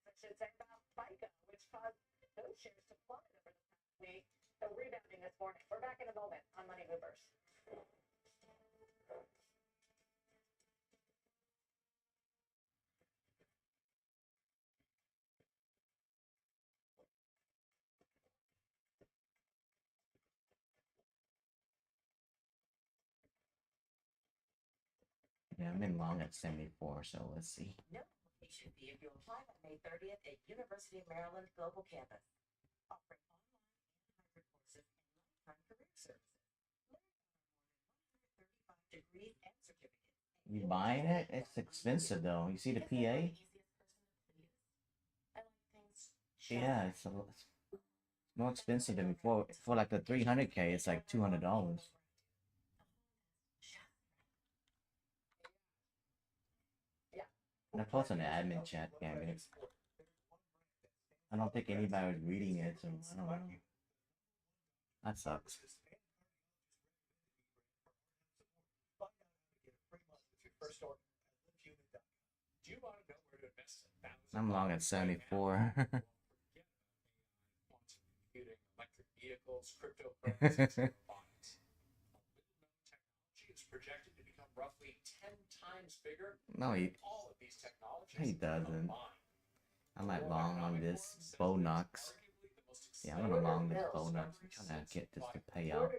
Speaker 2: I should say, about FICO, which caused those shares to plummet over the past week. So rebounding this morning. We're back in a moment on Money Movers.
Speaker 3: Yeah, I'm in long at 74, so let's see.
Speaker 8: No, you should be if you apply by May 30th at University of Maryland Global Campus. Offering online and hybrid courses and lifetime career services. Learn more than 135 degrees and certificates.
Speaker 3: You buying it? It's expensive though. You see the PA? Yeah, it's more expensive than before. For like the 300K, it's like $200. And I post on the admin chat, damn it. I don't think anybody was reading it, so I don't know. That sucks. I'm long at 74.
Speaker 12: Electric vehicles, cryptocurrencies, and robotics. Technology is projected to become roughly 10 times bigger.
Speaker 3: No,
Speaker 12: All of these technologies
Speaker 3: he doesn't.
Speaker 12: combined.
Speaker 3: I might long on this Bonox. Yeah, I'm gonna long this Bonox. I'm trying to get this to pay out.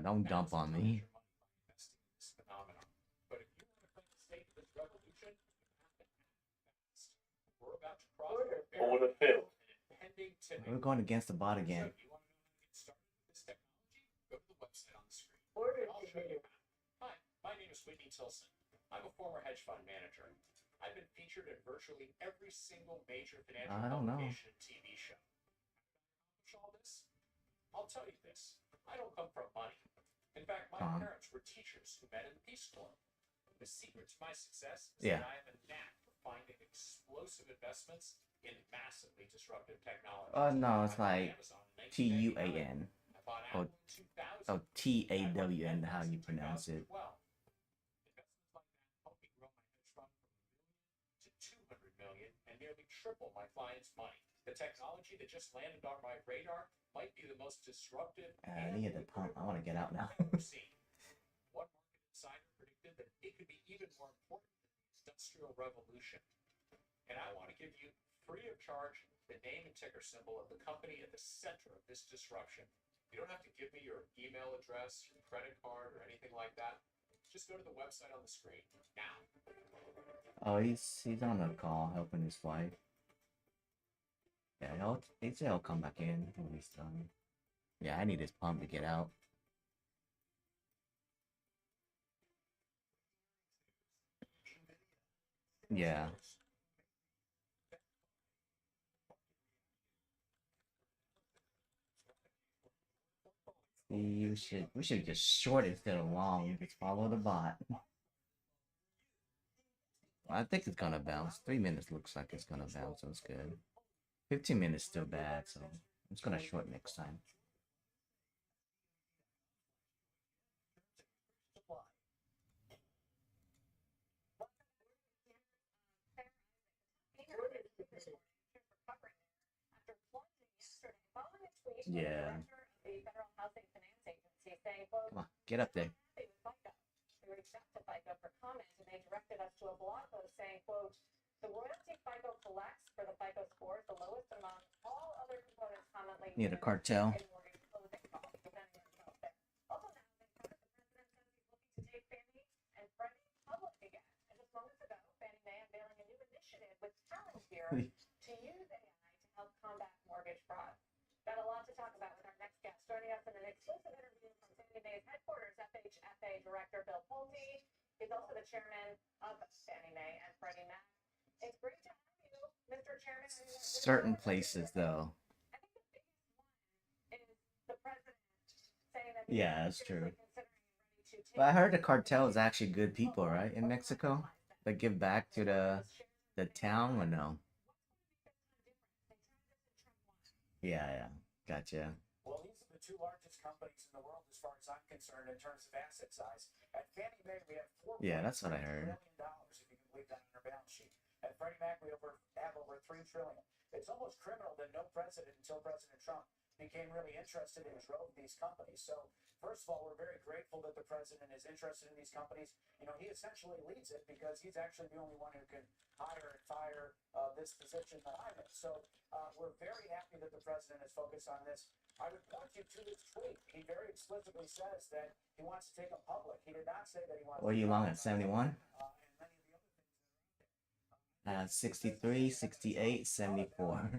Speaker 3: Don't dump on me.
Speaker 12: But if you want to play the stake of this revolution, we're about to cross
Speaker 11: Over the field.
Speaker 3: We're going against the bot again.
Speaker 12: So you want to know how to get started with this technology? Go to the website on the screen. I'll show you how. Hi, my name is Whitney Tilson. I'm a former hedge fund manager. I've been featured in virtually every single major financial publication and TV show. All this? I'll tell you this. I don't come from money. In fact, my parents were teachers who met in the Peace Corps. The secret to my success is that I have a knack for finding explosive investments in massively disruptive technology.
Speaker 3: Oh no, it's like TUAN. Or TAWN, how you pronounce it.
Speaker 12: And nearly triple my clients' money. The technology that just landed on my radar might be the most disruptive
Speaker 3: I need the pump. I want to get out now.
Speaker 12: I've ever seen. One market insider predicted that it could be even more important than
Speaker 11: industrial revolution. And I want to give you, free of charge, the name and ticker symbol of the company at the center of this disruption. You don't have to give me your email address, your credit card, or anything like that. Just go to the website on the screen now.
Speaker 3: Oh, he's on a call helping his wife. Yeah, he said he'll come back in when he's done. Yeah, I need his pump to get out. Yeah. We should just short instead of long. Just follow the bot. I think it's gonna bounce. 3 minutes looks like it's gonna bounce, so it's good. 15 minutes still bad, so I'm just gonna short next time. Yeah. Come on, get up there.
Speaker 10: We reached out to FICO for comment, and they directed us to a blog post saying, quote, the royalty FICO collects for the FICO score is the lowest among all other components commonly
Speaker 3: Need a cartel.
Speaker 10: in mortgage closing costs, depending on what's out there. Also now, the president says he's looking to take Fannie and Freddie public again. And just moments ago, Fannie Mae unveiling a new initiative with Palantir to use AI to help combat mortgage fraud. Got a lot to talk about with our next guest. Joining us in an exclusive interview from Fannie Mae's headquarters, FHFA Director Bill Pulte. He's also the chairman of Fannie Mae and Freddie Mac. It's great to have you, Mr. Chairman.
Speaker 3: Certain places, though.
Speaker 10: I think the biggest one is the president saying that
Speaker 3: Yeah, that's true. But I heard the cartel is actually good people, right? In Mexico, that give back to the town, or no? Yeah, gotcha.
Speaker 11: Well, these are the two largest companies in the world, as far as I'm concerned, in terms of asset size. At Fannie Mae, we have
Speaker 3: Yeah, that's what I heard.
Speaker 11: $4 trillion, if you can believe that, on our balance sheet. At Freddie Mac, we have over $3 trillion. It's almost criminal that no president until President Trump became really interested and drove these companies. So, first of all, we're very grateful that the president is interested in these companies. You know, he essentially leads it because he's actually the only one who can hire and fire this position that I'm in. So, we're very happy that the president is focused on this. I would point you to his tweet. He very explicitly says that he wants to take them public. He did not say that he wants.
Speaker 3: What are you long at, 71? 63, 68, 74.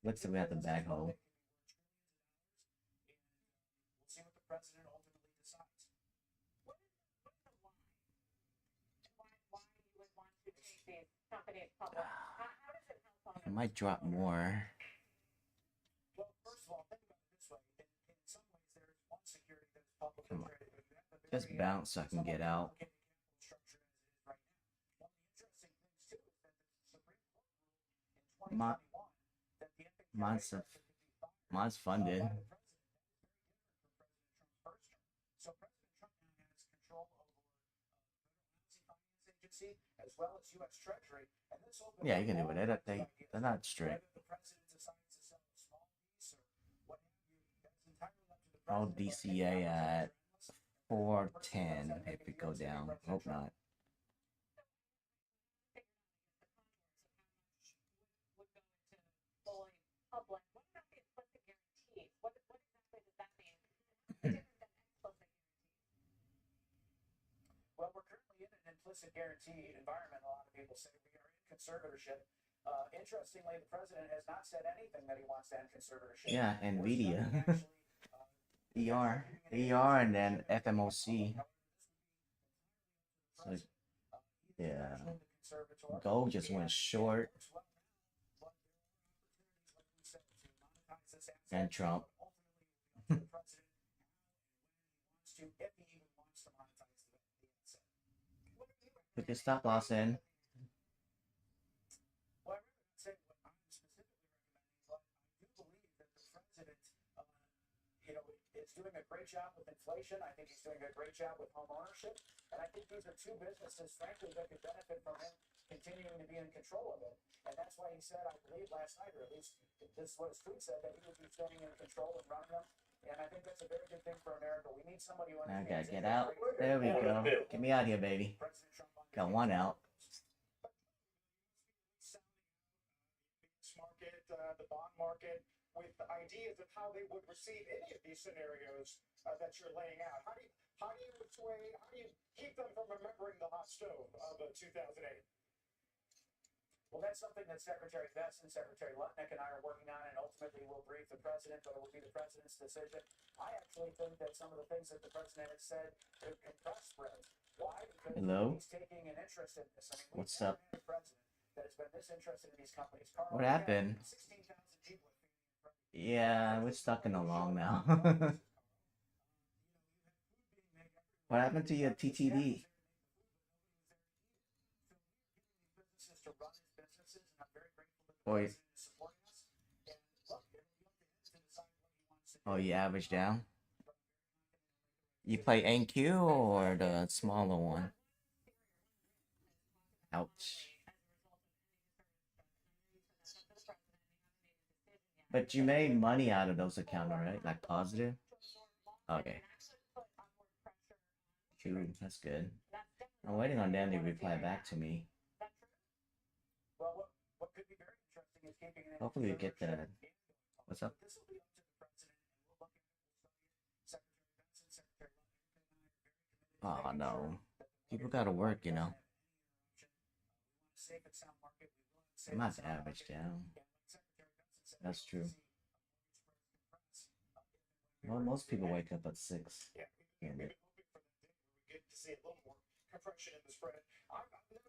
Speaker 3: Looks like we have the bag hole.
Speaker 11: We'll see what the president ultimately decides.
Speaker 10: What is the why? Why you would want to take these companies public? How does it help
Speaker 3: It might drop more.
Speaker 11: Well, first of all, think about it this way. In some ways, there is one security that is publicly
Speaker 3: Come on.
Speaker 11: traded.
Speaker 3: Just bounce so I can get out. Mine's funded.
Speaker 11: So President Trump now has control over agency as well as U.S. Treasury, and this opens
Speaker 3: Yeah, you can do it. They're not strict.
Speaker 11: whether the president decides to sell a small piece or what have you. That's entirely up to the
Speaker 3: All
Speaker 11: president.
Speaker 3: DCA at 410 if it go down. Hope not.
Speaker 10: would go into fully public? What about the implicit guarantees? What exactly does that mean? Different than explicit guarantees.
Speaker 11: Well, we're currently in an implicit guarantee environment. A lot of people say we are in conservatorship. Interestingly, the president has not said anything that he wants to end conservatorship.
Speaker 3: Yeah, NVIDIA. ER, and then FMOC. So, yeah. Gold just went short. And Trump. Put your stop loss in.
Speaker 11: Well, I really would say what I'm specifically recommending, but I do believe that the president, is doing a great job with inflation. I think he's doing a great job with home ownership, and I think these are two businesses, frankly, that could benefit from him continuing to be in control of it. And that's why he said, I believe last night, or at least this is what his tweet said, that he would be staying in control and running them. And I think that's a very good thing for America. We need somebody who
Speaker 3: I
Speaker 11: understands
Speaker 3: gotta get out. There we go. Get me out of here, baby. Got one out.
Speaker 15: bond market with ideas of how they would receive any of these scenarios that you're laying out? How do you keep them from remembering the hot stove of 2008?
Speaker 13: Well, that's something that Secretary Vest and Secretary Lutnick and I are working on, and ultimately we'll brief the president, but it will be the president's decision. I actually think that some of the things that the president has said could compress spreads. Why? Because
Speaker 3: Hello?
Speaker 13: he's taking an interest in this. I mean,
Speaker 3: What's up?
Speaker 13: had a president that has been this interested in these companies. Carl,
Speaker 3: What happened?
Speaker 13: 16,000 people.
Speaker 3: Yeah, we're stuck in a long now. What happened to your TTD? Oh, oh, you average down? You play NQ or the smaller one? Ouch. But you made money out of those accounts, right? Like positive? Okay. Cool, that's good. I'm waiting on them to reply back to me. Hopefully we get the... What's up? Oh no. People gotta work, you know. I'm not average down. That's true. Well, most people wake up at 6.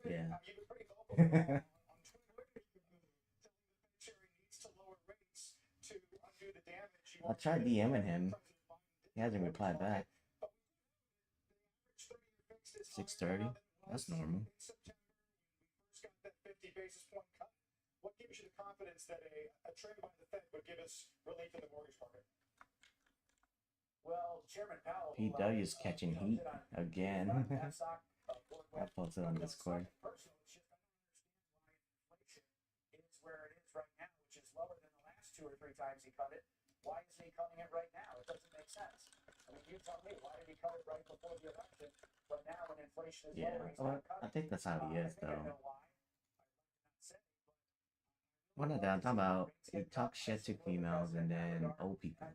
Speaker 3: Yeah. I tried DMing him. He hasn't replied back. 6:30? That's normal.
Speaker 15: What gives you the confidence that a trim by the Fed would give us relief in the mortgage market?
Speaker 13: Well, Chairman Powell...
Speaker 3: PW is catching heat again. I posted on Discord.
Speaker 13: It's where it is right now, which is lower than the last 2 or 3 times he cut it. Why isn't he cutting it right now? It doesn't make sense. I mean, you tell me, why did he cut it right before the election? But now when inflation is lower, he's not cutting.
Speaker 3: I think that's how he is, though.
Speaker 13: why.
Speaker 3: What are I'm talking about? He talks shit to females and then old people.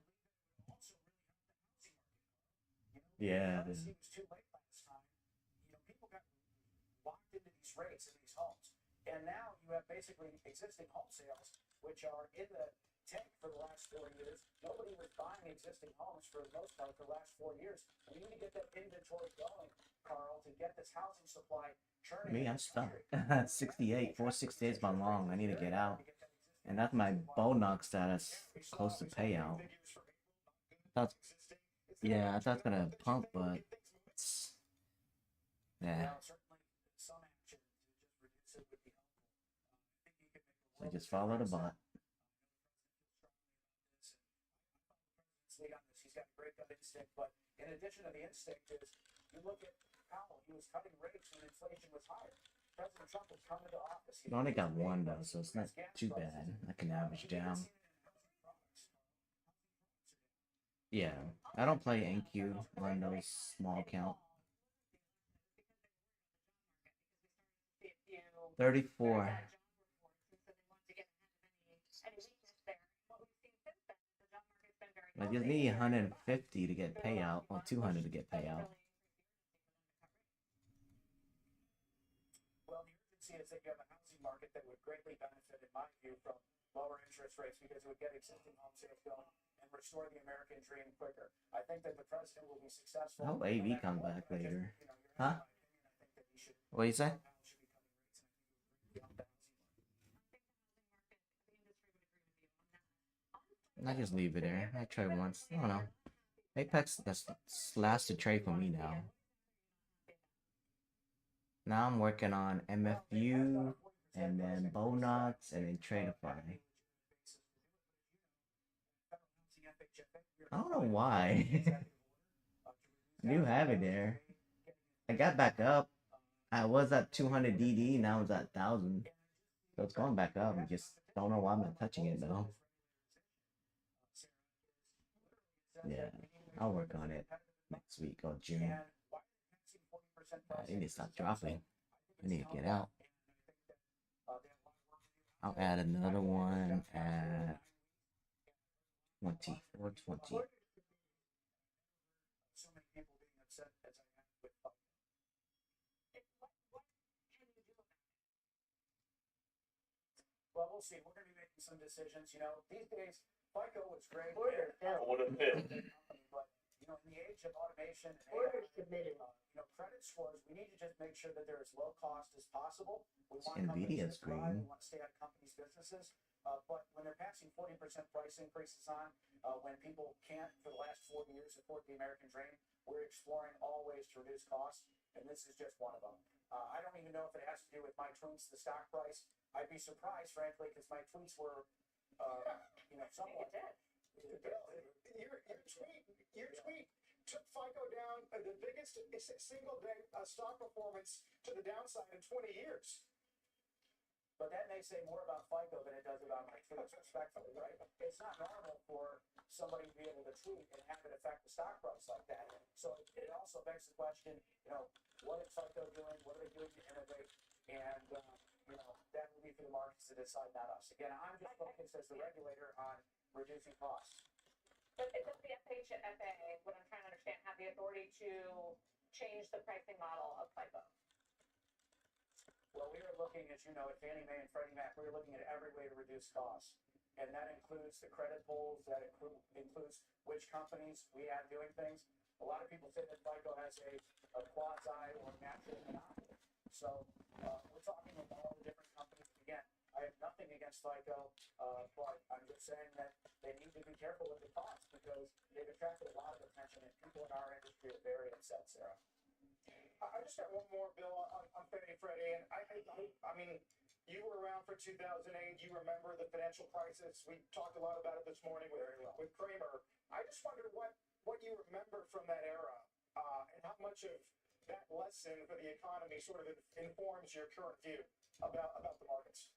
Speaker 3: Yeah.
Speaker 13: He was too late last time. You know, people got locked into these rates in these homes. And now you have basically existing home sales, which are in the tank for the last 4 years. Nobody was buying existing homes for the most part for the last 4 years. We need to get that inventory going, Carl, to get this housing supply churning.
Speaker 3: Me, I'm stuck. 68. 468 is my long. I need to get out. And that's my Bonox status close to payout. Yeah, I thought it's gonna pump, but it's... Yeah. So just follow the bot.
Speaker 13: He's got a great gut instinct, but in addition to the instinct is, you look at Powell, he was cutting rates when inflation was higher. President Trump was coming to office.
Speaker 3: I only got one though, so it's not too bad. I can average down. Yeah, I don't play NQ on those small count. 34. I just need 150 to get payout, or 200 to get payout.
Speaker 13: Well, the urgency is that you have a housing market that would greatly benefit, in my view, from lower interest rates because it would get existing home sales going and restore the American dream quicker. I think that the president will be successful.
Speaker 3: I hope AV comes back later. Huh? What do you say? I just leave it there. I tried once. I don't know. Apex, that's last to trade for me now. Now I'm working on MFU and then Bonox and then Tradeify. I don't know why. I do have it there. I got back up. I was at 200 DD, now it's at 1,000. So it's going back up. I just don't know why I'm not touching it though. Yeah, I'll work on it next week or June. I need to stop dropping. I need to get out. I'll add another one at 2420.
Speaker 15: So many people being upset as I have with well, we'll see. We're going to be making some decisions. You know, these days, FICO was great. But, you know, in the age of automation and AI, you know, credit scores, we need to just make sure that they're as low cost as possible. We want companies to thrive. We want to stay out of companies' businesses. But when they're passing 40% price increases on, when people can't, for the last 4 years, afford the American dream, we're exploring all ways to reduce costs, and this is just one of them. I don't even know if it has to do with my tweets, the stock price. I'd be surprised, frankly, because my tweets were, you know, somewhat. Your tweet took FICO down the biggest single day stock performance to the downside in 20 years. But that may say more about FICO than it does about my tweets, respectfully, right? It's not normal for somebody to be able to tweet and have it affect the stock price like that. So it also begs the question, you know, what is FICO doing? What are they doing to innovate? And, you know, that will be for the markets to decide, not us. Again, I'm just focused as the regulator on reducing costs.
Speaker 10: But does the FHFA, what I'm trying to understand, have the authority to change the pricing model of FICO?
Speaker 15: Well, we are looking, as you know, at Fannie Mae and Freddie Mac, we're looking at every way to reduce costs. And that includes the credit pulls, that includes which companies we have doing things. A lot of people say that FICO has a quasi or natural monopoly. So we're talking with all the different companies. Again, I have nothing against FICO, but I'm just saying that they need to be careful with the costs because they've attracted a lot of attention and people in our industry are very upset, Sarah. I just got one more, Bill, on Fannie and Freddie, and I mean, you were around for 2008. You remember the financial crisis. We talked a lot about it this morning with Kramer. I just wonder what you remember from that era, and how much of that lesson for the economy sort of informs your current view about the markets.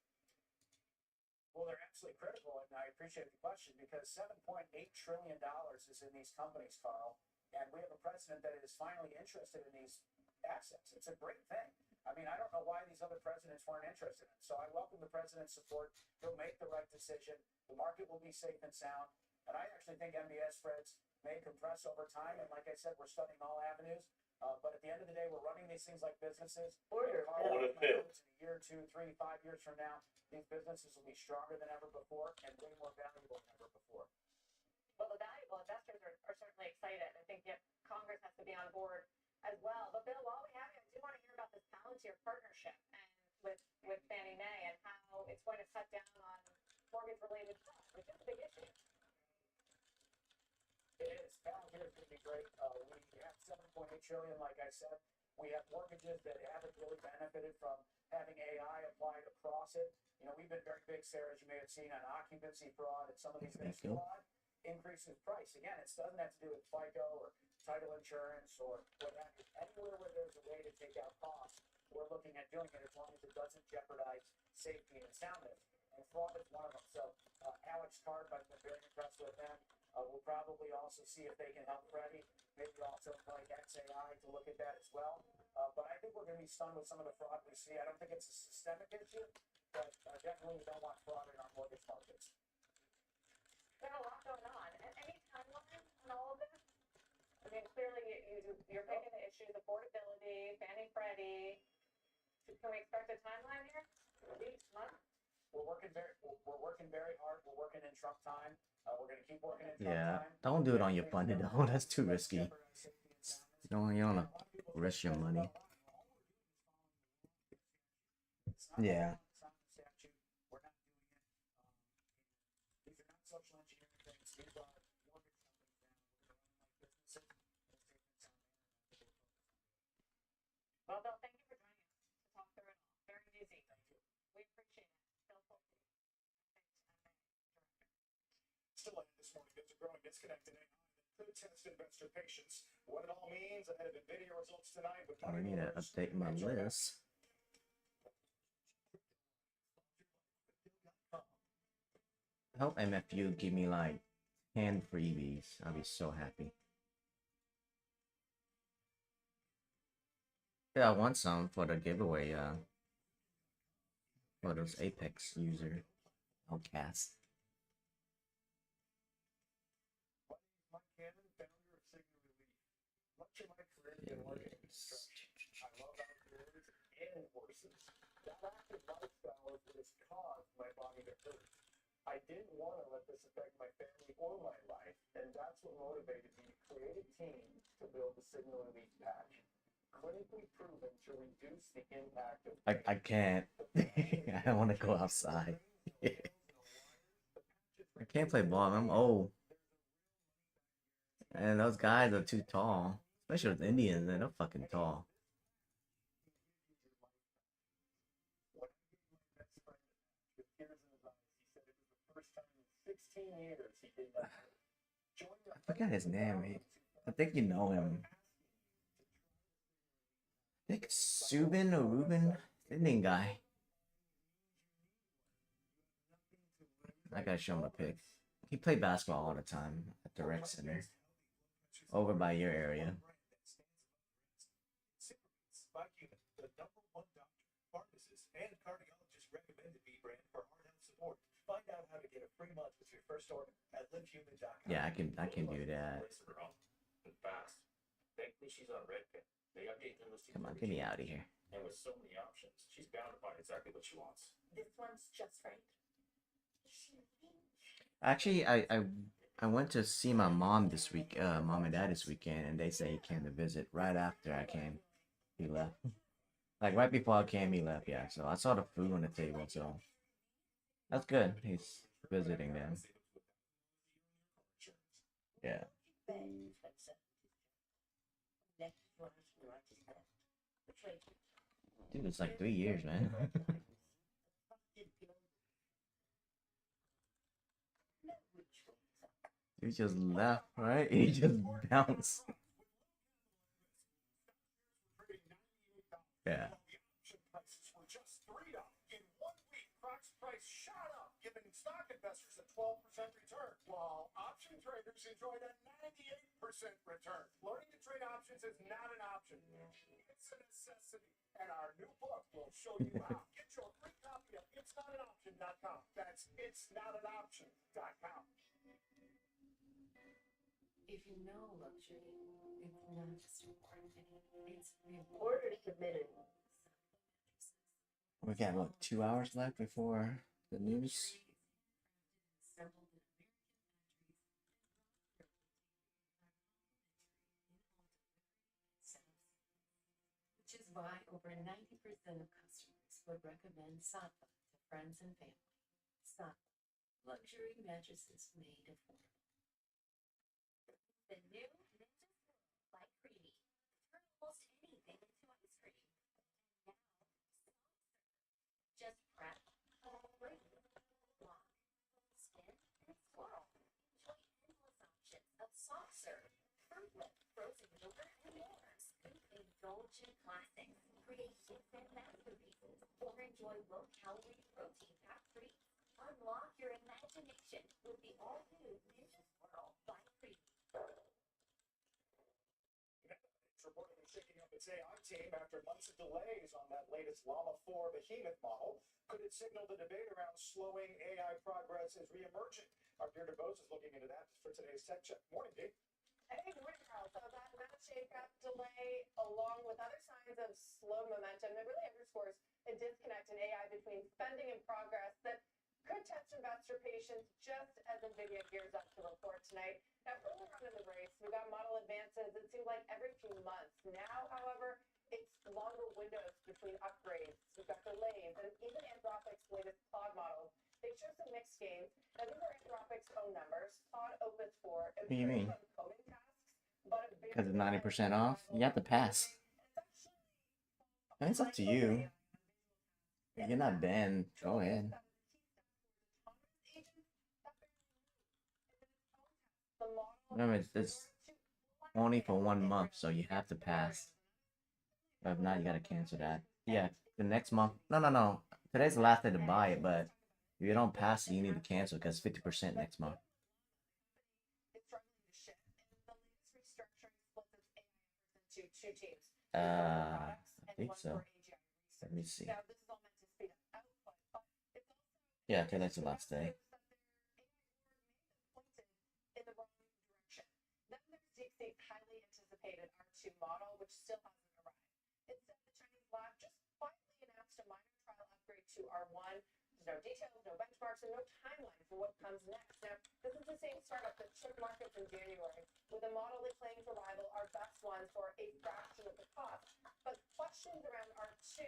Speaker 15: Well, they're absolutely critical, and I appreciate the question because $7.8 trillion is in these companies, Carl, and we have a president that is finally interested in these assets. It's a great thing. I mean, I don't know why these other presidents weren't interested in it. So I welcome the president's support. He'll make the right decision. The market will be safe and sound. And I actually think MBS spreads may compress over time. And like I said, we're studying all avenues. But at the end of the day, we're running these things like businesses. In a year, 2, 3, 5 years from now, these businesses will be stronger than ever before and way more valuable than ever before.
Speaker 10: Well, the valuable investors are certainly excited. I think Congress has to be on board as well. But Bill, while we have you, I do want to hear about this Palantir partnership and with Fannie Mae and how it's going to cut down on mortgage-related fraud, which is a big issue.
Speaker 15: It is. Palantir is going to be great. We have $7.8 trillion, like I said. We have mortgages that haven't really benefited from having AI applied across it. You know, we've been very big, Sarah, as you may have seen, on occupancy fraud and some of these things. Fraud increases price. Again, it doesn't have to do with FICO or title insurance or what have you. Anywhere where there's a way to take out costs, we're looking at doing it as long as it doesn't jeopardize safety and soundness. And fraud is one of them. So Alex Karp, I've been very impressed with them. We'll probably also see if they can help Freddie. Maybe also like XAI to look at that as well. But I think we're going to be stunned with some of the fraud we see. I don't think it's a systemic issue, but definitely we don't want fraud in our mortgage markets.
Speaker 10: There's a lot going on. Any timeline on all of this? I mean, clearly you're picking the issues: affordability, Fannie, Freddie. Can we expect a timeline here? Weeks, months?
Speaker 15: We're working very hard. We're working in Trump time. We're going to keep working in Trump time.
Speaker 3: Yeah, don't do it on your funded though. That's too risky. You don't want to risk your money. Yeah.
Speaker 10: Well, Bill, thank you for joining us to talk through it all. Very easy. Thank you. We appreciate it. Bill Pulte.
Speaker 15: Still ahead this morning, there's a growing disconnect in AI that could test investor patience. What it all means ahead of NVIDIA results tonight.
Speaker 3: I need to update my list. Help MFU give me like 10 freebies. I'll be so happy. Yeah, I want some for the giveaway. Photos Apex user. Outcast.
Speaker 6: Mike Cannon, founder of Signal Relief. Much of my career has been working in construction. I love outdoors and horses. That active lifestyle is what has caused my body to hurt. I didn't want to let this affect my family or my life, and that's what motivated me to create a team to build the Signal Relief patch. Clinically proven to reduce the impact of
Speaker 3: I can't. I don't want to go outside. I can't play ball. I'm old. And those guys are too tall. Especially with Indians, man. They're fucking tall. I forgot his name. I think you know him. I think Subin or Ruben, Indian guy. I gotta show him a pic. He played basketball all the time at the rec center, over by your area.
Speaker 19: The #1 doctor, pharmacist, and cardiologist recommended B brand for heart health support. Find out how to get a free month with your first order at livehuman.com.
Speaker 3: Yeah, I can do that.
Speaker 24: Fast. Thankfully, she's on Redfin. They update their listings.
Speaker 3: Come on, get me out of here.
Speaker 24: And with so many options, she's bound to find exactly what she wants.
Speaker 8: This one's just right.
Speaker 3: Actually, I went to see my mom this week, mom and dad this weekend, and they say he came to visit right after I came. He left. Like right before I came, he left. Yeah, so I saw the food on the table, so that's good. He's visiting them. Yeah. Dude, it's like 3 years, man. He just left, right? He just bounced. Yeah.
Speaker 6: Prices were just $3. In 1 week, Croc's price shot up, giving stock investors a 12% return, while option traders enjoyed a 98% return. Learning to trade options is not an option. It's a necessity. And our new book will show you how. Get your free copy of itsnotanoption.com. That's itsnotanoption.com.
Speaker 8: If you know luxury, it's not just important. It's order committed.
Speaker 3: We got what, 2 hours left before the news?
Speaker 8: Which is why over 90% of customers would recommend Satva to friends and family. Satva, luxury mattresses made affordable.
Speaker 1: The new Ninja Swirl by Creamy. Turn almost anything into ice cream. And now, just prep, break, block, spin, and swirl. Enjoy endless options of soft serve, fruit whip, frozen yogurt, and more. Scoop indulgent classics, create hits and masterpieces, or enjoy low-calorie protein-packed treats. Unlock your imagination with the all-new Ninja Swirl by Creamy.
Speaker 6: It's reportedly shaking up its AI team after months of delays on that latest Llama 4 behemoth model. Could it signal the debate around slowing AI progress is reemerging? Our Deirdre Bose is looking into that for today's Tech Check. Morning, Dave.
Speaker 10: Hey, morning, Carl. So that shake-up delay, along with other signs of slow momentum, it really underscores a disconnect in AI between spending and progress that could test investor patience just as NVIDIA gears up to report tonight. Now, earlier on in the race, we got model advances, it seemed like every few months. Now, however, it's longer windows between upgrades. We've got delays, and even Anthropic's latest Claude models, they show some mixed gains. Now, these are Anthropic's own numbers. Claude Opus 4
Speaker 3: What do you mean?
Speaker 10: coding tasks, but a big
Speaker 3: Because it's 90% off? You have to pass. And it's up to you. If you're not banned, go ahead. Remember, it's only for 1 month, so you have to pass. But if not, you gotta cancel that. Yeah, the next month. No. Today's the last day to buy it, but if you don't pass it, you need to cancel because 50% next month. I think so. Let me see.
Speaker 10: Now, this is all meant to speed up output,
Speaker 3: Yeah, today's the last day.
Speaker 2: In the wrong direction. Then there's DeepSeek's highly anticipated R2 model, which still hasn't arrived. Instead, the Chinese lab just quietly announced a minor trial upgrade to R1. There's no details, no benchmarks, and no timeline for what comes next. Now, this is the same startup that took markets in January with a model they claim to rival our best ones for a fraction of the cost. But questions around R2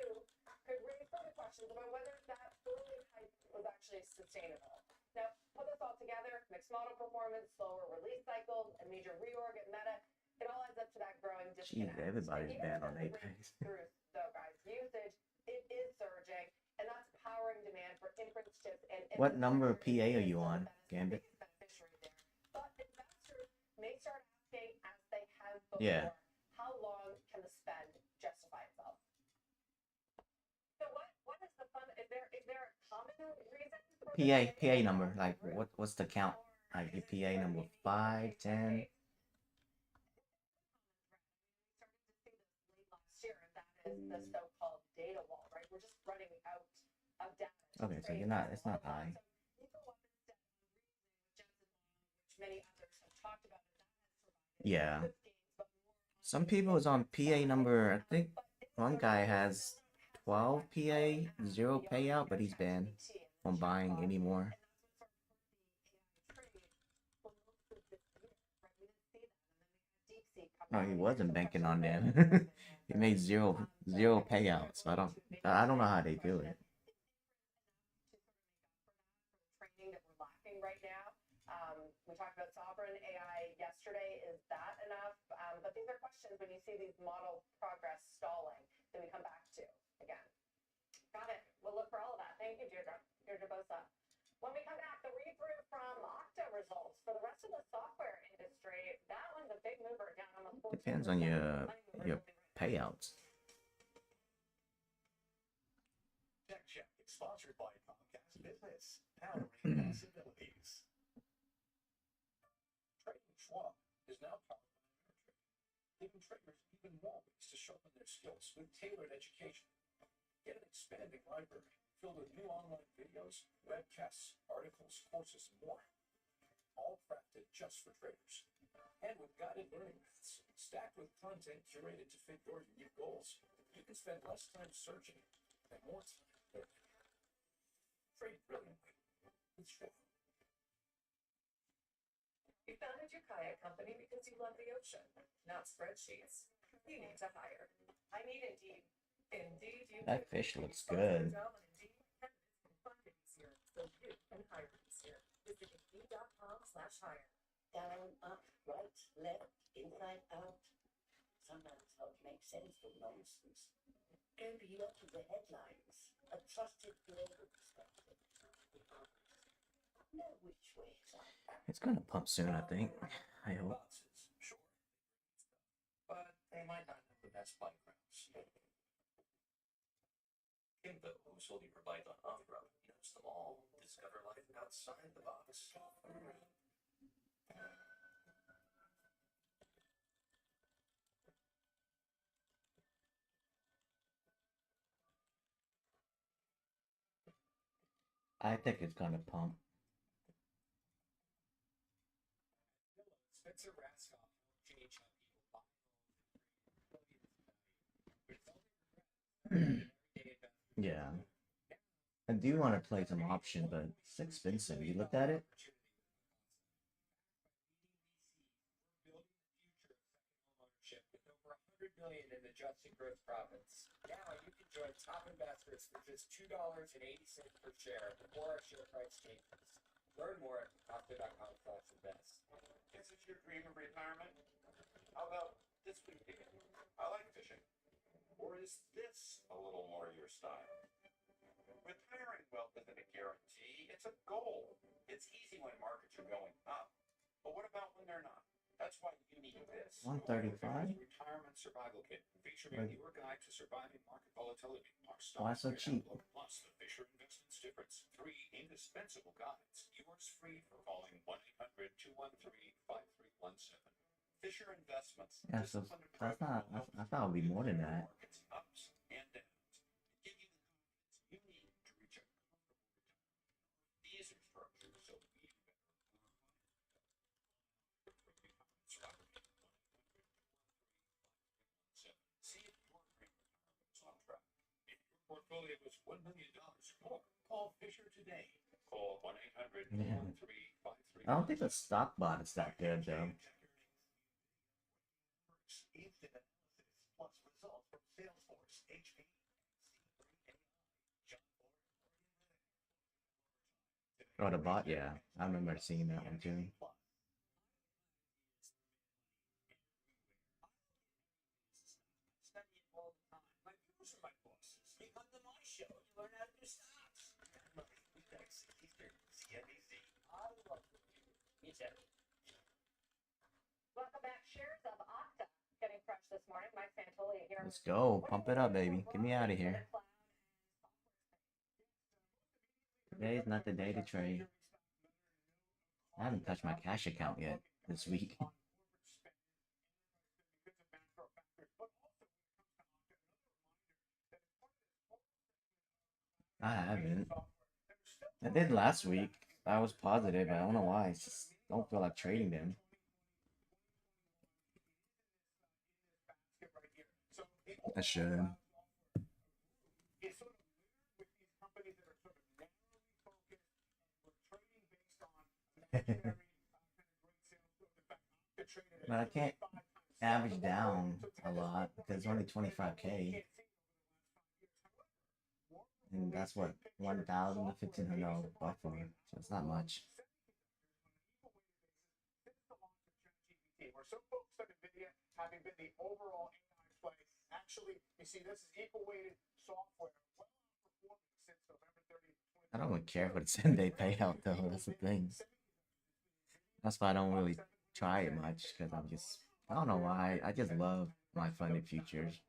Speaker 2: could raise further questions about whether that early hype was actually sustainable. Now, put this all together, mixed model performance, slower release cycles, a major reorg at Meta, it all adds up to that growing disconnect.
Speaker 3: Jeez, everybody's banned on
Speaker 2: Apex.
Speaker 3: Apex.
Speaker 2: Though, guys, usage, it is surging, and that's powering demand for inference chips and
Speaker 3: What number of PA are you on, Gambit?
Speaker 2: but investors may start asking, as they have before,
Speaker 3: Yeah.
Speaker 2: how long can the spend justify itself? So what is the fun? Is there a common reason for
Speaker 3: PA number. Like what's the count? Like your PA number 5, 10.
Speaker 2: Last year, and that is the so-called data wall, right? We're just running out of data.
Speaker 3: Okay, so you're not. It's not high.
Speaker 2: Which many others have talked about.
Speaker 3: Yeah. Some people is on PA number. I think one guy has 12 PA, 0 payout, but he's banned from buying anymore. No, he wasn't banking on them. He made zero payouts. So I don't know how they do it.
Speaker 2: Training that we're lacking right now. We talked about sovereign AI yesterday. Is that enough? But these are questions when you see these model progress stalling that we come back to again. Got it. We'll look for all of that. Thank you, Deirdre. Deirdre Bosa. When we come back, the read-through from Okta results for the rest of the software industry. That one's a big mover down almost 14%.
Speaker 3: Depends on your payouts.
Speaker 17: Tech Check is sponsored by Comcast Business, powering possibilities. Trading Schwab is now powered by Ameritrade, giving traders even more ways to sharpen their skills with tailored education. Get an expanding library filled with new online videos, webcasts, articles, courses, and more. All crafted just for traders. And with guided learning paths, stacked with content curated to fit your unique goals, you can spend less time searching and more time learning. Trade brilliantly with Schwab.
Speaker 2: You founded your kayak company because you love the ocean, not spreadsheets. You need to hire. I need Indeed. Indeed, you
Speaker 3: That fish looks good.
Speaker 2: So you can hire easier. Visit Indeed.com/hire.
Speaker 5: Down, up, right, left, inside, out. Sometimes help make sense of nonsense. Go beyond the headlines. A trusted global perspective. Know which way is up.
Speaker 3: It's gonna pump soon, I think. I hope.
Speaker 4: Sure. But they might not have the best bike routes. Kimbo, who sold you her bike on off-road, knows them all. Discover life outside the box.
Speaker 3: I think it's gonna pump.
Speaker 12: Spencer Raskoff won't change how people buy.
Speaker 3: Yeah. I do want to play some option, but it's expensive. You looked at it?
Speaker 25: With over $100 million in adjusted gross profits. Now you can join top investors for just $2.80 per share before our share price changes. Learn more at Okta.com/invest.
Speaker 6: Is this your dream of retirement? How about this weekend? I like fishing. Or is this a little more your style? Retiring well isn't a guarantee, it's a goal. It's easy when markets are going up. But what about when they're not? That's why you need this.
Speaker 3: 135?
Speaker 6: Retirement Survival Kit, featuring your guide to surviving market volatility.
Speaker 3: Why so cheap?
Speaker 6: Plus the Fisher Investments Difference. 3 indispensable guides. Yours free for calling 1-800-213-5317. Fisher Investments.
Speaker 3: Yeah, so that's not. I thought it would be more than that.
Speaker 6: Markets ups and downs. Give you the confidence you need to reach a comfortable retirement. only it was $1 million or more. Call Fisher today. Call 1-800
Speaker 3: Yeah.
Speaker 6: 4353.
Speaker 3: I don't think the stock bot is that good though.
Speaker 17: Instant analysis plus results from Salesforce, HP,
Speaker 3: Oh, the bot, yeah. I remember seeing that one too.
Speaker 13: Study it all the time. My viewers are my bosses. You come to my show, you learn how to do stocks.
Speaker 17: Weeknights, Eastern, CNBC.
Speaker 13: I love it.
Speaker 10: Me too. Welcome back. Shares of Okta getting fresh this morning. Mike Santoli here.
Speaker 3: Let's go. Pump it up, baby. Get me out of here. Today's not the day to trade. I haven't touched my cash account yet this week. I haven't. I did last week. I was positive. I don't know why. I just don't feel like trading them. I should. But I can't average down a lot because it's only 25K. And that's what, 1,000 to 1,500 buffer. So it's not much.
Speaker 15: We're so focused on NVIDIA having been the overall AI play. Actually, you see, this is equal weighted software, well outperforming since November 30th.
Speaker 3: I don't really care for the 10-day payout though. That's the thing. That's why I don't really try it much because I'm just, I don't know why. I just love my funded futures.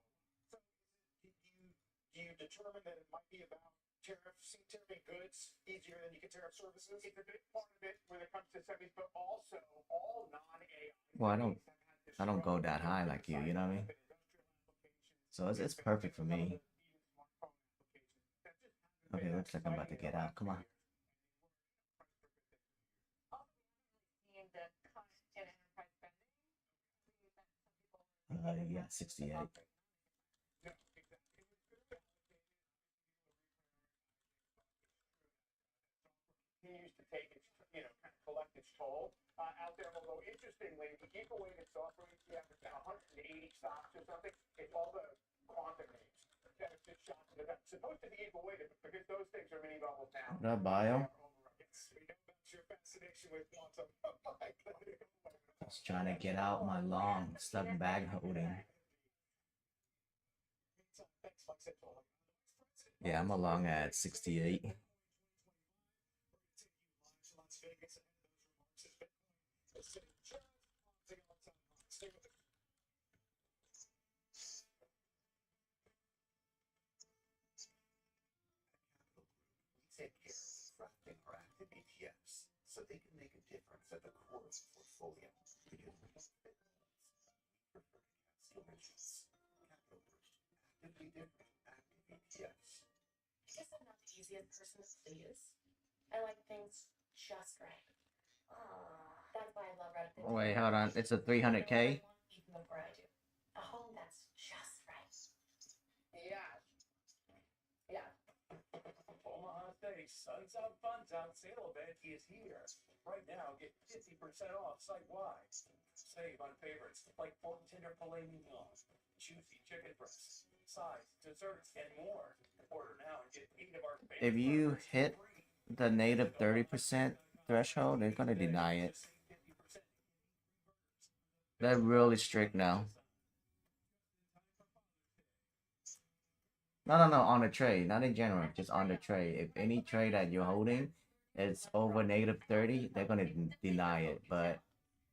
Speaker 15: Do you determine that it might be about tariffing goods easier than you can tariff services? It's a big part of it when it comes to semis, but also all non-AI.
Speaker 3: Well, I don't go that high like you know what I mean? So it's perfect for me. Okay, looks like I'm about to get out. Come on. Yeah, 68.
Speaker 15: Continues to take its, kind of collect its toll out there. Although interestingly, the equal weighted software ETF is now 180 stocks or something. It's all the quantum names that have just shot to the top. Supposed to be equal weighted, but because those things are mini bubbles now.
Speaker 3: What up, bio?
Speaker 15: Yes, we know about your fascination with quantum.
Speaker 3: Just trying to get out my long stuck bag holding. Yeah, I'm along at 68.
Speaker 17: Take care of crafting or active ETFs so they can make a difference at the core of the portfolio. Because we don't fit prefer solutions. Capital Boost, actively different active ETFs.
Speaker 8: I guess I'm not the easiest person to please. I like things just right. That's why I love Reddit.
Speaker 3: Wait, hold on. It's a 300K?
Speaker 8: Even before I do. A home that's just right.
Speaker 13: Yeah. Yeah.
Speaker 11: Omaha Steaks Suns Out Funds Out sale event is here. Right now, get 50% off site-wide. Save on favorites like pork tender filet mignon, juicy chicken breasts, sides, desserts, and more. Order now and get 8 of our favorite.
Speaker 3: If you hit the native 30% threshold, they're gonna deny it. They're really strict now. No, on the trade, not in general, just on the trade. If any trade that you're holding is over negative 30, they're gonna deny it. But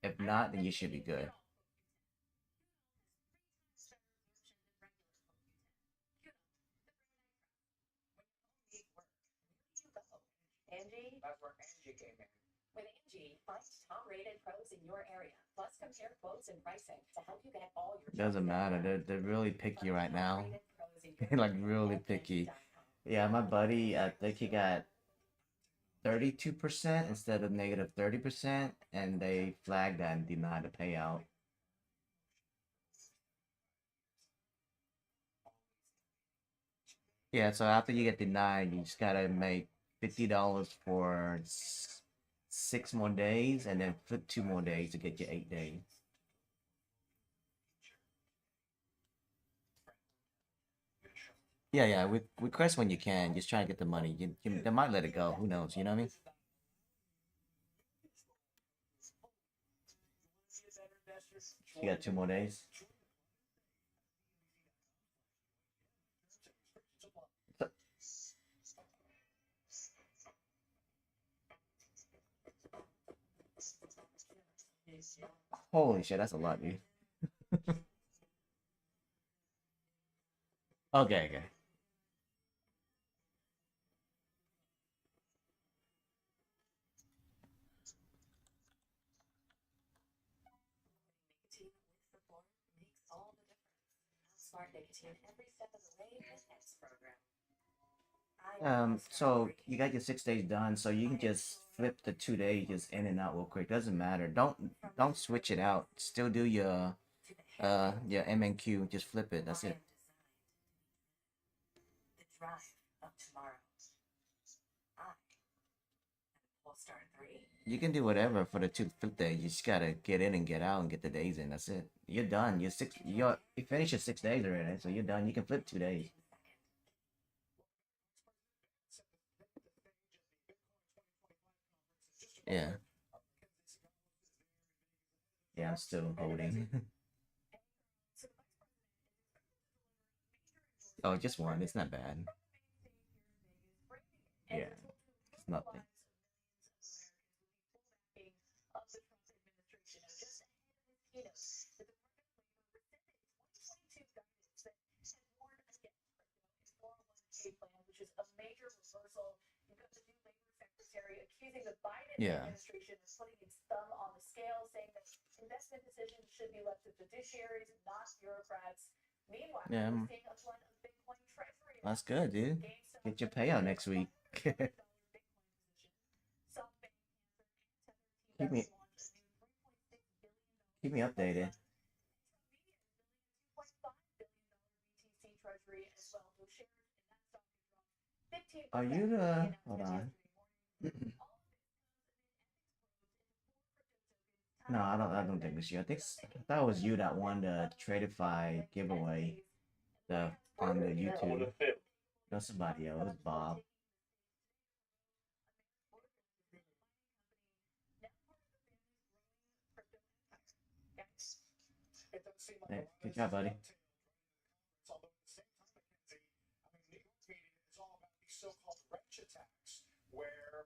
Speaker 3: if not, then you should be good.
Speaker 10: Angie?
Speaker 13: That's where Angie came in.
Speaker 10: With Angie, find top-rated pros in your area. Plus, compare quotes and pricing to help you get all your.
Speaker 3: Doesn't matter. They're really picky right now. Like really picky. Yeah, my buddy, I think he got 32% instead of negative 30%, and they flagged that and denied the payout. Yeah, so after you get denied, you just gotta make $50 for 6 more days, and then flip 2 more days to get you 8 days. Yeah, yeah. Request when you can. Just try to get the money. They might let it go. Who knows? You know what I mean? You got 2 more days. Holy shit, that's a lot, dude. Okay, okay.
Speaker 1: Nicotine with the board makes all the difference. Smart nicotine every step of the way with X program.
Speaker 3: So you got your 6 days done, so you can just flip the 2 days just in and out real quick. Doesn't matter. Don't switch it out. Still do your MNQ. Just flip it. That's it.
Speaker 1: The drive of tomorrow. I am Polestar 3.
Speaker 3: You can do whatever for the two flip days. You just gotta get in and get out and get the days in. That's it. You're done. You finished your 6 days already, so you're done. You can flip 2 days. Yeah. Yeah, I'm still holding. Oh, just one. It's not bad. Yeah, it's nothing.
Speaker 2: Plan, which is a major reversal. You've got the new labor secretary accusing the Biden
Speaker 3: Yeah.
Speaker 2: administration of putting its thumb on the scale, saying that investment decisions should be left to fiduciaries, not bureaucrats. Meanwhile,
Speaker 3: Yeah,
Speaker 2: we're seeing a flood of Bitcoin treasury.
Speaker 3: That's good, dude. Get your payout next week. keep me keep me updated. Are you the hold on? No, I don't think it's you. I thought it was you that won the Tradify giveaway on the YouTube. No, somebody else. It was Bob. Hey, good job, buddy. I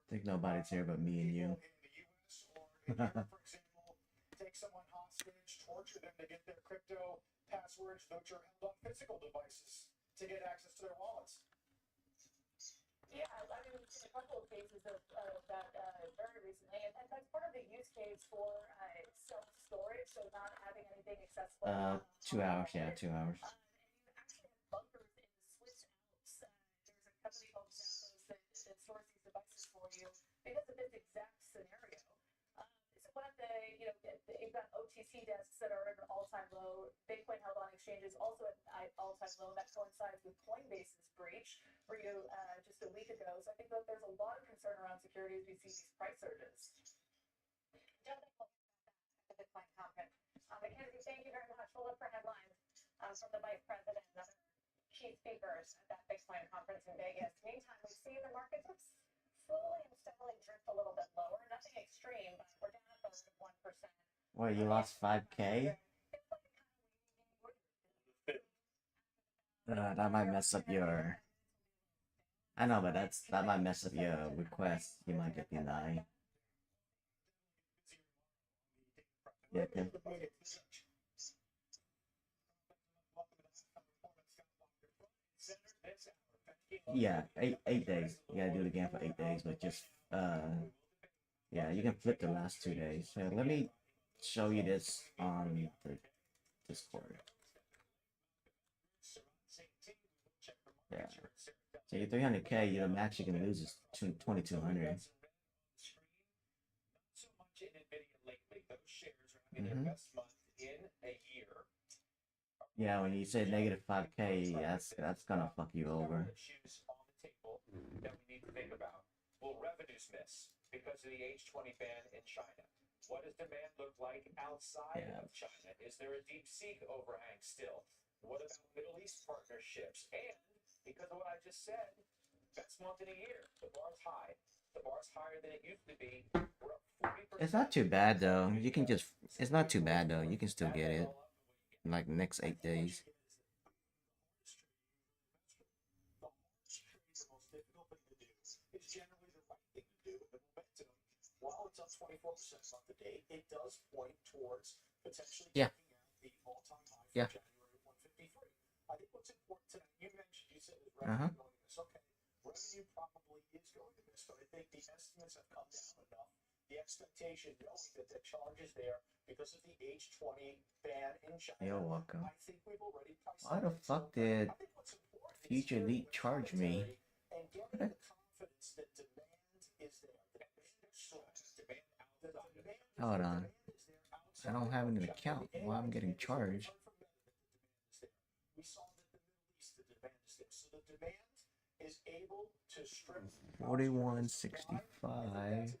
Speaker 3: think nobody's here but me and you.
Speaker 15: Take someone hostage, torture them to get their crypto passwords, though you're held on physical devices to get access to their wallets.
Speaker 2: Yeah, I mean, we've seen a couple of cases of that very recently, and that's part of the use case for self-storage, so not having anything accessible.
Speaker 3: 2 hours, yeah, 2 hours.
Speaker 2: And you actually have bunkers in the Swiss Alps. There's a company called Zappos that stores these devices for you because of this exact scenario. So one of the, you've got OTC desks that are at an all-time low. Bitcoin held on exchanges also at an all-time low. That coincides with Coinbase's breach for you just a week ago. So I think that there's a lot of concern around security as we see these price surges. Jonathan, we'll get back at the Bitcoin conference. Mackenzie, thank you very much. We'll look for headlines from the vice president and other key speakers at that Bitcoin conference in Vegas. Meantime, we've seen the market just slowly and steadily drift a little bit lower. Nothing extreme, but we're down about 1%.
Speaker 3: Wait, you lost 5K? That might mess up your. I know, but that might mess up your request. You might get denied. Yeah, okay. Yeah, 8 days. You gotta do it again for 8 days, but just yeah, you can flip the last 2 days. So let me show you this on the Discord. Yeah. So your 300K, your max you can lose is 2,200.
Speaker 11: So much in NVIDIA lately. Those shares are having their best month in a year. Are
Speaker 3: Yeah, when you say negative 5K, that's gonna fuck you over.
Speaker 4: Issues on the table that we need to think about. Will revenues miss because of the H20 ban in China? What does demand look like outside of China? Is there a deep sea overhang still? What about Middle East partnerships? And because of what I just said, best month in a year, the bar's high. The bar's higher than it used to be. We're up 40%.
Speaker 3: It's not too bad though. You can just, it's not too bad though. You can still get it in like the next 8 days.
Speaker 15: The hardest trade, the most difficult thing to do, is generally the right thing to do. The momentum, while it's up 24% month to date, it does point towards potentially
Speaker 3: Yeah.
Speaker 15: taking out the all-time high
Speaker 3: Yeah.
Speaker 15: from January 153. I think what's important tonight, you mentioned, you said is revenue going to miss. Okay, revenue probably is going to miss, but I think the estimates have come down enough. The expectation, knowing that the charge is there because of the H20 ban in China.
Speaker 3: You're welcome.
Speaker 15: I think we've already priced
Speaker 3: Why the fuck did Future Elite charge me?
Speaker 15: and getting the confidence that demand is there. Demand is strong. Demand out. Demand
Speaker 3: Hold on. I don't have an account. Why I'm getting charged?
Speaker 15: We saw that the Middle East, the demand is there. So the demand is able to strip
Speaker 3: 4165.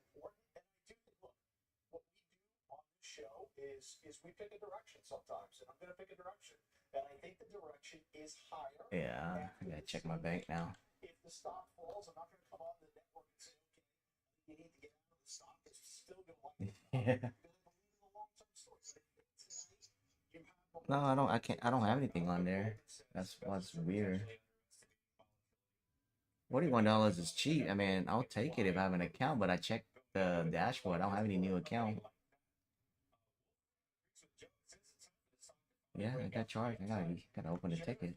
Speaker 15: Show is we pick a direction sometimes, and I'm gonna pick a direction, and I think the direction is higher.
Speaker 3: Yeah, I gotta check my bank now.
Speaker 15: If the stock falls, I'm not gonna come on the network and say, okay, you need to get out of the stock. It's still gonna like it.
Speaker 3: Yeah. No, I don't. I can't. I don't have anything on there. That's what's weird. $41 is cheap. I mean, I'll take it if I have an account, but I checked the dashboard. I don't have any new account. Yeah, I got charged. I gotta open the ticket.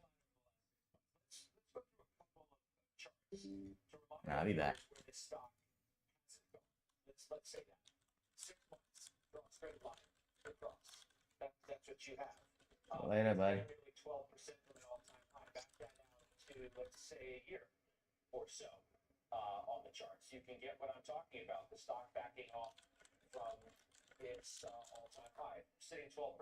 Speaker 3: Nah, I'll be back.
Speaker 15: Let's say that 6 months, draw a straight line across. That's what you have.
Speaker 3: Later, buddy.
Speaker 15: Nearly 12% from an all-time high. Back that out to, let's say, a year or so on the charts. You can get what I'm talking about. The stock backing off from its all-time high, sitting 12%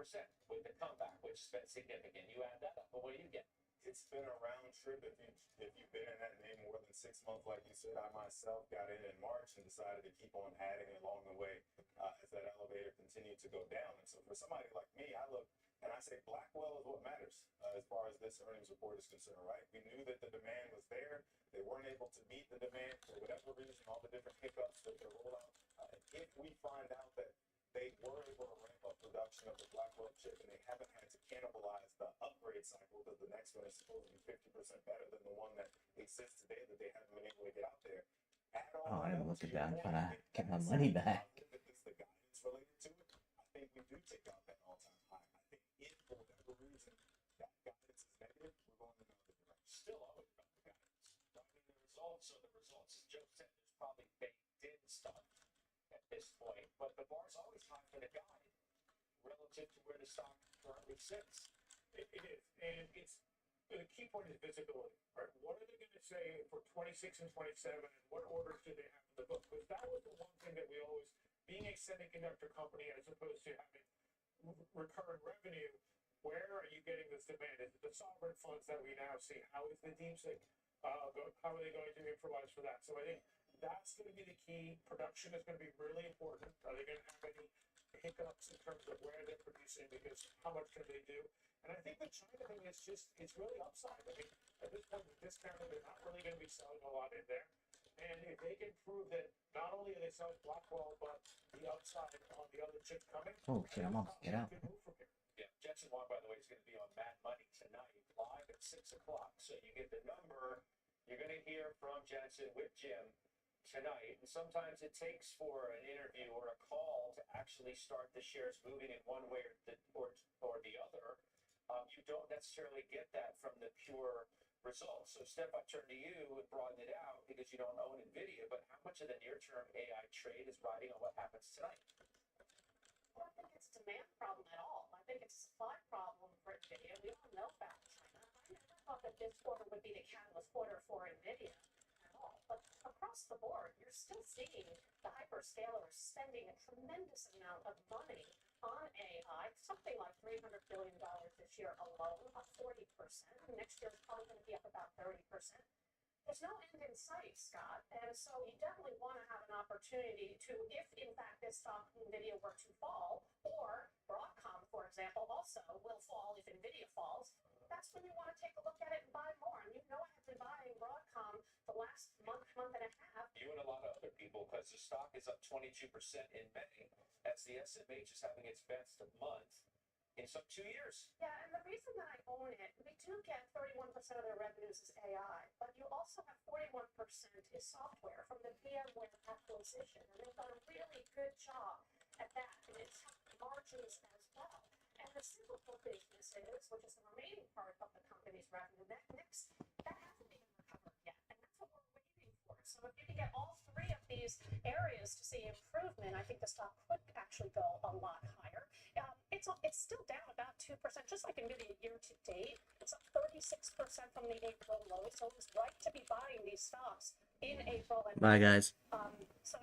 Speaker 15: with the comeback, which has been significant. You add that up, but what do you get?
Speaker 6: It's been a round trip. If you've been in that name more than 6 months, like you said, I myself got in March and decided to keep on adding along the way as that elevator continued to go down. And so for somebody like me, I look and I say Blackwell is what matters as far as this earnings report is concerned, right? We knew that the demand was there. They weren't able to meet the demand for whatever reason, all the different hiccups that they roll out. If we find out that they were able to ramp up production of the Blackwell chip and they haven't had to cannibalize the upgrade cycle because the next one is supposed to be 50% better than the one that exists today that they haven't been able to get out there.
Speaker 3: Oh, I didn't look at that. I'm trying to get my money back.
Speaker 6: If it's the guidance related to it, I think we do take out that all-time high. I think if for whatever reason that guidance is negative, we're going in another direction.
Speaker 4: Still always about the guidance. I mean, the results are the results. As Joe said, there's probably baked in stuff at this point, but the bar's always high for the guide relative to where the stock currently sits.
Speaker 15: It is, and it's the key point is visibility, right? What are they going to say for 26 and 27, and what orders do they have in the book? Because that was the one thing that we always, being a semiconductor company as opposed to having recurring revenue, where are you getting this demand? Is it the sovereign funds that we now see? How is the deep state? How are they going to improvise for that? So I think that's going to be the key. Production is going to be really important. Are they going to have any hiccups in terms of where they're producing? Because how much can they do? And I think the China thing is just, it's really upside. I mean, at this point, with discounting, they're not really going to be selling a lot in there. And if they can prove that not only are they selling Blackwell, but the upside on the other chips coming.
Speaker 3: Oh shit, I'm off. Get out.
Speaker 4: Yeah, Jensen Wong, by the way, is going to be on Mad Money tonight, live at 6 o'clock. So you get the number. You're going to hear from Jensen with Jim tonight. And sometimes it takes for an interview or a call to actually start the shares moving in one way or the other. You don't necessarily get that from the pure results. So, Steph, I turn to you and broaden it out because you don't own NVIDIA, but how much of the near-term AI trade is riding on what happens tonight?
Speaker 8: Well, I think it's a demand problem at all. I think it's a supply problem for NVIDIA. We all know about China. I never thought that this quarter would be the catalyst quarter for NVIDIA at all. But across the board, you're still seeing the hyperscalers spending a tremendous amount of money
Speaker 14: on AI, something like $300 billion this year alone, up 40%. Next year is probably going to be up about 30%. There's no end in sight, Scott, and so you definitely want to have an opportunity to, if in fact this stock NVIDIA were to fall, or Broadcom, for example, also will fall if NVIDIA falls, that's when you want to take a look at it and buy more. And you know I have been buying Broadcom the last month and a half.
Speaker 4: You and a lot of other people, because the stock is up 22% in May, as the SMH is having its best month in some 2 years.
Speaker 14: Yeah, and the reason that I own it, we do get 31% of their revenues is AI, but you also have 41% is software from the VMware acquisition, and they've done a really good job at that, and it's helped margins as well. And the cyclical businesses, which is the remaining part of the company's revenue, that hasn't even recovered yet, and that's what we're waiting for. So if you can get all three of these areas to see improvement, I think the stock could actually go a lot higher. It's still down about 2%, just like NVIDIA year to date. It's up 36% from the April low, so it was right to be buying these stocks in April. And
Speaker 3: Bye, guys.
Speaker 14: So